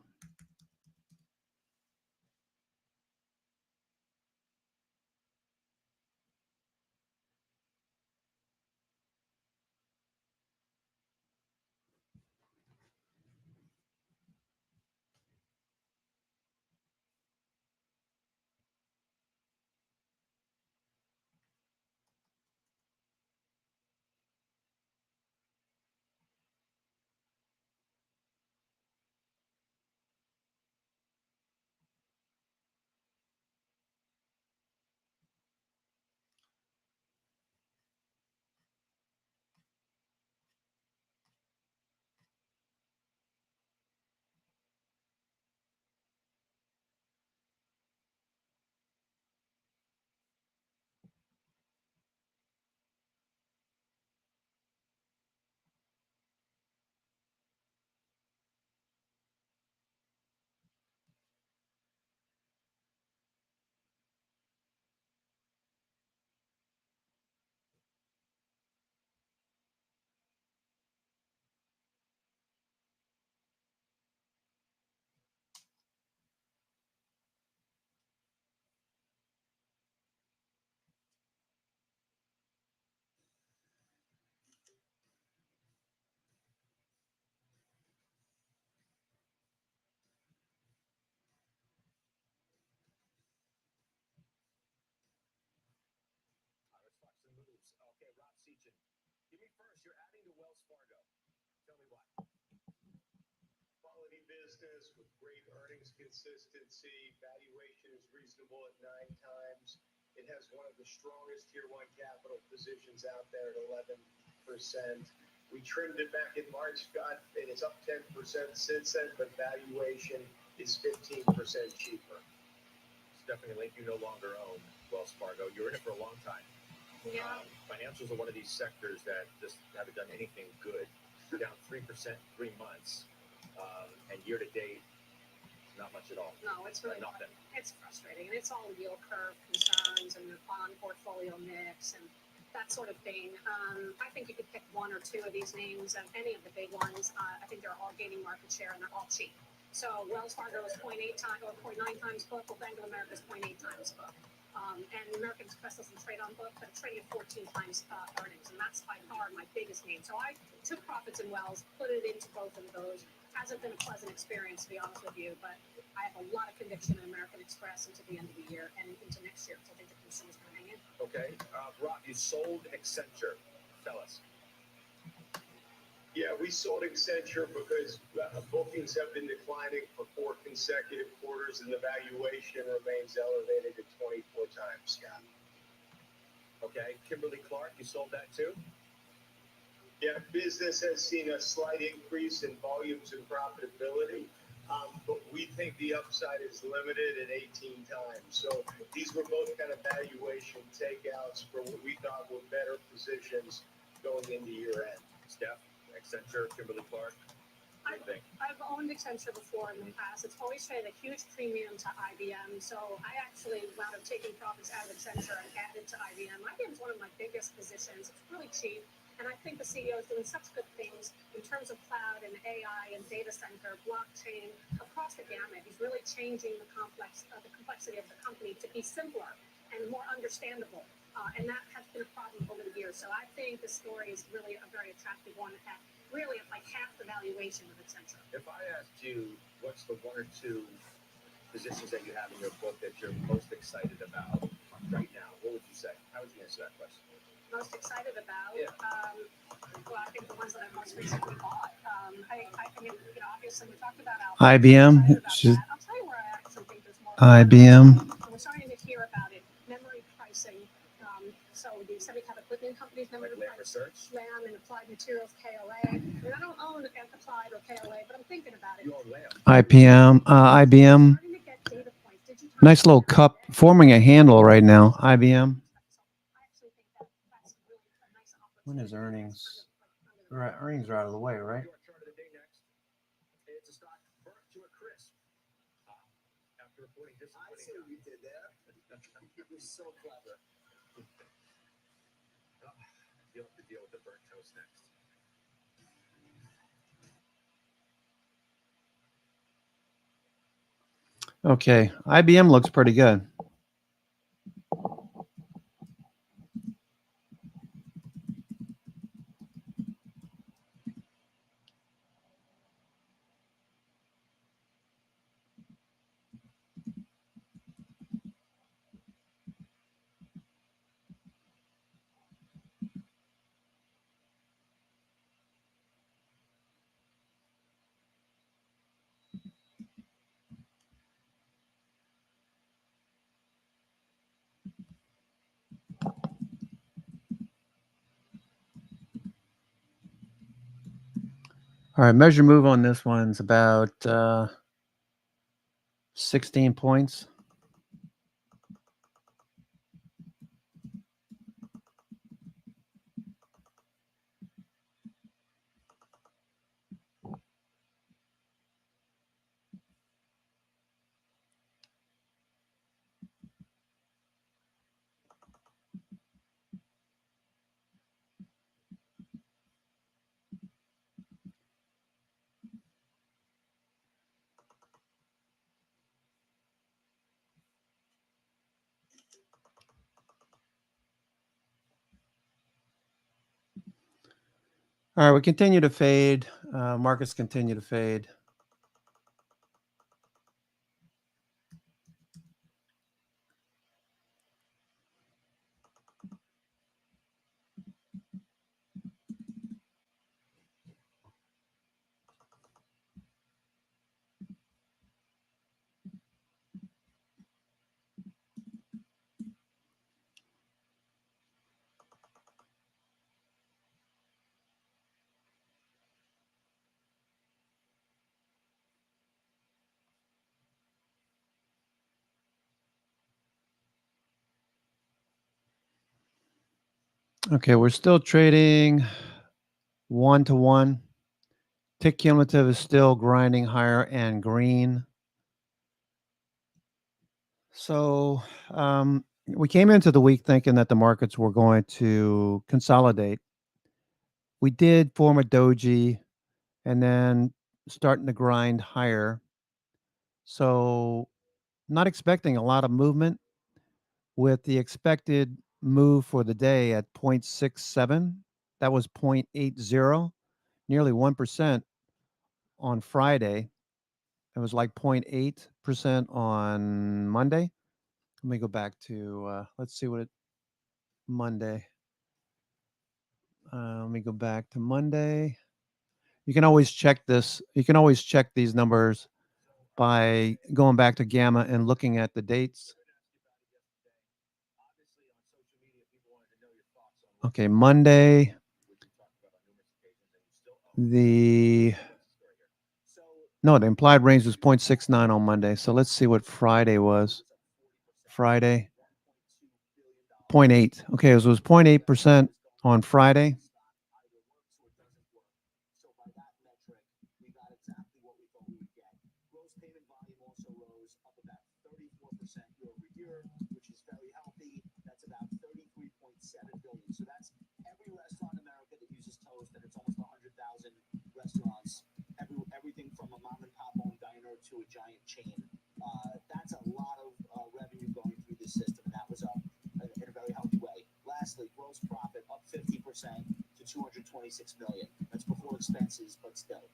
Let's watch some moves. Okay, Rob Sechin. Give me first. You're adding to Wells Fargo. Tell me why. Quality business with great earnings consistency. Valuation is reasonable at 9 times. It has one of the strongest tier 1 capital positions out there at 11%. We trimmed it back in March, Scott, and it's up 10% since then, but valuation is 15% cheaper. Stephanie Link, you no longer own Wells Fargo. You're in it for a long time. Yeah. Financials are one of these sectors that just haven't done anything good. We're down 3% in 3 months, and year to date, not much at all. No, it's really nothing. It's frustrating, and it's all yield curve concerns and the bond portfolio mix and that sort of thing. I think you could pick one or two of these names, any of the big ones. I think they're all gaining market share and they're all cheap. So Wells Fargo is 0.8 times or 0.9 times book. Well, Bank of America is 0.8 times book. And American Express doesn't trade on book, but traded 14 times earnings, and that's by far my biggest name. So I took profits in Wells, put it into both of those. Hasn't been a pleasant experience, to be honest with you, but I have a lot of conviction in American Express into the end of the year and into next year, because I think the consumer's going to hang in. Okay, Rob, you sold Accenture. Tell us. Yeah, we sold Accenture because bookings have been declining for 4 consecutive quarters, and the valuation remains elevated at 24 times, Scott. Okay, Kimberly Clark, you sold that too? Yeah, business has seen a slight increase in volumes and profitability, but we think the upside is limited at 18 times. So these were both kind of valuation takeouts for what we thought were better positions going into year end. Steph, Accenture, Kimberly Clark. I've owned Accenture before in the past. It's always traded a huge premium to IBM. So I actually wound up taking profits out of Accenture and added to IBM. IBM is one of my biggest positions. It's really cheap. And I think the CEO is doing such good things in terms of cloud and AI and data center, blockchain, across the gamut. He's really changing the complexity of the company to be simpler and more understandable. And that has been a problem over the years. So I think the story is really a very attractive one at really at like half the valuation of Accenture. If I asked you what's the 1 or 2 positions that you have in your book that you're most excited about right now, what would you say? How would you answer that question? Most excited about? Yeah. Well, I think the ones that I most recently bought. I mean, obviously we talked about IBM. I'll tell you where I actually think there's more. IBM. We're starting to hear about it. Memory pricing. companies, then we Like would Lam Research? Lam and Applied Materials, KLA. I mean, I don't own Applied or KLA, but I'm thinking about it. You own Lam. IBM. Starting to get data points. Did you talk Nice little about that cup today? forming a handle right now. IBM. I actually think that's really a nice When is opportunity. earnings? Earnings are out of the way, right? Your chart of the day next. It's a stock burnt to a crisp. After reporting I see what you did there. You're so clever. You'll have to deal with the burnt toast next. Okay, IBM looks pretty good. All right, measure move on this one's about 16 points. All right, we continue to fade. Markets continue to fade. Okay, we're still trading 1-to-1. Tick cumulative is still grinding higher and green. So we came into the week thinking that the markets were going to consolidate. We did form a doji and then starting to grind higher. So not expecting a lot of movement, with the expected move for the day at 0.67. That was 0.80, nearly 1% on Friday. It was like 0.8% on Monday. Let me go back to, let's see what it, Monday. Let me go back to Monday. You can always check this. You can always check these numbers by going back to Gamma and looking at the dates. Okay, Monday. The implied range was 0.69 on Monday. So let's see what Friday was. Friday, 0.8. Okay, it was 0.8% on Friday. So by that metric, we got exactly what we thought we would get. Gross payment volume also rose up about 34% year over year, which is very healthy. That's about 33.7 billion. So that's every restaurant in America that uses Toast, and it's almost 100,000 restaurants. Everything from a mom and pop owned diner to a giant chain. That's a lot of revenue going through the system, and that was up in a very healthy way. Lastly, gross profit up 50% to 226 million. That's before expenses, but still.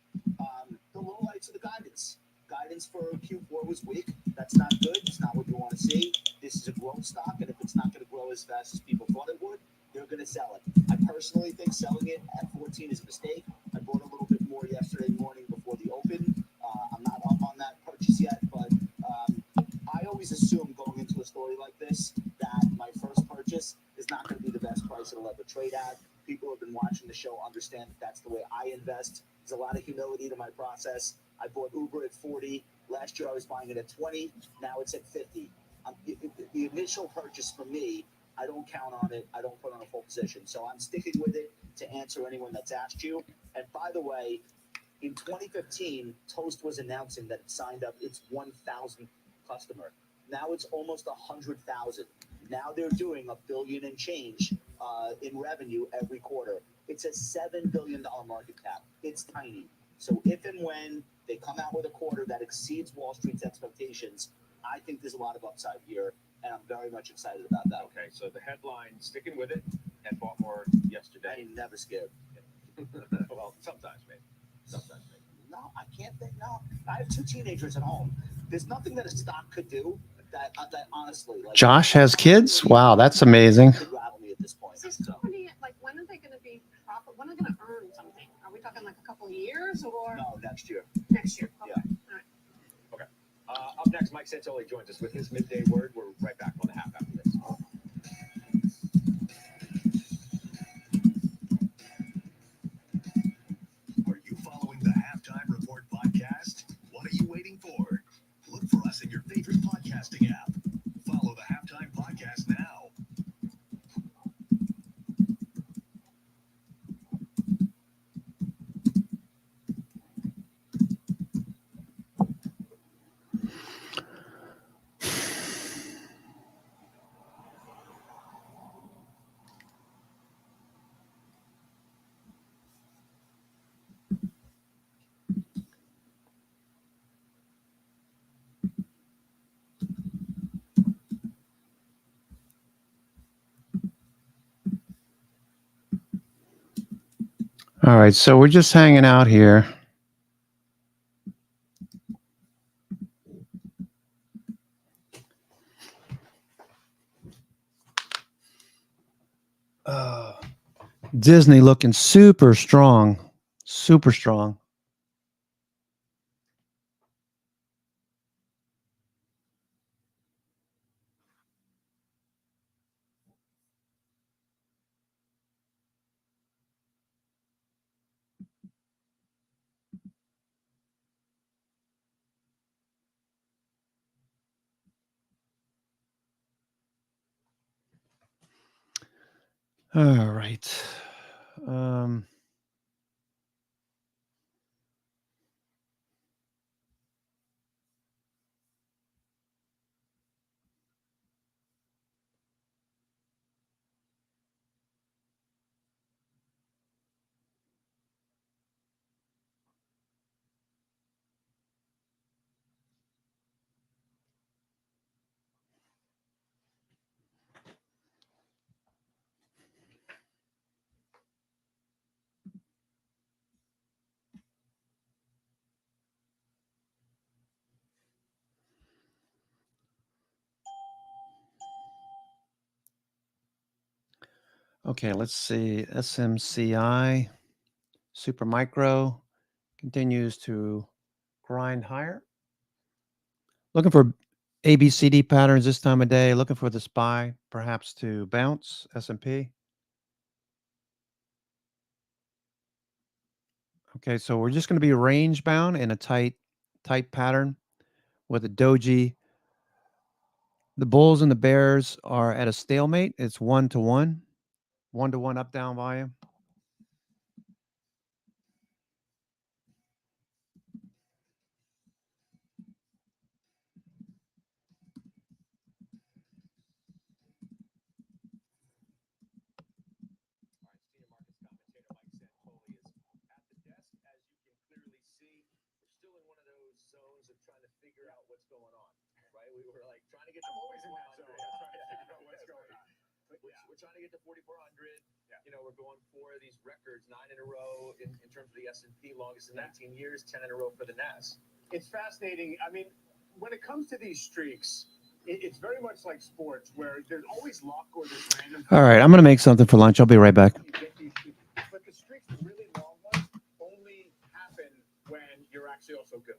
The lowlights of the guidance. Guidance for Q4 was weak. That's not good. It's not what you want to see. This is a growth stock, and if it's not going to grow as fast as people thought it would, they're going to sell it. I personally think selling it at 14 is a mistake. I bought a little bit more yesterday morning before the open. I'm not up on that purchase yet, but I always assume going into a story like this that my first purchase is not going to be the best price price it'll ever trade at. People who have been watching the show understand that that's the way I invest. There's a lot of humility to my process. I bought Uber at 40. Last year I was buying it at 20. Now it's at 50. The initial purchase for me, I don't count on it. I don't put on a full position. So I'm sticking with it to answer anyone that's asked you. And by the way, in 2015, Toast was announcing that it signed up its 1,000th customer. Now it's almost 100,000. Now they're doing $1 billion and change in revenue every quarter. It's a $7 billion market cap. It's tiny. So if and when they come out with a quarter that exceeds Wall Street's expectations, I think there's a lot of upside here, and I'm very much excited about that. Okay, so the headline, sticking with it, and bought more yesterday. I ain't never scared. Well, sometimes maybe. Sometimes maybe. No, I can't think. No, I have 2 teenagers at home. There's nothing that a stock could do that honestly. Like, Josh has kids? Wow, that's amazing. could rattle me at this point. Is this company, like, when are they going to be profit? When are they going to earn something? Are we talking like a couple of years or? No, next year. Next year. Okay. Yeah. All right. Okay. Up next, Mike Santoli joins us with his midday word. We're right back on the half after this. Are you following the Halftime Report podcast? What are you waiting for? Look for us in your favorite podcasting app. Follow the Halftime Podcast now. All right, so we're just hanging out here. Disney looking super strong. Super strong. All right. Okay, let's see. SMCI, Super Micro continues to grind higher. Looking for ABCD patterns this time of day. Looking for the SPY perhaps to bounce. S&P. Okay, so we're just going to be range bound in a tight pattern with a doji. The bulls and the bears are at a stalemate. It's 1-to-1, 1-to-1 up down volume. Figure out what's going on, right? We were like trying to get to 4,400. We're trying to get to 4,400. You know, we're going for these records, 9 in a row in terms of the S&P, longest in 19 years, 10 in a row for the NAS. It's fascinating. I mean, when it comes to these streaks, it's very much like sports where there's always luck or there's random. All right, I'm going to make something for lunch. I'll be right back. You get these streaks, but the streaks, the really long ones, only happen when you're actually also good.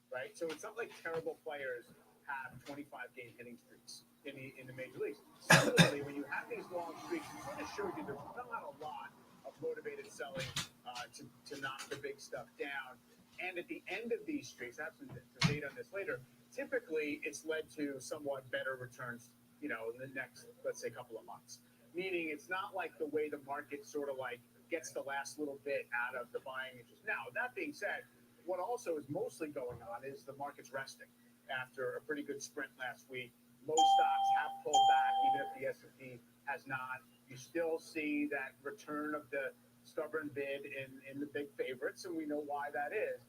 Right? So it's not like terrible players have 25-game hitting streaks in the major leagues. Similarly, when you have these long streaks, it sort of shows you there's not a lot of motivated selling to knock the big stuff down. And at the end of these streaks, I have some data on this later, typically it's led to somewhat better returns, in the next, let's say, couple of months. Meaning it's not like the way the market sort of like gets the last little bit out of the buying interest. Now, that being said, what also is mostly going on is the market's resting after a pretty good sprint last week. Most stocks have pulled back, even if the S&P has not. You still see that return of the stubborn bid in the big favorites, and we know why that is.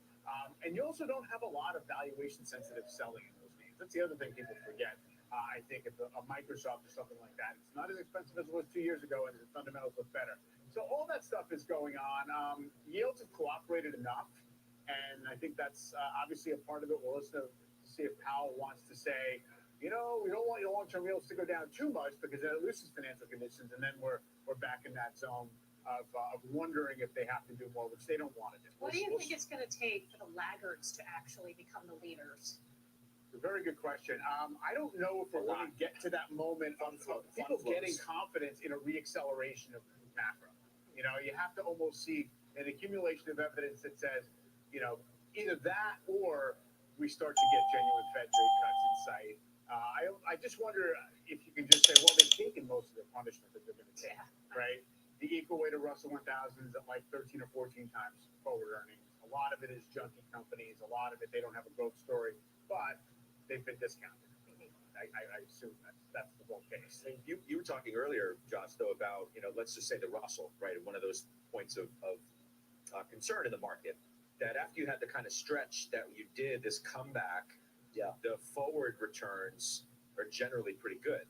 And you also don't have a lot of valuation-sensitive selling in those names. That's the other thing people forget. I think if a Microsoft or something like that, it's not as expensive as it was 2 years ago, and the fundamentals look better. So all that stuff is going on. Yields have cooperated enough, and I think that's obviously a part of it. We'll listen to see if Powell wants to say, we don't want your long-term yields to go down too much because then it loosens financial conditions, and then we're back in that zone of wondering if they have to do more, which they don't want to do. What do you think it's going to take for the laggards to actually become the leaders? It's a very good question. I don't know if we're going to get to that moment of people getting confidence in a reacceleration of macro. You have to almost see an accumulation of evidence that says, either that or we start to get genuine Fed rate cuts in sight. I just wonder if you can just say, well, they've taken most of the punishment that they're going to take, right? The equal weight of Russell 1000 is at like 13 or 14 times forward earnings. A lot of it is junky companies. A lot of it, they don't have a growth story, but they've been discounted. I assume that's the whole case. You were talking earlier, Josh, though, about, let's just say the Russell, right? One of those points of concern in the market, that after you had the kind of stretch that you did, this comeback, the forward returns are generally pretty good.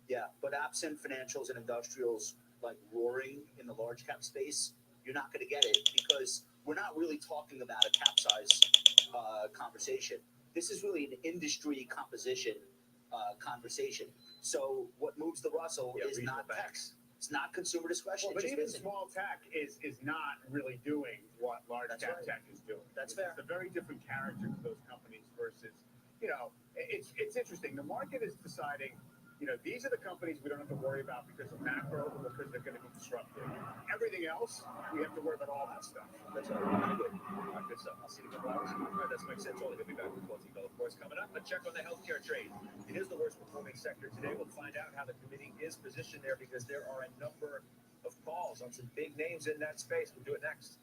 Yeah, but absent financials and industrials like roaring in the large cap space, you're not going to get it because we're not really talking about a cap size conversation. This is really an industry composition conversation. So what moves the Russell is not tech. It's not consumer discretion. Well, but even small tech is not really doing what large cap tech is doing. That's fair. It's a very different character to those companies versus, it's interesting. The market is deciding, these are the companies we don't have to worry about because of macro or because they're going to be disruptive. Everything else, we have to worry about all that stuff. That's right. Good. Good stuff. I'll see you in a couple hours. All right, that's Mike Santola. He'll be back with closing bell, of course, coming up. A check on the healthcare trade. It is the worst performing sector today. We'll find out how the committee is positioned there because there are a number of calls on some big names in that space. We'll do it next.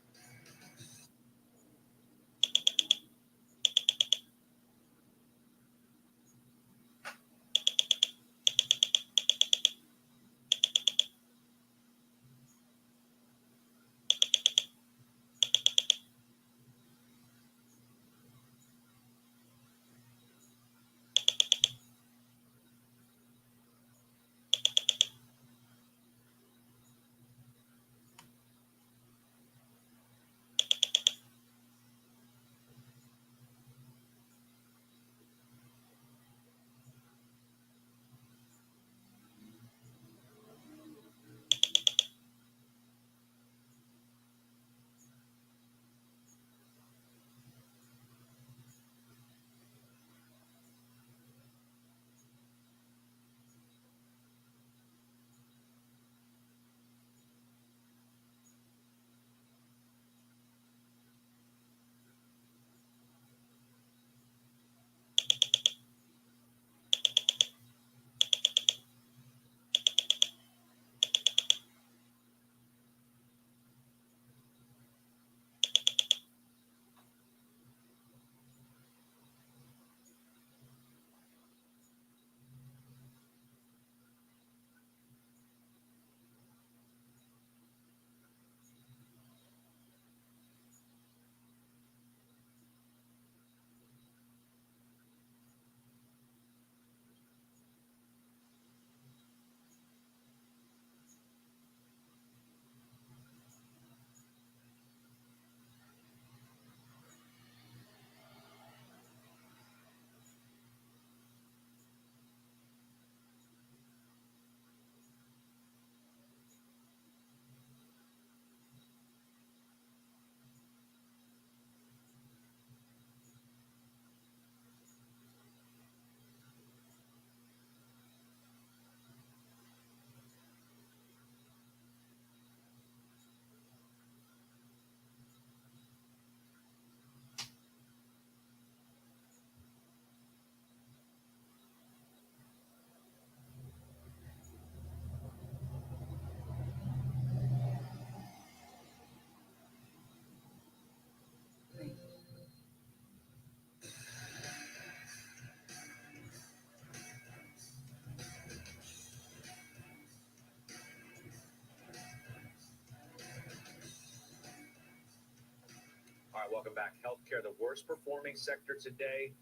Scott, welcome back. Healthcare, the worst performing sector today,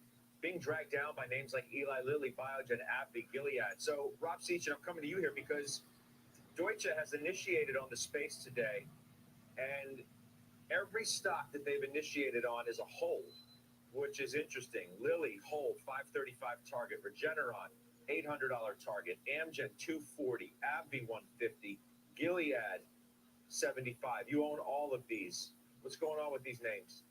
being dragged down by names like Eli Lilly, Biogen, AbbVie, Gilead. So, Rob Seachin, I'm coming to you here because Deutsche has initiated on the space today, and every stock that they've initiated on is a hold, which is interesting. Lilly, hold, 535 target. Regeneron, $800 target. Amgen, 240. AbbVie, 150. Gilead, 75. You own all of these. What's going on with these names?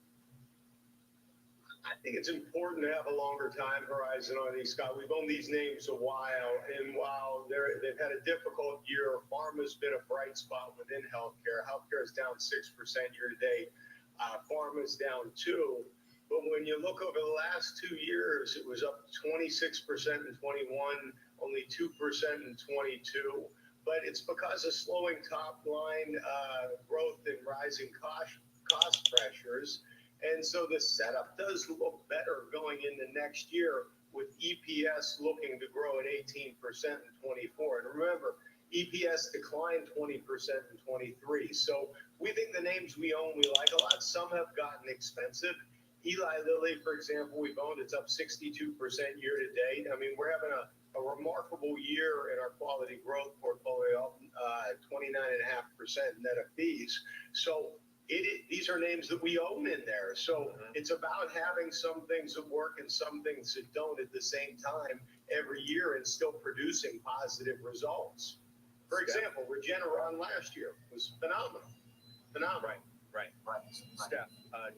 I think it's important to have a longer time horizon on these, Scott. We've owned these names a while, and while they've had a difficult year, pharma's been a bright spot within healthcare. Healthcare is down 6% year to date. Pharma's down 2%. But when you look over the last 2 years, it was up 26% in 21, only 2% in 22. But it's because of slowing top line growth and rising cost pressures. And so the setup does look better going into next year with EPS looking to grow at 18% in 24. And remember, EPS declined 20% in 23. So we think the names we own, we like a lot. Some have gotten expensive. Eli Lilly, for example, we've owned, it's up 62% year to date. I mean, we're having a remarkable year in our quality growth portfolio, 29.5% net of fees. So these are names that we own in there. So it's about having some things that work and some things that don't at the same time every year and still producing positive results. For example, Regeneron last year was phenomenal. Phenomenal. Right. Steph,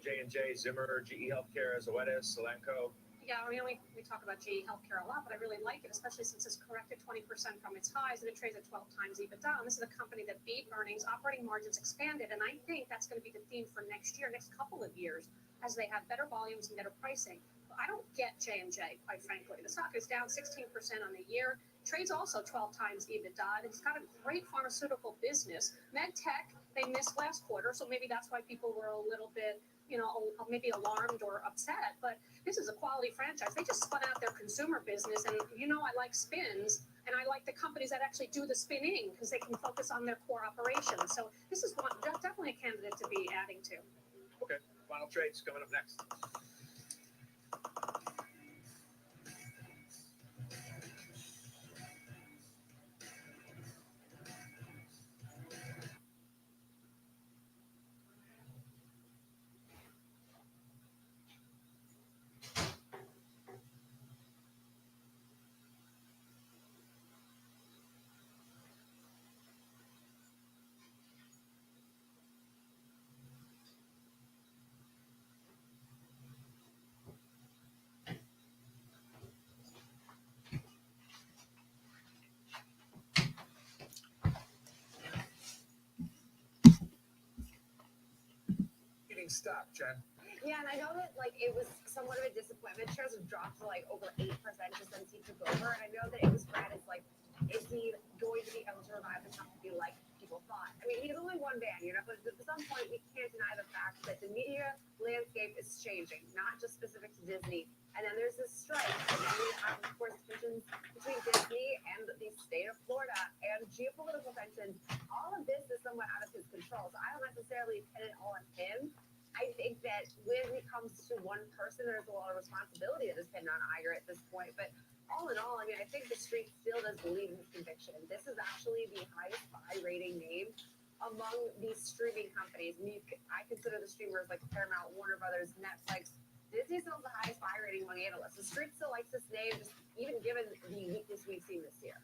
J&J, Zimmer, GE Healthcare, Zoetis, Elanco. Yeah, I mean, we talk about GE Healthcare a lot, but I really like it, especially since it's corrected 20% from its highs and it trades at 12 times EBITDA. And this is a company that beat earnings, operating margins expanded, and I think that's going to be the theme for next couple of years, as they have better volumes and better pricing. I don't get J&J, quite frankly. The stock is down 16% on the year, trades also 12 times EBITDA, and it's got a great pharmaceutical business. Med tech, they missed last quarter, so maybe that's why people were a little bit, maybe alarmed or upset. But this is a quality franchise. They just spun out their consumer business, and I like spins, and I like the companies that actually do the spinning because they can focus on their core operations. So this is definitely a candidate to be adding to. Okay, final trades coming up next. Stock, Jen. Yeah, and I know that it was somewhat of a disappointment. Shares have dropped to over 8% just since he took over, and I know that it was read as is he going to be able to revive the company like people thought? I mean, he's only one man, but at some point we can't deny the fact that the media landscape is changing, not just specific to Disney. And then there's this strike, and then we have, of course, tensions between Disney and the state of Florida and geopolitical tensions. All of this is somewhat out of his control, so I don't necessarily pin it all on him. I think that when it comes to one person, there's a lot of responsibility that is pinned on Iger at this point. But all in all, I mean, I think the street still does believe in his conviction. This is actually the highest buy rating name among these streaming companies. I mean, I consider the streamers like Paramount, Warner Brothers, Netflix. Disney still has the highest buy rating among analysts. The street still likes this name, just even given the weakness we've seen this year.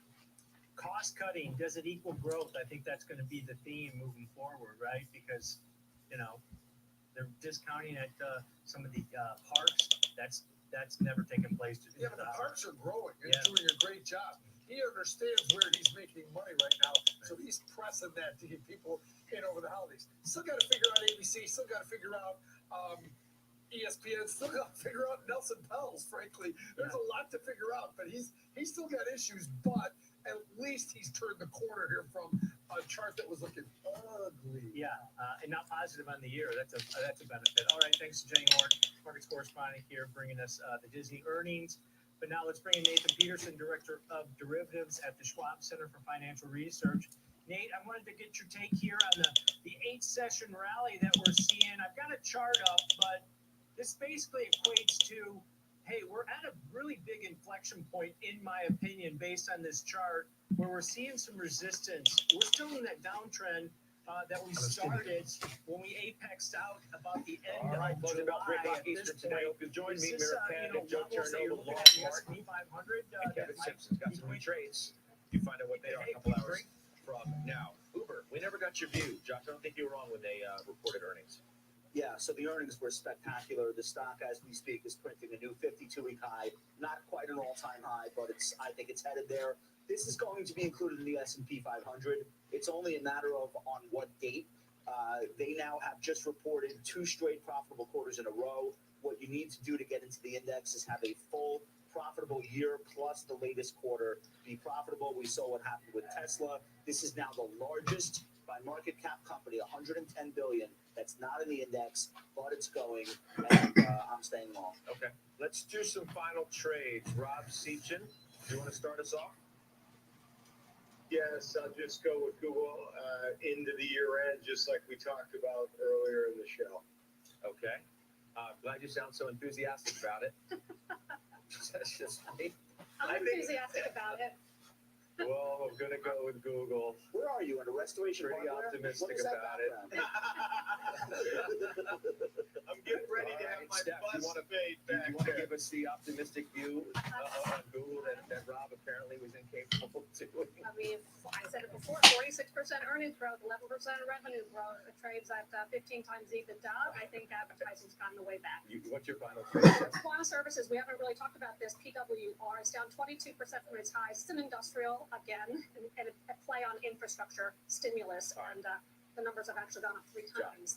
Cost cutting, does it equal growth? I think that's going to be the theme moving forward, right? Because, they're discounting at some of the parks. That's never taken place. Yeah, but the parks are growing and doing a great job. He understands where he's making money right now, so he's pressing that to get people in over the holidays. Still got to figure out ABC. Still got to figure out ESPN. Still got to figure out Nelson Pells. Frankly, there's a lot to figure out, but he's still got issues. But at least he's turned the corner here from a chart that was looking ugly. Yeah, and not positive on the year. That's a benefit. All right, thanks to Jenny Horn, markets correspondent here, bringing us the Disney earnings. But now let's bring in Nathan Peterson, Director of Derivatives at the Schwab Center for Financial Research. Nate, I wanted to get your take here on the 8-session rally that we're seeing. I've got a chart up, but this basically equates to, hey, we're at a really big inflection point, in my opinion, based on this chart, where we're seeing some resistance. We're still in that downtrend that we started when we apexed out about the end of closing about 3 July. o'clock At this Eastern today. point, Hope you'll join is me, this, Mirror Fan, and Joe levels that you're Chernobyl, looking Law at the Mark, S&P 500 and Kevin Simpson's got some new trades. You find out what they are a couple hours from now. Uber, we never got your view. Josh, I don't think you were on when they reported earnings. Yeah, so the earnings were spectacular. The stock, as we speak, is printing a new 52-week high. Not quite an all-time high, but I think it's headed there. This is going to be included in the S&P 500. It's only a matter of on what date. They now have just reported 2 straight profitable quarters in a row. What you need to do to get into the index is have a full profitable year plus the latest quarter be profitable. We saw what happened with Tesla. This is now the largest by market cap company, 110 billion. That's not in the index, but it's going, and I'm staying long. Okay, let's do some final trades. Rob Sechin, do you want to start us off? Yes, I'll just go with Google into the year end, just like we talked about earlier in the show. Okay. Glad you sound so enthusiastic about it. That's just me. I'm enthusiastic about it. Well, I'm going to go with Google. Where are you, in a restoration Pretty hardware? optimistic What is that about it. I'm getting ready to have my Steph, bus fade do back you want to there. give us the optimistic view on Google that Rob apparently was incapable of doing? I mean, I said it before, 46% earnings growth, 11% revenue growth. It trades at 15 times EBITDA. I think advertising's gotten the way back. What's your final trade? Quantum services, we haven't really talked about this. PWR is down 22% from its high. It's an industrial, again, and a play on infrastructure stimulus. And the numbers have actually gone up 3 times.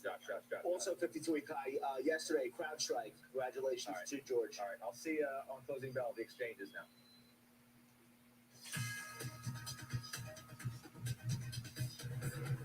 Also 52-week high yesterday, CrowdStrike. Congratulations to George. All right, I'll see you on closing bell. The exchanges now.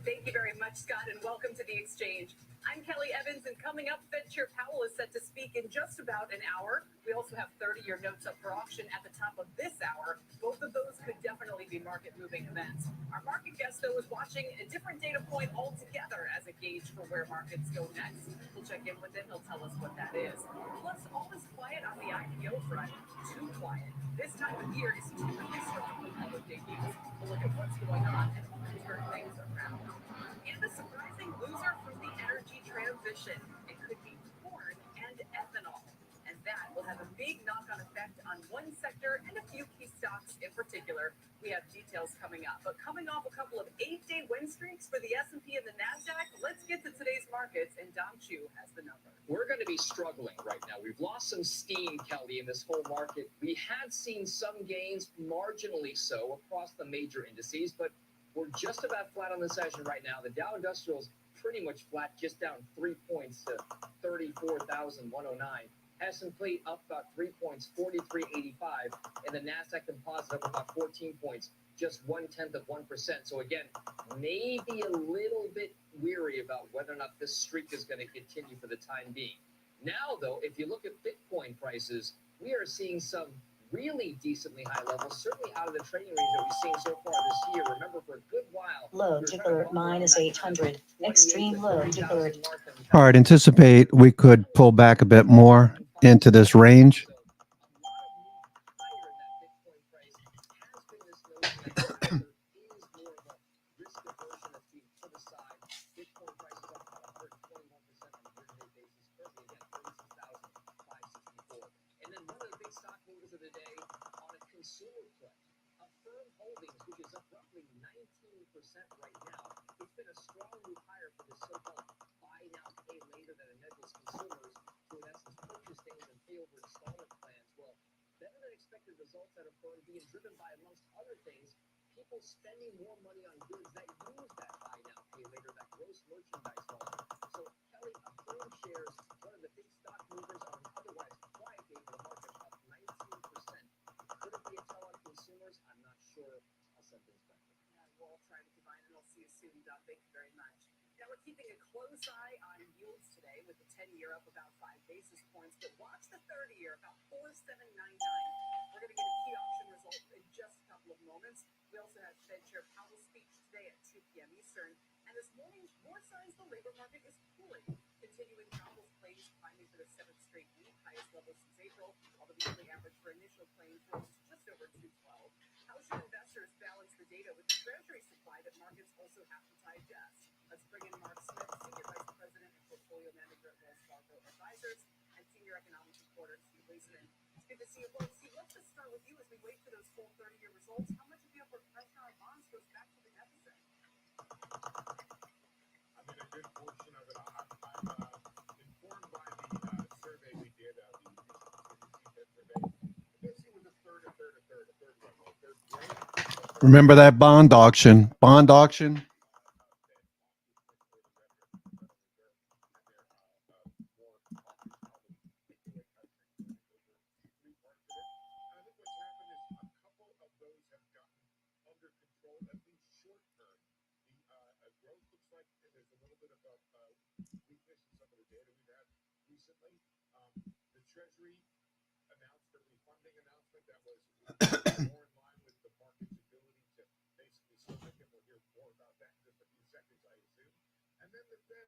Thank you very much, Scott, and welcome to the exchange. I'm Kelly Evans, and coming up, Fed Chair Powell is set to speak in just about an hour. We also have 30-year notes up for auction at the top of this hour. Both of those could definitely be market-moving events. Our market guest, though, is watching a different data point altogether as a gauge for where markets go next. We'll check in with him. He'll tell us what that is. Plus, all is quiet on the IPO front. Too quiet. This time of year is typically strong for public debuts. We'll look at what's going on and all the turn things around. And a surprising loser from the energy transition. It could be corn and ethanol. And that will have a big knock-on effect on one sector and a few key stocks in particular. We have details coming up. But coming off a couple of 8-day win streaks for the S&P and the NASDAQ, let's get to today's markets, and Dom Chu has the number. We're going to be struggling right now. We've lost some steam, Kelly, in this whole market. We had seen some gains, marginally so, across the major indices, but we're just about flat on the session right now. The Dow Industrial is pretty much flat, just down 3 points to 34,109. S&P up about 3 points, 43.85, and the Nasdaq Composite up about 14 points, just 0.1%. So again, maybe a little bit weary about whether or not this streak is going to continue for the time being. Now, though, if you look at Bitcoin prices, we are seeing some really decently high levels, certainly out of the trading range that we've seen so far this year. Remember, for a good while, Low declared minus 800. Extreme low declared. All right, anticipate we could pull back a bit more into this range. Right now, it's been a strong move higher for the so-called buy now, pay later that enables consumers to, in essence, purchase things and pay over installment plans. Well, better than expected results out of Firm being driven by, amongst other things, people spending more money on goods that use that buy now, pay later, that gross merchandise volume. So, Kelly, Firm shares, one of the big stock movers on an otherwise quiet day for the market, up 19%. Could it be a tell on consumers? I'm not sure. I'll send things back. We'll try to combine it. I'll see you soon, Dom. Thank you very much. Now, we're keeping a close eye on yields today with the 10-year up about 5 basis points, but watch the 30-year about 4.799. We're going to get a key option result in just a couple of moments. We also have Fed Chair Powell's speech today at 2 concern. And this morning, more signs the labor market is cooling. Continuing jobless claims climbing for the seventh straight week, highest level since April, while the monthly average for initial claims rose to just over 212. How should investors balance the data with the treasury supply that markets also have to digest? Let's bring in Mark Smith, Senior Vice President and Portfolio Manager at Wells Fargo Advisors, and Senior Economics Reporter Steve Leisman. It's good to see you both. Steve, let's just start with you as we wait for those full 30-year results. How much of the upward pressure on bonds goes back to the deficit? I mean, a good portion of it. I'm informed by the survey we did, the survey. It does seem with a third one. Remember that bond auction? Bond auction? The Treasury announced a refunding announcement that was more in line with the market's ability to basically stomach it. We'll hear more about that in just a few seconds, I assume. And then the Fed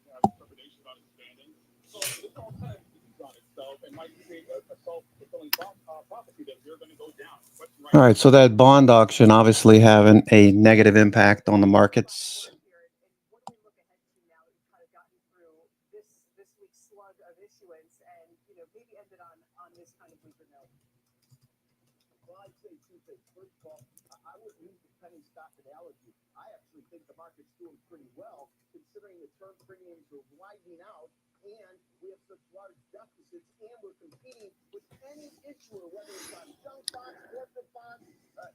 there's trepidation about expanding. So this all kind of is on itself and might create a self-fulfilling prophecy that we're going to go down. All right, so that bond auction obviously having a negative impact on the markets. This week's slug of issuance, and maybe ended on this kind of weaker note. Well, I'd say two things. First of all, I would use the penny stock analogy. I actually think the market's doing pretty well, considering the term premiums are widening out, and we have such large deficits, and we're competing with any issuer, whether it's on junk bonds, corporate bonds,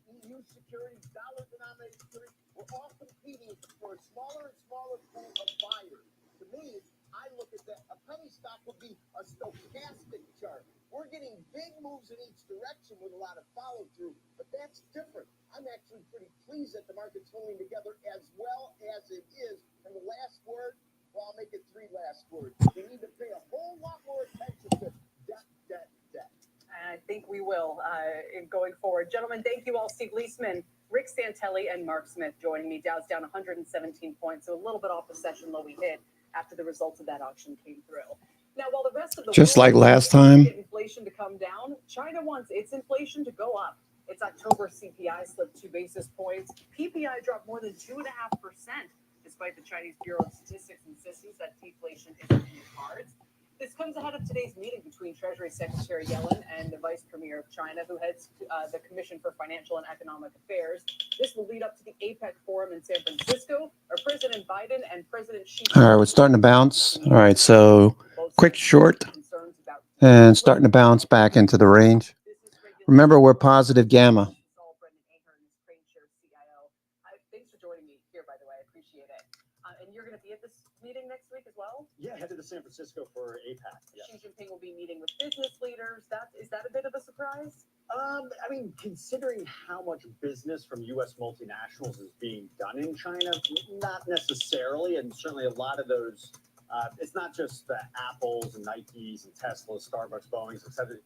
EU securities, dollar-denominated securities. We're all competing for a smaller and smaller pool of buyers. To me, I look at that. A penny stock would be a stochastic chart. We're getting big moves in each direction with a lot of follow-through, but that's different. I'm actually pretty pleased that the market's holding together as well as it is. And the last word, well, I'll make it three last words. We need to pay a whole lot more attention to debt, debt, debt. And I think we will in going forward. Gentlemen, thank you all. Steve Leisman, Rick Santelli, and Mark Smith joining me. Dow's down 117 points, so a little bit off the session low we hit after the results of that auction came through. Now, while the rest of the Just world like last time. wants inflation to come down, China wants its inflation to go up. Its October CPI slipped 2 basis points. PPI dropped more than 2.5%, despite the Chinese Bureau of Statistics insisting that deflation isn't in the cards. This comes ahead of today's meeting between Treasury Secretary Yellen and the Vice Premier of China, who heads the Commission for Financial and Economic Affairs. This will lead up to the APEC forum in San Francisco, where President Biden and President Xi. All right, we're starting to bounce. All right, so quick short and starting to bounce back into the range. Remember, we're positive gamma. Thanks for joining me here, by the way. I appreciate it. And you're going to be at this meeting next week as well? Yeah, headed to San Francisco for APEC. Yeah. Xi Jinping will be meeting with business leaders. Is that a bit of a surprise? I mean, considering how much business from U.S. multinationals is being done in China, not necessarily, and certainly a lot of those. It's not just the Apples and Nikes and Teslas, Starbucks, Boeings, etc.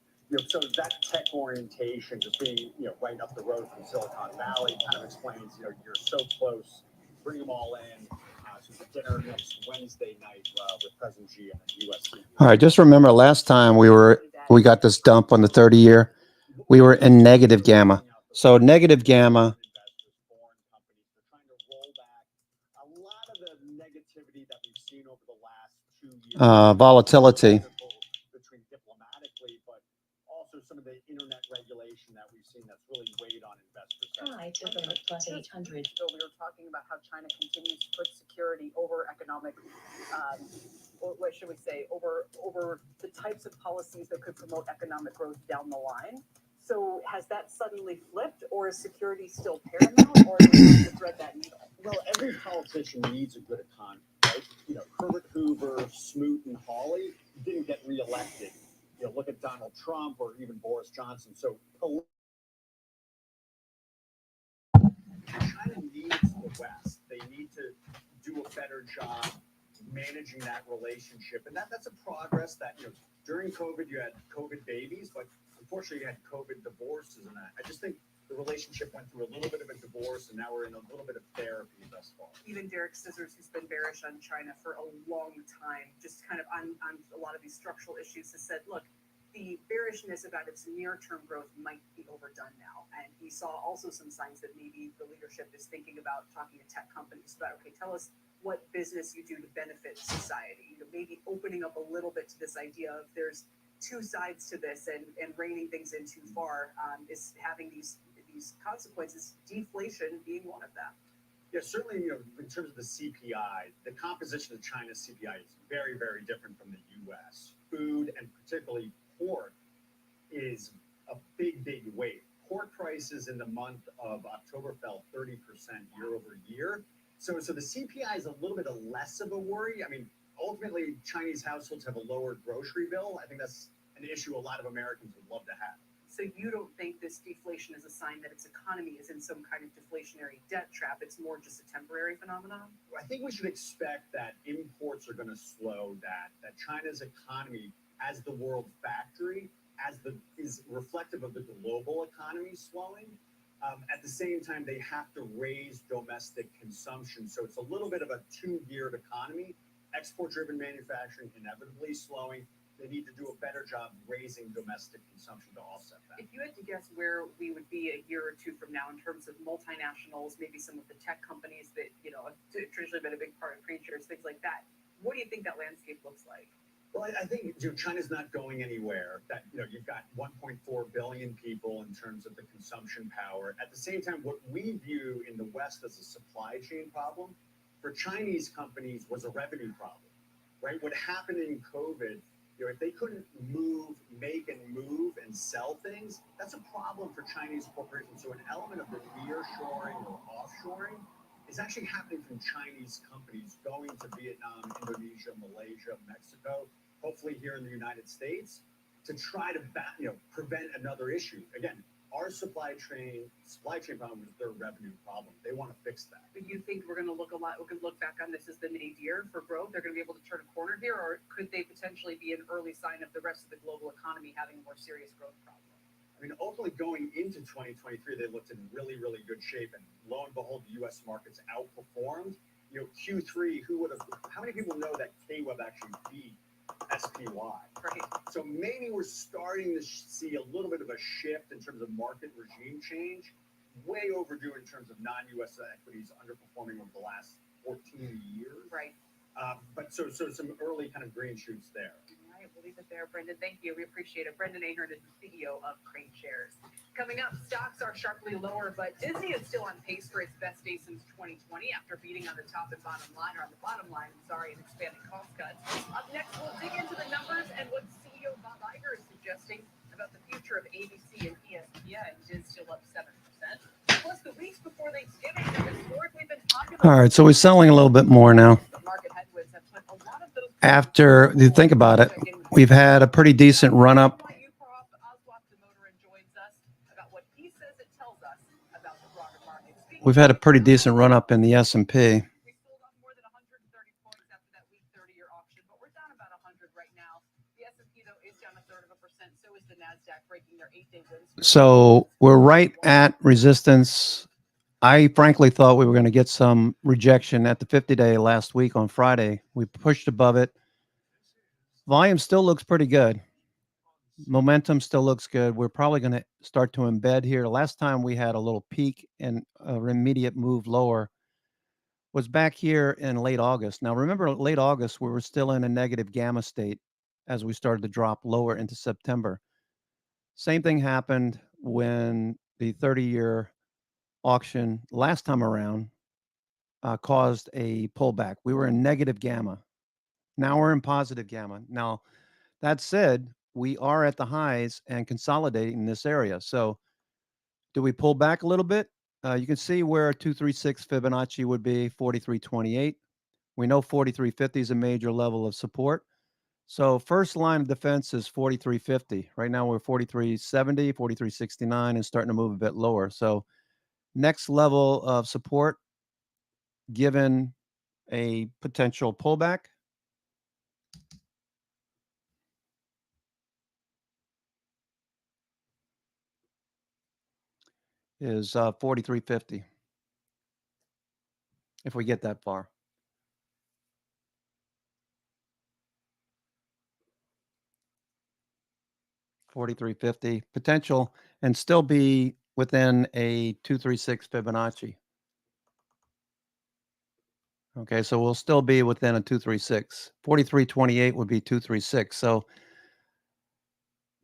So that tech orientation, just being right up the road from Silicon Valley, kind of explains you're so close. Bring them all in. So the dinner next Wednesday night with President Xi and the U.S. All right, just remember last time we got this dump on the 30-year. We were in negative gamma. So negative gamma. A lot of the negativity that we've seen over the last 2 years. Volatility. Between diplomatically, but also some of the internet regulation that we've seen that's really weighed on investors. Hi, Tiffany plus 800. So we were talking about how China continues to put security over economic, or what should we say, over the types of policies that could promote economic growth down the line. So has that suddenly flipped, or is security still paramount, or do we have to thread that needle? Well, every politician needs a good economy, right? Herbert Hoover, Smoot, and Hawley didn't get reelected. Look at Donald Trump or even Boris Johnson. So China needs the West. They need to do a better job managing that relationship, and that's a progress that during COVID you had COVID babies, but unfortunately you had COVID divorces, and I just think the relationship went through a little bit of a divorce, and now we're in a little bit of therapy thus far. Even Derek Scissors, who's been bearish on China for a long time, just kind of on a lot of these structural issues, has said, look, the bearishness about its near-term growth might be overdone now. And he saw also some signs that maybe the leadership is thinking about talking to tech companies about, okay, tell us what business you do to benefit society. Maybe opening up a little bit to this idea of there's two sides to this, and reining things in too far is having these consequences, deflation being one of them. Yeah, certainly, in terms of the CPI, the composition of China's CPI is very, very different from the U.S. Food, and particularly pork, is a big, big weight. Pork prices in the month of October fell 30% year over year. So the CPI is a little bit less of a worry. I mean, ultimately, Chinese households have a lower grocery bill. I think that's an issue a lot of Americans would love to have. So you don't think this deflation is a sign that its economy is in some kind of deflationary debt trap? It's more just a temporary phenomenon? I think we should expect that imports are going to slow, that China's economy as the world factory is reflective of the global economy slowing. At the same time, they have to raise domestic consumption. So it's a little bit of a two-geared economy. export-driven manufacturing inevitably slowing. They need to do a better job raising domestic consumption to offset that. If you had to guess where we would be a year or two from now in terms of multinationals, maybe some of the tech companies that, you know, have traditionally been a big part of preachers, things like that, what do you think that landscape looks like? Well, I think China's not going anywhere. That you've got 1.4 billion people in terms of the consumption power. At the same time, what we view in the West as a supply chain problem for Chinese companies was a revenue problem, right? What happened in COVID, if they couldn't make and move and sell things, that's a problem for Chinese corporations. So an element of the nearshoring or offshoring is actually happening from Chinese companies going to Vietnam, Indonesia, Malaysia, Mexico, hopefully here in the United States, to try to prevent another issue. Again, our supply chain problem is their revenue problem. They want to fix that. Do you think we're going to look back on this as the nadir for growth? They're going to be able to turn a corner here, or could they potentially be an early sign of the rest of the global economy having a more serious growth problem? I mean, ultimately going into 2023, they looked in really, really good shape, and lo and behold, the U.S. markets outperformed. Q3, how many people know that K-Web actually beat SPY? Right. So maybe we're starting to see a little bit of a shift in terms of market regime change. Way overdue in terms of non-U.S. equities underperforming over the last 14 years. Right. But so some early kind of green shoots there. All right, we'll leave it there. Brendan, thank you. We appreciate it. Brendan Ahern is the CEO of Crane Shares. Coming up, stocks are sharply lower, but Disney is still on pace for its best day since 2020 after beating on the top and bottom line, or on the bottom line, and expanding cost cuts. Up next, we'll dig into the numbers and what CEO Bob Iger is suggesting about the future of ABC and ESPN. It is still up 7%. Plus, the weeks before Thanksgiving have historically been popular. All right, so we're selling a little bit more now. After you think about it, we've had a pretty decent run up. We've had a pretty decent run up in the S&P. So we're right at resistance. I frankly thought we were going to get some rejection at the 50-day last week on Friday. We pushed above it. Volume still looks pretty good. Momentum still looks good. We're probably going to start to embed here. Last time we had a little peak and an immediate move lower was back here in late August. Now, remember, late August, we were still in a negative gamma state as we started to drop lower into September. Same thing happened when the 30-year auction last time around caused a pullback. We were in negative gamma. Now we're in positive gamma. Now, that said, we are at the highs and consolidating in this area. So do we pull back a little bit? You can see where 236 Fibonacci would be, 43.28. We know 43.50 is a major level of support. So first line of defense is 43.50. Right now we're 43.70, 43.69, and starting to move a bit lower. So next level of support, given a potential pullback, is 43.50. If we get that far. $43.50 potential, and still be within a 236 Fibonacci. Okay, so we'll still be within a 236. 43.28 would be 236. So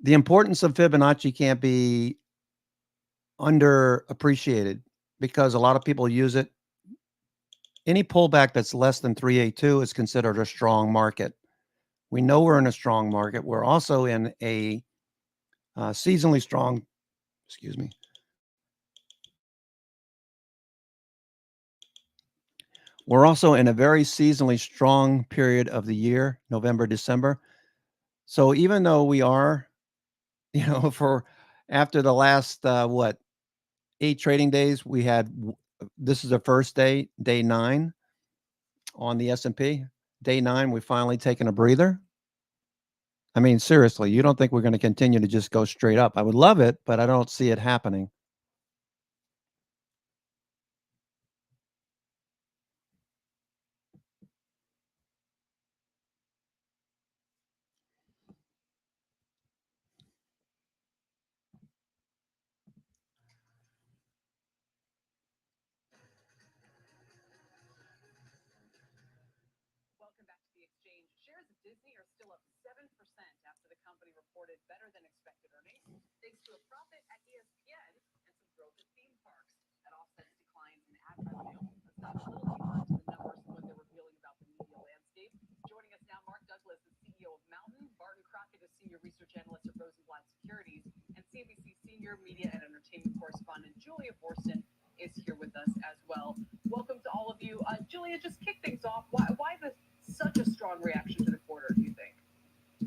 the importance of Fibonacci can't be underappreciated because a lot of people use it. Any pullback that's less than 382 is considered a strong market. We know we're in a strong market. We're also in a seasonally strong, We're also in a very seasonally strong period of the year, November, December. So even though we are, for after the last, 8 trading days, we had, this is the first day, day 9 on the S&P. Day 9, we finally taken a breather. I mean, seriously, you don't think we're going to continue to just go straight up? I would love it, but I don't see it happening. shares of Disney are still up 7% after the company reported better than expected earnings, thanks to a profit at ESPN and some growth at theme parks. That offsets declines in ad revenue. Let's dive a little deeper into the numbers and what they're revealing about the media landscape. Joining us now, Mark Douglas, the CEO of Mountain, Barton Crockett, a senior research analyst at Rosenblatt Securities, and CNBC senior media and entertainment correspondent Julia Borston is here with us as well. Welcome to all of you. Julia, just kick things off. Why such a strong reaction to the quarter, do you think?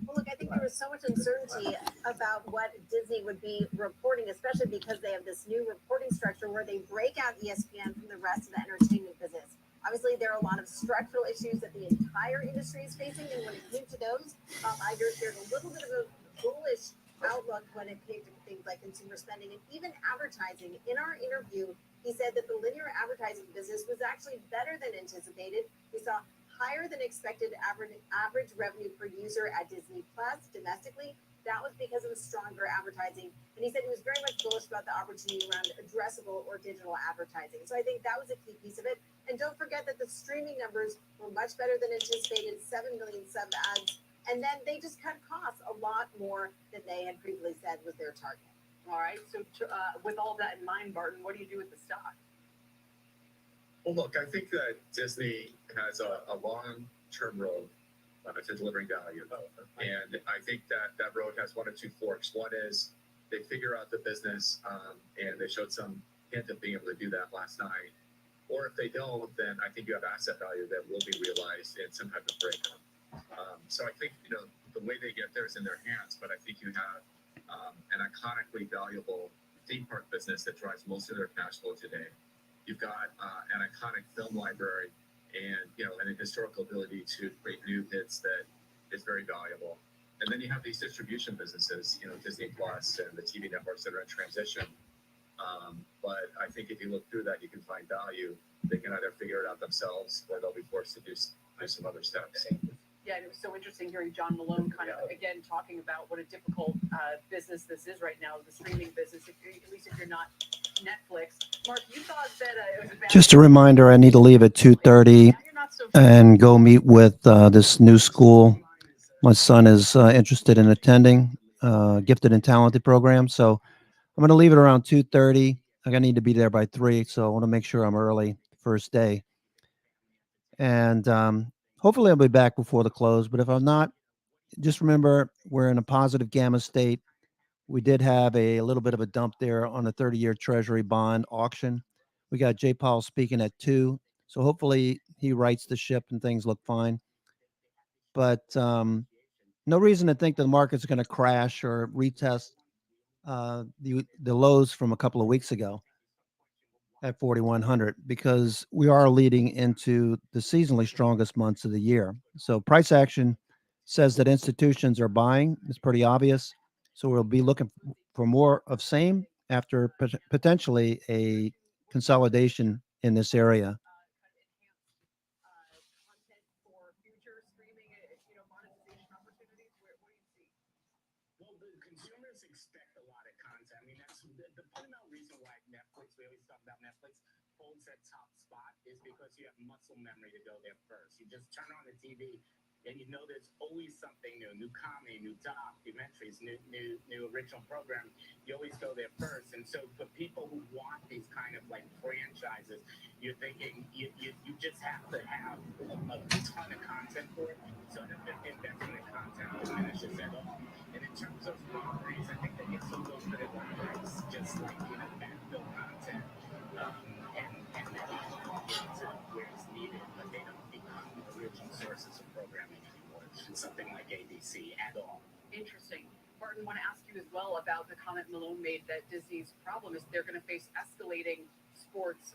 Well, look, I think there was so much uncertainty about what Disney would be reporting, especially because they have this new reporting structure where they break out ESPN from the rest of the entertainment business. Obviously, there are a lot of structural issues that the entire industry is facing, and when it came to those, there's a little bit of a bullish outlook when it came to things like consumer spending and even advertising. In our interview, he said that the linear advertising business was actually better than anticipated. We saw higher than expected average revenue per user at Disney Plus domestically. That was because of the stronger advertising. And he said he was very much bullish about the opportunity around addressable or digital advertising. So I think that was a key piece of it. And don't forget that the streaming numbers were much better than anticipated, 7 million sub ads. And then they just cut costs a lot more than they had previously said was their target. All right. So with all that in mind, Barton, what do you do with the stock? Well, look, I think that Disney has a long-term road to delivering value. And I think that road has one of two forks. One is they figure out the business, and they showed some hint of being able to do that last night. Or if they don't, then I think you have asset value that will be realized in some type of breakup. So I think, the way they get there is in their hands, but I think you have an iconically valuable theme park business that drives most of their cash flow today. You've got an iconic film library and, and a historical ability to create new hits that is very valuable. And then you have these distribution businesses, Disney Plus and the TV networks that are in transition. But I think if you look through that, you can find value. They can either figure it out themselves or they'll be forced to do some other steps. Yeah, and it was so interesting hearing John Malone kind of, again, talking about what a difficult business this is right now, the streaming business, at least if you're not Netflix. Mark, you thought that it was a bad... Just a reminder, I need to leave at 2:30 and go meet with this new school. My son is interested in attending gifted and talented program. So I'm going to leave it around 2:30. I need to be there by 3. So I want to make sure I'm early first day. And hopefully I'll be back before the close. But if I'm not, just remember we're in a positive gamma state. We did have a little bit of a dump there on the 30-year Treasury bond auction. We got Jay Powell speaking at 2. So hopefully he rights the ship and things look fine. But no reason to think the market's going to crash or retest the lows from a couple of weeks ago at 4,100 because we are leading into the seasonally strongest months of the year. So price action says that institutions are buying. It's pretty obvious. So we'll be looking for more of same after potentially a consolidation in this area. Well, the consumers expect a lot of content. I mean, that's the fundamental reason why Netflix, we always talk about Netflix, holds that top spot is because you have muscle memory to go there first. You just turn on the TV and you know there's always something new comedy, new documentaries, new original program. You always go there first. And so for people who want these kind of like franchises, you're thinking you just have to have a ton of content for it. So the investment in content diminishes at all. And in terms of properties, I think that it's a little bit of a price, just like, backfill content. And then get to where it's needed, but they don't become original sources of programming anymore. Something like ABC at all. Interesting. Barton, I want to ask you as well about the comment Malone made that Disney's problem is they're going to face escalating sports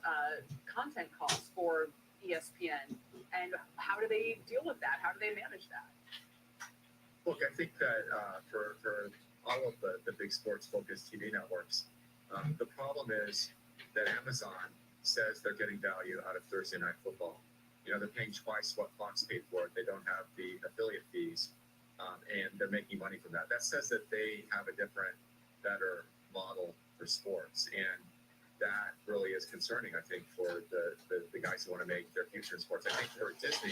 content costs for ESPN. And how do they deal with that? How do they manage that? Look, I think that for all of the big sports-focused TV networks, the problem is that Amazon says they're getting value out of Thursday Night Football. They're paying twice what Fox paid for it. They don't have the affiliate fees, and they're making money from that. That says that they have a different, better model for sports, and that really is concerning, I think, for the guys who want to make their future in sports. I think for Disney,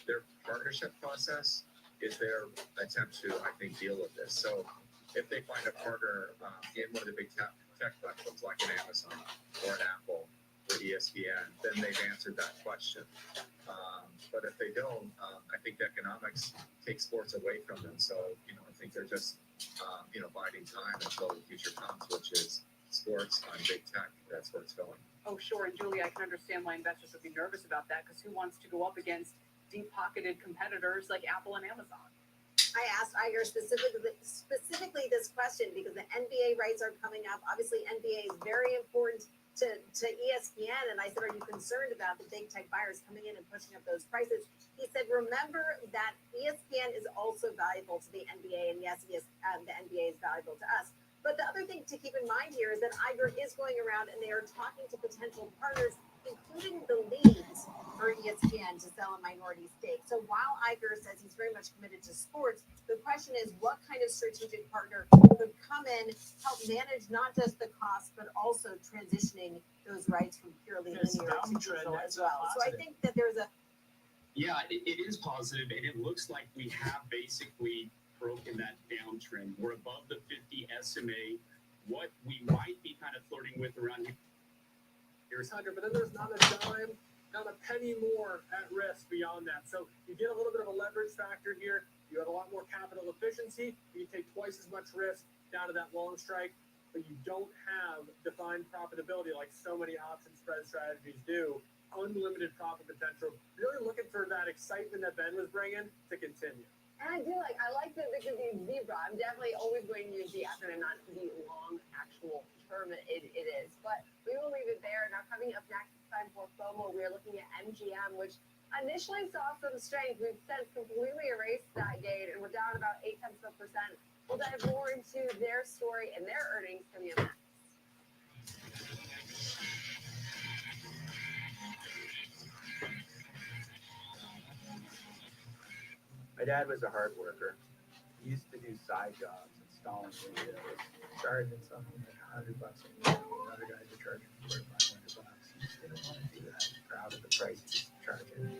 their partnership process is their attempt to, I think, deal with this. So if they find a partner in one of the big tech platforms like an Amazon or an Apple or ESPN, then they've answered that question. But if they don't, I think the economics take sports away from them. So, I think they're just, biding time until the future comes, which is sports on big tech. That's where it's going. Oh, sure. And Julie, I can understand why investors would be nervous about that, because who wants to go up against deep-pocketed competitors like Apple and Amazon? I asked Iger specifically this question because the NBA rights are coming up. Obviously, NBA is very important to ESPN. And I said, are you concerned about the big tech buyers coming in and pushing up those prices? He said, remember that ESPN is also valuable to the NBA. And yes, the NBA is valuable to us. But the other thing to keep in mind here is that Iger is going around and they are talking to potential partners, including the leagues for ESPN to sell a minority stake. So while Iger says he's very much committed to sports, the question is what kind of strategic partner could come in, help manage not just the cost, but also transitioning those rights from purely linear to digital as well. So I think that there's a... Yeah, it is positive, and it looks like we have basically broken that downtrend. We're above the 50 SMA. What we might be kind of flirting with around here. But then there's not a dime, not a penny more at risk beyond that. So you get a little bit of a leverage factor here. You have a lot more capital efficiency. You take twice as much risk down to that long strike, but you don't have defined profitability like so many option spread strategies do. Unlimited profit potential. Really looking for that excitement that Ben was bringing to continue. And I like that because the zebra. I'm definitely always going to use the acronym, not the long actual term it is. But we will leave it there. Now coming up next, it's time for FOMO. We're looking at MGM, which initially saw some strength. We've since completely erased that gain, and we're down about 0.8%. We'll dive more into their story and their earnings coming up next. My dad was a hard worker. He used to do side jobs, installing windows, charging something like $100 a year. Other guys are charging $400-500. He didn't want to do that. He's proud of the price he's charging.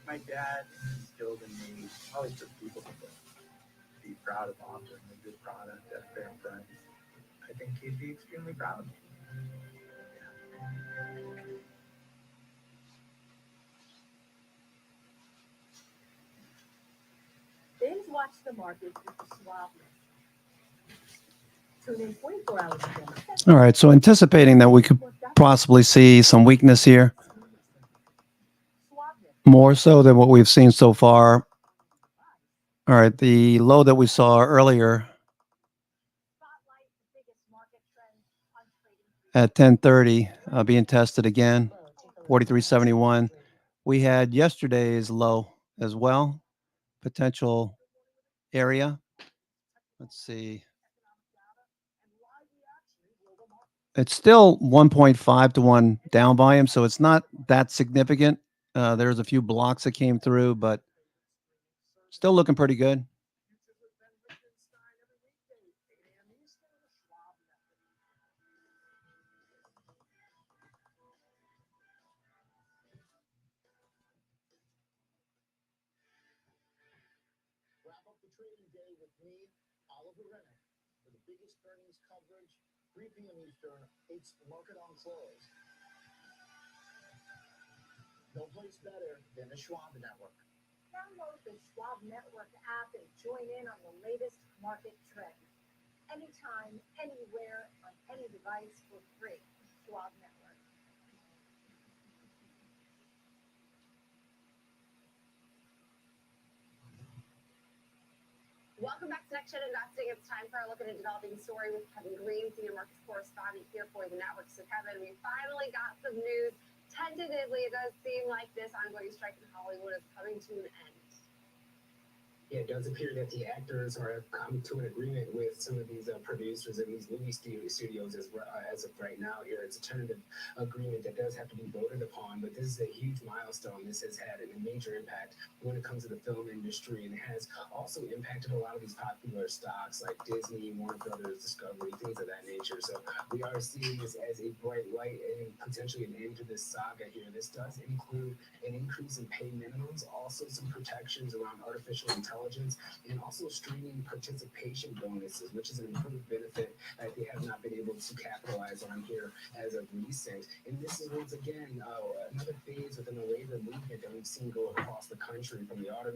My dad instilled in me always put people first. Be proud of offering a good product at a fair price. I think he'd be extremely proud of me. Binge watch the market with the Schwab. Tune in 24 hours a day. All right. So anticipating that we could possibly see some weakness here, more so than what we've seen so far. All right. The low that we saw earlier at 10:30 being tested again, 43.71. We had yesterday's low as well, potential area. Let's see. It's still 1.5 to 1 down volume, so it's not that significant. There's a few blocks that came through, but still looking pretty good. Wrap up the trading day with me, Oliver Rennick, for the biggest earnings coverage, 3 p.m. Eastern. It's Market on Close. No place better than the Schwab Network. Download the Schwab Network app and join in on the latest market trends. Anytime, anywhere, on any device for free. Schwab Network. Welcome back to Next Gen Investing. It's time for our look at a developing story with Kevin Green, senior markets correspondent here for the network. So Kevin, we finally got some news. Tentatively, it does seem like this ongoing strike in Hollywood is coming to an end. Yeah, it does appear that the actors have come to an agreement with some of these producers and these movie studios as of right now. Here, it's a tentative agreement that does have to be voted upon, but this is a huge milestone. This has had a major impact when it comes to the film industry, and it has also impacted a lot of these popular stocks like Disney, Warner Brothers, Discovery, things of that nature. So we are seeing this as a bright light and potentially an end to this saga here. This does include an increase in pay minimums, also some protections around artificial intelligence, and also streaming participation bonuses, which is an improved benefit that they have not been able to capitalize on here as of recent. And this is once again another phase within the labor movement that we've seen go across the country, from the auto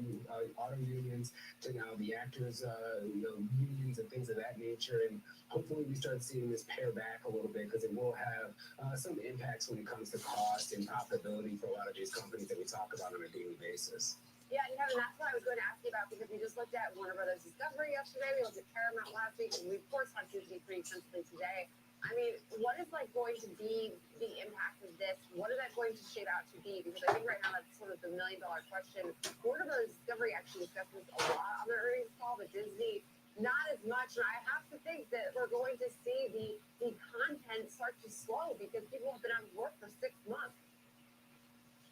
unions to now the actors unions and things of that nature. And hopefully we start seeing this pare back a little bit, because it will have some impacts when it comes to cost and profitability for a lot of these companies that we talk about on a daily basis. Yeah, and Kevin, that's what I was going to ask you about, because we just looked at Warner Brothers Discovery yesterday, we looked at Paramount last week, and we of course talked Disney pretty extensively today. I mean, what is going to be the impact of this? What is that going to shape out to be? Because I think right now that's sort of the $1 million question. Warner Brothers Discovery actually discussed this a lot on their earnings call, but Disney not as much. And I have to think that we're going to see the content start to slow, because people have been out of work for 6 months.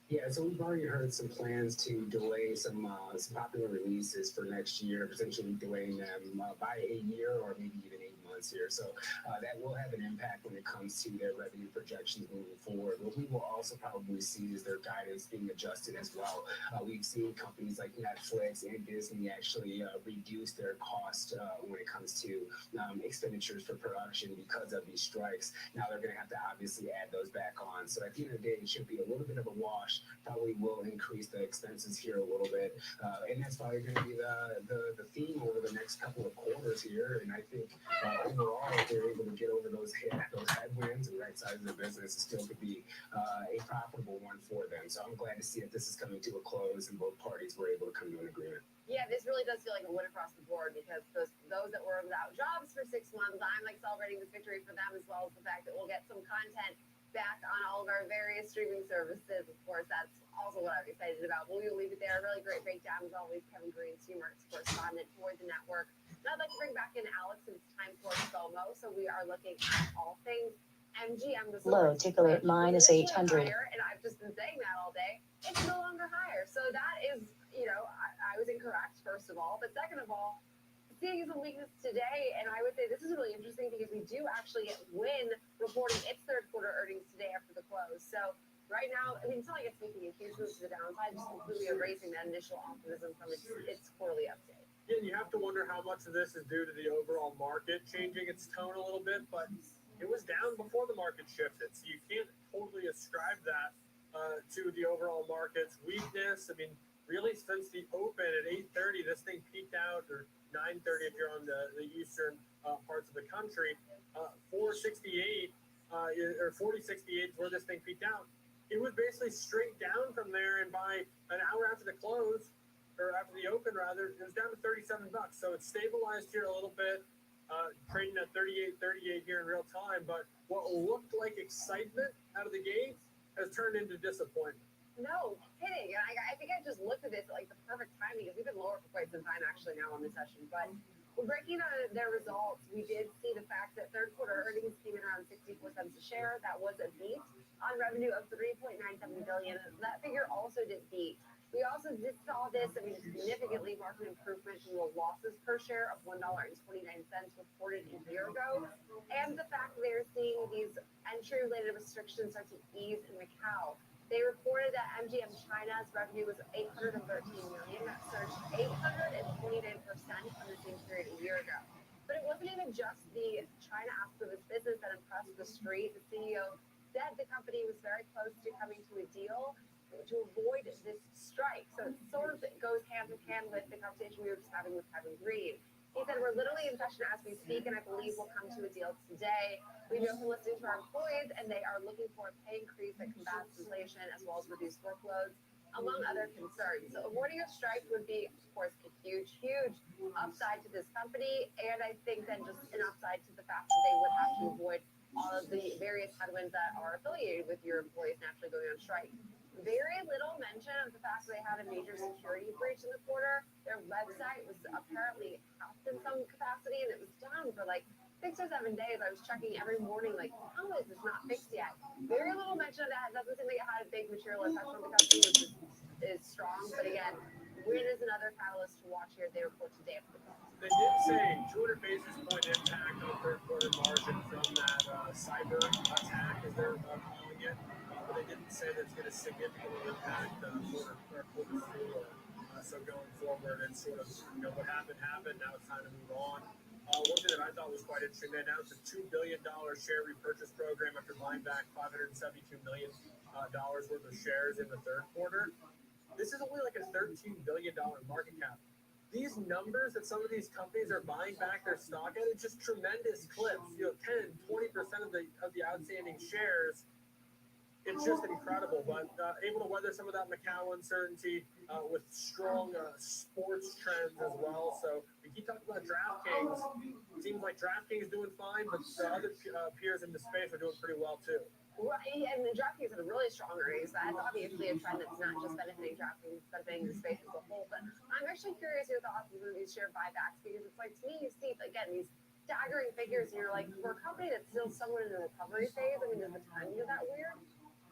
Yeah, so we've already heard some plans to delay some popular releases for next year, potentially delaying them by a year or maybe even 8 months here. So that will have an impact when it comes to their revenue projections moving forward. What we will also probably see is their guidance being adjusted as well. We've seen companies like Netflix and Disney actually reduce their cost when it comes to expenditures for production because of these strikes. Now they're going to have to obviously add those back on. So at the end of the day, it should be a little bit of a wash. Probably will increase the expenses here a little bit, and that's probably going to be the theme over the next couple of quarters here. And I think overall, if they're able to get over those headwinds and right size their business, it still could be a profitable one for them. So I'm glad to see that this is coming to a close and both parties were able to come to an agreement. Yeah, this really does feel like a win across the board, because those that were without jobs for 6 months, I'm celebrating this victory for them, as well as the fact that we'll get some content back on all of our various streaming services. Of course, that's also what I'm excited about. We'll leave it there. Really great breakdown, as always. Kevin Green, Marks correspondent for the network. And I'd like to bring back in Alex. It's time for FOMO, so we are looking at all things MGM. Low ticker at -800. And I've just been saying that all day. It's no longer higher. So that is, I was incorrect, first of all. But second of all, seeing some weakness today, and I would say this is really interesting, because we do actually get Wynn reporting its third quarter earnings today after the close. So right now, I mean, it's not like it's making a huge move to the downside, just completely erasing that initial optimism from its quarterly update. Yeah, you have to wonder how much of this is due to the overall market changing its tone a little bit, but it was down before the market shifted, so you can't totally ascribe that to the overall market's weakness. I mean, really, since the open at 8:30, this thing peaked out, or 9:30 if you're on the eastern parts of the country, 468 or 4068 is where this thing peaked out. It was basically straight down from there, and by an hour after the close, or after the open rather, it was down to $37. So it's stabilized here a little bit, trading at 38.38 here in real time. But what looked like excitement out of the gate has turned into disappointment. No kidding. And I think I just looked at this at the perfect time, because we've been lower for quite some time actually now on this session. But we're breaking down their results. We did see the fact that third quarter earnings came in around 64 cents a share. That was a beat on revenue of $3.97 billion. That figure also did beat. We also saw this, significantly market improvement from the losses per share of $1.29 reported a year ago. And the fact they're seeing these entry-related restrictions start to ease in Macau. They reported that MGM China's revenue was $813 million. That surged 829% from the same period a year ago. But it wasn't even just the China aspect of this business that impressed the street. The CEO said the company was very close to coming to a deal to avoid this strike. So it sort of goes hand in hand with the conversation we were just having with Kevin Green. He said, we're literally in session as we speak, and I believe we'll come to a deal today. We know from listening to our employees, and they are looking for a pay increase that combats inflation as well as reduced workloads, among other concerns. So avoiding a strike would be, of course, a huge, huge upside to this company. And I think then just an upside to the fact that they would have to avoid all of the various headwinds that are affiliated with your employees naturally going on strike. Very little mention of the fact that they had a major security breach in the quarter. Their website was apparently hacked in some capacity, and it was down for like 6 or 7 days. I was checking every morning, like, how is this not fixed yet? Very little mention of that. It doesn't seem like it had a big material effect on the company, which is strong. But again, Win is another catalyst to watch here as they report today. They did say 200 basis point impact on third quarter margin from that cyber attack, as they're calling it. But they didn't say that it's going to significantly impact quarter four. So going forward, it's sort of, what happened. Now it's time to move on. One thing that I thought was quite interesting, they announced a $2 billion share repurchase program after buying back $572 million worth of shares in the third quarter. This is only like a $13 billion market cap. These numbers that some of these companies are buying back their stock at, it's just tremendous clips. 10, 20% of the outstanding shares. It's just incredible. But able to weather some of that Macau uncertainty with strong sports trends as well. So we keep talking about DraftKings. It seems like DraftKings is doing fine, but the other peers in the space are doing pretty well too. Right, and the DraftKings had a really strong earnings. That's obviously a trend that's not just benefiting DraftKings, it's benefiting the space as a whole. But I'm actually curious your thoughts on these share buybacks, because it's like, to me, you see, again, these staggering figures, and you're like, for a company that's still somewhat in the recovery phase, I mean, does the timing of that weird?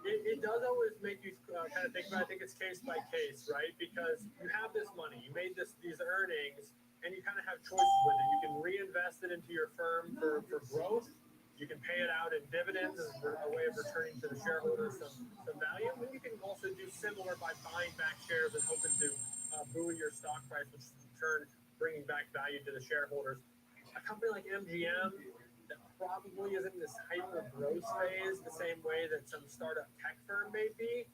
It does always make you kind of think about it. I think it's case by case, right? Because you have this money, you made these earnings, and you kind of have choices with it. You can reinvest it into your firm for growth. You can pay it out in dividends as a way of returning to the shareholders some value. And you can also do similar by buying back shares and hoping to buoy your stock price, which is in turn bringing back value to the shareholders. A company like MGM that probably isn't in this hyper growth phase the same way that some startup tech firm may be.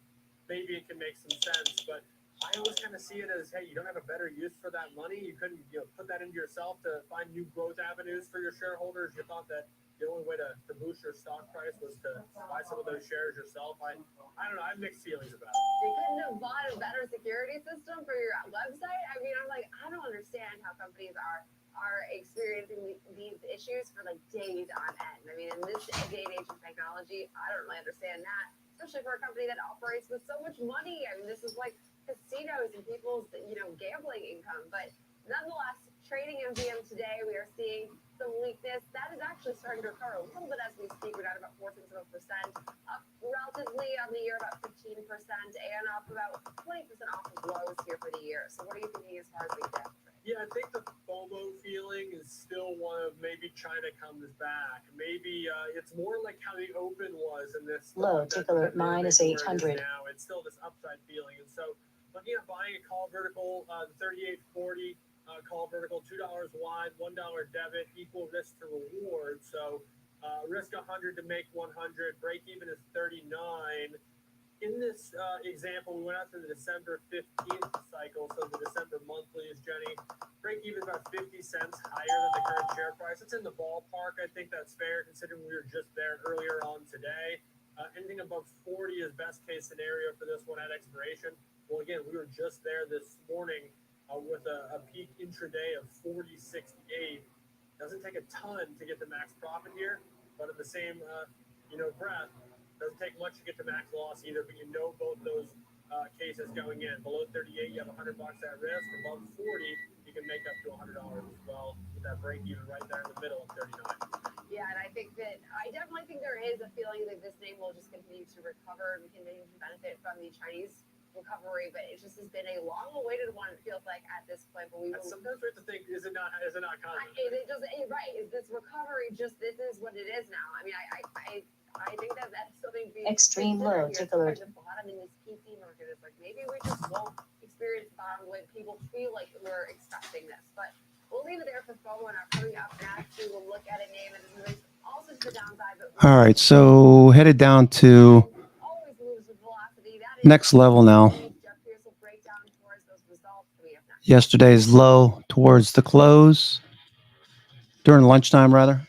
Maybe it can make some sense, but I always kind of see it as, hey, you don't have a better use for that money. You couldn't put that into yourself to find new growth avenues for your shareholders. You thought that the only way to boost your stock price was to buy some of those shares yourself. I don't know. I have mixed feelings about it. They couldn't have bought a better security system for your website. I mean, I'm like, I don't understand how companies are experiencing these issues for like days on end. I mean, in this day and age of technology, I don't really understand that, especially for a company that operates with so much money. I mean, this is like casinos and people's, gambling income. But nonetheless, trading MGM today, we are seeing some weakness. That is actually starting to occur a little bit as we speak. We're down about 14%, up relatively on the year about 15%, and up about 20% off of lows here for the year. So what are you thinking as far as the debt? Yeah, I think the FOMO feeling is still one of maybe China comes back. Maybe it's more like how the Open was in this. Low tick alert minus 800. Now it's still this upside feeling, and so looking at buying a call vertical, the 3840 call vertical, $2 wide, $1 debit, equal risk to reward. So risk 100 to make 100. Break even is 39. In this example, we went out to the December 15th cycle, so the December monthly is Jenny. Break even about 50 cents higher than the current share price. It's in the ballpark. I think that's fair considering we were just there earlier on today. Anything above 40 is best case scenario for this one at expiration. Well, again, we were just there this morning with a peak intraday of 40.68. Doesn't take a ton to get the max profit here, but in the same breath, doesn't take much to get to max loss either, but both those cases going in. Below 38, you have $100 at risk. Above 40, you can make up to $100 as well with that break even right there in the middle of 39. Yeah, and I definitely think there is a feeling that this name will just continue to recover and continue to benefit from the Chinese recovery, but it just has been a long-awaited one. It feels like at this point, but sometimes we have to think: is it not coming? Right? Is this recovery just this is what it is now? I mean, I think that's something to be extreme low tick alert. The bottom in this PC market is like maybe we just won't experience the bottom the way people feel like we're expecting this. But we'll leave it there for FOMO. Now coming up next, we will look at a name that is also to the downside. But all right, so headed down to always moves with velocity. That is next level now. Yesterday's low towards the close, during lunchtime rather.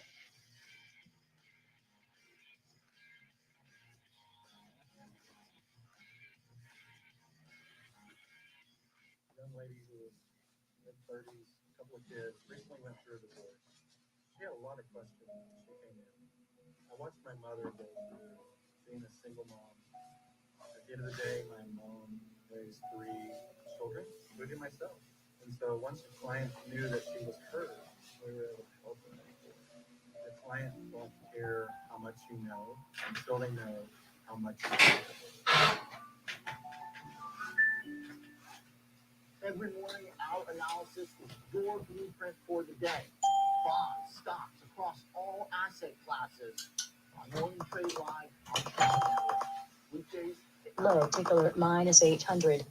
Young lady who was mid-30s, a couple of kids, recently went through a divorce. She had a lot of questions when she came in. I watched my mother go through being a single mom, the end of the day, my mom raised 3 children, including myself. And so once the client knew that she was hurt, we were able to help her. The client won't care how much you know until they know how much you know. Every morning, our analysis is your blueprint for the day. Bonds, stocks across all asset classes. On Morning Trade Live on Channel Network. Weekdays. Low ticker at -800.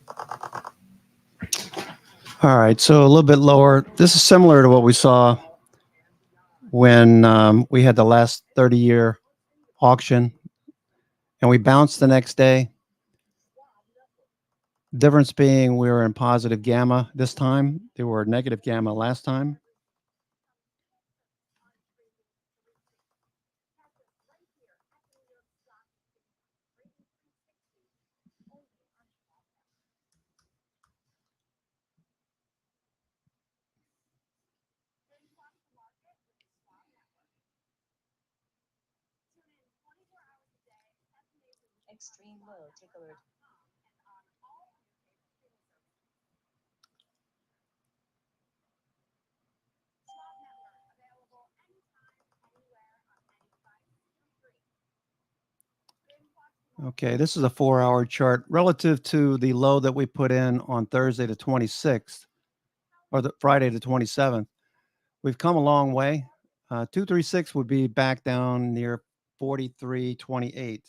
All right, so a little bit lower. This is similar to what we saw when we had the last 30-year auction, and we bounced the next day. Difference being we were in positive gamma this time. They were negative gamma last time. Extreme low ticker. Okay, this is a 4-hour chart relative to the low that we put in on Thursday the 26th or the Friday the 27th. We've come a long way. 236 would be back down near 43.28.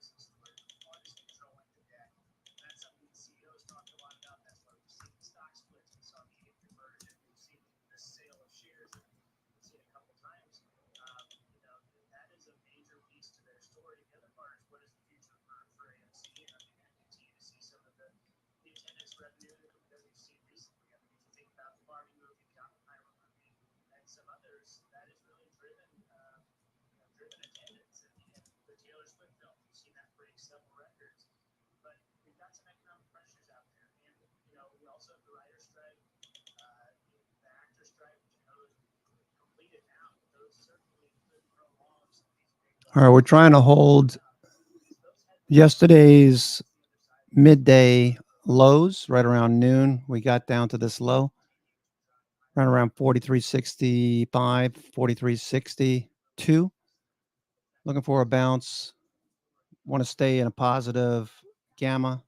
access to where August control went today. That's something the CEOs talked a lot about. That's why we've seen the stock splits. We saw the conversion. We've seen the sale of shares. We've seen a couple times. That is a major piece to their story. The other part is what is the future for AMC? And are they going to continue to see some of the attendance revenue that we've seen recently? I mean, if you think about the Barbie movie, the Oppenheimer movie, and some others, that has really driven attendance. And the Taylor Swift film, we've seen that break several records. But we've got some economic pressures out there, and we also have the writer's strike, the actor strike, which I know is completed now. But those certainly could prolong some of these big. All right, we're trying to hold yesterday's midday lows right around noon. We got down to this low right around 43.65, 43.62. Looking for a bounce. Want to stay in a positive gamma.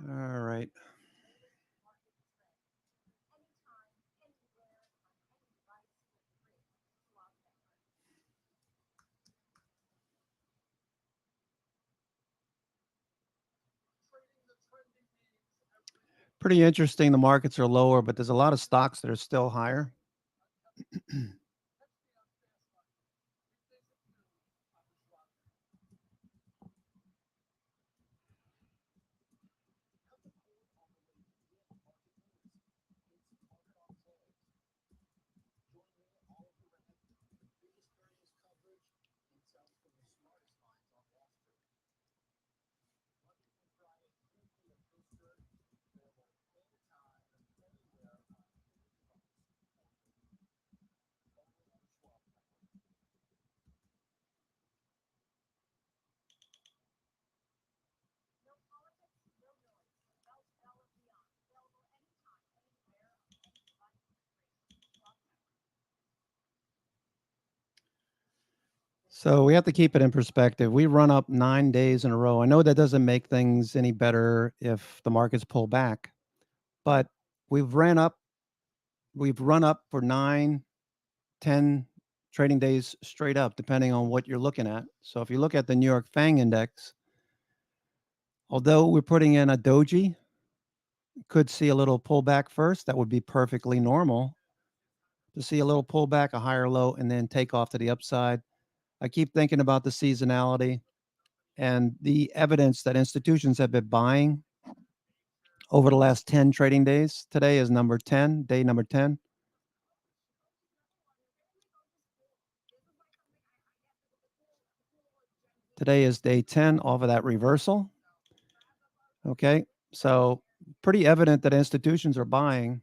All right. Pretty interesting. The markets are lower, but there's a lot of stocks that are still higher. So we have to keep it in perspective. We run up 9 days in a row. I know that doesn't make things any better if the markets pull back, but we've run up for 9, 10 trading days straight up, depending on what you're looking at. So if you look at the New York FANG index, although we're putting in a doji, could see a little pullback first. That would be perfectly normal to see a little pullback, a higher low, and then take off to the upside. I keep thinking about the seasonality and the evidence that institutions have been buying over the last 10 trading days. Today is number 10, day number 10. Today is day 10 off of that reversal. Okay, so pretty evident that institutions are buying.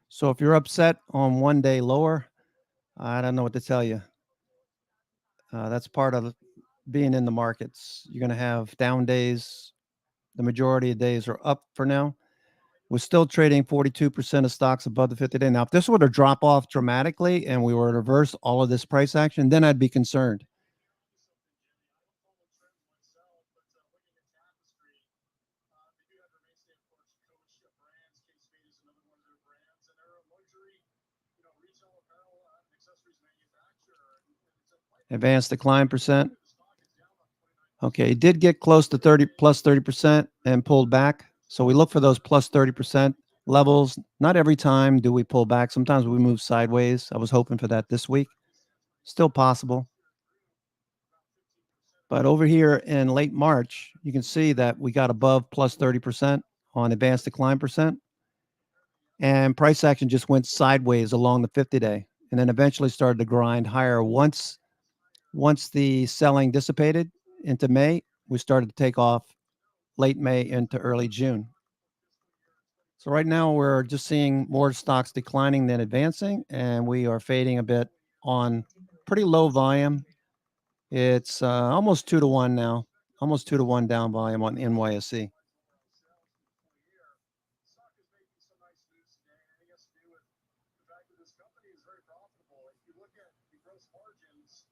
So if you're upset on 1 day lower, I don't know what to tell you. That's part of being in the markets. You're going to have down days. The majority of days are up for now. We're still trading 42% of stocks above the 50-day. Now, if this were to drop off dramatically and we were to reverse all of this price action, then I'd be concerned. another one of their brands, and they're a luxury, retail apparel and accessories manufacturer. And it's a quite Advanced decline percent. Okay, it did get close to 30% and pulled back. So we look for those plus 30% levels. Not every time do we pull back. Sometimes we move sideways. I was hoping for that this week. Still possible. But over here in late March, you can see that we got above plus 30% on advanced decline percent. And price action just went sideways along the 50-day and then eventually started to grind higher. Once the selling dissipated into May, we started to take off late May into early June. So right now we're just seeing more stocks declining than advancing, and we are fading a bit on pretty low volume. It's almost 2-to-1 now, almost 2-to-1 down volume on NYSE.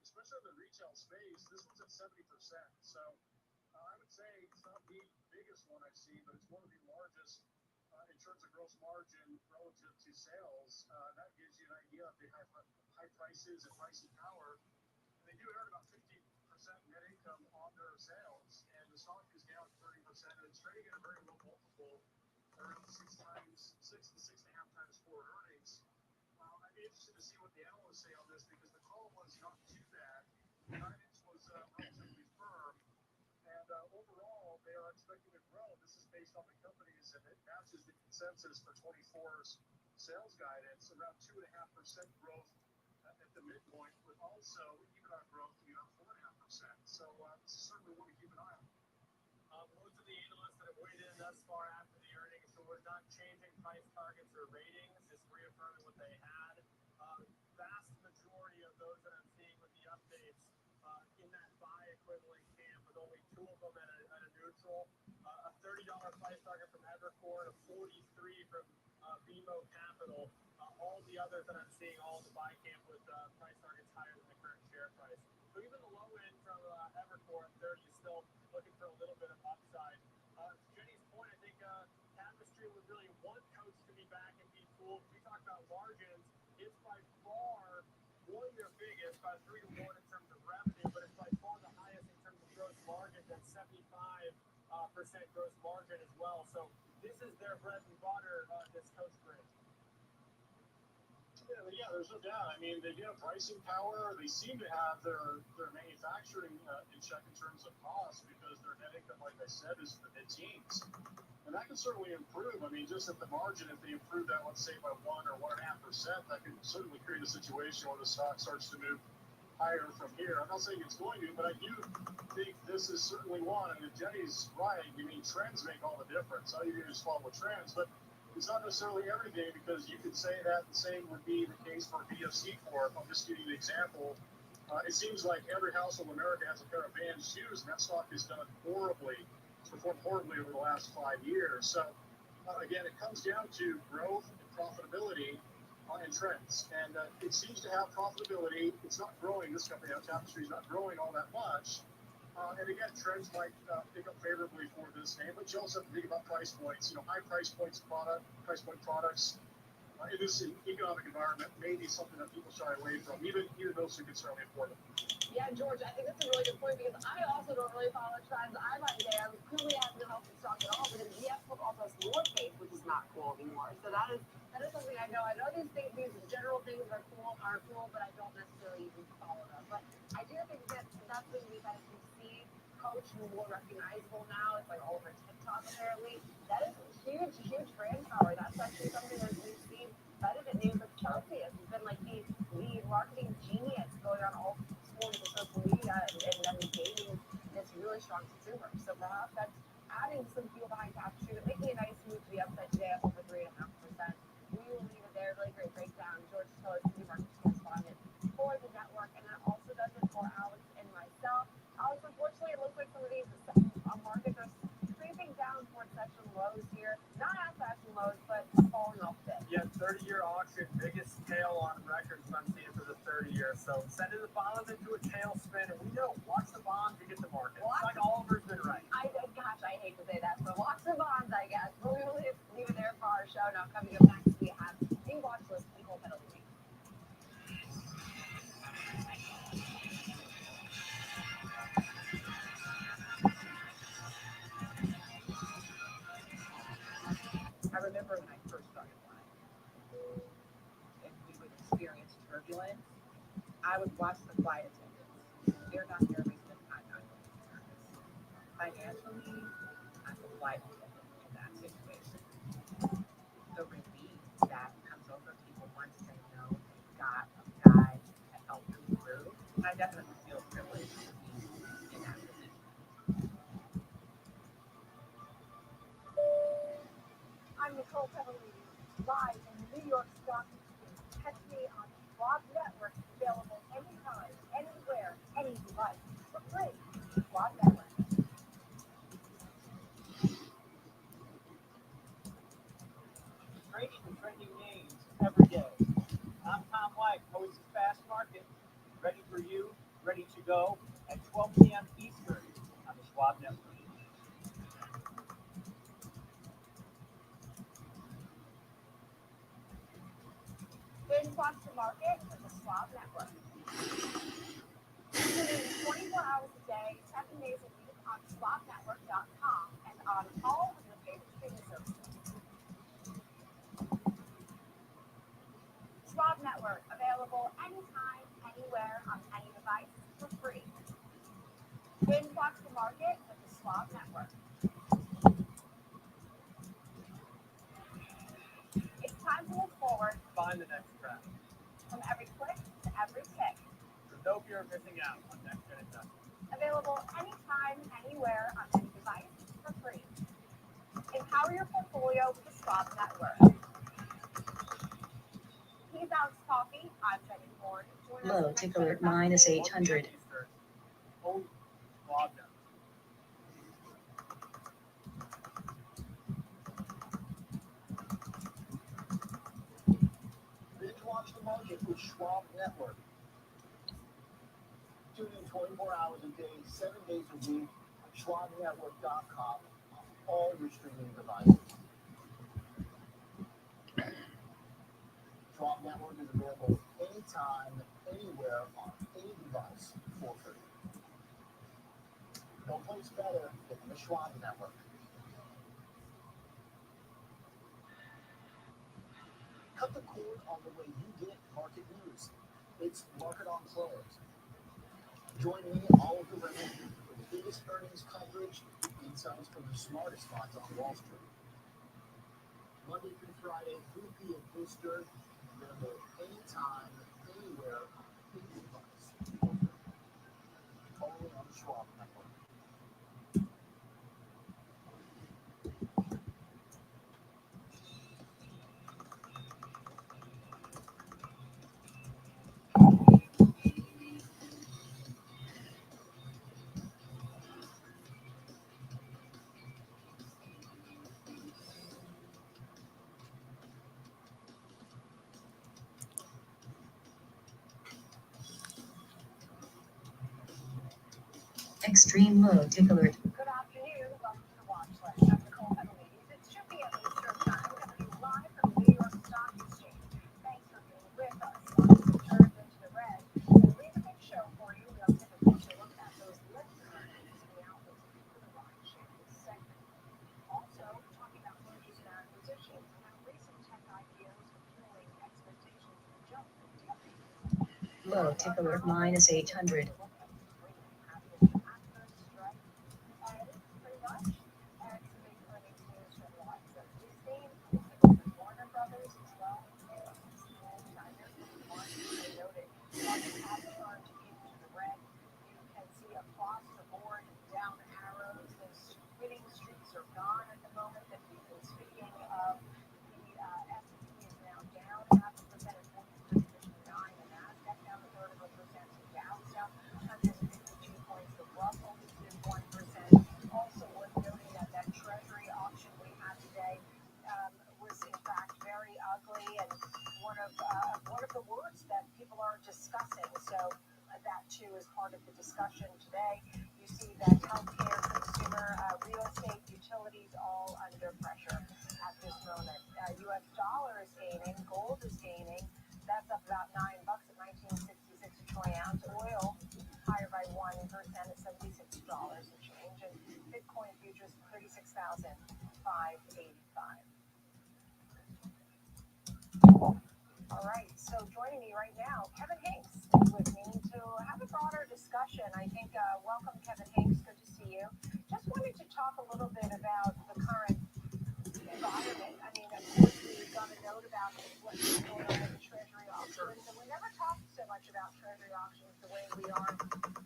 Especially in the retail space, this one's at 70%. So I would say it's not the biggest one I've seen, but it's one of the largest in terms of gross margin relative to sales. That gives you an idea of the high prices and pricing power. And they do earn about 50% net income on their sales, and the stock is down 30%, and it's trading at a very low multiple, around 6 to 6.5 times forward earnings. I'd be interested to see what the analysts say on this because the call was not too bad. The guidance was relatively firm, and overall, they are expecting to grow. This is based on the companies, and it matches the consensus for 24's sales guidance, around 2.5% growth at the midpoint, with also EBITDA growth to be about 4.5%. So this is certainly one to keep an eye on. Most of the analysts that have weighed in thus far after the earnings, so we're not changing price targets or ratings, just reaffirming what they had. Vast majority of those that I'm seeing with the updates in that buy equivalent camp, with only 2 of them at a neutral. A $30 price target from Evercore, a 43 from BMO Capital. All the others that I'm seeing, all in the buy camp with price targets higher than the current share price. So even the low end from Evercore at 30 is still looking for a little bit of upside. To Jenny's point, I think Tapestry would really want Coach to be back and be cool. We talked about margins. It's by far one of their biggest, by 3 to 1 in terms of revenue, but it's by far the highest in terms of gross margin, at 75% gross margin as well. So this is their bread and butter, this Coach brand. Yeah, there's no doubt. I mean, they do have pricing power. They seem to have their manufacturing in check in terms of cost because their net income, like I said, is in the mid-teens. And that can certainly improve. I mean, just at the margin, if they improve that, let's say, by 1 or 1.5%, that could certainly create a situation where the stock starts to move higher from here. I'm not saying it's going to, but I do think this is certainly one. And if Jenny's right, I mean, trends make all the difference. All you do is follow trends. But it's not necessarily everything, because you could say that the same would be the case for BFC Corp. I'm just giving you an example. It seems like every household in America has a pair of Vans shoes, and that stock has done horribly. It's performed horribly over the last 5 years. So, again, it comes down to growth and profitability and trends. And it seems to have profitability. It's not growing. This company, Tapestry, is not growing all that much. And again, trends might pick up favorably for this name, but you also have to think about price points. High price point products in this economic environment may be something that people shy away from, even those who can certainly afford it. Yeah, George, I think that's a really good point because I also don't really follow trends. I might say I clearly haven't helped the stock at all, but the ETF also has more faith, which is not cool anymore. So that is something I know. I know these general things are cool, but I don't necessarily even follow them. But I do think that that's when we kind of see Coach more recognizable now. It's like all over TikTok apparently. That is huge brand power. That's actually something that we've seen better than names like Chelsea. It's been like the marketing genius going on all forms of social media and then gaining this really strong consumer. So perhaps that's adding some fuel behind Tapestry, but making a nice move to the upside today up over 3.5%. We will leave it there. Really great breakdown. George Tiller, Senior Markets Correspondent for the network, and that also does it for Alex and myself. Alex, unfortunately, it looks like some of these markets are creeping down towards session lows here. Not at session lows, but falling off a bit. Yeah, 30-year auction, biggest tail on record I'm seeing for the 30-year. So sending the bonds into a tailspin, and we know watch the bonds, you get the market. It's like Oliver's been right. Gosh, I hate to say that, but watch the bonds, I guess. But we will leave it there for our show now. Coming up next. remember when I first started flying and we would experience turbulence, I would watch the flight attendants. They're not nervous, but I'm not nervous. Financially, I'm a flight attendant in that situation. The relief that comes over people once they know they've got a guide to help them through, I definitely feel privileged to be in that position. I'm Nicole Cavallini, live in New York Stock Exchange. Catch me on Schwab Network, available anytime, anywhere, any device, for free. Schwab Network. Trading and trending names every day. I'm Tom White, host of Fast Market, ready for you, ready to go at 12 p.m. Eastern on the Schwab Network. Binge watch the market with the Schwab Network. Tune in 24 hours a day, 7 days a week on SchwabNetwork.com and on all of your favorite streaming services. Schwab Network, available anytime, anywhere, on any device, for free. Binge watch the market with the Schwab Network. It's time to look forward. Find the next trend. From every click to every tick. So no fear of missing out on next gen investment. Available anytime, anywhere, on any device, for free. Empower your portfolio with the Schwab Network. He's Alex Coffee. I'm Jenny Ford. Low ticker alert -800. Oh, Schwab Network. Binge watch the market with Schwab Network. Tune in 24 hours a day, 7 days a week at SchwabNetwork.com on all your streaming devices. Schwab Network is available anytime, anywhere, on any device for free. No place better than the Schwab Network. Cut the cord on the way you get market news. It's Market on Close. Join me and all of the range for the biggest earnings coverage, insights from the smartest spots on Wall Street. Monday through Friday, 3 p.m. Eastern, available anytime, anywhere, on any device. Only on the Schwab Network. Extreme low tick alert. Good afternoon. Welcome to the watch list. I'm Nicole Cavallini. It should be at Eastern time. We're going to be live from the New York Stock Exchange. Thanks for being with us. Markets turned into the red. And we have a big show for you. We'll take a closer look at those lift earnings and the outlook for the line share this segment. Also, talking about mergers and acquisitions and how recent tech IPOs are fueling expectations of a jump in tech. Low tick alert -800. Also worth noting that Treasury auction we had today was in fact very ugly and one of the words that people are discussing. So that too is part of the discussion today. You see that healthcare, consumer, real estate, utilities all under pressure at this moment. U.S. dollar is gaining, gold is gaining. That's up about $9 at 1966 a troy ounce. Oil higher by 1% at $76 a change, and Bitcoin futures 36,585. discussion. I think, welcome Kevin Hanks, good to see you. Just wanted to talk a little bit about the current environment. I mean, of course, we got a note about what's going on with the Treasury auctions, and we never talked so much about Treasury auctions the way we are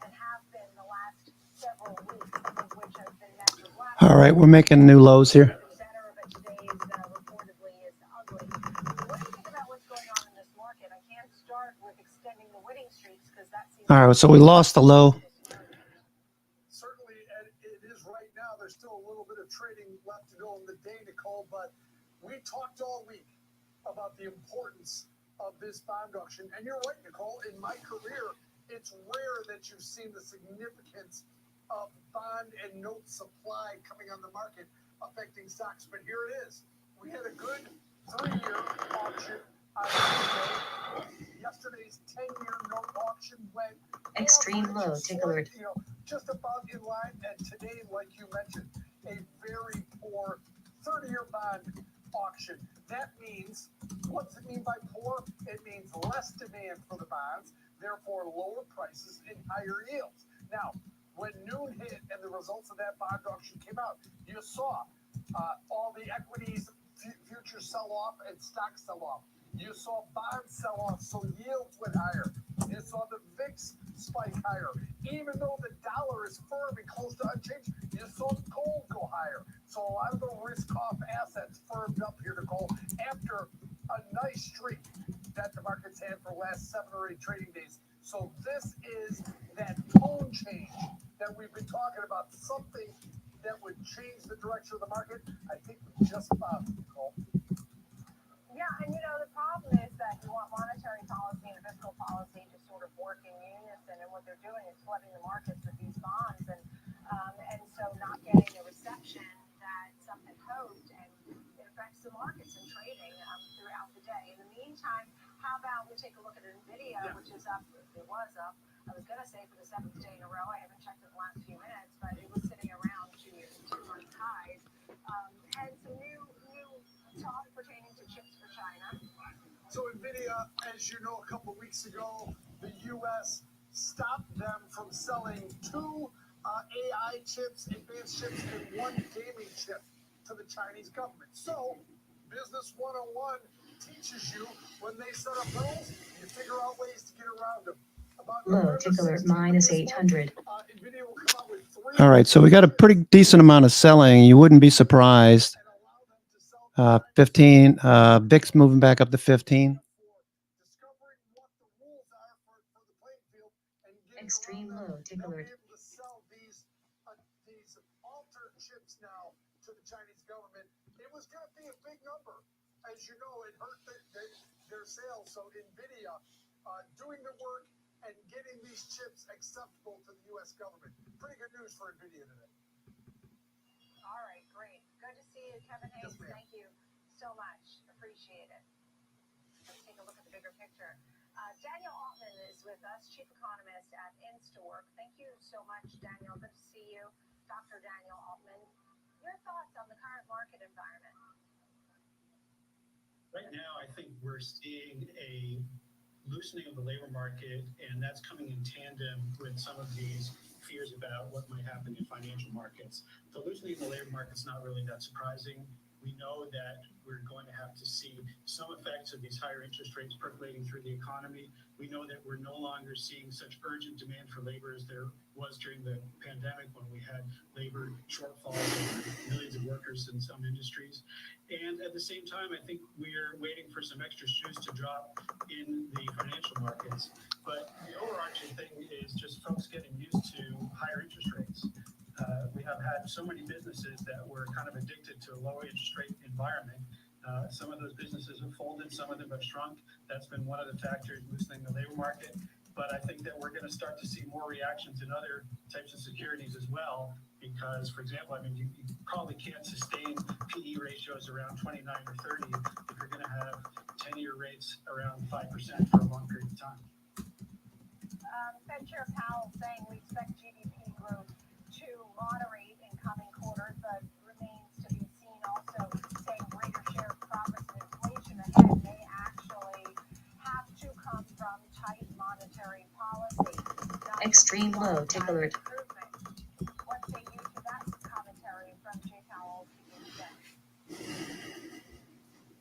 and have been the last several weeks, some of which have been met with lots All right, we're making new lows here. cetera, but today's reportedly is ugly. What do you think about what's going on in this market? I can't start with extending the winning streaks because that seems All right, so we lost the low. Certainly, and it is right now. There's still a little bit of trading left to go in the day, Nicole, but we talked all week about the importance of this bond auction. And you're right, Nicole. In my career, it's rare that you've seen the significance of bond and note supply coming on the market affecting stocks. But here it is. We had a good 3-year auction on Tuesday. Yesterday's 10-year note auction went Extreme low, tick alert. just about in line. And today, like you mentioned, a very poor 30-year bond auction. That means, what's it mean by poor? It means less demand for the bonds, therefore lower prices and higher yields. Now, when noon hit and the results of that bond auction came out, you saw all the equities futures sell off and stocks sell off. You saw bonds sell off, so yields went higher. You saw the VIX spike higher. Even though the dollar is firm and close to unchanged, you saw gold go higher. So a lot of the risk-off assets firmed up here, Nicole, after a nice streak that the markets had for the last 7 or 8 trading days. So this is that tone change that we've been talking about, something that would change the direction of the market. I think we just found it, Nicole. Yeah, and the problem is that you want monetary policy and fiscal policy to sort of work in unison, and what they're doing is flooding the markets with these bonds, and so not getting the reception that some had hoped, and it affects the markets and trading throughout the day. In the meantime, how about we take a look at NVIDIA, which is up, it was up, I was going to say for the 7th day in a row, I haven't checked it the last few minutes, but it was sitting around 2-month highs, and some new talk pertaining to chips for China. So NVIDIA, as you know, a couple of weeks ago, the U.S. stopped them from selling 2 AI chips, advanced chips, and 1 gaming chip to the Chinese government. So Business 101 teaches you when they set up rules, you figure out ways to get around them. Low, tick alert, minus 800. NVIDIA will come out with 3. All right, so we got a pretty decent amount of selling. You wouldn't be surprised. 15, VIX moving back up to 15. Extreme low, tick alert. These altered chips now to the Chinese government. It was going to be a big number. As you know, it hurt their sales. So NVIDIA doing the work and getting these chips acceptable to the U.S. government. Pretty good news for NVIDIA today. All right, great. Good to see you, Kevin Hayes. Thank you so much. Appreciate it. Let's take a look at the bigger picture. Daniel Altman is with us, chief economist at Instowork. Thank you so much, Daniel. Good to see you, Dr. Daniel Altman. Your thoughts on the current market environment? Right now, I think we're seeing a loosening of the labor market, and that's coming in tandem with some of these fears about what might happen in financial markets. The loosening of the labor market's not really that surprising. We know that we're going to have to see some effects of these higher interest rates percolating through the economy. We know that we're no longer seeing such urgent demand for labor as there was during the pandemic when we had labor shortfalls of millions of workers in some industries. And at the same time, I think we're waiting for some extra shoes to drop in the financial markets. But the overarching thing is just folks getting used to higher interest rates. We have had so many businesses that were kind of addicted to a low interest rate environment. Some of those businesses have folded, some of them have shrunk. That's been one of the factors loosening the labor market. But I think that we're going to start to see more reactions in other types of securities as well. Because, for example, I mean, you probably can't sustain PE ratios around 29 or 30 if you're going to have 10-year rates around 5% for a long period of time. Fed Chair Powell saying we expect GDP growth to moderate in coming quarters, but remains to be seen. Also saying greater share of profits and inflation ahead may actually have to come from tight monetary policy. Extreme low tick alert. What say you to that commentary from Jay Powell speaking today?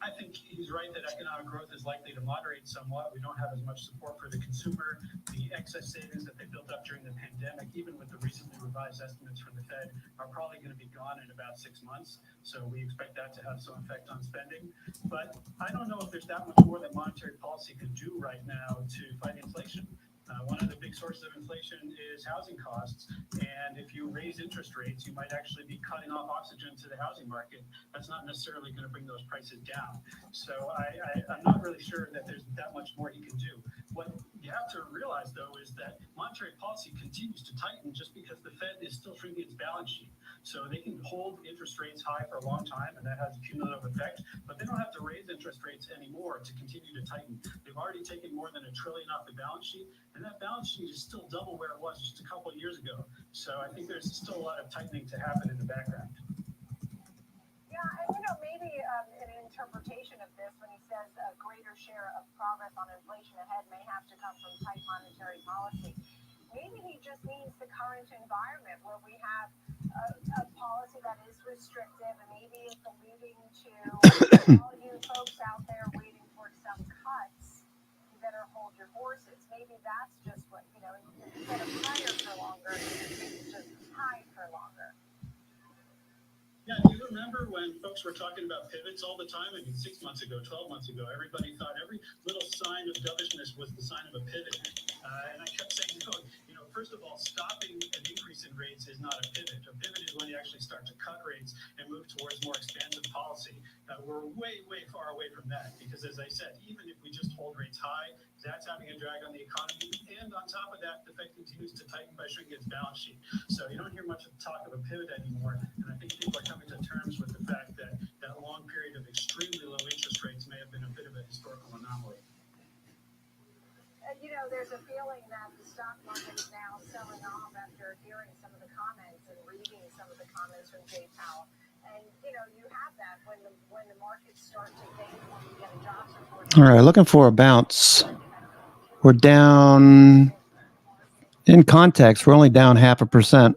I think he's right that economic growth is likely to moderate somewhat. We don't have as much support for the consumer. The excess savings that they built up during the pandemic, even with the recently revised estimates from the Fed, are probably going to be gone in about 6 months. So we expect that to have some effect on spending. But I don't know if there's that much more that monetary policy can do right now to fight inflation. One of the big sources of inflation is housing costs. And if you raise interest rates, you might actually be cutting off oxygen to the housing market. That's not necessarily going to bring those prices down. So I'm not really sure that there's that much more he can do. What you have to realize, though, is that monetary policy continues to tighten just because the Fed is still shrinking its balance sheet. So they can hold interest rates high for a long time, and that has a cumulative effect, but they don't have to raise interest rates anymore to continue to tighten. They've already taken more than $1 trillion off the balance sheet, and that balance sheet is still double where it was just a couple of years ago. So I think there's still a lot of tightening to happen in the background. Yeah, and maybe an interpretation of this when he says a greater share of progress on inflation ahead may have to come from tight monetary policy. Maybe he just means the current environment where we have a policy that is restrictive, and maybe it's alluding to all you folks out there waiting for some cuts. You better hold your horses. Maybe that's just what, instead of higher for longer, it's just high for longer. Yeah, do you remember when folks were talking about pivots all the time? I mean, 6 months ago, 12 months ago, everybody thought every little sign of dovishness was the sign of a pivot. And I kept saying, first of all, stopping an increase in rates is not a pivot. A pivot is when you actually start to cut rates and move towards more expansive policy. We're way, way far away from that because, as I said, even if we just hold rates high, that's having a drag on the economy. And on top of that, the Fed continues to tighten by shrinking its balance sheet. So you don't hear much talk of a pivot anymore. And I think people are coming to terms with the fact that that long period of extremely low interest rates may have been a bit of a historical anomaly. There's a feeling that the stock market is now selling off after hearing some of the comments and reading some of the comments from Jay Powell. And, you have that when the markets start to fade, when we get a jobs report. All right, looking for a bounce. We're down, in context, we're only down 0.5%.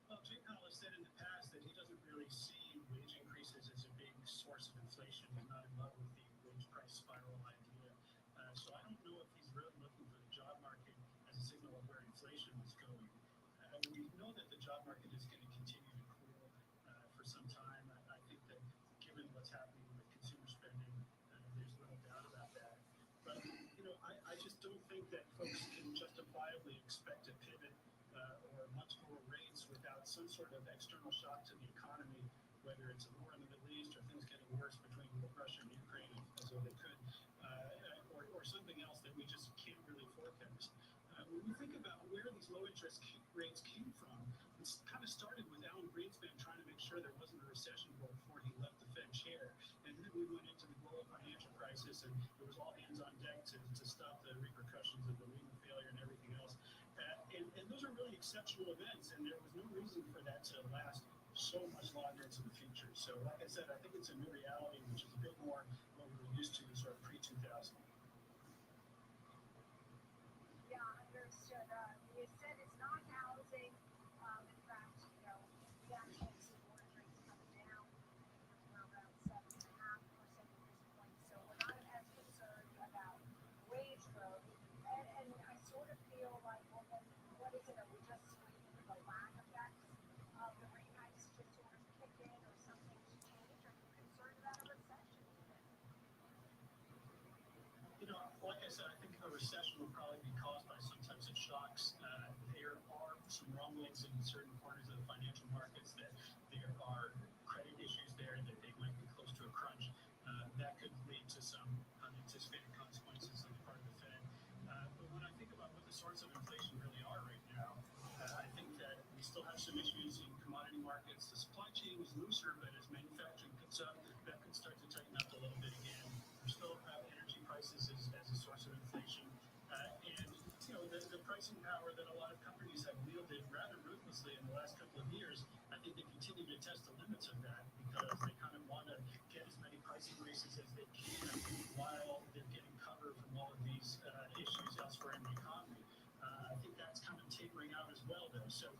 Well, Jay Powell has said in the past that he doesn't really see wage increases as a big source of inflation. He's not in love with the wage price spiral idea. So I don't know if he's really looking for the job market as a signal of where inflation is going. We know that the job market is going to continue to cool for some time. I think that given what's happening with consumer spending, there's little doubt about that. But, I just don't think that folks can justifiably expect a pivot or much lower rates without some sort of external shock to the economy, whether it's a war in the Middle East or things getting worse between Russia and Ukraine, as though they could, or something else that we just can't really forecast. When we think about where these low interest rates came from, it's kind of started with Alan Greenspan trying to make sure there wasn't a recession before he left the Fed chair. And then we went into the global financial crisis, and it was all hands on deck to stop the repercussions of the Lehman failure and everything else. And those are really exceptional events, and there was no reason for that to last so much longer into the future. So, like I said, I think it's a new reality, which is a bit more what we were used to sort of pre-2000. Yeah, understood. You said it's not housing. In fact, we actually see mortgage rates coming down. We're around 7.5% at this point. So we're not as concerned about wage growth. And I sort of feel like, well, then what is it? Are we just waiting for the lag effects of the rate hikes to sort of kick in or something to change? Are you concerned about a recession even? Like I said, I think a recession will probably be caused by some types of shocks. There are some rumblings in certain corners of the financial markets that there are credit issues there, that they might be close to a crunch. That could lead to some unanticipated consequences on the part of the Fed. But when I think about what the sorts of inflation really are right now, I think that we still have some issues in commodity markets. The supply chain is looser, but as manufacturing picks up, that could start to tighten up a little bit again. We still have energy prices as a source of inflation. And the pricing power that a lot of companies equities have wielded rather ruthlessly in the last couple of years, I think they continue to test the limits of that because they kind of want to get as many price increases as they can while they're getting cover from all of these issues elsewhere in the economy. I think that's kind of tapering out as well, though. So,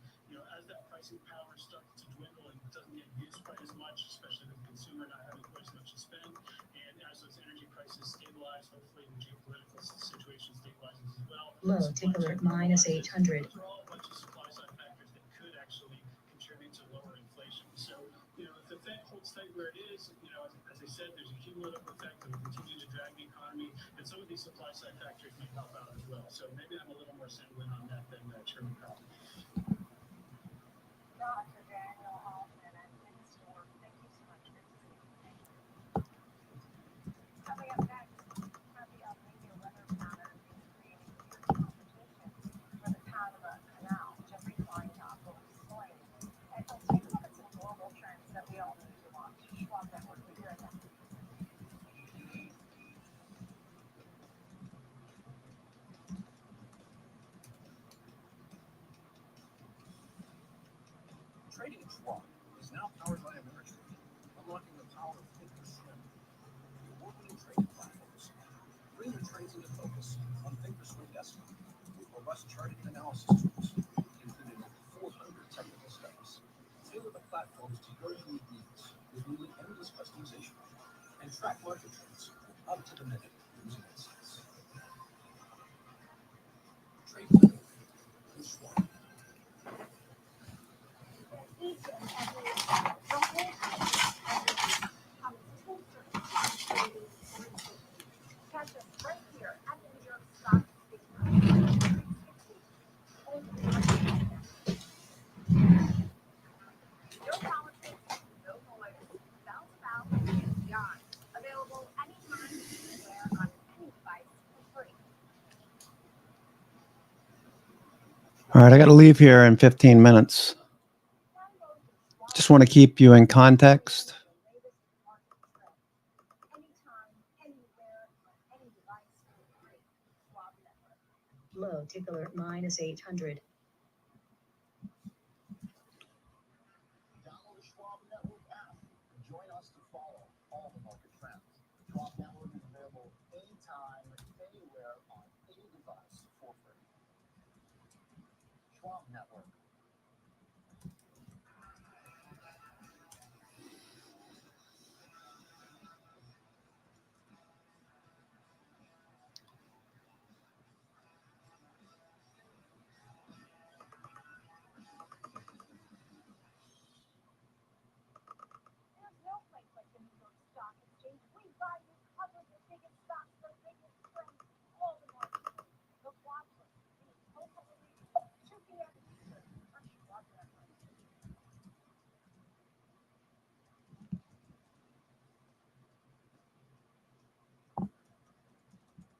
as that pricing power starts to dwindle and doesn't get used quite as much, especially with the consumer not having quite as much to spend, and as those energy prices stabilize, hopefully the geopolitical situation stabilizes as well. Low tickler at -800. Those are all a bunch of supply side factors that could actually contribute to lower inflation. So, if the Fed holds tight where it is, as I said, there's a cumulative effect that will continue to drag the economy, and some of these supply side factors may help out as well. So maybe I'm a little more sanguine on that than Chairman Powell. Dr. Daniel Altman and Vince Stewart, thank you so much. Good to see you. Thank you. Coming up next, have the El Nino weather pattern is creating fierce competition for the Panama Canal. Jeffrey Kleintop will explain. And we'll take a look at some global trends that we all need to watch. Schwab Network, we'll be right back. Trading at Schwab is now powered by Ameritrade, unlocking the power of thinkorswim. Award-winning trading platforms bring your trades into focus on thinkorswim desktop with robust charting and analysis tools, including 400 technical steps. Tailor the platforms to your unique needs with nearly endless customization, and track market trends up to the minute using insights. Trade with Schwab. Each and every the whole catch us right here at the New York Stock Exchange. No politics, no noise, sounds about and beyond. Available anytime, anywhere, on any device for free. All right, I got to leave here in 15 minutes. Just want to keep you in context. Low tickler at -800. Download the Schwab Network app and join us to follow all the market trends. Schwab Network is available anytime, anywhere, on any device for free. Schwab Network. There's no place like the New York Stock Exchange. We buy you cover the biggest stocks, the biggest trends, all the markets. The watch list meets open release 2 p.m. Eastern on Schwab Network.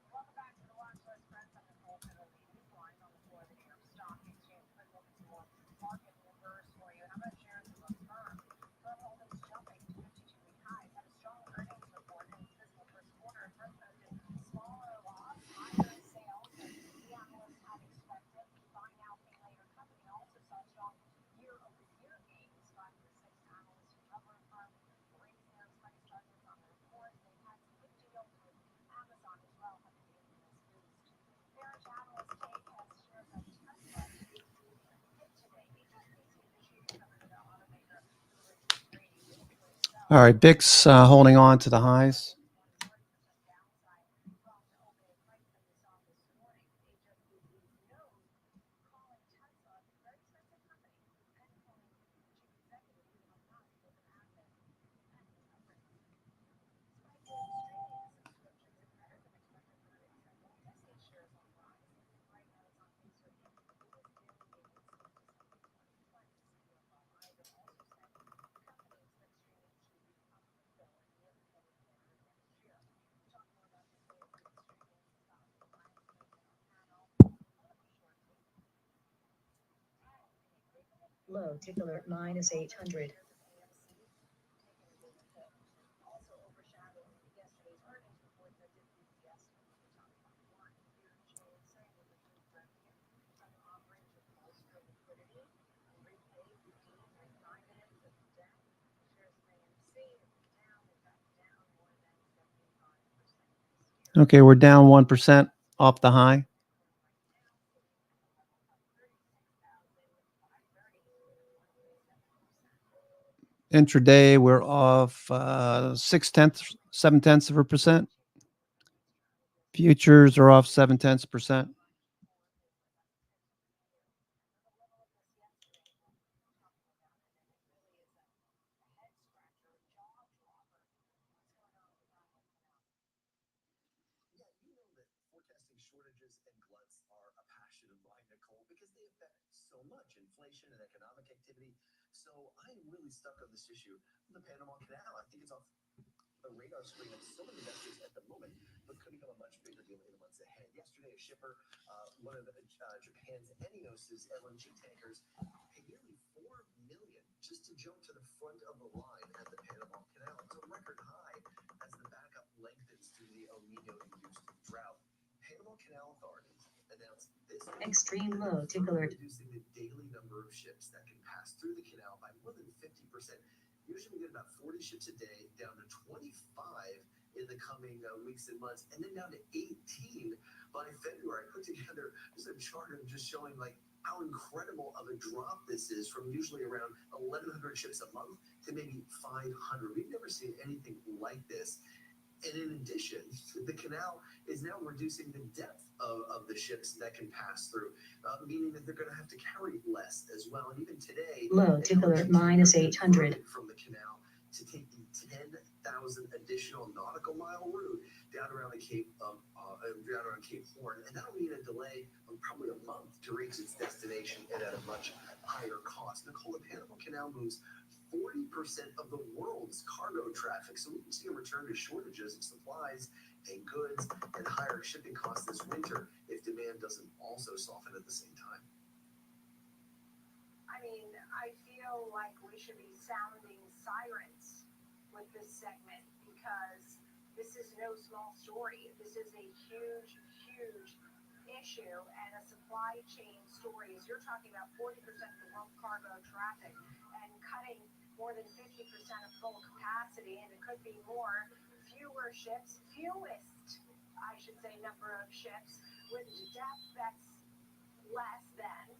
Welcome back to the Watch List, friends. I'm Nicole Kennedy. Line on the floor of the New York Stock Exchange. Quick look at some more market movers for you. How about shares of a firm? Firm holdings jumping to 52-week highs. Had a strong earnings report in its fiscal first quarter. Firm posted smaller loss, higher sales than the analysts had expected. Buy now, pay later company also saw strong year-over-year gains. 5 of the 6 analysts who cover a firm raised their expense targets on the report. They've had some good deals with Amazon as well, having given this boost. Bearish analysts take as shares of Tesla hit today. HSBC covered the automaker who reduced trading meaningfully. So All right, BIX holding on to the highs. Low tickler at -800. also overshadowed yesterday's earnings report that did beat the estimate of the top line. Here, Jane saying that the food revenue from operations was good. Okay, we're down 1% off the high. Intraday, we're off 0.7%. Futures are off 0.7%. Forecasting shortages and gluts are a passion of mine, Nicole, because they affect so much inflation and economic activity. So I am really stuck on this issue of the Panama Canal. I think it's off the radar screen of so many investors at the moment, but could become a much bigger deal in the months ahead. Yesterday, a shipper, one of Japan's Enios's LNG tankers, paid nearly $4 million just to jump to the front of the line at the Panama Canal. It's a record high as the backup lengthens due to the El Nino-induced drought. Panama Canal authorities announced this Extreme low tick alert. reducing the daily number of ships that can pass through the canal by more than 50%. Usually we get about 40 ships a day, down to 25 in the coming weeks and months, and then down to 18 by February. I put together just a chart of just showing like how incredible of a drop this is from usually around 1,100 ships a month to maybe 500. We've never seen anything like this. And in addition, the canal is now reducing the depth of the ships that can pass through, meaning that they're going to have to carry less as well. And even today, Low tick alert -800. from the canal to take the 10,000 additional nautical mile route down around the Cape down around Cape Horn, and that'll mean a delay of probably a month to reach its destination and at a much higher cost. Nicole, the Panama Canal moves 40% of the world's cargo traffic. So we can see a return to shortages of supplies and goods and higher shipping costs this winter if demand doesn't also soften at the same time. I mean, I feel like we should be sounding sirens with this segment because this is no small story. This is a huge, huge issue and a supply chain story. As you're talking about 40% of the world cargo traffic and cutting more than 50% of full capacity, and it could be more, fewer ships, fewest, I should say, number of ships with depth that's less than.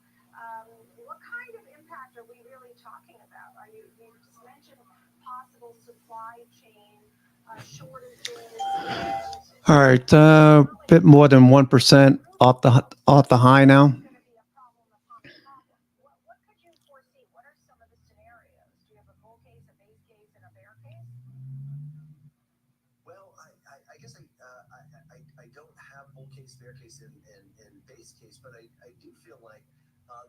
What kind of impact are we really talking about? You just mentioned possible supply chain shortages. All right, bit more than 1% off the high now. I guess I don't have bull case, bear case, and base case, but I do feel like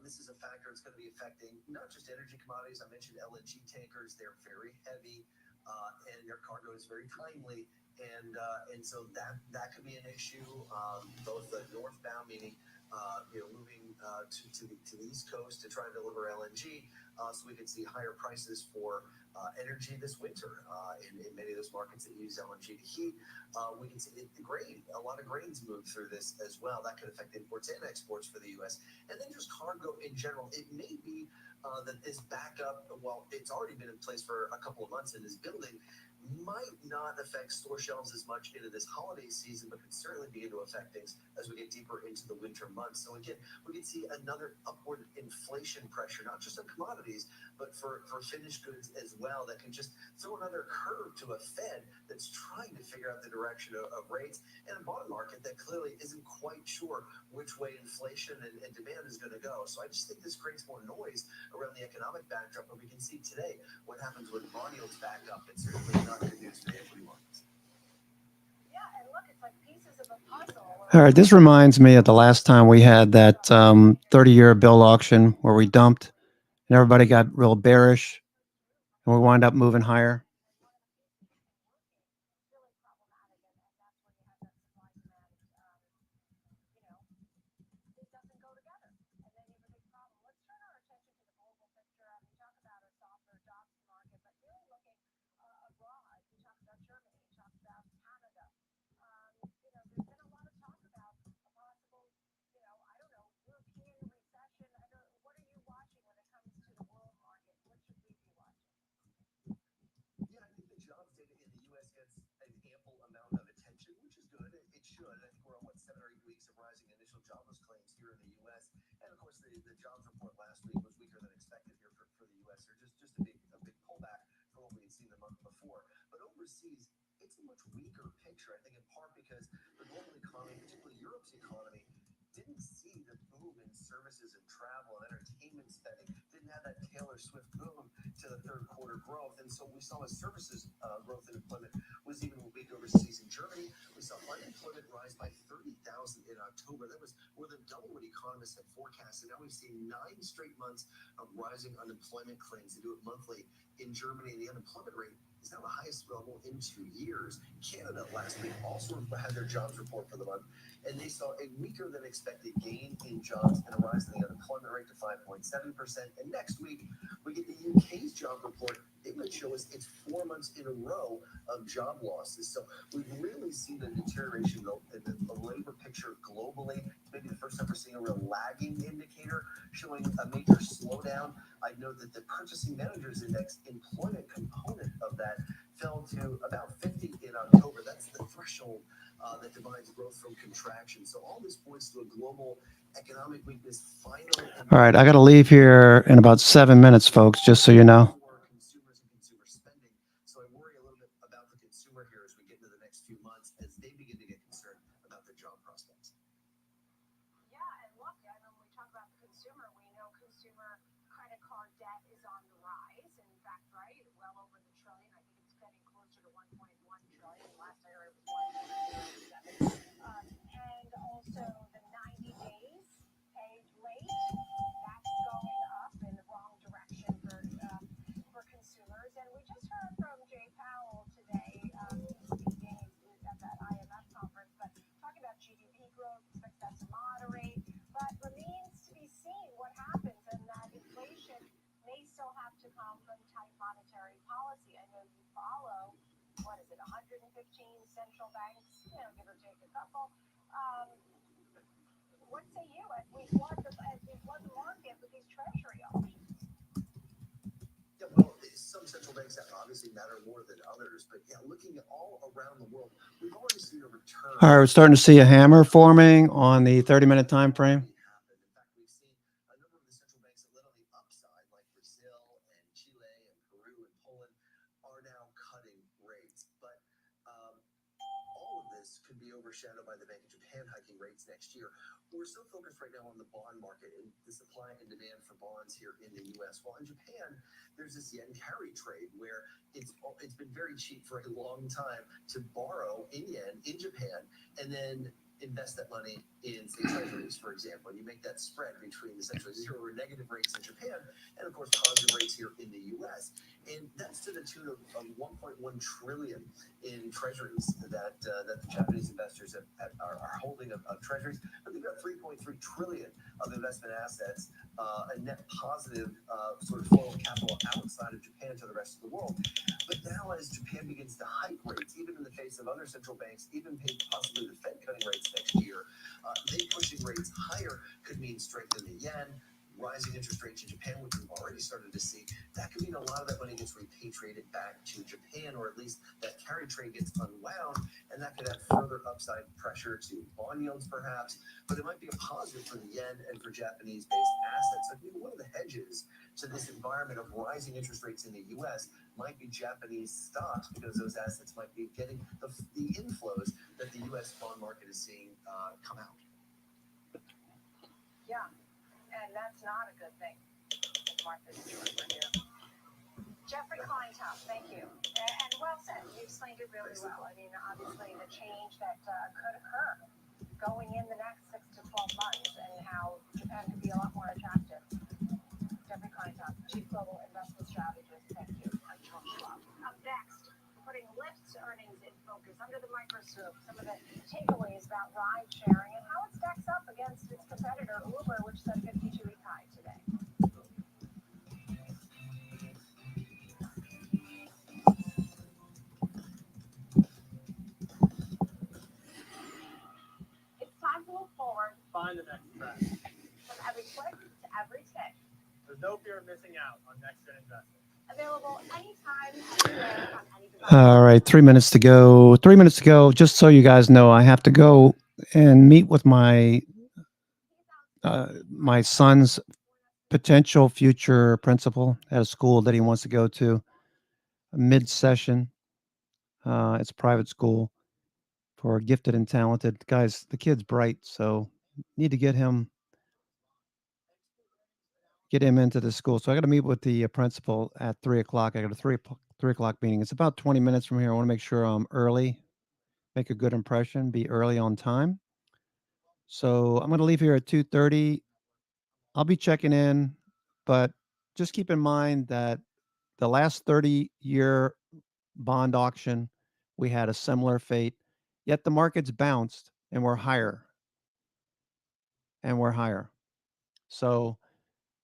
this is a factor that's going to be affecting not just energy commodities. I mentioned LNG tankers; they're very heavy, and their cargo is very timely, and so that could be an issue. Both the northbound, meaning moving to the East Coast to try and deliver LNG, so we could see higher prices for energy this winter in many of those markets that use LNG to heat. We can see the grain, a lot of grains move through this as well. That could affect imports and exports for the U.S. And then just cargo in general. It may be that this backup, well, it's already been in place for a couple of months and is building, might not affect store shelves as much into this holiday season, but could certainly begin to affect things as we get deeper into the winter months. So again, we can see another upward inflation pressure, not just on commodities, but for finished goods as well. That can just throw another curve to a Fed that's trying to figure out the direction of rates, and a bond market that clearly isn't quite sure which way inflation and demand is going to go. So I just think this creates more noise around the economic backdrop, but we can see today what happens when bond yields back up. It's certainly not good news for the equity markets. Yeah, and look, it's like pieces of a puzzle. All right, this reminds me of the last time we had that 30-year bill auction where we dumped and everybody got real bearish and we wound up moving higher. the jobs report last week was weaker than expected here for the U.S. Or just a big pullback from what we had seen the month before. But overseas, it's a much weaker picture. I think in part because the global economy, particularly Europe's economy, didn't see the boom in services and travel and entertainment spending. Didn't have that Taylor Swift boom to the third quarter growth, and so we saw a services growth in employment was even weak overseas. In Germany, we saw unemployment rise by 30,000 in October. That was more than double what economists had forecasted. Now we've seen 9 straight months of rising unemployment claims. They do it monthly in Germany. The unemployment rate is now the highest level in 2 years. Canada last week also had their jobs report for the month, and they saw a weaker than expected gain in jobs and a rise in the unemployment rate to 5.7%. And next week, we get the UK's job report. It might show us it's 4 months in a row of job losses. So we've really seen a deterioration in the labor picture globally. It's maybe the first time we're seeing a real lagging indicator showing a major slowdown. I know that the Purchasing Managers Index employment component of that fell to about 50 in October. That's the threshold that divides growth from contraction. So all this points to a global economic weakness finally. All right, I got to leave here in about 7 minutes, folks, just so you know. Consumers and consumer spending. So I worry a little bit about the consumer here as we get into the next few months as they begin to get concerned about their job prospects. Yeah, and look, I mean, when we talk about the consumer, we know consumer credit card debt is on the rise. In fact, right, well over the trillion. I think it's getting closer to 1.1 trillion. Last I heard it was 1.7. And also the 90 days paid late, that's going up in the wrong direction for consumers. And we just heard from Jay Powell today, speaking at that IMF conference, but talking about GDP growth, expects that to moderate, but remains to be seen what happens, and that inflation may still have to come from tight monetary policy. I know you follow, 115 central banks, give or take a couple. What say you? We flood the market with these treasury options. Yeah, well, some central banks obviously matter more than others, but yeah, looking at all around the world, we've already seen a return. All right, we're starting to see a hammer forming on the 30-minute time frame. In fact, we've seen a number of the central banks that led on the upside, like Brazil and Chile and Peru and Poland, are now cutting rates. But all of this could be overshadowed by the Bank of Japan hiking rates next year. We're so focused right now on the bond market and the supply and demand for bonds here in the U.S. While in Japan, there's this yen carry trade where it's been very cheap for a long time to borrow in yen in Japan and then invest that money in, say, treasuries, for example. You make that spread between essentially 0 or negative rates in Japan and, of course, positive rates here in the U.S. And that's to the tune of 1.1 trillion in treasuries that the Japanese investors are holding of treasuries. But they've got 3.3 trillion of investment assets, a net positive sort of flow of capital outside of Japan to the rest of the world. But now as Japan begins to hike rates, even in the face of other central banks, even possibly the Fed cutting rates next year, they pushing rates higher could mean strengthening the yen, rising interest rates in Japan, which we've already started to see. That could mean a lot of that money gets repatriated back to Japan, or at least that carry trade gets unwound, and that could have further upside pressure to bond yields perhaps, but it might be a positive for the yen and for Japanese-based assets. So maybe one of the hedges to this environment of rising interest rates in the U.S. might be Japanese stocks, because those assets might be getting the inflows that the U.S. bond market is seeing come out. Yeah, and that's not a good thing. Martha's short for you. Jeffrey Kleintop, thank you. And well said. You explained it really well. I mean, obviously the change that could occur going in the next 6 to 12 months and how Japan could be a lot more attractive. Jeffrey Kleintop, Chief Global Investment Strategist. Thank you. I'm Charles Schwab. Up next, putting Lyft's earnings in focus under the microscope. Some of the takeaways about ride sharing and how it stacks up against its competitor Uber, which set a 52-week high today. It's time to look forward. Find the next trend. From every click to every tick. There's no fear of missing out on Next Gen Investing. Available anytime, anywhere, on any device. All right, 3 minutes to go. 3 minutes to go. Just so you guys know, I have to go and meet with my my son's potential future principal at a school that he wants to go to mid-session. It's a private school for gifted and talented guys. The kid's bright, so need to get him into the school. So I got to meet with the principal at 3:00. I got a 3:00 meeting. It's about 20 minutes from here. I want to make sure I'm early, make a good impression, be early on time. So I'm going to leave here at 2:30. I'll be checking in, but just keep in mind that the last 30-year bond auction, we had a similar fate, yet the market's bounced and we're higher. So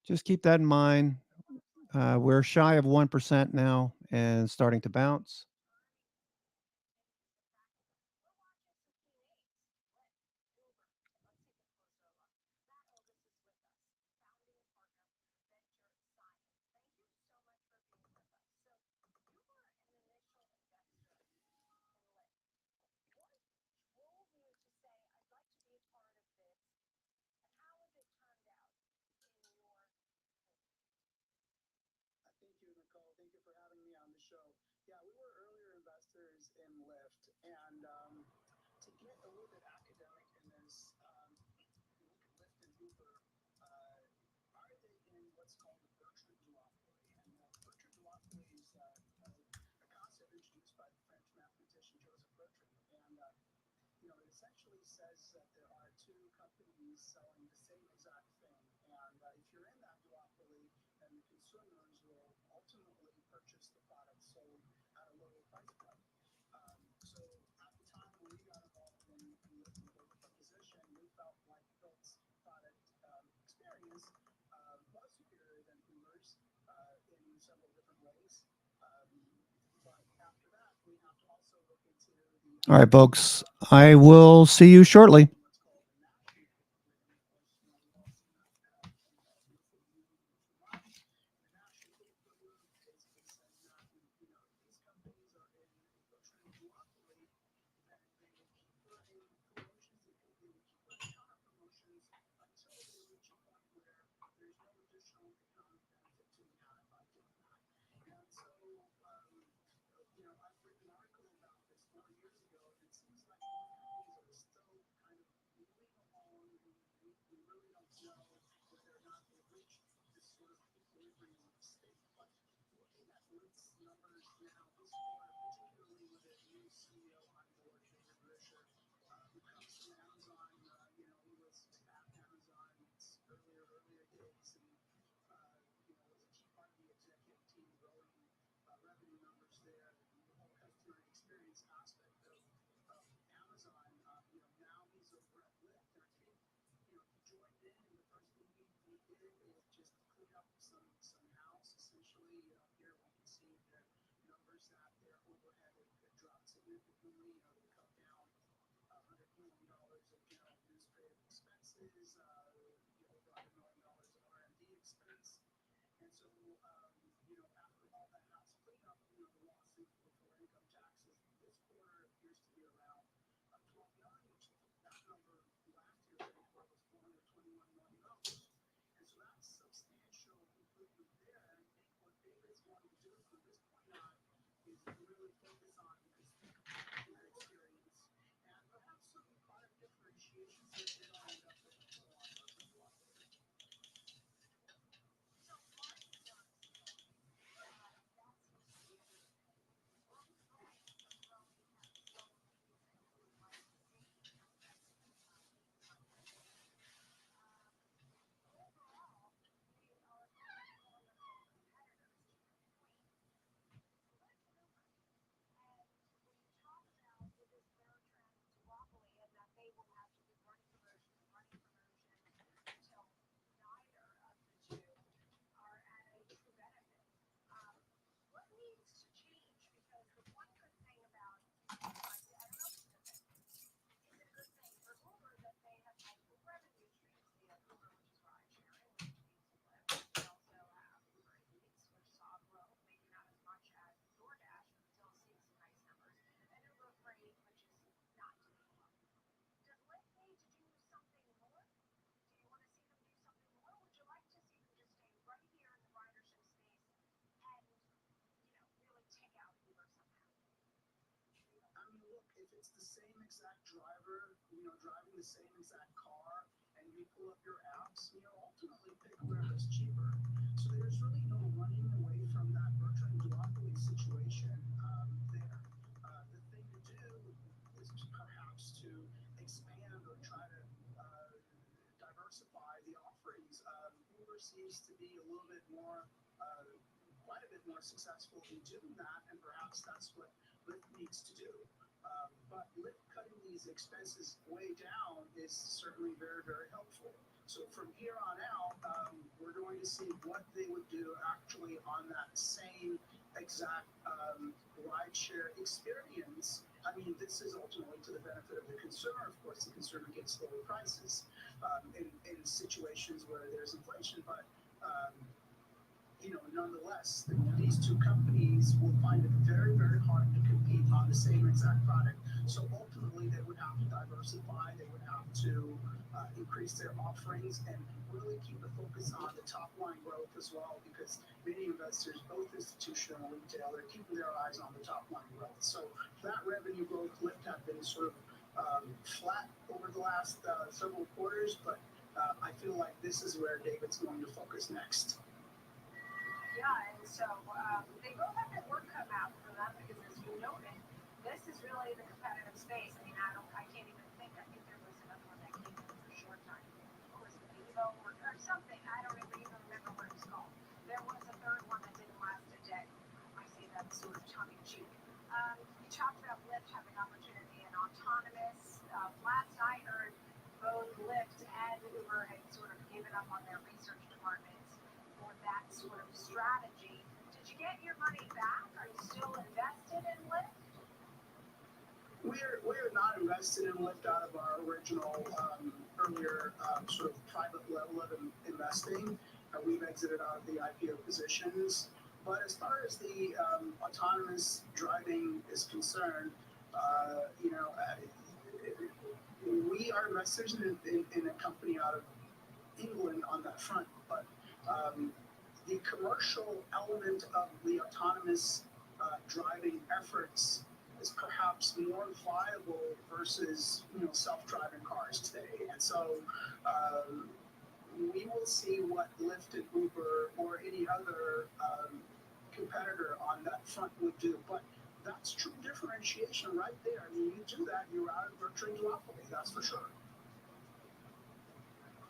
just keep that in mind. We're shy of 1% now and starting to bounce. Thank you, Nicole. Thank you for having me on the show. Yeah, we were earlier investors in Lyft, and to get a little bit academic in this, you look at Lyft and Uber. Are they in what's called the Bertrand duopoly? And Bertrand duopoly is a concept introduced by the French mathematician Joseph Bertrand, and it essentially says that there are two companies selling the same exact thing, and if you're in that duopoly, then the consumers will ultimately purchase the product sold at a lower price point. So at the time when we got involved in Lyft and built a position, we felt like Lyft's product experience was superior than Uber's in several different ways. But after that, we have to also look into the All right, folks, I will see you shortly. I've written an article about this 4 years ago, and it seems like companies are still kind of moving along, and we really don't know whether or not they've reached this sort of equilibrium state. But looking at Lyft's numbers now this quarter, particularly with a new CEO on board, David Risher, who comes from Amazon, he was at Amazon earlier days, and was a key part of the executive team growing revenue numbers there, the whole customer experience aspect of Amazon. Now he's over at Lyft, and I think he joined in, and the first thing he did is just clean up some house. Essentially, here we can see the numbers that their overhead had dropped significantly. They cut down $100 million of general administrative expenses, over $100 million of R&D expense. And so, after all that house cleanup, the lawsuit for income taxes this quarter appears to be around 12 million, which that number last year was $421 million. And so that's substantial improvement there. And I think what David's going to do from this point on is really focus on this customer experience and perhaps some product differentiation so they don't end up with a full-on merchant block. if it's the same exact driver, driving the same exact car, and you pull up your apps, ultimately pick wherever's cheaper. So there's really no running away from that Bertrand duopoly situation there. The thing to do is perhaps to expand or try to diversify the offerings. Uber seems to be a little bit more, quite a bit more successful in doing that, and perhaps that's what Lyft needs to do. But Lyft cutting these expenses way down is certainly very, very helpful. So from here on out, we're going to see what they would do actually on that same exact rideshare experience. I mean, this is ultimately to the benefit of the consumer. Of course, the consumer gets lower prices in situations where there's inflation, but nonetheless, these two companies will find it very, very hard to compete on the same exact product. So ultimately, they would have to diversify. They would have to increase their offerings and really keep the focus on the top line growth as well, because many investors, both institutional and retail, are keeping their eyes on the top line growth. So that revenue growth Lyft had been sort of flat over the last several quarters, but I feel like this is where David's going to focus next. Yeah, and so they both have their work cut out for them because, as you noted, this is really the competitive space. I mean, I can't even think. I think there was another one that came in for a short time. Or was it Evo or something? I don't even remember what it was called. There was a third one that didn't last a day. I say that sort of tongue in cheek. You talked about Lyft having opportunity in autonomous. Last I heard, both Lyft and Uber had sort of given up on their research departments for that sort of strategy. Did you get your money back? Are you still invested in Lyft? We're not invested in Lyft out of our original earlier sort of private level of investing. We've exited out of the IPO positions. But as far as the autonomous driving is concerned, we are investors in a company out of England on that front. But the commercial element of the autonomous driving efforts is perhaps more viable versus self-driving cars today. And so we will see what Lyft and Uber or any other competitor on that front would do. But that's true differentiation right there. I mean, you do that, you're out of Bertrand duopoly, that's for sure.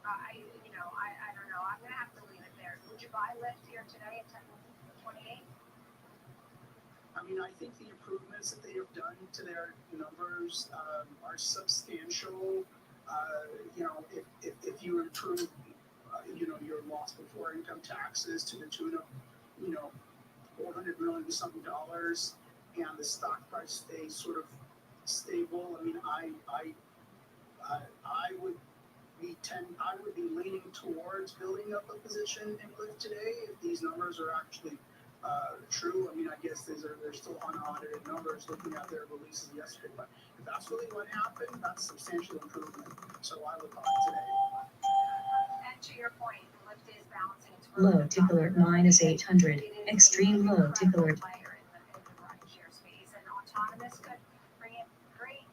I don't know. I'm going to have to leave it there. Would you buy Lyft here today at 10:28? I mean, I think the improvements that they have done to their numbers are substantial. If you improve, your loss before income taxes to the tune of, $400 million something dollars, and the stock price stays sort of stable. I mean, I would be leaning towards building up a position in Lyft today if these numbers are actually true. I mean, I guess they're still unaudited numbers looking at their releases yesterday. But if that's really what happened, that's substantial improvement. So I would buy today. And to your point, Lyft is balancing its Low tick alert -800. Extreme low tick alert. player in the rideshare space, and autonomous could bring in great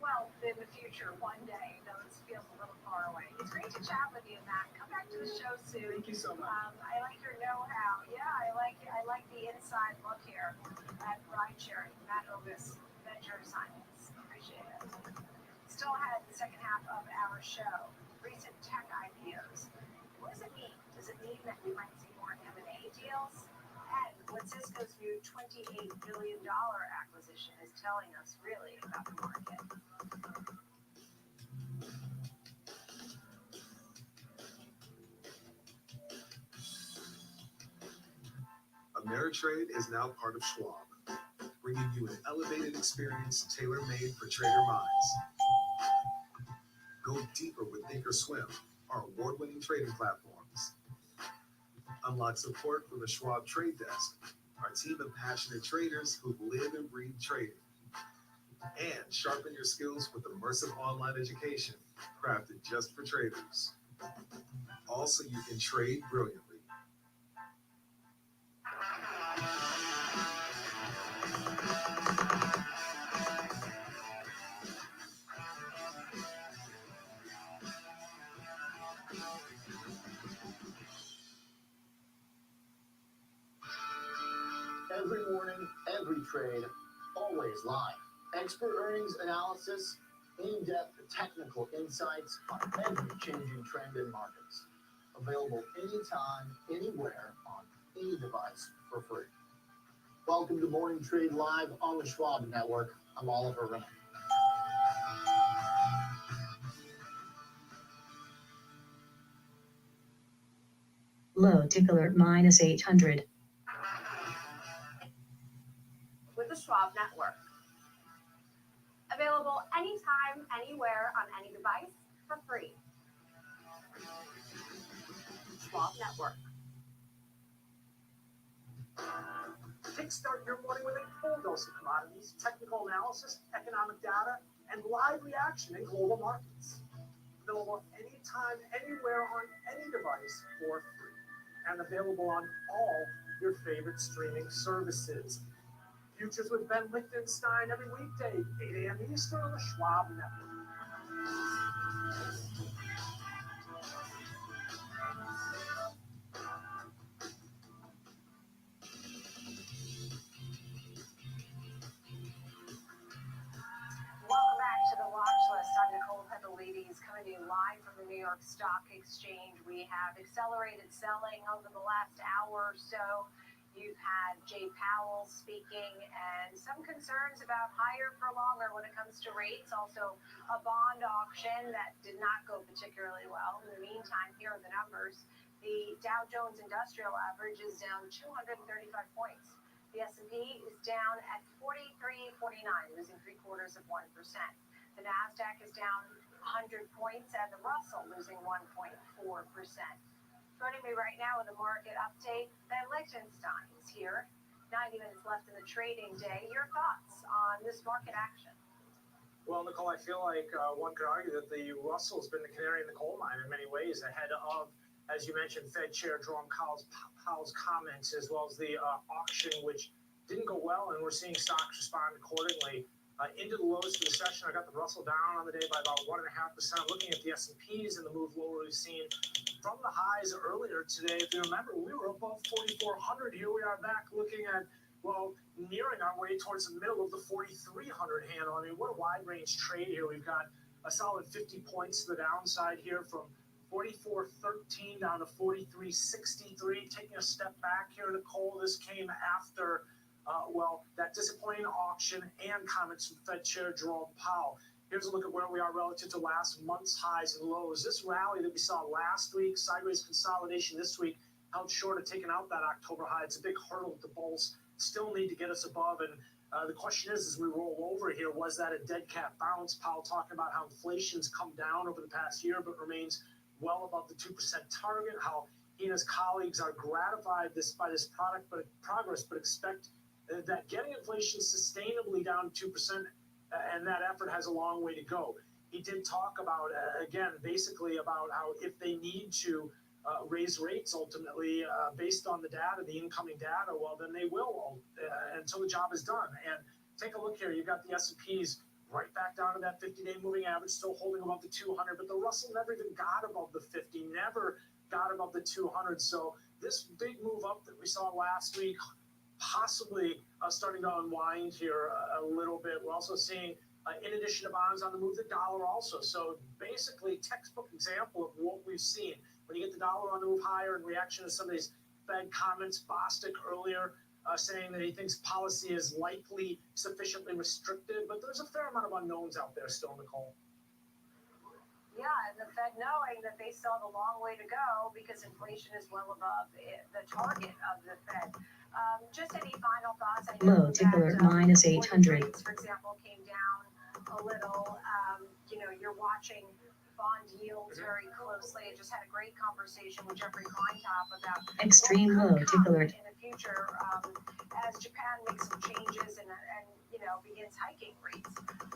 wealth in the future one day. Though it feels a little far away. It's great to chat with you, Matt. Come back to the show soon. Thank you so much. I like your know-how. Yeah, I like the inside look here at ridesharing. Matt Ogus, Venture Science. Appreciate it. Still ahead, the second half of our show. Recent tech IPOs. What does it mean? Does it mean that we might see more M&A deals? And what Cisco's new $28 billion acquisition is telling us really about the market. Ameritrade is now part of Schwab, bringing you an elevated experience tailor-made for trader minds. Go deeper with Thinkorswim, our award-winning trading platforms. Unlock support from the Schwab Trade Desk, our team of passionate traders who live and breathe trading. And sharpen your skills with immersive online education crafted just for traders. Also, you can trade brilliantly. trade, always live. Expert earnings analysis, in-depth technical insights on every changing trend in markets. Available anytime, anywhere, on any device for free. Welcome to Morning Trade Live on the Schwab Network. I'm Oliver Renner. Low tick alert -800. With the Schwab Network. Available anytime, anywhere, on any device for free. Schwab Network. Kickstart your morning with a full dose of commodities, technical analysis, economic data, and live reaction in global markets. Available anytime, anywhere, on any device for free. And available on all your favorite streaming services. Futures with Ben Lichtenstein every weekday, 8 a.m. Eastern on the Schwab Network. Welcome back to the watch list. I'm Nicole Pedalides, coming to you live from the New York Stock Exchange. We have accelerated selling over the last hour or so. You've had Jay Powell speaking and some concerns about higher for longer when it comes to rates. Also, a bond auction that did not go particularly well. In the meantime, here are the numbers. The Dow Jones Industrial Average is down 235 points. The S&P is down at 43.49, losing 0.75%. The NASDAQ is down 100 points, and the Russell losing 1.4%. Joining me right now with a market update, Ben Lichtenstein is here. 90 minutes left in the trading day. Your thoughts on this market action? Well, Nicole, I feel like one could argue that the Russell's been the canary in the coal mine in many ways, ahead of, as you mentioned, Fed Chair Jerome Powell's comments, as well as the auction, which didn't go well, and we're seeing stocks respond accordingly. Into the lows for the session, I got the Russell down on the day by about 1.5%. Looking at the S&Ps and the move lower we've seen from the highs earlier today. If you remember, we were above 4,400. Here we are back looking at, well, nearing our way towards the middle of the 4,300 handle. I mean, what a wide range trade here. We've got a solid 50 points to the downside here from 44.13 down to 43.63. Taking a step back here, Nicole. This came after that disappointing auction and comments from Fed Chair Jerome Powell. Here's a look at where we are relative to last month's highs and lows. This rally that we saw last week, sideways consolidation this week, held short of taking out that October high. It's a big hurdle the bulls still need to get us above. And the question is, as we roll over here, was that a dead cat bounce? Powell talking about how inflation's come down over the past year, but remains well above the 2% target, how he and his colleagues are gratified by this progress, but expect that getting inflation sustainably down 2%, and that effort has a long way to go. He did talk about, again, basically about how if they need to raise rates ultimately based on the data, the incoming data, well, then they will until the job is done. And take a look here. You've got the S&Ps right back down to that 50-day moving average, still holding above the 200, but the Russell never even got above the 50, never got above the 200. So this big move up that we saw last week, possibly starting to unwind here a little bit. We're also seeing, in addition to bonds, on the move, the dollar also. So basically, textbook example of what we've seen. When you get the dollar on the move higher in reaction to some of these Fed comments, Bostic earlier saying that he thinks policy is likely sufficiently restrictive, but there's a fair amount of unknowns out there still, Nicole. Yeah, and the Fed knowing that they still have a long way to go because inflation is well above the target of the Fed. Just any final thoughts? Low tick alert -800. Rates, for example, came down a little. You're watching bond yields very closely. I just had a great conversation with Jeffrey Kleintop about Extreme low tick alert. in the future as Japan makes some changes and begins hiking rates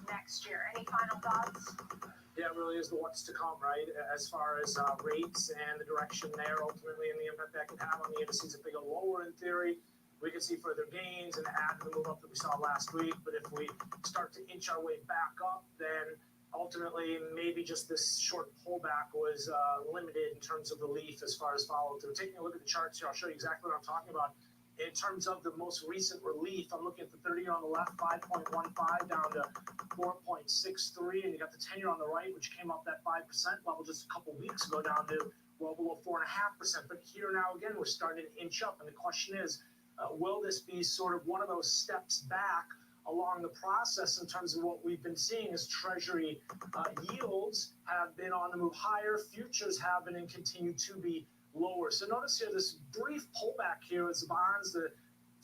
next year. Any final thoughts? Yeah, it really is the what's to come, right? As far as rates and the direction there ultimately and the impact that could have on the indices. If they go lower in theory, we could see further gains and add to the move up that we saw last week. But if we start to inch our way back up, then ultimately maybe just this short pullback was limited in terms of relief as far as follow through. Taking a look at the charts here, I'll show you exactly what I'm talking about. in terms of the most recent relief, I'm looking at the 30-year on the left, 5.15 down to 4.63, and you got the 10-year on the right, which came up that 5% level just a couple weeks ago down to well below 4.5%. But here now again, we're starting to inch up, and the question is, will this be sort of one of those steps back along the process in terms of what we've been seeing as Treasury yields have been on the move higher, futures have been and continue to be lower. So notice here this brief pullback here as the bonds, the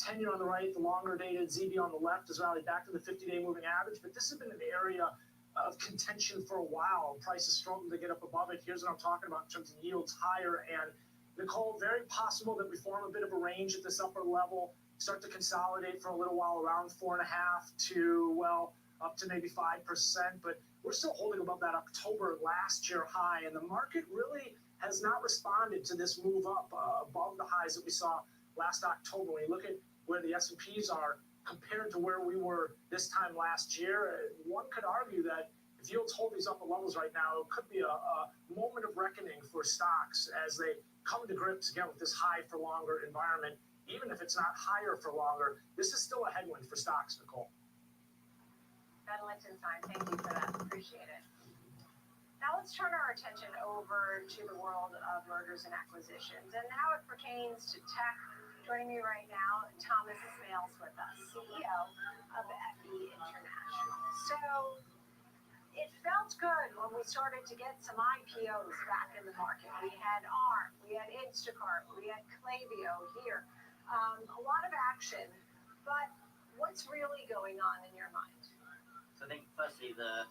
10-year on the right, the longer dated ZB on the left has rallied back to the 50-day moving average, but this has been an area of contention for a while. Prices struggled to get up above it. Here's what I'm talking about in terms of yields higher. And Nicole, very possible that we form a bit of a range at this upper level, start to consolidate for a little while around 4.5 to, well, up to maybe 5%. But we're still holding above that October last year high. And the market really has not responded to this move up above the highs that we saw last October. When you look at where the S&Ps are compared to where we were this time last year, one could argue that if yields hold these upper levels right now, it could be a moment of reckoning for stocks as they come to grips again with this high for longer environment. Even if it's not higher for longer, this is still a headwind for stocks, Nicole. Ben Lichtenstein, thank you for that. Appreciate it. Now let's turn our attention over to the world of mergers and acquisitions and how it pertains to tech. Joining me right now, Thomas Smales with us, CEO of FE International. So it felt good when we started to get some IPOs back in the market. We had ARM, we had Instacart, we had Klaviyo here. A lot of action, but what's really going on in your mind? So I think firstly, the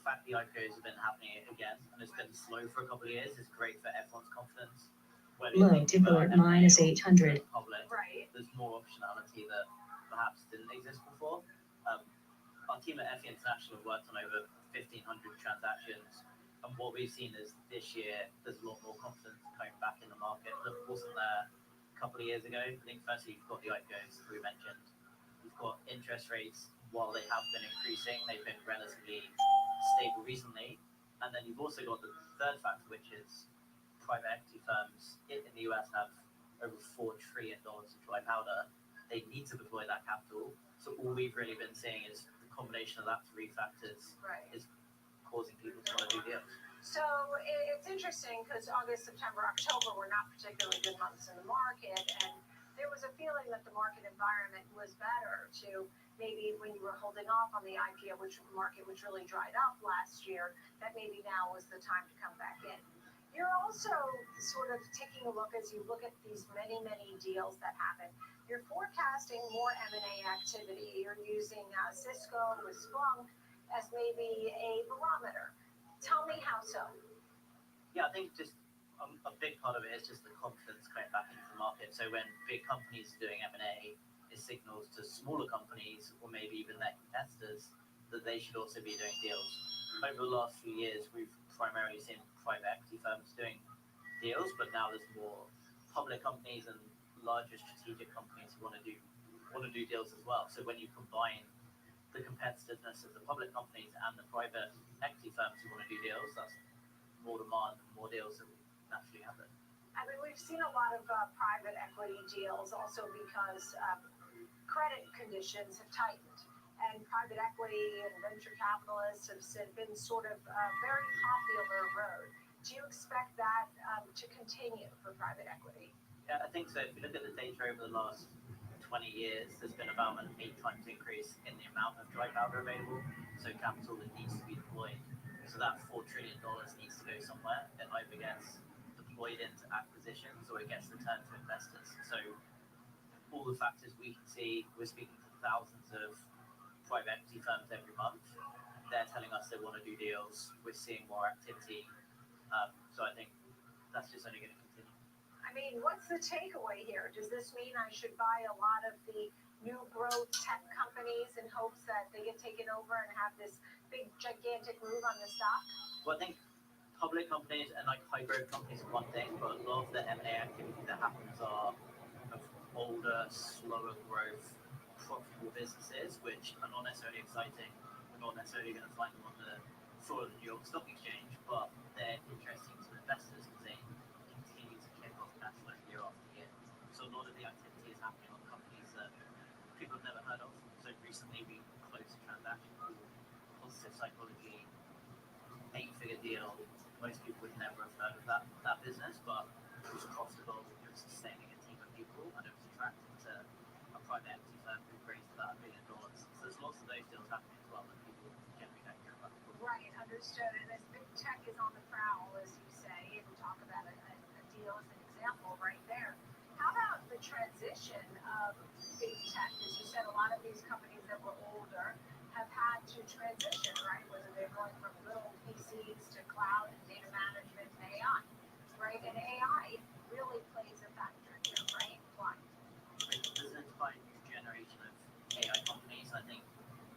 fact the IPOs have been happening again, and it's been slow for a couple of years, is great for everyone's confidence. Low dipper at minus 800. Public, right. There's more optionality that perhaps didn't exist before. Our team at FE International have worked on over 1,500 transactions, and what we've seen is this year there's a lot more confidence coming back in the market that wasn't there a couple of years ago. I think firstly you've got the IPOs we mentioned. You've got interest rates, while they have been increasing, they've been relatively stable recently. And then you've also got the third factor, which is private equity firms in the US have over $4 trillion of dry powder. They need to deploy that capital. So all we've really been seeing is the combination of that three factors is causing people to want to do deals. So it's interesting because August, September, October were not particularly good months in the market, and there was a feeling that the market environment was better to maybe when you were holding off on the IPO, which really dried up last year, that maybe now was the time to come back in. You're also sort of taking a look as you look at these many, many deals that happen. You're forecasting more M&A activity. You're using Cisco with Splunk as maybe a barometer. Tell me how so. Yeah, I think just a big part of it is just the confidence coming back into the market. So when big companies are doing M&A, it signals to smaller companies or maybe even their competitors that they should also be doing deals. Over the last few years, we've primarily seen private equity firms doing deals, but now there's more public companies and larger strategic companies who want to do deals as well. So when you combine the competitiveness of the public companies and the private equity firms who want to do deals, that's more demand, more deals that will naturally happen. I mean, we've seen a lot of private equity deals also because credit conditions have tightened, and private equity and venture capitalists have been sort of a very popular road. Do you expect that to continue for private equity? Yeah, I think so. If you look at the data over the last 20 years, there's been about an 8 times increase in the amount of dry powder available, so capital that needs to be deployed. So that $4 trillion needs to go somewhere. It either gets deployed into acquisitions or it gets returned to investors. So all the factors we can see, we're speaking to thousands of private equity firms every month. They're telling us they want to do deals. We're seeing more activity. So I think that's just only going to continue. I mean, what's the takeaway here? Does this mean I should buy a lot of the new growth tech companies in hopes that they get taken over and have this big, gigantic move on the stock? Well, I think public companies and like high growth companies are one thing, but a lot of the M&A activity that happens are of older, slower growth, profitable businesses, which are not necessarily exciting. We're not necessarily going to find them on the floor of the New York Stock Exchange, but they're interesting to investors because they continue to kick off cash flow year after year. So a lot of the activity is happening on the people have never heard of. So recently we closed a transaction called Positive Psychology, 8-figure deal. Most people would never have heard of that business, but it was profitable, it was sustaining a team of people, and it was attractive to a private equity firm who raised about $1 billion. So there's lots of those deals happening as well that people generally don't hear about. Right, understood. And as big tech is on the prowl, as you say, and we talk about a deal as an example right there. How about the transition of big tech? As you said, a lot of these companies that were older have had to transition, right? Whether they're going from little PCs to cloud and data management and AI, right? And AI really plays a factor here, right? Why? There's an entire generation of AI companies. I think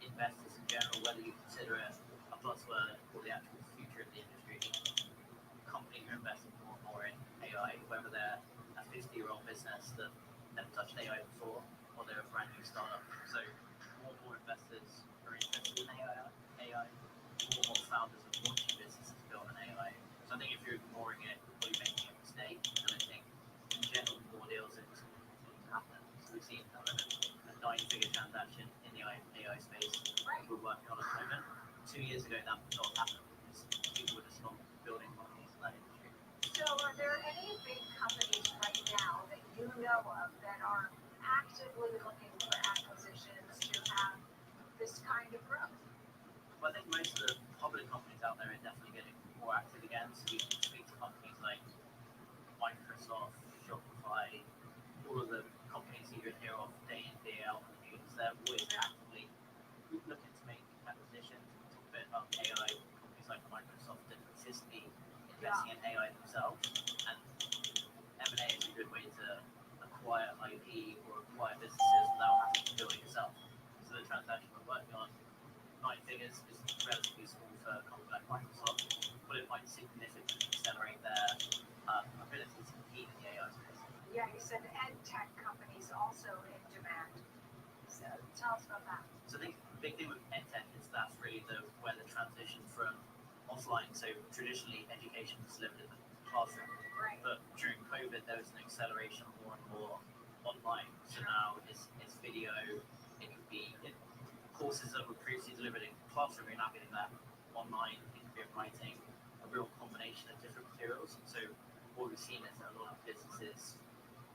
investors in general, whether you consider it a buzzword or the actual future of the industry, companies are investing more and more in AI, whether they're a 50-year-old business that never touched AI before or they're a brand new startup. So more and more investors are interested in AI. More and more founders are launching businesses built on AI. So I think if you're ignoring it, or you're making a mistake, then I think in general more deals are just going to happen. So we've seen a 9-figure transaction in the AI space we're working on at the moment. 2 years ago that would not happen because people would have stopped building companies in that industry. So are there any big companies right now that you know of that are actively looking for acquisitions to have this kind of growth? Well, I think most of the public companies out there are definitely getting more active again. So we can speak to companies like Microsoft, Shopify, all of the companies you hear of day in, day out on the news. They're always actively looking to make acquisitions. We talk a bit about AI. Companies like Microsoft are consistently investing in AI themselves. And M&A is a good way to acquire IP or acquire businesses without having to build it yourself. So the transaction we're working on, 9 figures, is relatively small for a company like Microsoft, but it might significantly accelerate their ability to compete in the AI space. Yeah, you said ed tech companies also in demand. So tell us about that. So I think the big thing with ed tech is that's really where the transition from offline, so traditionally education was delivered in the classroom, right. But during COVID there was an acceleration more and more online. So now it's video, it could be courses that were previously delivered in classroom, you're now getting that online. It could be writing, a real combination of different materials. And so what we've seen is that a lot of businesses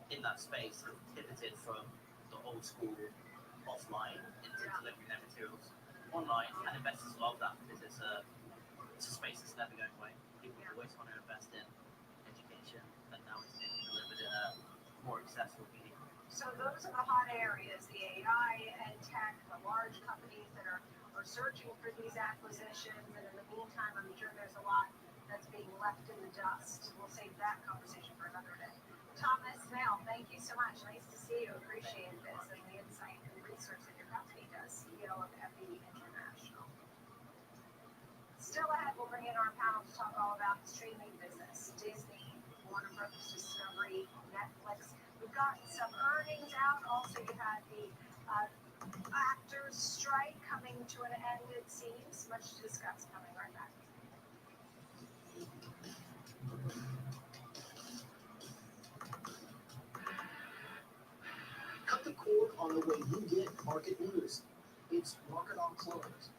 in that space have pivoted from the old school offline into delivering their materials online, and investors love that because it's a space that's never going away. People always want to invest in education, and now it's being delivered in a more accessible medium. So those are the hot areas, the AI and tech, the large companies that are searching for these acquisitions. And in the meantime, I'm sure there's a lot that's being left in the dust. We'll save that conversation for another day. Thomas Snell, thank you so much. Nice to see you. Appreciate this and the insight and research that your company does, CEO of FE International. Still ahead, we'll bring in our panel to talk all about the streaming business, Disney, Warner Bros. Discovery, Netflix. We've got some earnings out. Also, you had the actors strike coming to an end, it seems. Much to discuss coming right back. Cut the cord on the way you get market news. It's Market on Close.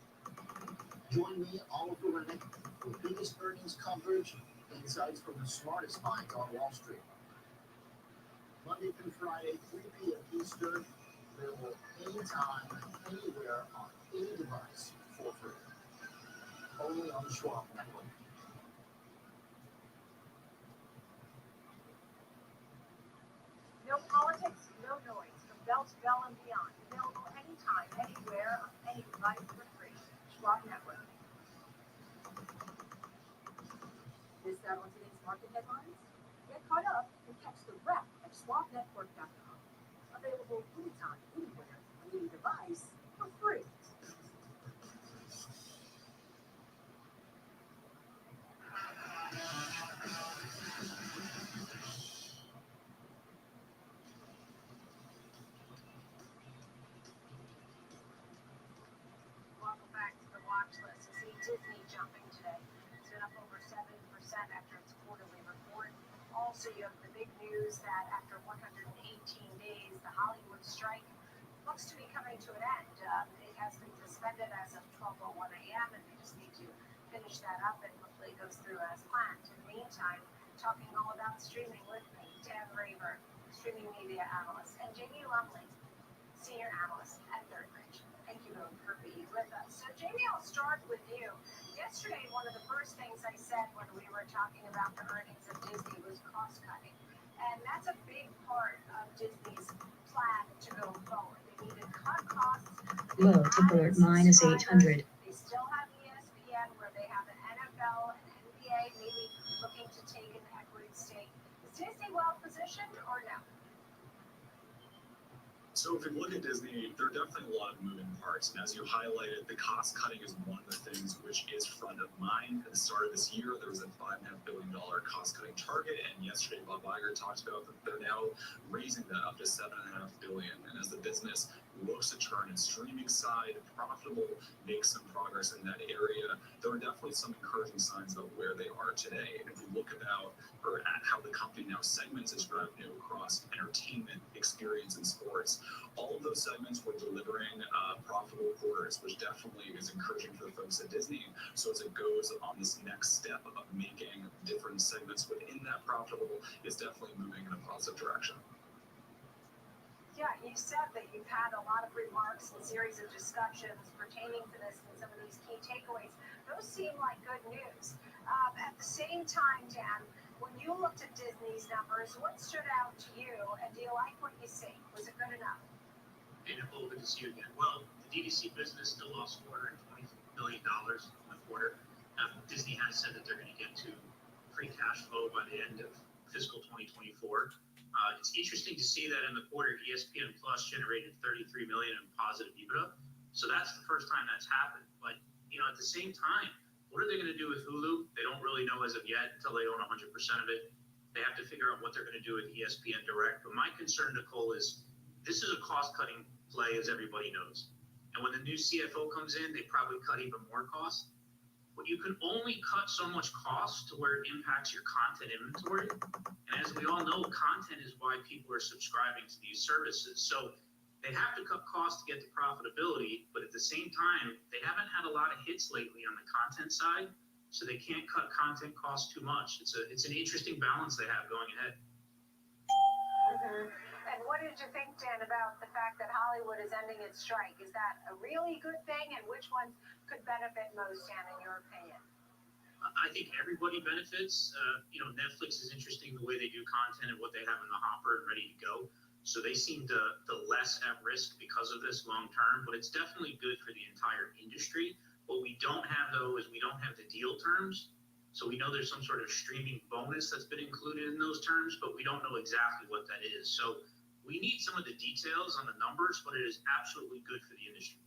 Join me, Oliver Rennick, for the biggest earnings coverage, insights from the smartest minds on Wall Street. Monday through Friday, 3 p.m. Eastern, available anytime, anywhere, on any device for free. Only on the Schwab Network. No politics, no noise. From bell to bell and beyond. Available anytime, anywhere, on any device for free. Schwab Network. Missed out on today's market headlines? Get caught up and catch the wrap at SwapNetwork.com. Available anytime, anywhere, on any device for free. Welcome back to the watch list. You see Disney jumping today. It's been up over 7% after its quarterly report. Also, you have the big news that after 118 days, the Hollywood strike looks to be coming to an end. It has been suspended as of 12:01 a.m. and they just need to finish that up and hopefully it goes through as planned. In the meantime, talking all about streaming with me, Dan Raver, streaming media analyst, and Jamie Lumley, senior analyst at Third Bridge. Thank you both for being with us. So Jamie, I'll start with you. Yesterday, one of the first things I said when we were talking about the earnings of Disney was cost cutting. And that's a big part of Disney's plan to go forward. They need to cut costs. Low to port minus 800. They still have ESPN where they have an NFL and NBA maybe looking to take an equity stake. Is Disney well positioned or no? So if we look at Disney, there are definitely a lot of moving parts. And as you highlighted, the cost cutting is one of the things which is front of mind. At the start of this year, there was a $5.5 billion cost cutting target. And yesterday, Bob Iger talked about that they're now raising that up to $7.5 billion. And as the business looks to turn its streaming side profitable, make some progress in that area, there are definitely some encouraging signs about where they are today. And if we look about or at how the company now segments its revenue across entertainment, experience, and sports, all of those segments were delivering profitable quarters, which definitely is encouraging for the folks at Disney. So as it goes on this next step of making different segments within that profitable, it's definitely moving in a positive direction. Yeah, you said that you've had a lot of remarks and series of discussions pertaining to this and some of these key takeaways. Those seem like good news. At the same time, Dan, when you looked at Disney's numbers, what stood out to you, and do you like what you see? Was it good enough? Hey, Nicole, good to see you again. Well, the DTC business still lost $420 million in the quarter. Disney has said that they're going to get to free cash flow by the end of fiscal 2024. It's interesting to see that in the quarter, ESPN Plus generated $33 million in positive EBITDA. So that's the first time that's happened. But, at the same time, what are they going to do with Hulu? They don't really know as of yet until they own 100% of it. They have to figure out what they're going to do with ESPN Direct. But my concern, Nicole, is this is a cost-cutting play, as everybody knows. And when the new CFO comes in, they probably cut even more costs. But you can only cut so much cost to where it impacts your content inventory. And as we all know, content is why people are subscribing to these services. So they have to cut costs to get to profitability, but at the same time, they haven't had a lot of hits lately on the content side, so they can't cut content costs too much. It's an interesting balance they have going ahead. Mm-hmm. And what did you think, Dan, about the fact that Hollywood is ending its strike? Is that a really good thing, and which ones could benefit most, Dan, in your opinion? I think everybody benefits. Netflix is interesting the way they do content and what they have in the hopper and ready to go. So they seem the less at risk because of this long term, but it's definitely good for the entire industry. What we don't have, though, is we don't have the deal terms. So we know there's some sort of streaming bonus that's been included in those terms, but we don't know exactly what that is. So we need some of the details on the numbers, but it is absolutely good for the industry.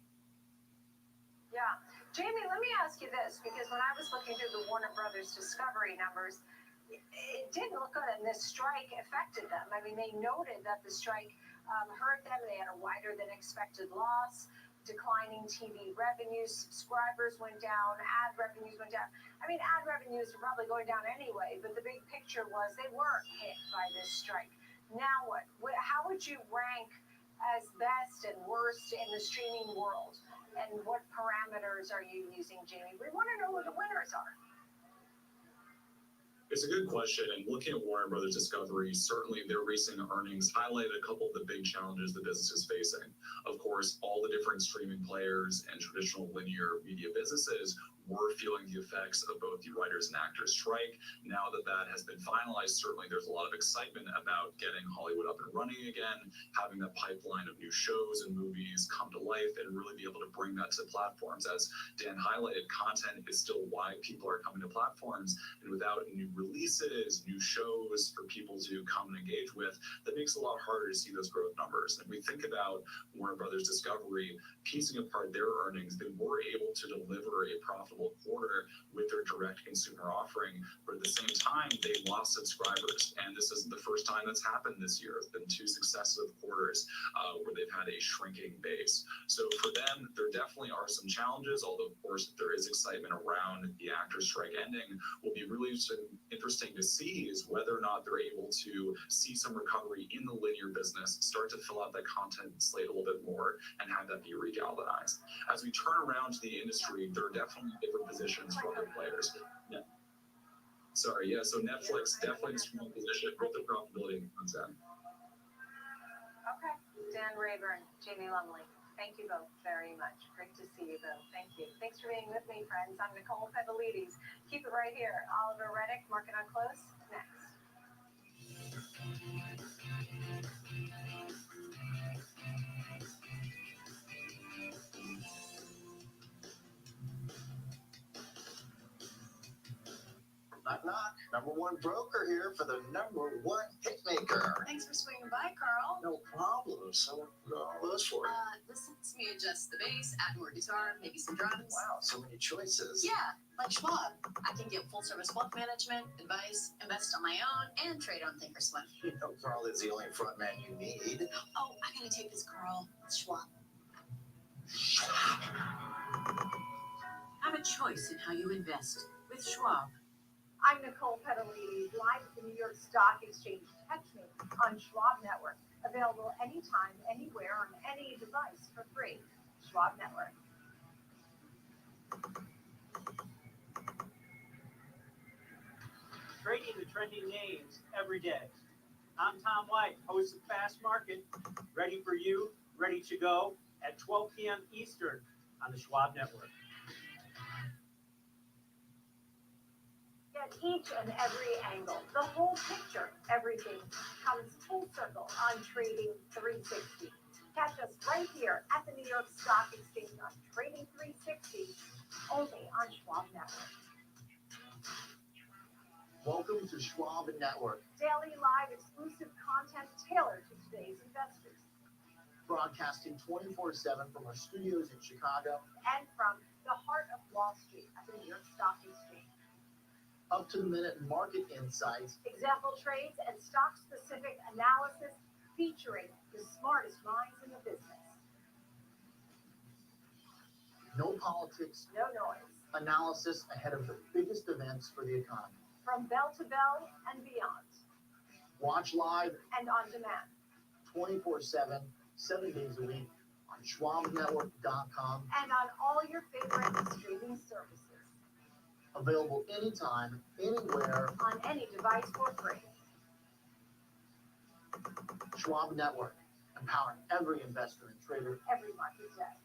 Yeah. Jamie, let me ask you this, because when I was looking through the Warner Brothers Discovery numbers, it didn't look good, and this strike affected them. I mean, they noted that the strike hurt them. They had a wider than expected loss, declining TV revenues, subscribers went down, ad revenues went down. I mean, ad revenues were probably going down anyway, but the big picture was they weren't hit by this strike. Now what? How would you rank as best and worst in the streaming world? And what parameters are you using, Jamie? We want to know who the winners are. It's a good question. And looking at Warner Brothers Discovery, certainly their recent earnings highlighted a couple of the big challenges the business is facing. Of course, all the different streaming players and traditional linear media businesses were feeling the effects of both the writers and actors strike. Now that that has been finalized, certainly there's a lot of excitement about getting Hollywood up and running again, having that pipeline of new shows and movies come to life and really be able to bring that to platforms. As Dan highlighted, content is still why people are coming to platforms, and without new releases, new shows for people to come and engage with, that makes it a lot harder to see those growth numbers. And if we think about Warner Brothers Discovery, piecing apart their earnings, they were able to deliver a profitable quarter with their direct consumer offering, but at the same time, they lost subscribers. And this isn't the first time that's happened this year. It's been 2 successive quarters where they've had a shrinking base. So for them, there definitely are some challenges, although of course there is excitement around the actor strike ending. Will be really interesting to see is whether or not they're able to see some recovery in the linear business, start to fill out that content slate a little bit more, and have that be regalvanized. As we turn around to the industry, there are definitely different positions for other players. Yeah. Sorry, yeah, so Netflix definitely a strong position with the profitability and content. Okay, Dan Rayburn, Jamie Lumley. Thank you both very much. Great to see you both. Thank you. Thanks for being with me, friends. I'm Nicole Pedalides. Keep it right here. Oliver Reddick, Market on Close, next. Knock, knock. Number one broker here for the number one hitmaker. Thanks for swinging by, Carl. No problem. So what are all those for? This lets me adjust the bass, add more guitar, maybe some drums. Wow, so many choices. Yeah, like Schwab. I can get full service wealth management, advice, invest on my own, and trade on Thinkorswim. You know, Carl is the only front man you need. Oh, I gotta take this, Carl. It's Schwab. Have a choice in how you invest with Schwab. I'm Nicole Pedalides, live at the New York Stock Exchange. Catch me on Schwab Network. Available anytime, anywhere, on any device for free. Schwab Network. Trading the trending names every day. I'm Tom White, host of Fast Market, ready for you, ready to go at 12 p.m. Eastern on the Schwab Network. Get each and every angle, the whole picture. Everything comes full circle on Trading 360. Catch us right here at the New York Stock Exchange on Trading 360, only on Schwab Network. Welcome to Schwab Network, Daily live exclusive content tailored to today's investors. broadcasting 24/7 from our studios in Chicago. And from the heart of Wall Street at the New York Stock Exchange. Up-to-the-minute market insights. Example trades and stock-specific analysis featuring the smartest minds in the business. No politics. No noise. Analysis ahead of the biggest events for the economy. From bell to bell and beyond. Watch live and on demand. 24/7, 7 days a week on schwabnetwork.com. And on all your favorite streaming services. Available anytime, anywhere. On any device for free. Schwab Network, empowering every investor and trader. Every market day.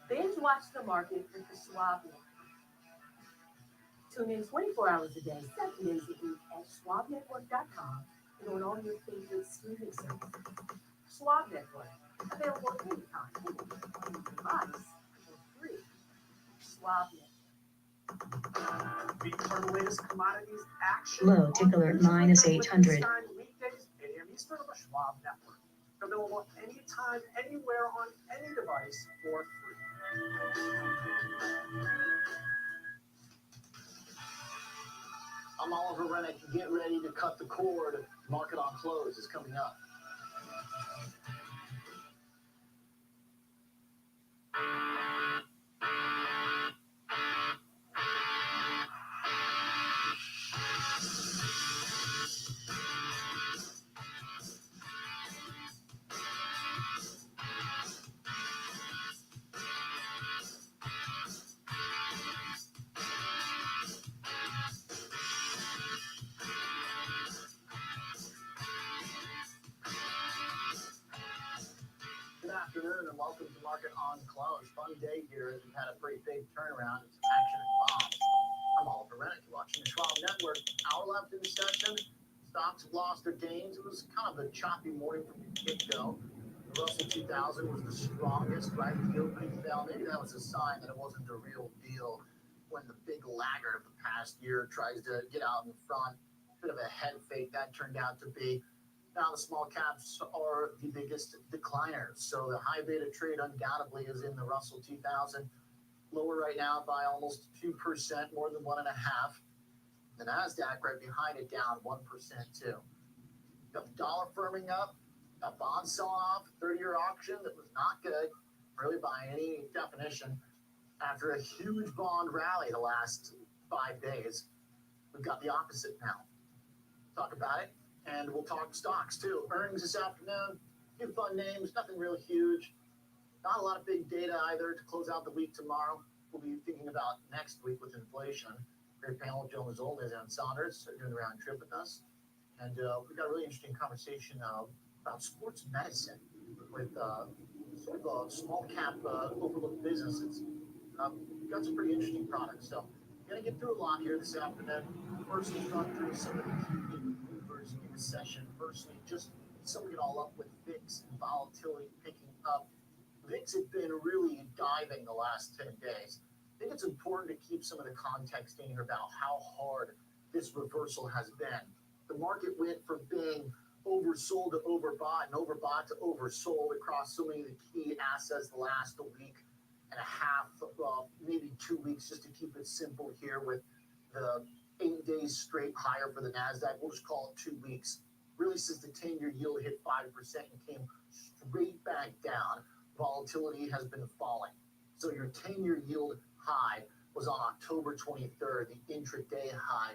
Binge watch the market with the Schwab Network. Tune in 24 hours a day, 7 days a week at schwabnetwork.com and on all your favorite streaming services. Schwab Network, available anytime, anywhere, on your device for free. Schwab Network. Beat for the latest commodities action. Low tick alert -800. Weekdays, 8 a.m. Eastern on the Schwab Network. Available anytime, anywhere, on any device for free. I'm Oliver Rennick. Get ready to cut the cord. Market on Close is coming up. Good afternoon and welcome to Market on Close. Fun day here as we've had a pretty big turnaround and some action and bombs. I'm Oliver Rennick. You're watching the Schwab Network. Hour left in the session. Stocks have lost their gains. It was kind of a choppy morning from the get-go. The Russell 2000 was the strongest, right? The opening fell. Maybe that was a sign that it wasn't the real deal when the big laggard of the past year tries to get out in front. Bit of a head fake that turned out to be. Now the small caps are the biggest decliners. So the high beta trade undoubtedly is in the Russell 2000, lower right now by almost 2%, more than 1.5%. The NASDAQ right behind it down 1% too. Got the dollar firming up, got bonds selling off, 30-year auction that was not good, really by any definition. After a huge bond rally the last 5 days, we've got the opposite now. Talk about it, and we'll talk stocks too. Earnings this afternoon, a few fun names, nothing really huge. Not a lot of big data either to close out the week tomorrow. We'll be thinking about next week with inflation. Great panel with Joe Mazzola and Saunders doing the round trip with us. And we've got a really interesting conversation about sports medicine with sort of a small cap overlooked businesses. We've got some pretty interesting products. So we're going to get through a lot here this afternoon. First, we'll run through some of the key movers in the session. Firstly, just summing it all up with VIX and volatility picking up. VIX had been really diving the last 10 days. I think it's important to keep some of the context in here about how hard this reversal has been. The market went from being oversold to overbought and overbought to oversold across so many of the key assets the last week and a half, maybe 2 weeks, just to keep it simple here with the 8 days straight higher for the NASDAQ. We'll just call it 2 weeks. Really since the 10-year yield hit 5% and came straight back down, volatility has been falling. So your 10-year yield high was on October 23rd, the intraday high.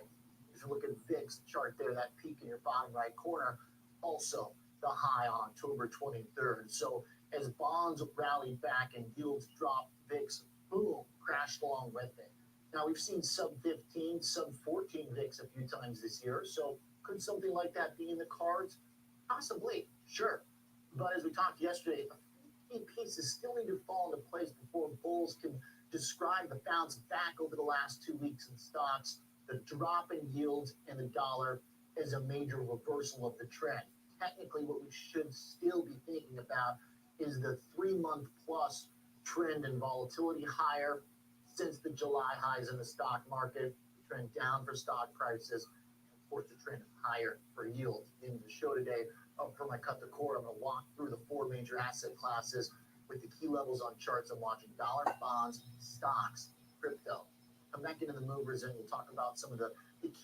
If you look at VIX chart there, that peak in your bottom right corner, also the high on October 23rd. So as bonds rallied back and yields dropped, VIX, boom, crashed along with it. Now we've seen sub 15, sub 14 VIX a few times this year. So could something like that be in the cards? Possibly, sure. But as we talked yesterday, key pieces still need to fall into place before bulls can describe the bounce back over the last 2 weeks in stocks. The drop in yields and the dollar is a major reversal of the trend. Technically, what we should still be thinking about is the 3-month plus trend in volatility higher since the July highs in the stock market, trend down for stock prices, and of course the trend higher for yields. In the show today, for my cut the core, I'm going to walk through the 4 major asset classes with the key levels on charts. I'm watching dollar, bonds, stocks, crypto. Come back into the movers and we'll talk about some of the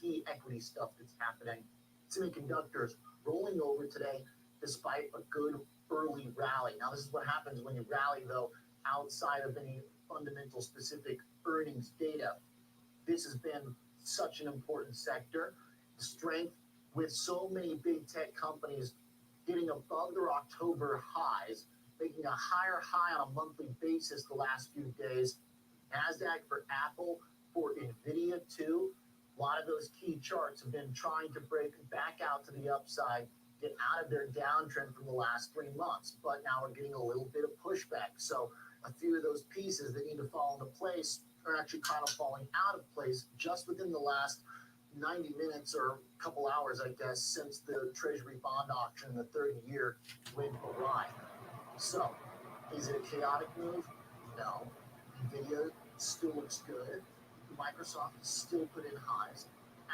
key equity stuff that's happening. Semiconductors rolling over today despite a good early rally. Now, this is what happens when you rally, though, outside of any fundamental specific earnings data. This has been such an important sector. Strength with so many big tech companies getting above their October highs, making a higher high on a monthly basis the last few days. NASDAQ for Apple, for NVIDIA too. A lot of those key charts have been trying to break back out to the upside, get out of their downtrend from the last 3 months, but now we're getting a little bit of pushback. So a few of those pieces that need to fall into place are actually kind of falling out of place just within the last 90 minutes or a couple hours, I guess, since the Treasury bond auction, the 30-year, went awry. So, is it a chaotic move? No. NVIDIA still looks good. Microsoft is still put in highs.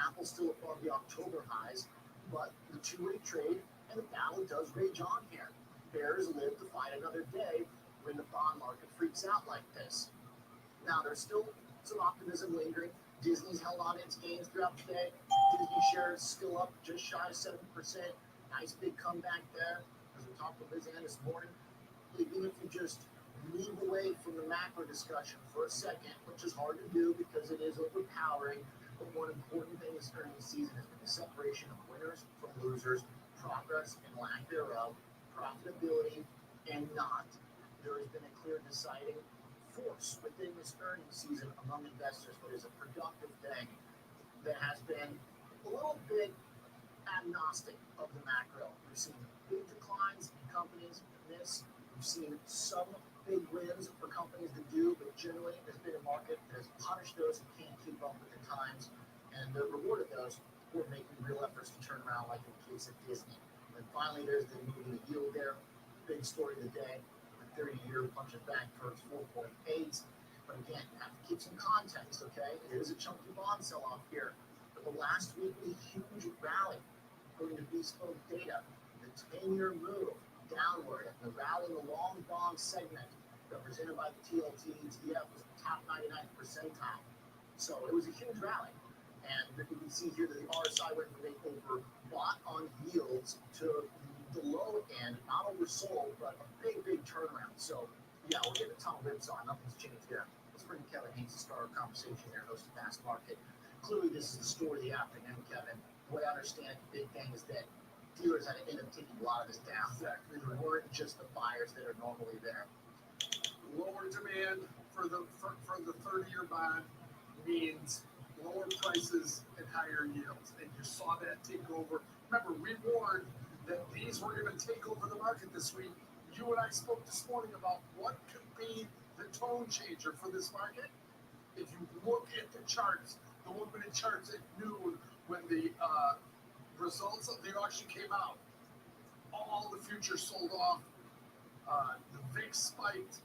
Apple's still above the October highs, but the two-way trade and the battle does rage on here. Bears live to fight another day when the bond market freaks out like this. Now, there's still some optimism lingering. Disney's held on its gains throughout the day. Disney shares still up just shy of 7%. Nice big comeback there. As we talked to Liz Ann this morning, even if you just move away from the macro discussion for a second, which is hard to do because it is overpowering, but one important thing this earnings season has been the separation of winners from losers, progress and lack thereof, profitability and not. There has been a clear deciding force within this earnings season among investors that is a productive thing that has been a little bit agnostic of the macro. We've seen big declines in companies that miss. We've seen some big wins for companies that do, but generally there's been a market that has punished those who can't keep up with the times and rewarded those who are making real efforts to turn around, like in the case of Disney. And finally, there's the moving yield there. Big story of the day. 30-year punching back towards 4.8. But again, you have to keep some context, okay? It is a chunky bond sell-off here. But the last week was a huge rally, according to bespoke data. 10-year move downward and the rally in the long bond segment represented by the TLT ETF was top 99th percentile. So it was a huge rally. And you can see here that the RSI went from being overbought on yields to the low end, not oversold, but a big turnaround. So yeah, we're getting a ton of whips on. Nothing's changed there. Let's bring Kevin Haynes to start our conversation here, host of Fast Market. Clearly, this is the story of the afternoon, Kevin. What I understand, the big thing is that dealers had to end up taking a lot of this down. Exactly. There weren't just the buyers that are normally there. Lower demand for the 30-year bond means lower prices and higher yields, and you saw that take over. Remember, we warned that these were going to take over the market this week. You and I spoke this morning about what could be the tone changer for this market. If you look at the charts, the 1-minute charts at noon when the results of the auction came out, all the futures sold off. The VIX spiked,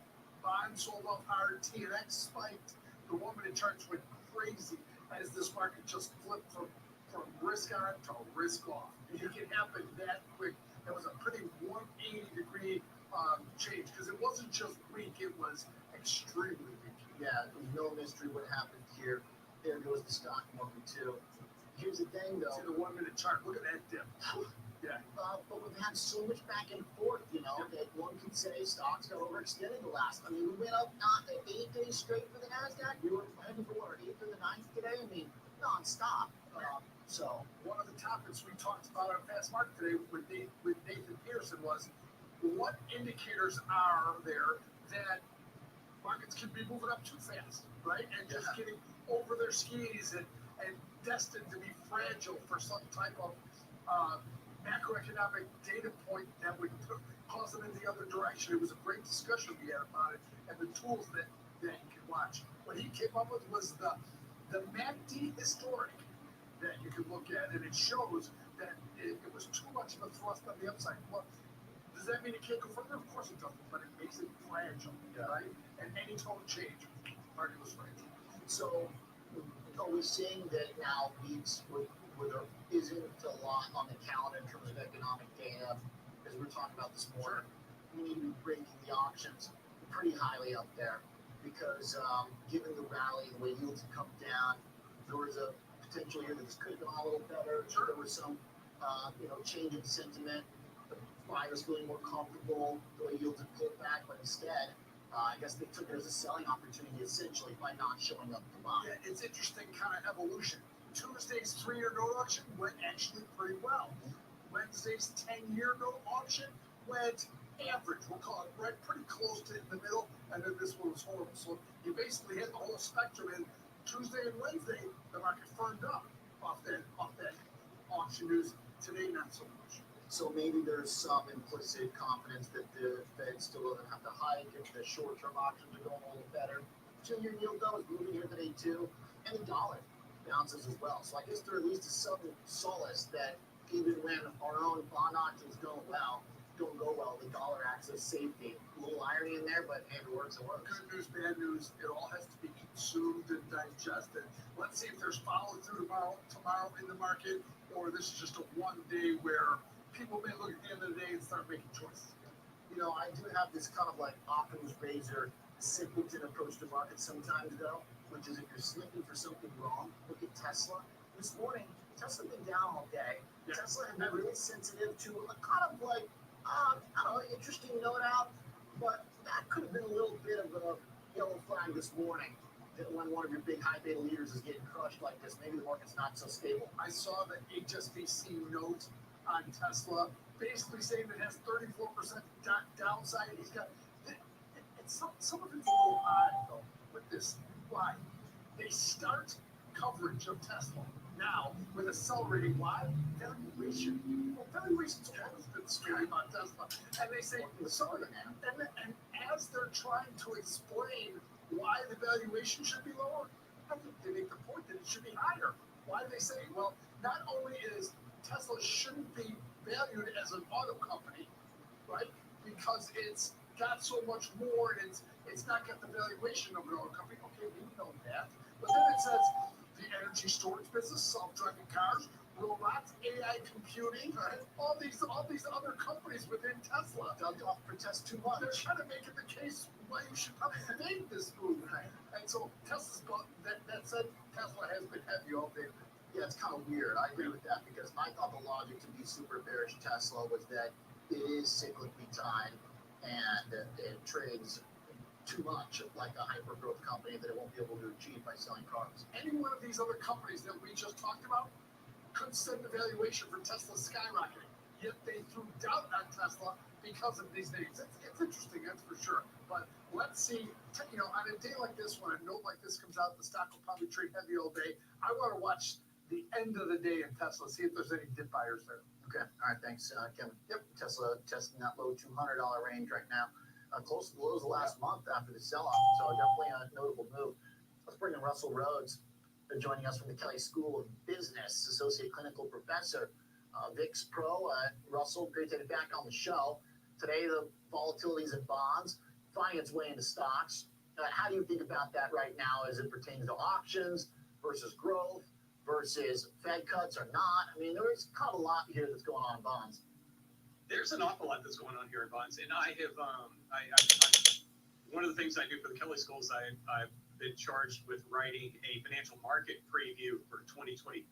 bonds sold off hard, TNX spiked. The 1-minute charts went crazy as this market just flipped from risk on to risk off. It can happen that quick. That was a pretty 180-degree change because it wasn't just weak, it was extremely weak. Yeah, it was no mystery what happened here. There goes the stock market too. Here's the thing though. See the 1-minute chart, look at that dip. Yeah. But we've had so much back and forth, that one could say stocks got overextended the last. I mean, we went up not 8 days straight for the NASDAQ. We were heading for what, 8th or the 9th today? I mean, nonstop. So one of the topics we talked about on Fast Market today with Nathan Pearson was what indicators are there that markets could be moving up too fast, right? And just getting over their skis and destined to be fragile for some type of macroeconomic data point that would cause them in the other direction. It was a great discussion we had about it and the tools that you can watch. What he came up with was the MACD historic that you can look at, and it shows that it was too much of a thrust on the upside. Well, does that mean it can't go further? Of course it doesn't, but it makes it fragile, right? And any tone change, market was fragile. So are we seeing that now weeks where there isn't a lot on the calendar in terms of economic data, as we were talking about this morning? We need to be breaking the auctions pretty highly up there because given the rally, the way yields have come down, there was a potential here that this could have gone a little better. Sure. There was some change in sentiment. The buyers feeling more comfortable, the way yields have pulled back, but instead, I guess they took it as a selling opportunity essentially by not showing up to buy. Yeah, it's interesting kind of evolution. Tuesday's 3-year note auction went actually pretty well. Wednesday's 10-year note auction went average. We'll call it right pretty close to in the middle, and then this one was horrible. So you basically hit the whole spectrum. And Tuesday and Wednesday, the market firmed up off that auction news. Today, not so much. So maybe there's some implicit confidence that the Fed still doesn't have to hike if the short-term options are going a little better. 2-year yield though is moving here today too, and the dollar bounces as well. So I guess there at least is some solace that even when our own bond auctions don't go well, the dollar acts as safety. A little irony in there, but hey, it works. Good news, bad news. It all has to be consumed and digested. Let's see if there's follow through tomorrow in the market, or this is just a one day where people may look at the end of the day and start making choices. I do have this kind of like Occam's razor simpleton approach to market sometimes though, which is if you're sniffing for something wrong, look at Tesla. This morning, Tesla been down all day. Yeah. Tesla has been really sensitive to a kind of like, interesting note out, but that could have been a little bit of a yellow flag this morning. That when one of your big high beta leaders is getting crushed like this, maybe the market's not so stable. I saw the HSBC note on Tesla, basically saying it has 34% downside. He's got some of it's a little odd though with this. Why? They start coverage of Tesla now with accelerating. Why? Valuation. Well, valuation's always been scary about Tesla, and they say sorry. And as they're trying to explain why the valuation should be lower, I think they make the point that it should be higher. Why do they say? Well, not only is Tesla shouldn't be valued as an auto company, right? Because it's got so much more and it's not got the valuation of an auto company. Okay, we know that. But then it says the energy storage business, self-driving cars, robots, AI computing, all these other companies within Tesla. Don't protest too much. They're trying to make it the case why you should probably make this move. And so Tesla's gone. That said, Tesla has been heavy all day. Yeah, it's kind of weird. I agree with that because I thought the logic to be super bearish Tesla was that it is cyclically timed and it trades too much like a hyper growth company that it won't be able to achieve by selling cars. Any one of these other companies that we just talked about could send the valuation for Tesla skyrocketing. Yet they threw doubt on Tesla because of these names. It's interesting, that's for sure. But let's see, on a day like this, when a note like this comes out, the stock will probably trade heavy all day. I want to watch the end of the day in Tesla, see if there's any dip buyers there. Okay, all right, thanks, Kevin. Yep, Tesla testing that low $200 range right now. Close to the lows of last month after the sell-off, so definitely a notable move. Let's bring in Russell Rhodes, joining us from the Kelley School of Business, Associate Clinical Professor, VIX Pro. Russell, great to have you back on the show. Today, the volatilities in bonds finding its way into stocks. How do you think about that right now as it pertains to auctions versus growth versus Fed cuts or not? I mean, there is kind of a lot here that's going on in bonds. There's an awful lot that's going on here in bonds, and I have one of the things I do for the Kelley School is I've been charged with writing a financial market preview for 2024.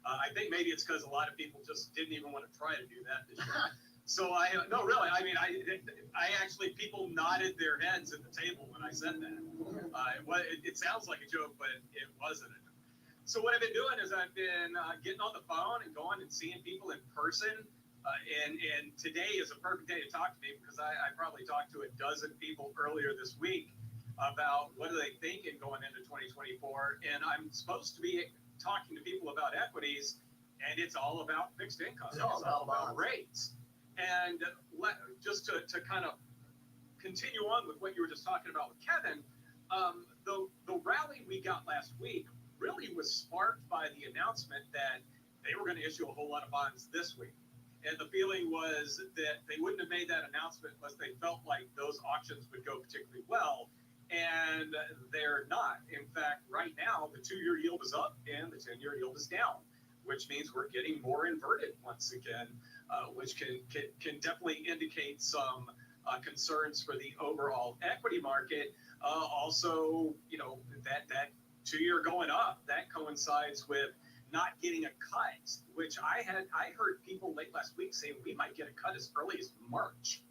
I think maybe it's because a lot of people just didn't even want to try to do that this year. So no, really, I mean, I actually, people nodded their heads at the table when I said that. It sounds like a joke, but it wasn't. So what I've been doing is I've been getting on the phone and going and seeing people in person. And today is a perfect day to talk to me because I probably talked to a dozen people earlier this week about what do they think in going into 2024. And I'm supposed to be talking to people about equities, and it's all about fixed income. It's all about rates. And just to kind of continue on with what you were just talking about with Kevin, the rally we got last week really was sparked by the announcement that they were going to issue a whole lot of bonds this week. And the feeling was that they wouldn't have made that announcement unless they felt like those auctions would go particularly well. And they're not. In fact, right now, the 2-year yield is up and the 10-year yield is down, which means we're getting more inverted once again, which can definitely indicate some concerns for the overall equity market. Also, that 2-year going up, that coincides with not getting a cut, which I heard people late last week saying we might get a cut as early as March.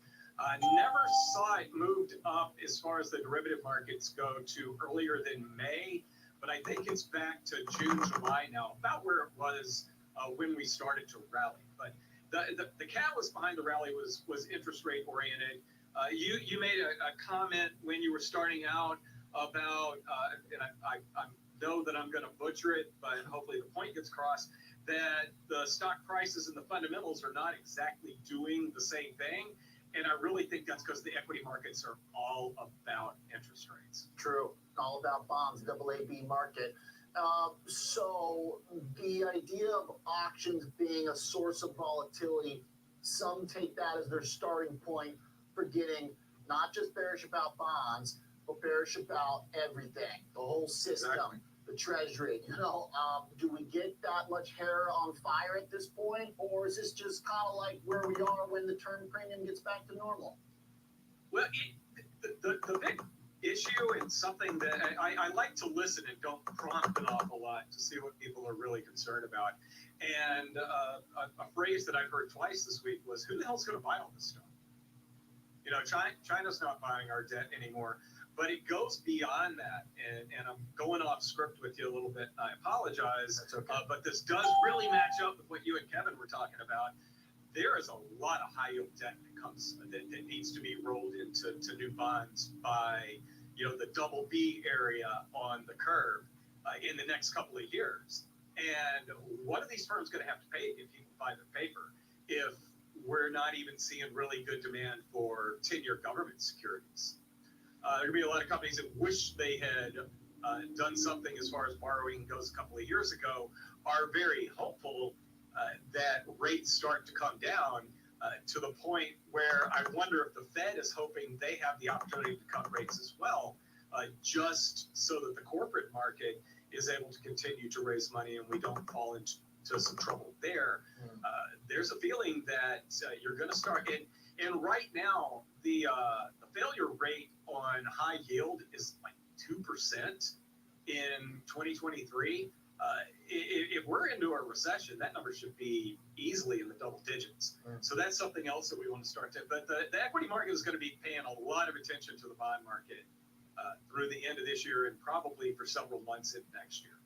Never saw it moved up as far as the derivative markets go to earlier than May, but I think it's back to June, July now, about where it was when we started to rally. But the catalyst behind the rally was interest rate oriented. You made a comment when you were starting out about, and I know that I'm going to butcher it, but hopefully the point gets across, that the stock prices and the fundamentals are not exactly doing the same thing. And I really think that's because the equity markets are all about interest rates. True. All about bonds, AA-B market. So the idea of auctions being a source of volatility, some take that as their starting point for getting not just bearish about bonds, but bearish about everything, the whole system. Exactly. The treasury, do we get that much hair on fire at this point, or is this just kind of like where we are when the term premium gets back to normal? Well, the big issue and something that I like to listen and don't prompt an awful lot to see what people are really concerned about. And a phrase that I've heard twice this week was, who the hell's going to buy all this stuff? China's not buying our debt anymore. But it goes beyond that, and I'm going off script with you a little bit. I apologize, That's okay. But this does really match up with what you and Kevin were talking about. There is a lot of high yield debt that needs to be rolled into new bonds by the double B area on the curve in the next couple of years. And what are these firms going to have to pay if people buy the paper if we're not even seeing really good demand for 10-year government securities? There are going to be a lot of companies that wish they had done something as far as borrowing goes a couple of years ago, are very hopeful that rates start to come down to the point where I wonder if the Fed is hoping they have the opportunity to cut rates as well, just so that the corporate market is able to continue to raise money and we don't fall into to some trouble there. There's a feeling that you're going to start and right now the failure rate on high yield is like 2% in 2023. If we're into a recession, that number should be easily in the double digits. So that's something else that we want to start to. But the equity market is going to be paying a lot of attention to the bond market through the end of this year and probably for several months into next year.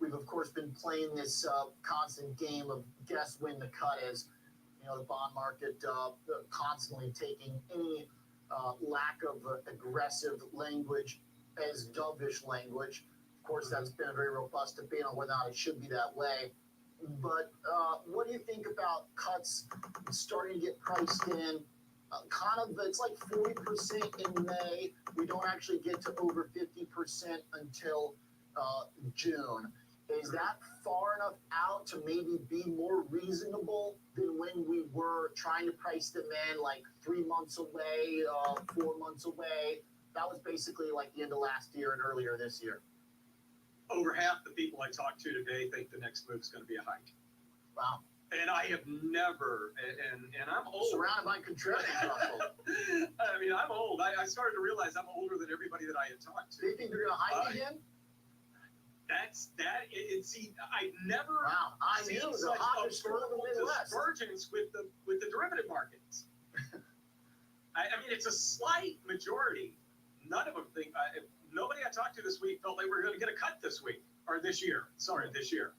We've of course been playing this constant game of guess when the cut is. You know, the bond market constantly taking any lack of aggressive language as dovish language. Of course, that's been a very robust debate on whether or not it should be that way. But what do you think about cuts starting to get priced in? It's like 40% in May. We don't actually get to over 50% until June. Is that far enough out to maybe be more reasonable than when we were trying to price them in like 3 months away, 4 months away? That was basically like the end of last year and earlier this year. Over half the people I talk to today think the next move is going to be a hike. Wow. And I have never, and I'm old. Surrounded by contrarians, Russell. I mean, I'm old. I started to realize I'm older than everybody that I had talked to. Do you think they're going to hike again? See, I never seen such a divergence with the derivative markets. I mean, it's a slight majority. None of them think. Nobody I talked to this week felt they were going to get a cut this week or this year. This year,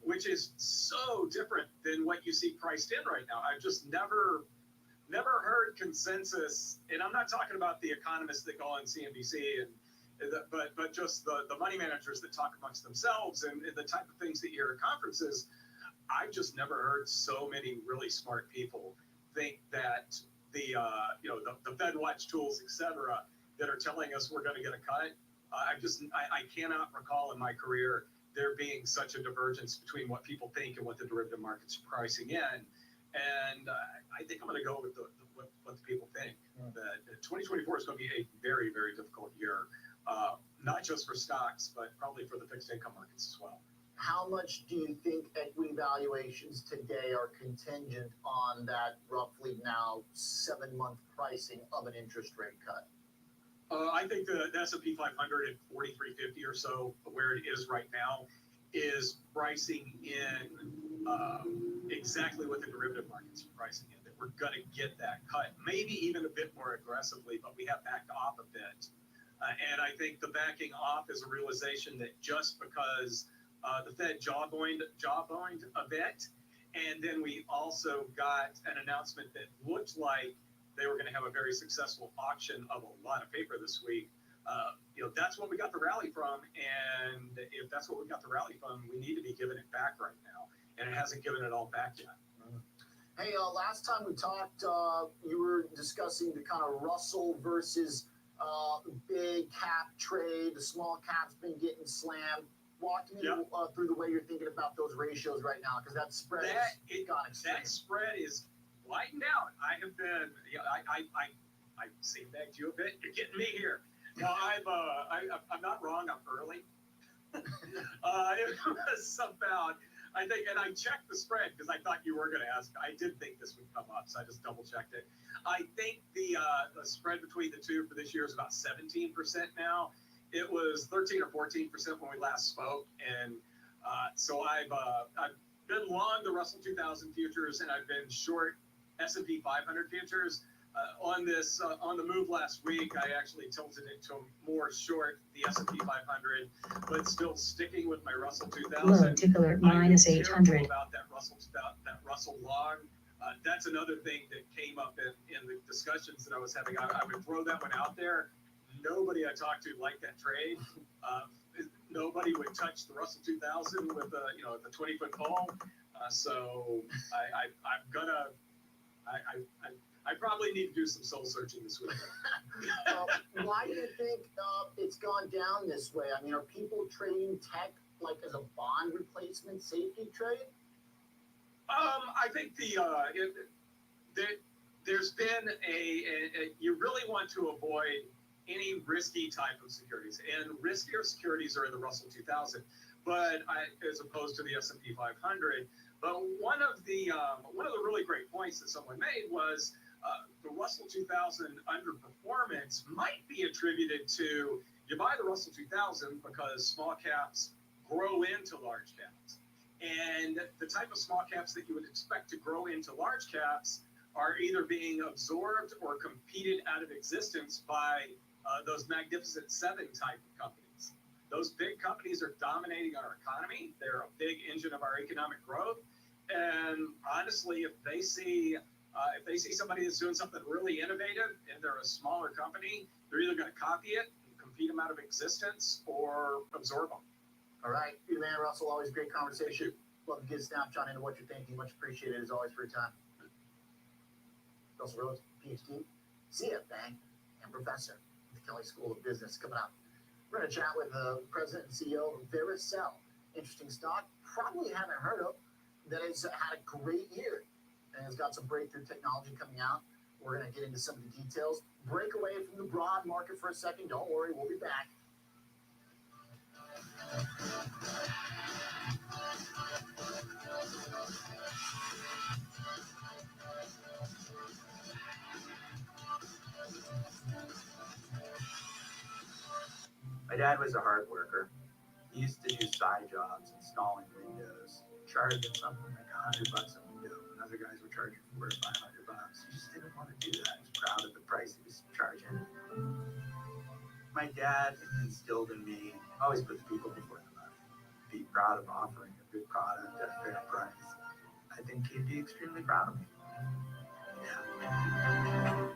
which is so different than what you see priced in right now. I've just never heard consensus, and I'm not talking about the economists that go on CNBC but just the money managers that talk amongst themselves and the type of things that you hear at conferences. I've just never heard so many really smart people think that the Fed watch tools, etc., that are telling us we're going to get a cut. I cannot recall in my career there being such a divergence between what people think and what the derivative market's pricing in. And I think I'm going to go with what the people think. That 2024 is going to be a very, very difficult year. Not just for stocks, but probably for the fixed income markets as well. How much do you think equity valuations today are contingent on that roughly now 7-month pricing of an interest rate cut? I think the S&P 500 at 4350 or so, where it is right now, is pricing in exactly what the derivative markets are pricing in. That we're going to get that cut, maybe even a bit more aggressively, but we have backed off a bit. And I think the backing off is a realization that just because the Fed jawboned a bit, and then we also got an announcement that looked like they were going to have a very successful auction of a lot of paper this week. That's what we got the rally from, and if that's what we got the rally from, we need to be giving it back right now, and it hasn't given it all back yet. Hey, last time we talked, you were discussing the kind of Russell versus big cap trade. The small cap's been getting slammed. Walk me through the way you're thinking about those ratios right now, because that spread has gone extreme. That spread is widened out. I have been, I sandbagged you a bit. You're getting me here. No, I'm not wrong. I'm early. It was about, I think, and I checked the spread because I thought you were going to ask. I did think this would come up, so I just double checked it. I think the spread between the two for this year is about 17% now. It was 13 or 14% when we last spoke, and so I've been long the Russell 2000 futures, and I've been short S&P 500 futures. On the move last week, I actually tilted it to more short the S&P 500, but still sticking with my Russell 2000. Low ticker minus 800. About that Russell log. That's another thing that came up in the discussions that I was having. I would throw that one out there. Nobody I talked to liked that trade. Nobody would touch the Russell 2000 with the 20-foot call. So I'm gonna. I probably need to do some soul searching this week. Why do you think it's gone down this way? I mean, are people trading tech like as a bond replacement safety trade? I think there's been you really want to avoid any risky type of securities, and riskier securities are in the Russell 2000. as opposed to the S&P 500. But one of the really great points that someone made was the Russell 2000 underperformance might be attributed to you buy the Russell 2000 because small caps grow into large caps. And the type of small caps that you would expect to grow into large caps are either being absorbed or competed out of existence by those Magnificent Seven type of companies. Those big companies are dominating our economy. They're a big engine of our economic growth. And honestly, if they see somebody that's doing something really innovative and they're a smaller company, they're either going to copy it and compete them out of existence or absorb them. All right. Peter Van Russell, always great conversation. Love to get a snapshot into what you're thinking. Much appreciated as always for your time. Russell Rhodes, PhD, CFA, and professor at the Kelley School of Business. Coming up, we're going to chat with the president and CEO of Vericel. Interesting stock, probably haven't heard of, that has had a great year and has got some breakthrough technology coming out. We're going to get into some of the details. Break away from the broad market for a second. Don't worry, we'll be back. My dad was a hard worker. He used to do side jobs, installing windows, charging something like $100 a window. And other guys were charging $400 or $500. He just didn't want to do that. He was proud of the price he was charging. My dad instilled in me, always put the people before the money. Be proud of offering a good product at a fair price. I think he'd be extremely proud of me. Yeah.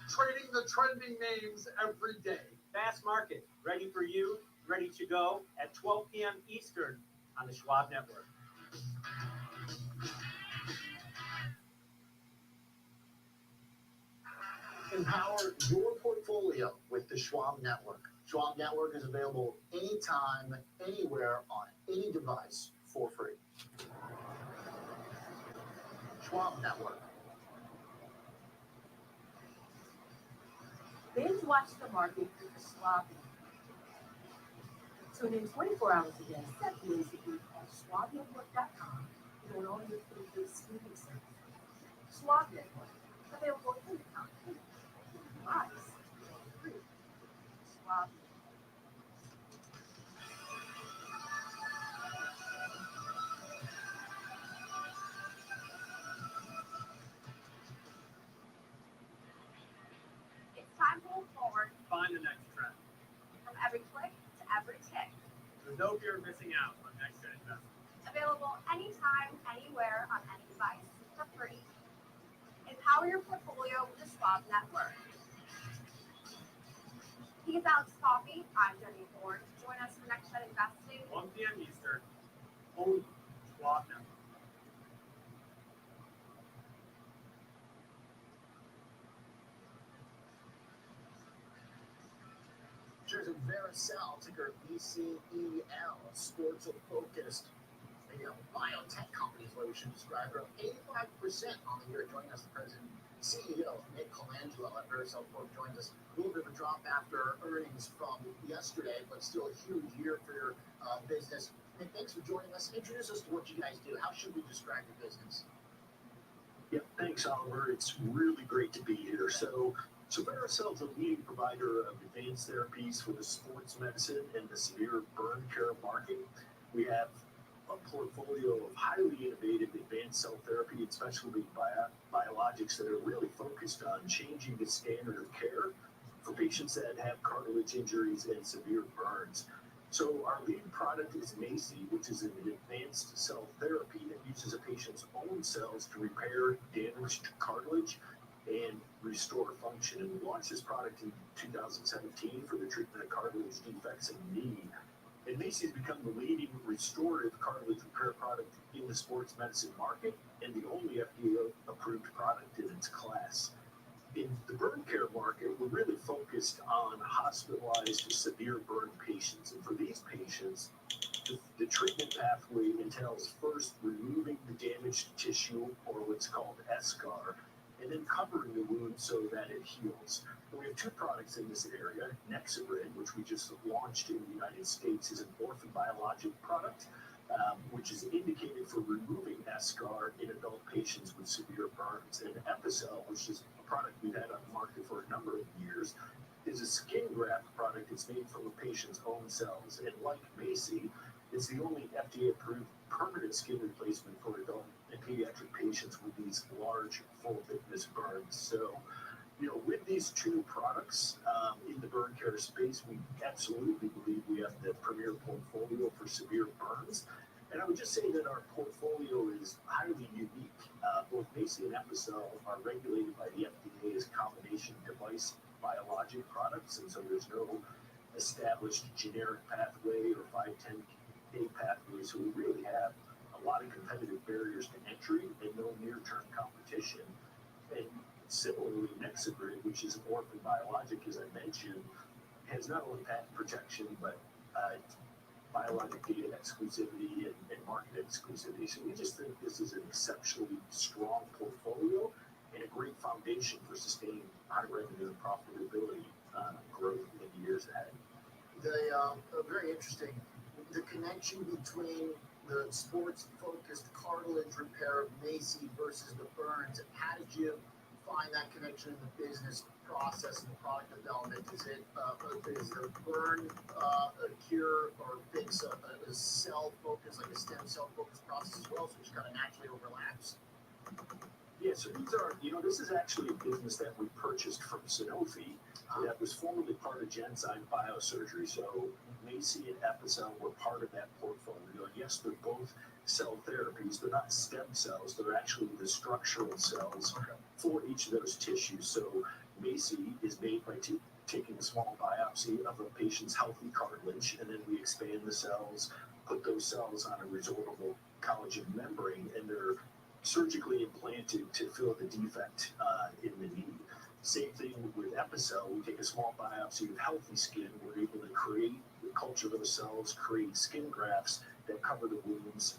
Trading the trending names every day. Fast Market, ready for you, ready to go at 12 p.m. Eastern on the Schwab Network. Empower your portfolio with the Schwab Network. Schwab Network is available anytime, anywhere, on any device for free. Schwab Network. Binge watch the market with the Schwab Network. Tune in 24 hours a day, 7 days a week at schwabnetwork.com and on all your favorite streaming services. Schwab Network, available anytime, device, free. Schwab Network. It's time to move forward Find the next trend. from every click to every tick. There's no fear of missing out on next gen investment. Available anytime, anywhere, on any device for free. Empower your portfolio with the Schwab Network. He's Alex Coffee. I'm Jenny Ford. Join us for Next Gen Investing. 1 p.m. Eastern, only Schwab Network. Shares of Vericel, ticker VCEL, sports focused. Maybe a biotech company is what we should describe her. 85% on the year. Joining us, the president and CEO, Nick Colangelo at Vericel Corp, joins us. A little bit of a drop after earnings from yesterday, but still a huge year for your business. Nick, thanks for joining us. Introduce us to what you guys do. How should we describe your business? Yeah, thanks, Oliver. It's really great to be here. So Vericel is a leading provider of advanced therapies for the sports medicine and the severe burn care market. We have a portfolio of highly innovative advanced cell therapy and specialty biologics that are really focused on changing the standard of care for patients that have cartilage injuries and severe burns. So our lead product is MACI, which is an advanced cell therapy that uses a patient's own cells to repair damaged cartilage and restore function. And we launched this product in 2017 for the treatment of cartilage defects in the knee. And MACI has become the leading restorative cartilage repair product in the sports medicine market and the only FDA-approved product in its class. In the burn care market, we're really focused on hospitalized severe burn patients. And for these patients, the treatment pathway entails first removing the damaged tissue, or what's called eschar, and then covering the wound so that it heals. And we have two products in this area. Nexibrid, which we just launched in the United States, is an orphan biologic product, which is indicated for removing eschar in adult patients with severe burns. And Epicel, which is a product we've had on the market for a number of years, is a skin graft product. It's made from a patient's own cells. And like Macy, it's the only FDA-approved permanent skin replacement for adult and pediatric patients with these large, full-thickness burns. So, with these two products in the burn care space, we absolutely believe we have the premier portfolio for severe burns. And I would just say that our portfolio is highly unique. Both Macy and Epicel are regulated by the FDA as combination device biologic products, and so there's no established generic pathway or 510(k) pathway. So we really have a lot of competitive barriers to entry and no near-term competition. And similarly, Nexibrid, which is an orphan biologic, as I mentioned, has not only patent protection, but biologic data exclusivity and market exclusivity. So we just think this is an exceptionally strong portfolio and a great foundation for sustaining high revenue and profitability growth in the years ahead. Very interesting. The connection between the sports-focused cartilage repair of Macy versus the burns. How did you find that connection in the business process and the product development? Is the burn cure or fix a cell focus, like a stem cell focused process as well, so it just kind of naturally overlaps? Yeah, so these are, this is actually a business that we purchased from Sanofi that was formerly part of Genzyme Biosurgery. So Macy and Epicel were part of that portfolio. And yes, they're both cell therapies. They're not stem cells. They're actually the structural cells for each of those tissues. So Macy is made by taking a small biopsy of a patient's healthy cartilage, and then we expand the cells, put those cells on a resorbable collagen membrane, and they're surgically implanted to fill the defect in the knee. Same thing with Epicel. We take a small biopsy of healthy skin. We're able to culture those cells, create skin grafts that cover the wounds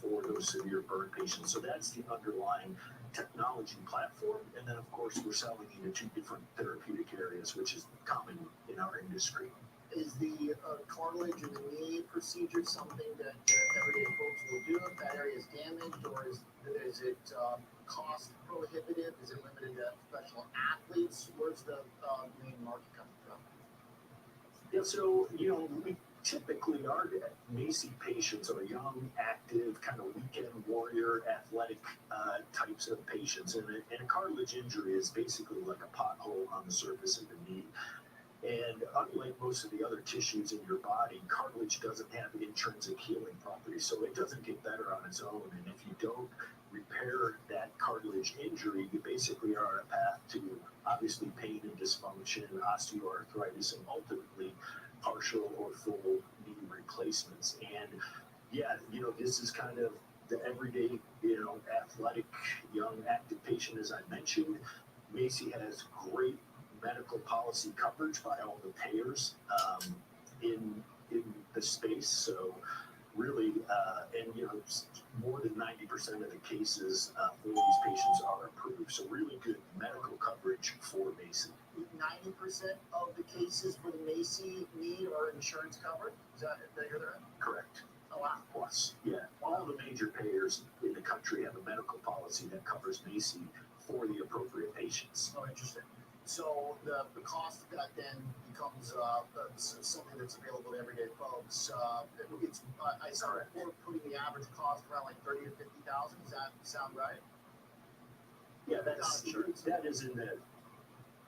for those severe burn patients. So that's the underlying technology platform. And then, of course, we're selling into two different therapeutic areas, which is common in our industry. Is the cartilage in the knee procedure something that everyday folks will do if that area is damaged, or is it cost prohibitive? Is it limited to professional athletes? Where's the main market coming from? Yeah, so, we typically, our Macy patients are young, active, kind of weekend warrior, athletic types of patients. And a cartilage injury is basically like a pothole on the surface of the knee. And unlike most of the other tissues in your body, cartilage doesn't have intrinsic healing properties, so it doesn't get better on its own. And if you don't repair that cartilage injury, you basically are on a path to obviously pain and dysfunction, osteoarthritis, and ultimately partial or full knee replacements. And yeah, this is kind of the everyday, athletic, young, active patient, as I mentioned. Macy has great medical policy coverage by all the payers in the space. So really, more than 90% of the cases for these patients are approved. So really good medical coverage for Macy. 90% of the cases for the Macy need are insurance covered? Is that right? Correct. Oh, wow. Plus, yeah, all the major payers in the country have a medical policy that covers Macy for the appropriate patients. Oh, interesting. So the cost of that then becomes something that's available to everyday folks. I saw a report putting the average cost around like $30,000 to $50,000. Does that sound right? Yeah, that is in the.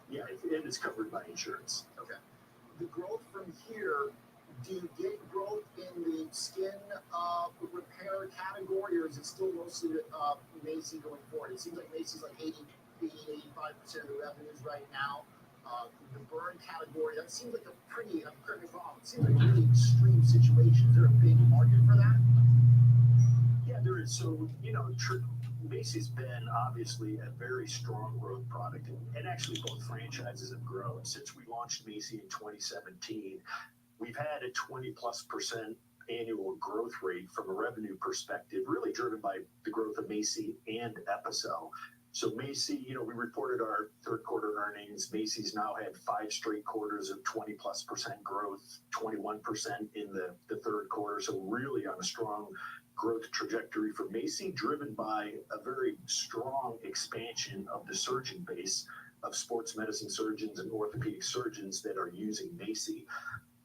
Yeah, it is covered by insurance. Okay. The growth from here, do you get growth in the skin repair category, or is it still mostly Macy going forward? It seems like Macy's like 85% of the revenues right now. The burn category, that seems like a pretty, correct me if I'm wrong, it seems like a really extreme situation. Is there a big market for that? Yeah, there is. So, Macy's been obviously a very strong growth product, and actually both franchises have grown. Since we launched Macy in 2017, we've had a 20+% annual growth rate from a revenue perspective, really driven by the growth of Macy and Epicel. So Macy, we reported our third quarter earnings. Macy's now had 5 straight quarters of 20+% growth, 21% in the third quarter. So really on a strong growth trajectory for Macy, driven by a very strong expansion of the surgeon base of sports medicine surgeons and orthopedic surgeons that are using Macy.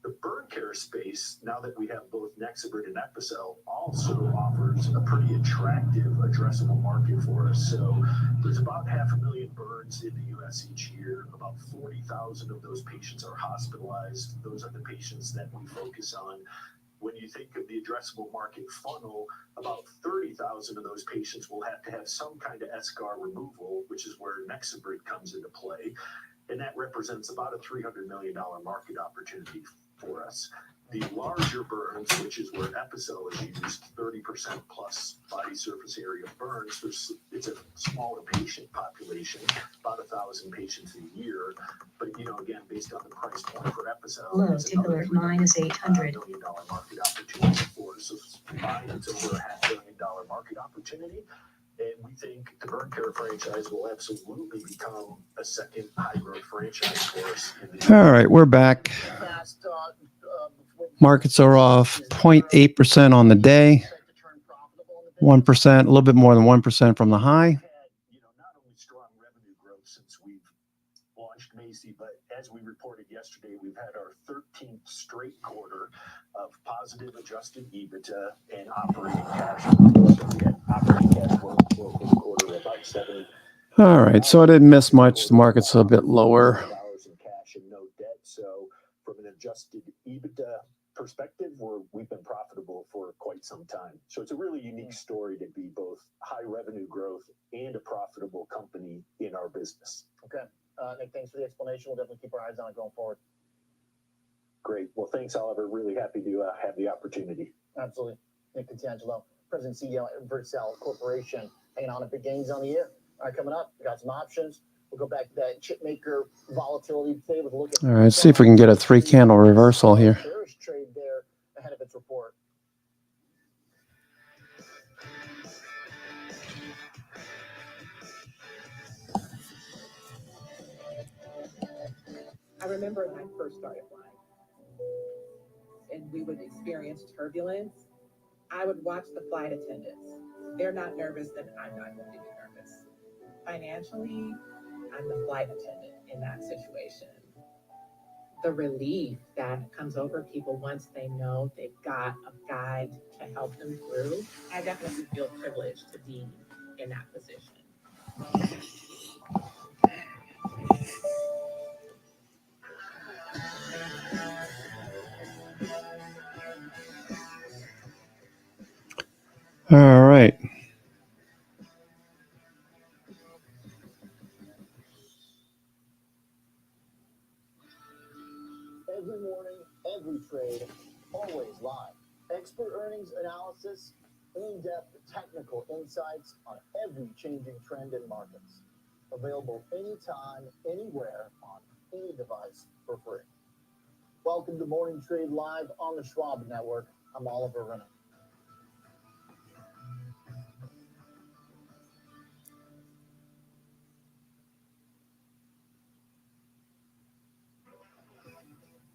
The burn care space, now that we have both Nexibrid and Epicel, also offers a pretty attractive addressable market for us. So there's about 500,000 burns in the U.S. each year. About 40,000 of those patients are hospitalized. Those are the patients that we focus on. When you think of the addressable market funnel, about 30,000 of those patients will have to have some kind of eschar removal, which is where Nexibrid comes into play. And that represents about a $300 million market opportunity for us. The larger burns, which is where Epicel is used, 30% plus body surface area burns, it's a smaller patient population, about 1,000 patients a year. But, again, based on the price point for Epicel, Low it's tickler another -800. $300 million market opportunity for us. So combined, it's over a $500 million market opportunity. And we think the burn care franchise will absolutely become a second high growth franchise for us. All right, we're back. Markets are off 0.8% on the day, 1%, a little bit more than 1% from the high. Not only strong revenue growth since we've launched Macy, but as we reported yesterday, we've had our 13th straight quarter of positive adjusted EBITDA and operating cash flow. So we had operating cash flow for the quarter of about $7. All right, so I didn't miss much. The market's a bit lower. In cash and no debt. So from an adjusted EBITDA perspective, we've been profitable for quite some time. So it's a really unique story to be both high revenue growth and a profitable company in our business. Okay. Nick, thanks for the explanation. We'll definitely keep our eyes on it going forward. Great. Well, thanks, Oliver. Really happy to have the opportunity. Absolutely. Nick Cotangelo, President and CEO at Versal Corporation, hanging on to big gains on the year. All right, coming up, we got some options. We'll go back to that chip maker volatility today with a look at. All right, let's see if we can get a 3-candle reversal here. Bearish trade there ahead of its report. I remember when I first started flying and we would experience turbulence. I would watch the flight attendants. They're not nervous, then I'm not going to be nervous. Financially, I'm the flight attendant in that situation. The relief that comes over people once they know they've got a guide to help them through, I definitely feel privileged to be in that position. All right. Every morning, every trade, always live. Expert earnings analysis, in-depth technical insights on every changing trend in markets. Available anytime, anywhere, on any device for free. Welcome to Morning Trade Live on the Schwab Network. I'm Oliver Renner.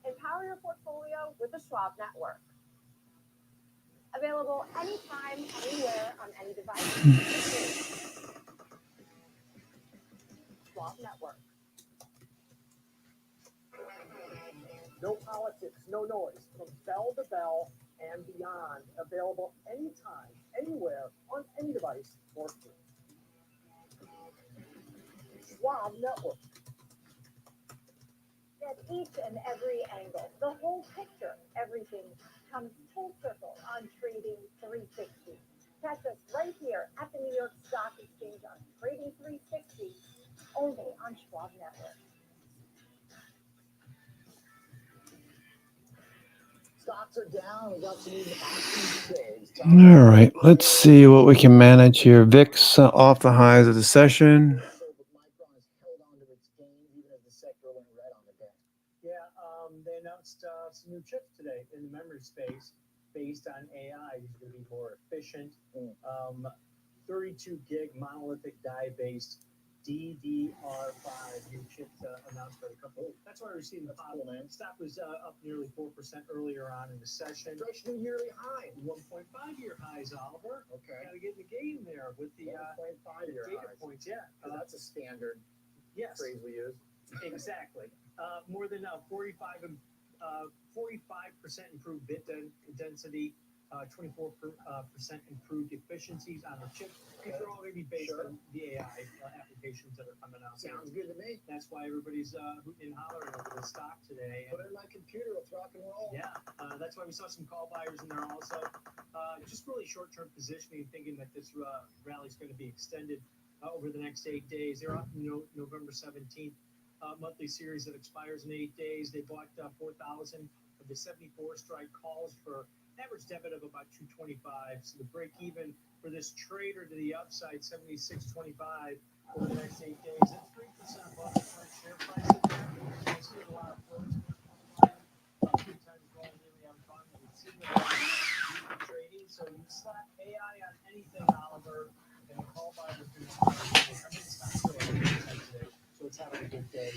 Empower your portfolio with the Schwab Network. Available anytime, anywhere, on any device. Schwab Network. No politics, no noise. From bell to bell and beyond. Available anytime, anywhere, on any device for free. Schwab Network. Get each and every angle, the whole picture, everything comes full circle on Trading 360. Catch us right here at the New York Stock Exchange on Trading 360, only on Schwab Network. Stocks are down. We got some options today. All right, let's see what we can manage here. VIX off the highs of the session. Yeah, they announced some new chips today in the memory space based on AI. These are going to be more efficient. 32 gig monolithic die-based DDR5 new chip announced by the company. That's why we're seeing the pop. Stock was up nearly 4% earlier on in the session. Fresh new yearly high. 1.5-year highs, Oliver. Okay. Got to get in the game there with the 1.5 year data highs. points. Yeah. That's a standard Yes. phrase we use. Exactly. More than 45% improved bit density, 24% improved efficiencies on the chip. These are all going to be based on the AI applications that are coming out. Sounds good to me. That's why everybody's hooting and hollering over the stock today. Put it in my computer, let's rock and roll. Yeah, that's why we saw some call buyers in there also. Just really short-term positioning, thinking that this rally is going to be extended over the next 8 days. They're up November 17th. Monthly series that expires in 8 days. They bought 4,000 of the 74 strike calls for an average debit of about 225. So the break even for this trader to the upside, 76.25 over the next 8 days. That's 3% above the current share price in there. We're seeing a lot of flows about 3 times going daily on fund. We're seeing a lot of trading. So you slap AI on anything, Oliver, and the call buy was going to so it's having a good day.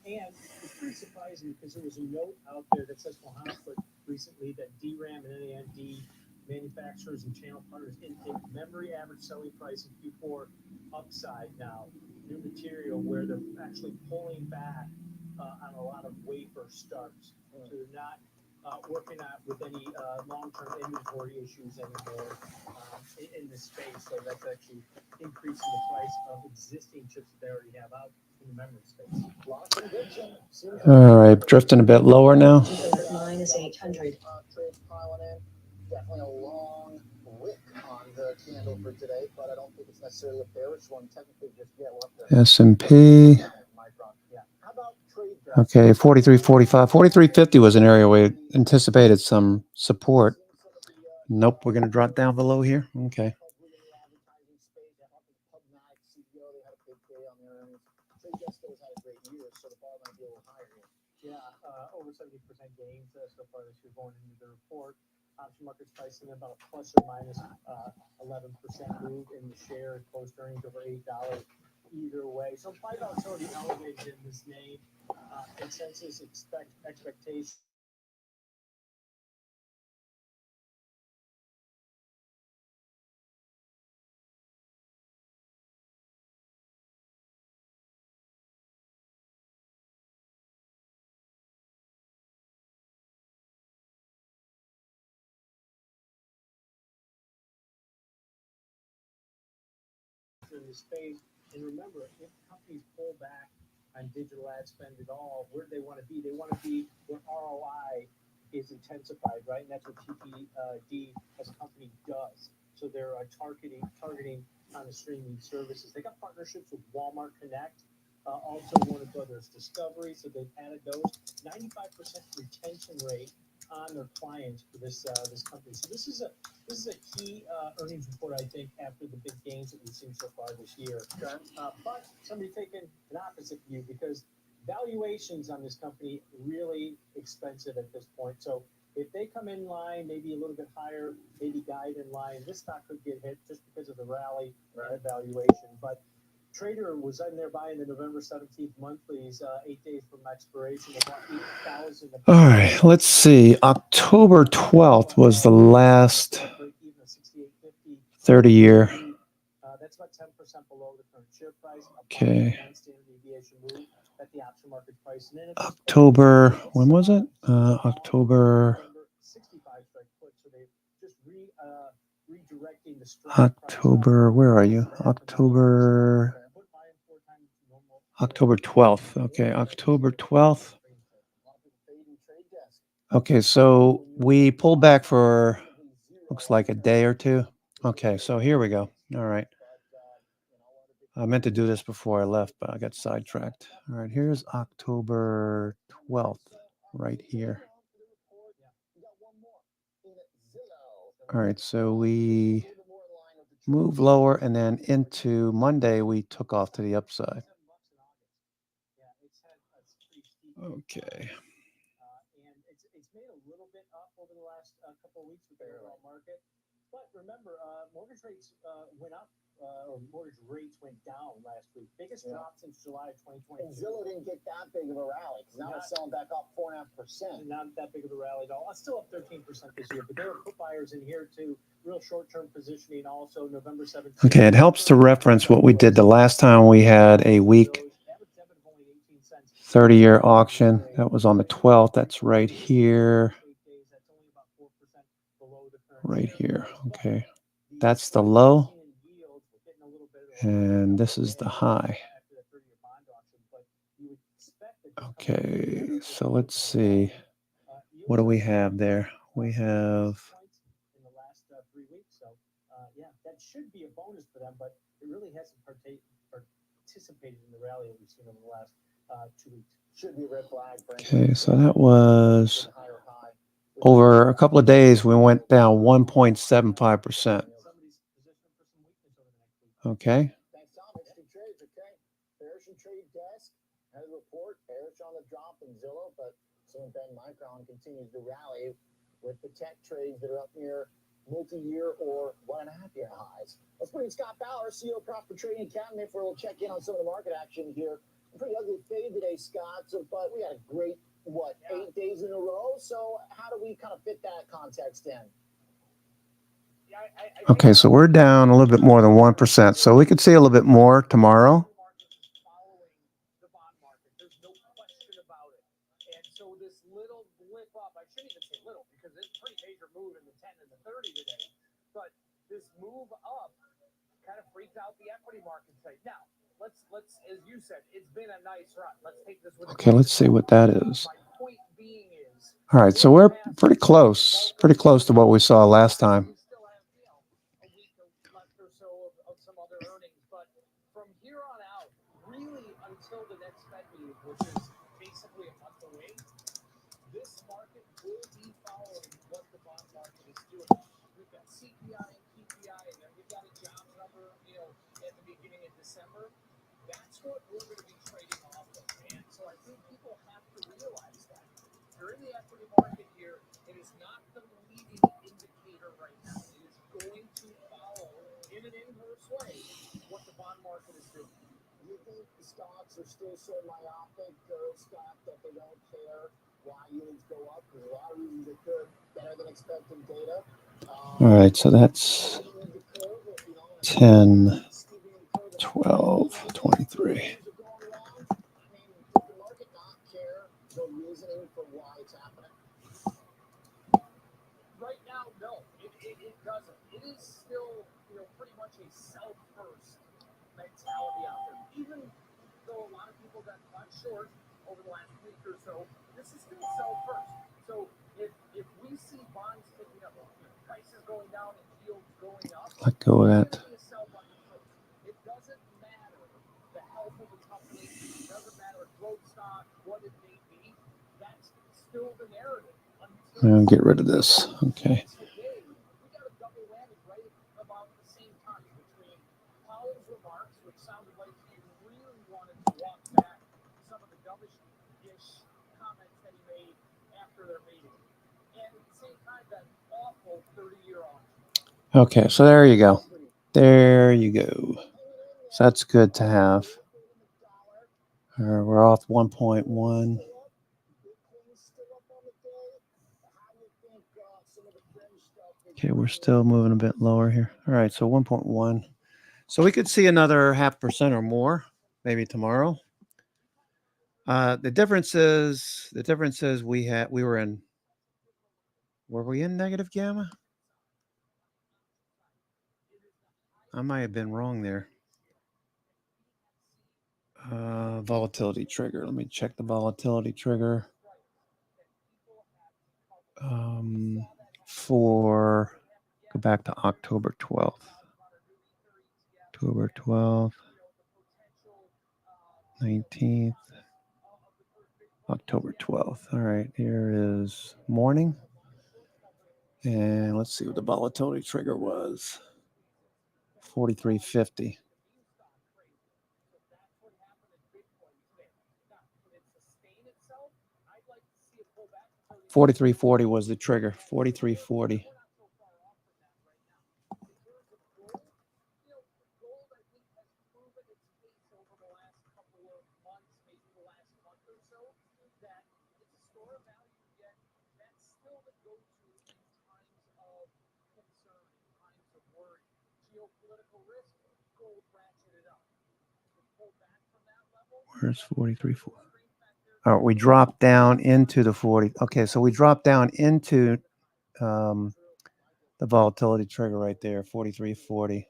And it's pretty surprising because there was a note out there that says Mohana put recently that DRAM and NAND manufacturers and channel partners intake memory average selling price in Q4 upside now. New material where they're actually pulling back on a lot of wafer starts. So they're not working out with any long-term inventory issues anymore in the space. So that's actually increasing the price of existing chips that they already have out in the memory space. All right, drifting a bit lower now. Minus 800. Trades piling in. Definitely a long wick on the candle for today, but I don't think it's necessarily a bearish one. Technically, just yet. We'll have to S&P. How about trade? Okay, 43.45. 43.50 was an area we anticipated some support. Nope, we're going to drop down below here. Okay. Yeah, over 70% gains so far this year going into the report. Option market's pricing about a plus or minus 11% move in the share, closed earnings over $8 either way. So implied volatility elevated in this name. Consensus expectation. In the space, and remember, if companies pull back on digital ad spend at all, where do they want to be? They want to be where ROI is intensified, right? And that's what TPD as a company does. So they're targeting on the streaming services. They got partnerships with Walmart Connect, also Warner Brothers Discovery. So they've added those. 95% retention rate on their clients for this company. So this is a key earnings report, I think, after the big gains that we've seen so far this year. But somebody taking an opposite view because valuations on this company really expensive at this point. So if they come in line, maybe a little bit higher, maybe guide in line, this stock could get hit just because of the rally and valuation. But Trader was in there buying the November 17th monthlies, 8 days from expiration. They bought 8,000. All right, let's see. October 12th was the last 30-year. That's about 10% below the current share price. Okay. Standard deviation move at the option market price. And then October, when was it? October. 65 strike put. So they just redirecting the strike. October, where are you? October 12th. Okay, October 12th. Okay, so we pulled back for looks like a day or two. Okay, so here we go. All right. I meant to do this before I left, but I got sidetracked. All right, here's October 12th right here. All right, so we moved lower and then into Monday, we took off to the upside. Okay. And it's made a little bit up over the last couple of weeks with the overall market. But remember, mortgage rates went up, or mortgage rates went down last week. Biggest drop since July of 2022. And Zillow didn't get that big of a rally because now it's selling back up 4.5%. Not that big of a rally at all. It's still up 13% this year, but there are put buyers in here too. Real short-term positioning also. November 17th. Okay, it helps to reference what we did the last time we had a week 30-year auction. That was on the 12th. That's right here. Right here. Okay. That's the low. And this is the high. Okay, so let's see. What do we have there? We have... Yeah, that should be a bonus for them, but it really hasn't participated in the rally that we've seen over the last 2 weeks. Should be a red flag. Okay, so that was over a couple of days. We went down 1.75%. Okay. Thanks, Tom. Interesting trades. Okay. Bearish and trade desk has a report. Bearish on the drop in Zillow, but soon Ben Micron continues to rally with the tech trades that are up near multi-year or 1.5-year highs. Let's bring in Scott Bauer, CEO of Prosper Trading Academy, for a little check-in on some of the market action here. Pretty ugly fade today, Scott, but we had a great, 8 days in a row? So how do we kind of fit that context in? Okay, so we're down a little bit more than 1%. So we could see a little bit more tomorrow. So this little blip up, I shouldn't even say little because it's a pretty major move in the 10 and the 30 today. But this move up kind of freaked out the equity market today. Now, let's as you said, it's been a nice run. Let's take this with Okay, let's see what that is. All right, so we're pretty close to what we saw last time. We still have, a week left or so of some other earnings. But from here on out, really until the next Fed meeting, which is basically a month away, this market will be following what the bond market is doing. We've got CPI and PPI, and then we've got a jobs number, at the beginning of December. That's what we're going to be trading off of. And so I think people have to realize that. If you're in the equity market here, it is not the leading indicator right now. It is going to follow, in an inverse way, what the bond market is doing. You think the stocks are still so myopic, Scott, that they don't care why yields go up? There's a lot of reasons they could. Better than expected data. All right, so that's 10, 12, 23. The reasoning for why it's happening? Right now, no, it doesn't. It is still, pretty much a sell-first mentality out there. Even though a lot of people got caught short over the last week or so, this is still sell-first. So if we see bonds ticking up, prices going down and yields going up, Let go of that. it doesn't matter the health of the company, it doesn't matter growth stock, what it may be. That's still the narrative. I'll get rid of this. Okay. Today, we got a double whammy right about the same time between Powell's remarks, which sounded like he really wanted to walk back some of the dovish-ish comments that he made after their meeting, and at the same time, that awful 30-year auction. Okay, so there you go. There you go. So that's good to have. We're off 1.1. Okay, we're still moving a bit lower here. All right, so 1.1. So we could see another 0.5% or more, maybe tomorrow. The difference is were we in negative gamma? I might have been wrong there. Volatility trigger. Let me check the volatility trigger. Go back to October 12th. October 12th. 19th. October 12th. All right, here is morning. And let's see what the volatility trigger was. 43.50. 43.40 was the trigger. 43.40. store value, yet that's still the go-to in times of concern, in times of worry. Geopolitical risk, gold ratcheted up. To pull back from that level, Where's 43.40? Oh, we dropped down into the 40. Okay, so we dropped down into the volatility trigger right there, 43.40.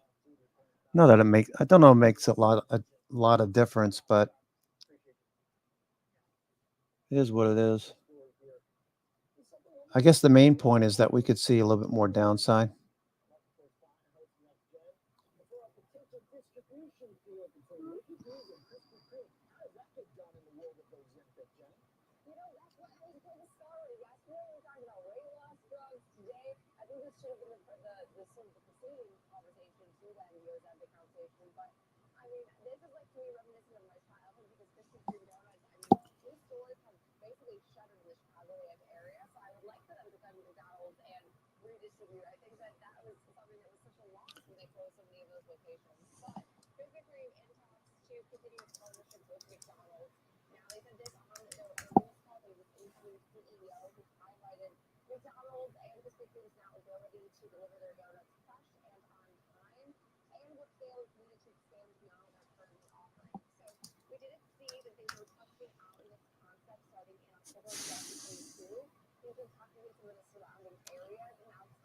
No, that it makes. I don't know. It makes a lot of difference, but it is what it is. I guess the main point is that we could see a little bit more downside.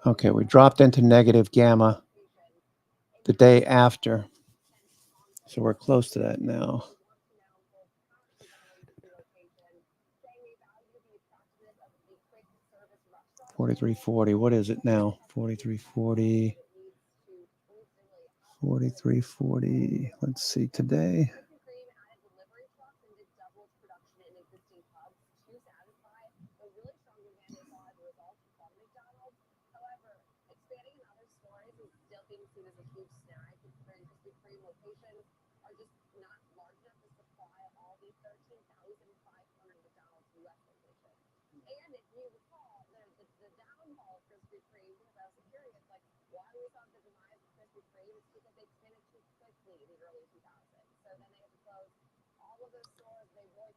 Okay, we dropped into negative gamma the day after. So we're close to that now. 43.40. What is it now? 43.40. 43.40. Let's see today.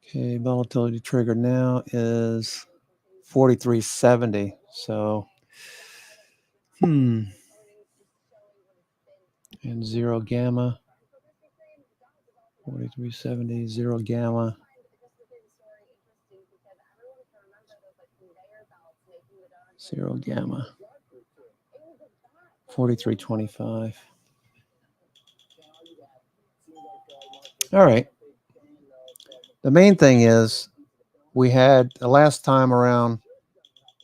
Okay, volatility trigger now is 43.70. So, and zero gamma. 43.70, zero gamma. Zero gamma. 43.25. All right. The main thing is we had the last time around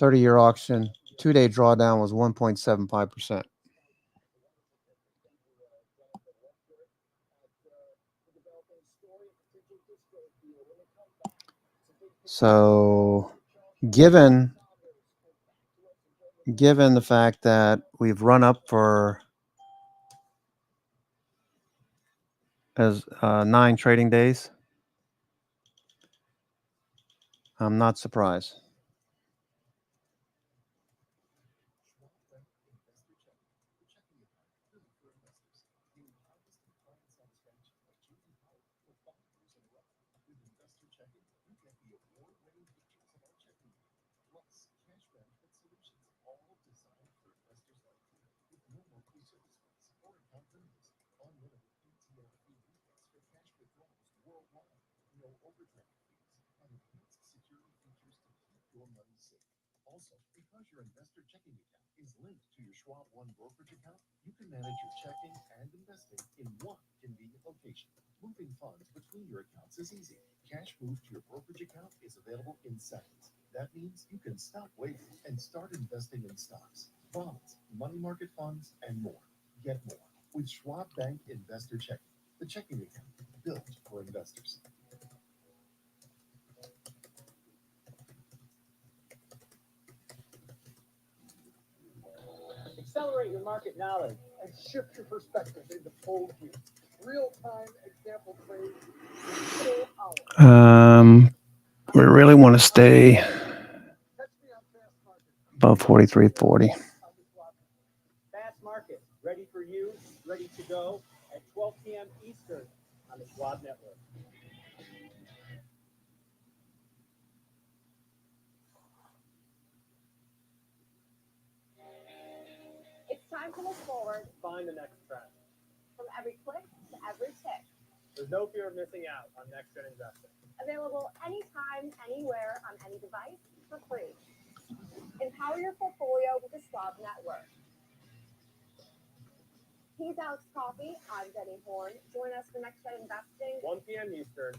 30-year auction, 2-day drawdown was 1.75%. So given the fact that we've run up for as 9 trading days, I'm not surprised. Also, because your investor checking account is linked to your Schwab One brokerage account, you can manage your checking and investing in one convenient location. Moving funds between your accounts is easy. Cash moved to your brokerage account is available in seconds. That means you can stop waiting and start investing in stocks, bonds, money market funds, and more. Get more with Schwab Bank Investor Checking, the checking account built for investors. Accelerate your market knowledge and shift your perspective into full view. Real-time example trades in 4 hours. We really want to stay above 43.40. Fast Market, ready for you, ready to go at 12 p.m. Eastern on the Schwab Network. Pull forward Find the next trend. from every click to every tick. There's no fear of missing out on next gen investing. Available anytime, anywhere, on any device for free. Empower your portfolio with the Schwab Network. He's Alex Coffey. I'm Jenny Horn. Join us for Next Gen Investing. 1 p.m. Eastern,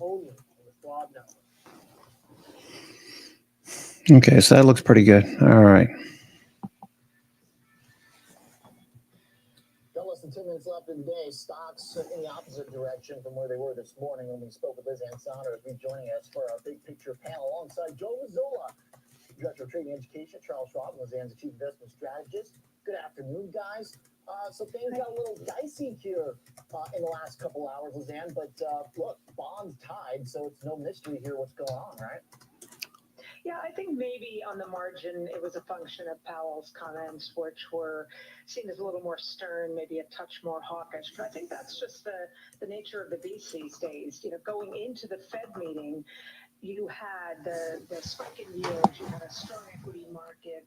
only on the Schwab Network. Okay, so that looks pretty good. All right. Got less than 2 minutes left in the day. Stocks in the opposite direction from where they were this morning when we spoke with Liz Ansana, who's joining us for our big picture panel alongside Joe Mazzola, Director of Trading Education at Charles Schwab, Liz Ann's Chief Investment Strategist. Good afternoon, guys. So things got a little dicey here in the last couple hours, Lizanne, but look, bonds tied, so it's no mystery here what's going on, right? Yeah, I think maybe on the margin, it was a function of Powell's comments, which were seen as a little more stern, maybe a touch more hawkish. But I think that's just the nature of the beast these days. You know, going into the Fed meeting, you had the spike in yields, you had a strong equity market.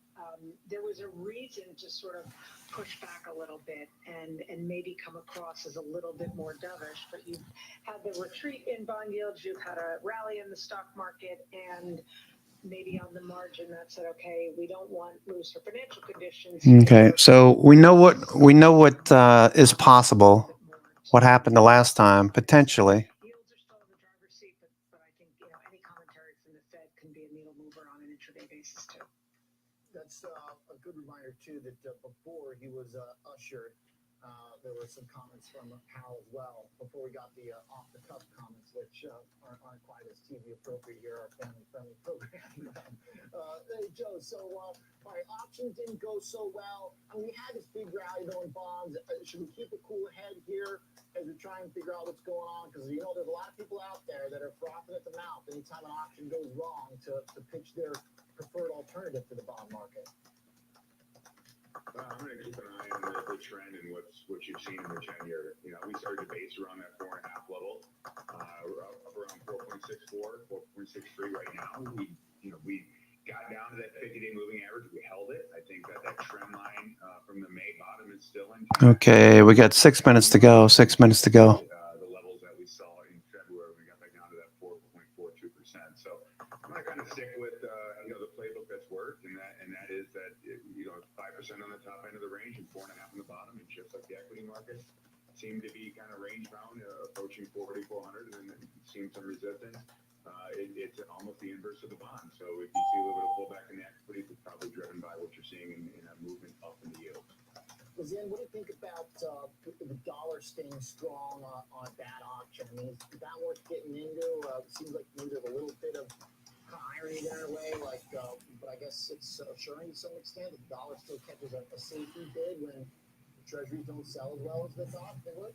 There was a reason to sort of push back a little bit and maybe come across as a little bit more dovish. But you've had the retreat in bond yields, you've had a rally in the stock market, and maybe on the margin that said, okay, we don't want looser financial conditions. Okay, so we know what is possible. What happened the last time, potentially. Yields are still in the driver's seat, but I think any commentary from the Fed can be a needle mover on an intraday basis too. That's a good reminder, too, that before he was ushered, there were some comments from Powell as well, before we got the off-the-cuff comments, which aren't quite as TV appropriate here, our family-friendly program. Hey, Joe, so all right, options didn't go so well. I mean, we had this big rally though in bonds. Should we keep a cool head here as we try and figure out what's going on? Because, you know, there's a lot of people out there that are frothing at the mouth anytime an option goes wrong to pitch their preferred alternative to the bond market. I'm going to keep an eye on the trend and what you've seen in the 10-year. You know, we started to base around that 4.5 level, up around 4.64, 4.63 right now. We got down to that 50-day moving average. We held it. I think that trend line from the May bottom is still intact. Okay, we got 6 minutes to go. 6 minutes to go. The levels that we saw in February, we got back down to that 4.42%. So I'm going to kind of stick with the playbook that's worked, and that is that 5% on the top end of the range and 4.5 on the bottom, and just like the equity market seemed to be kind of range bound, approaching 4,400, and then seeing some resistance. It's almost the inverse of the bond. So if you see a little bit of pullback in the equities, it's probably driven by what you're seeing in a movement up in the yield. Lizanne, what do you think about the dollar staying strong on that auction? I mean, is that worth getting into? It seems like maybe there's a little bit of irony there in a way, but I guess it's assuring to some extent that the dollar still catches a safety bid when the treasuries don't sell as well as they thought they would.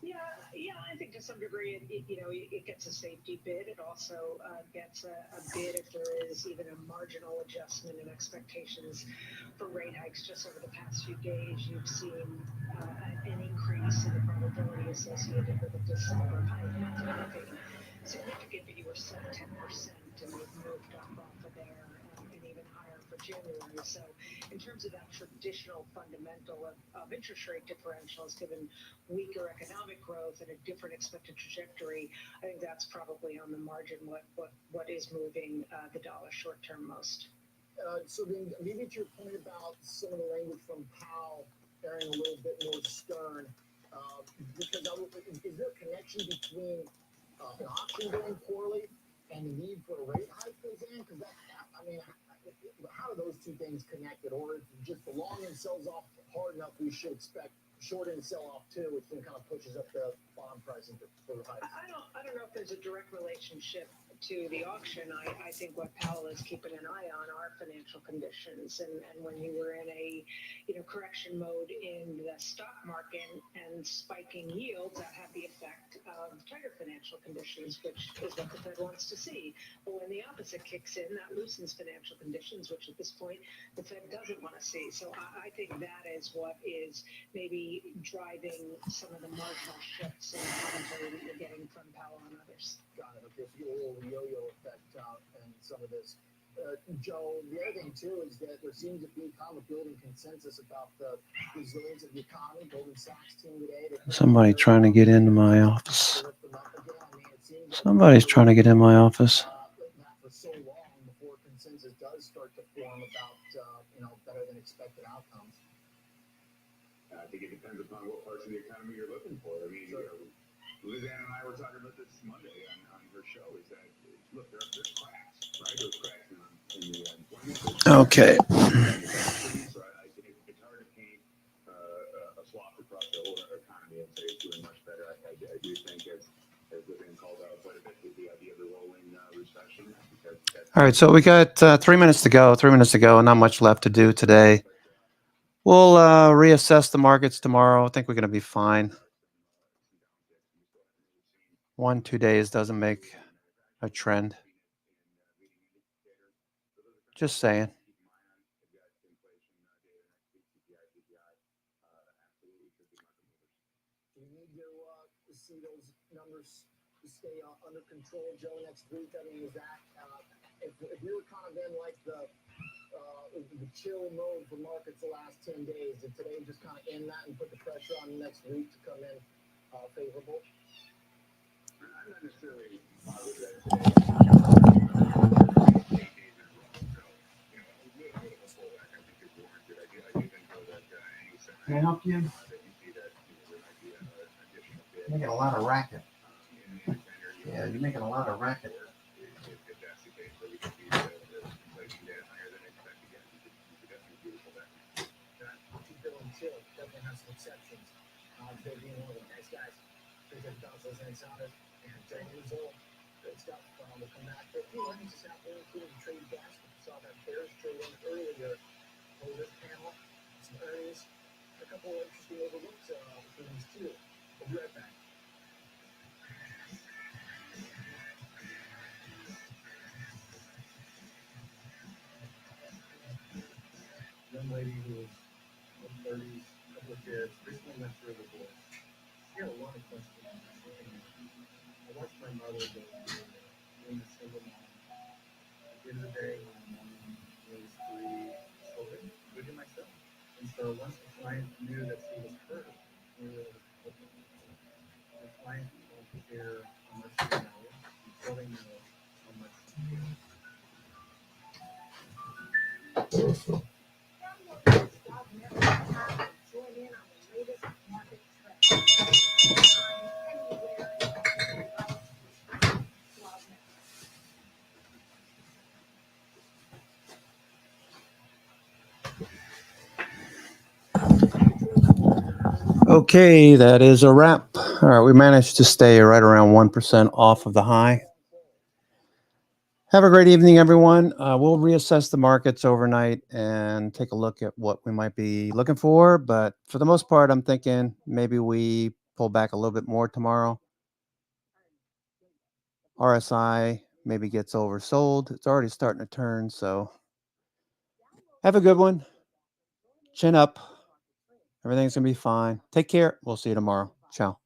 Yeah, I think to some degree it gets a safety bid. It also gets a bid if there is even a marginal adjustment in expectations for rate hikes. Just over the past few days, you've seen an increase in the probability associated with a December hike. Not anything significant, but you were sub 10%, and we've moved up off of there and even higher for January. So in terms of that traditional fundamental of interest rate differentials, given weaker economic growth and a different expected trajectory, I think that's probably on the margin what is moving the dollar short term most. So then maybe to your point about some of the language from Powell airing a little bit more stern, because is there a connection between an option going poorly and the need for a rate hike, Lizanne? Because how are those two things connected? Or if just the long end sells off hard enough, we should expect short end sell off too, which then kind of pushes up the bond pricing for hikes? I don't know if there's a direct relationship to the auction. I think what Powell is keeping an eye on are financial conditions, and when you were in a correction mode in the stock market and spiking yields, that had the effect of tighter financial conditions, which is what the Fed wants to see. But when the opposite kicks in, that loosens financial conditions, which at this point the Fed doesn't want to see. So I think that is what is maybe driving some of the marginal shifts in commentary that you're getting from Powell and others. Got it. Okay, so you get a little yo-yo effect and some of this. Joe, the other thing too is that there seems to be kind of a building consensus about the resilience of the economy. Goldman Sachs team today. Somebody trying to get into my office. Somebody's trying to get in my office. For so long before consensus does start to form about better than expected outcomes. I think it depends upon what parts of the economy you're looking for. I mean, Lizanne and I were talking about this Monday on her show. Is that look, there's cracks, right? There's cracks in the employment. Okay. So I think it's hard to paint a swath across the whole economy and say it's doing much better. I do think as Lizanne called out quite a bit with the idea of the rolling recession. All right, so we got 3 minutes to go. 3 minutes to go. Not much left to do today. We'll reassess the markets tomorrow. I think we're going to be fine. 1-2 days doesn't make a trend. Just saying. You need to see those numbers stay under control, Joe, next week. I mean, is that if we were kind of in like the chill mode for markets the last 10 days, did today just kind of end that and put the pressure on next week to come in favorable? I'm not necessarily positive that today. Can I help you? You're making a lot of racket. Yeah, you're making a lot of racket. Definitely have some exceptions. They being one of the nice guys. Appreciate the councils and sounders. And Joe Rizzo, good stuff. We'll come back to a few earnings this afternoon, including the trade basket. We saw that Bears trade in earlier. Over this panel, some earnings. A couple of interesting overlooked things too. We'll be right back. Young lady who was in her 30s, couple of kids, recently went through a divorce. She had a lot of questions. I watched my mother go through being a single mom. At the end of the day, my mom raised 3 children, including myself. And so once the client knew that she was hurt, we were open. The client wanted to hear how much she knows until they know how much she cares. Join in on the latest market trends. Anywhere, advice, Okay, that is a wrap. All right, we managed to stay right around 1% off of the high. Have a great evening, everyone. We'll reassess the markets overnight and take a look at what we might be looking for. But for the most part, I'm thinking maybe we pull back a little bit more tomorrow. RSI maybe gets oversold. It's already starting to turn. So have a good one. Chin up. Everything's going to be fine. Take care. We'll see you tomorrow. Ciao.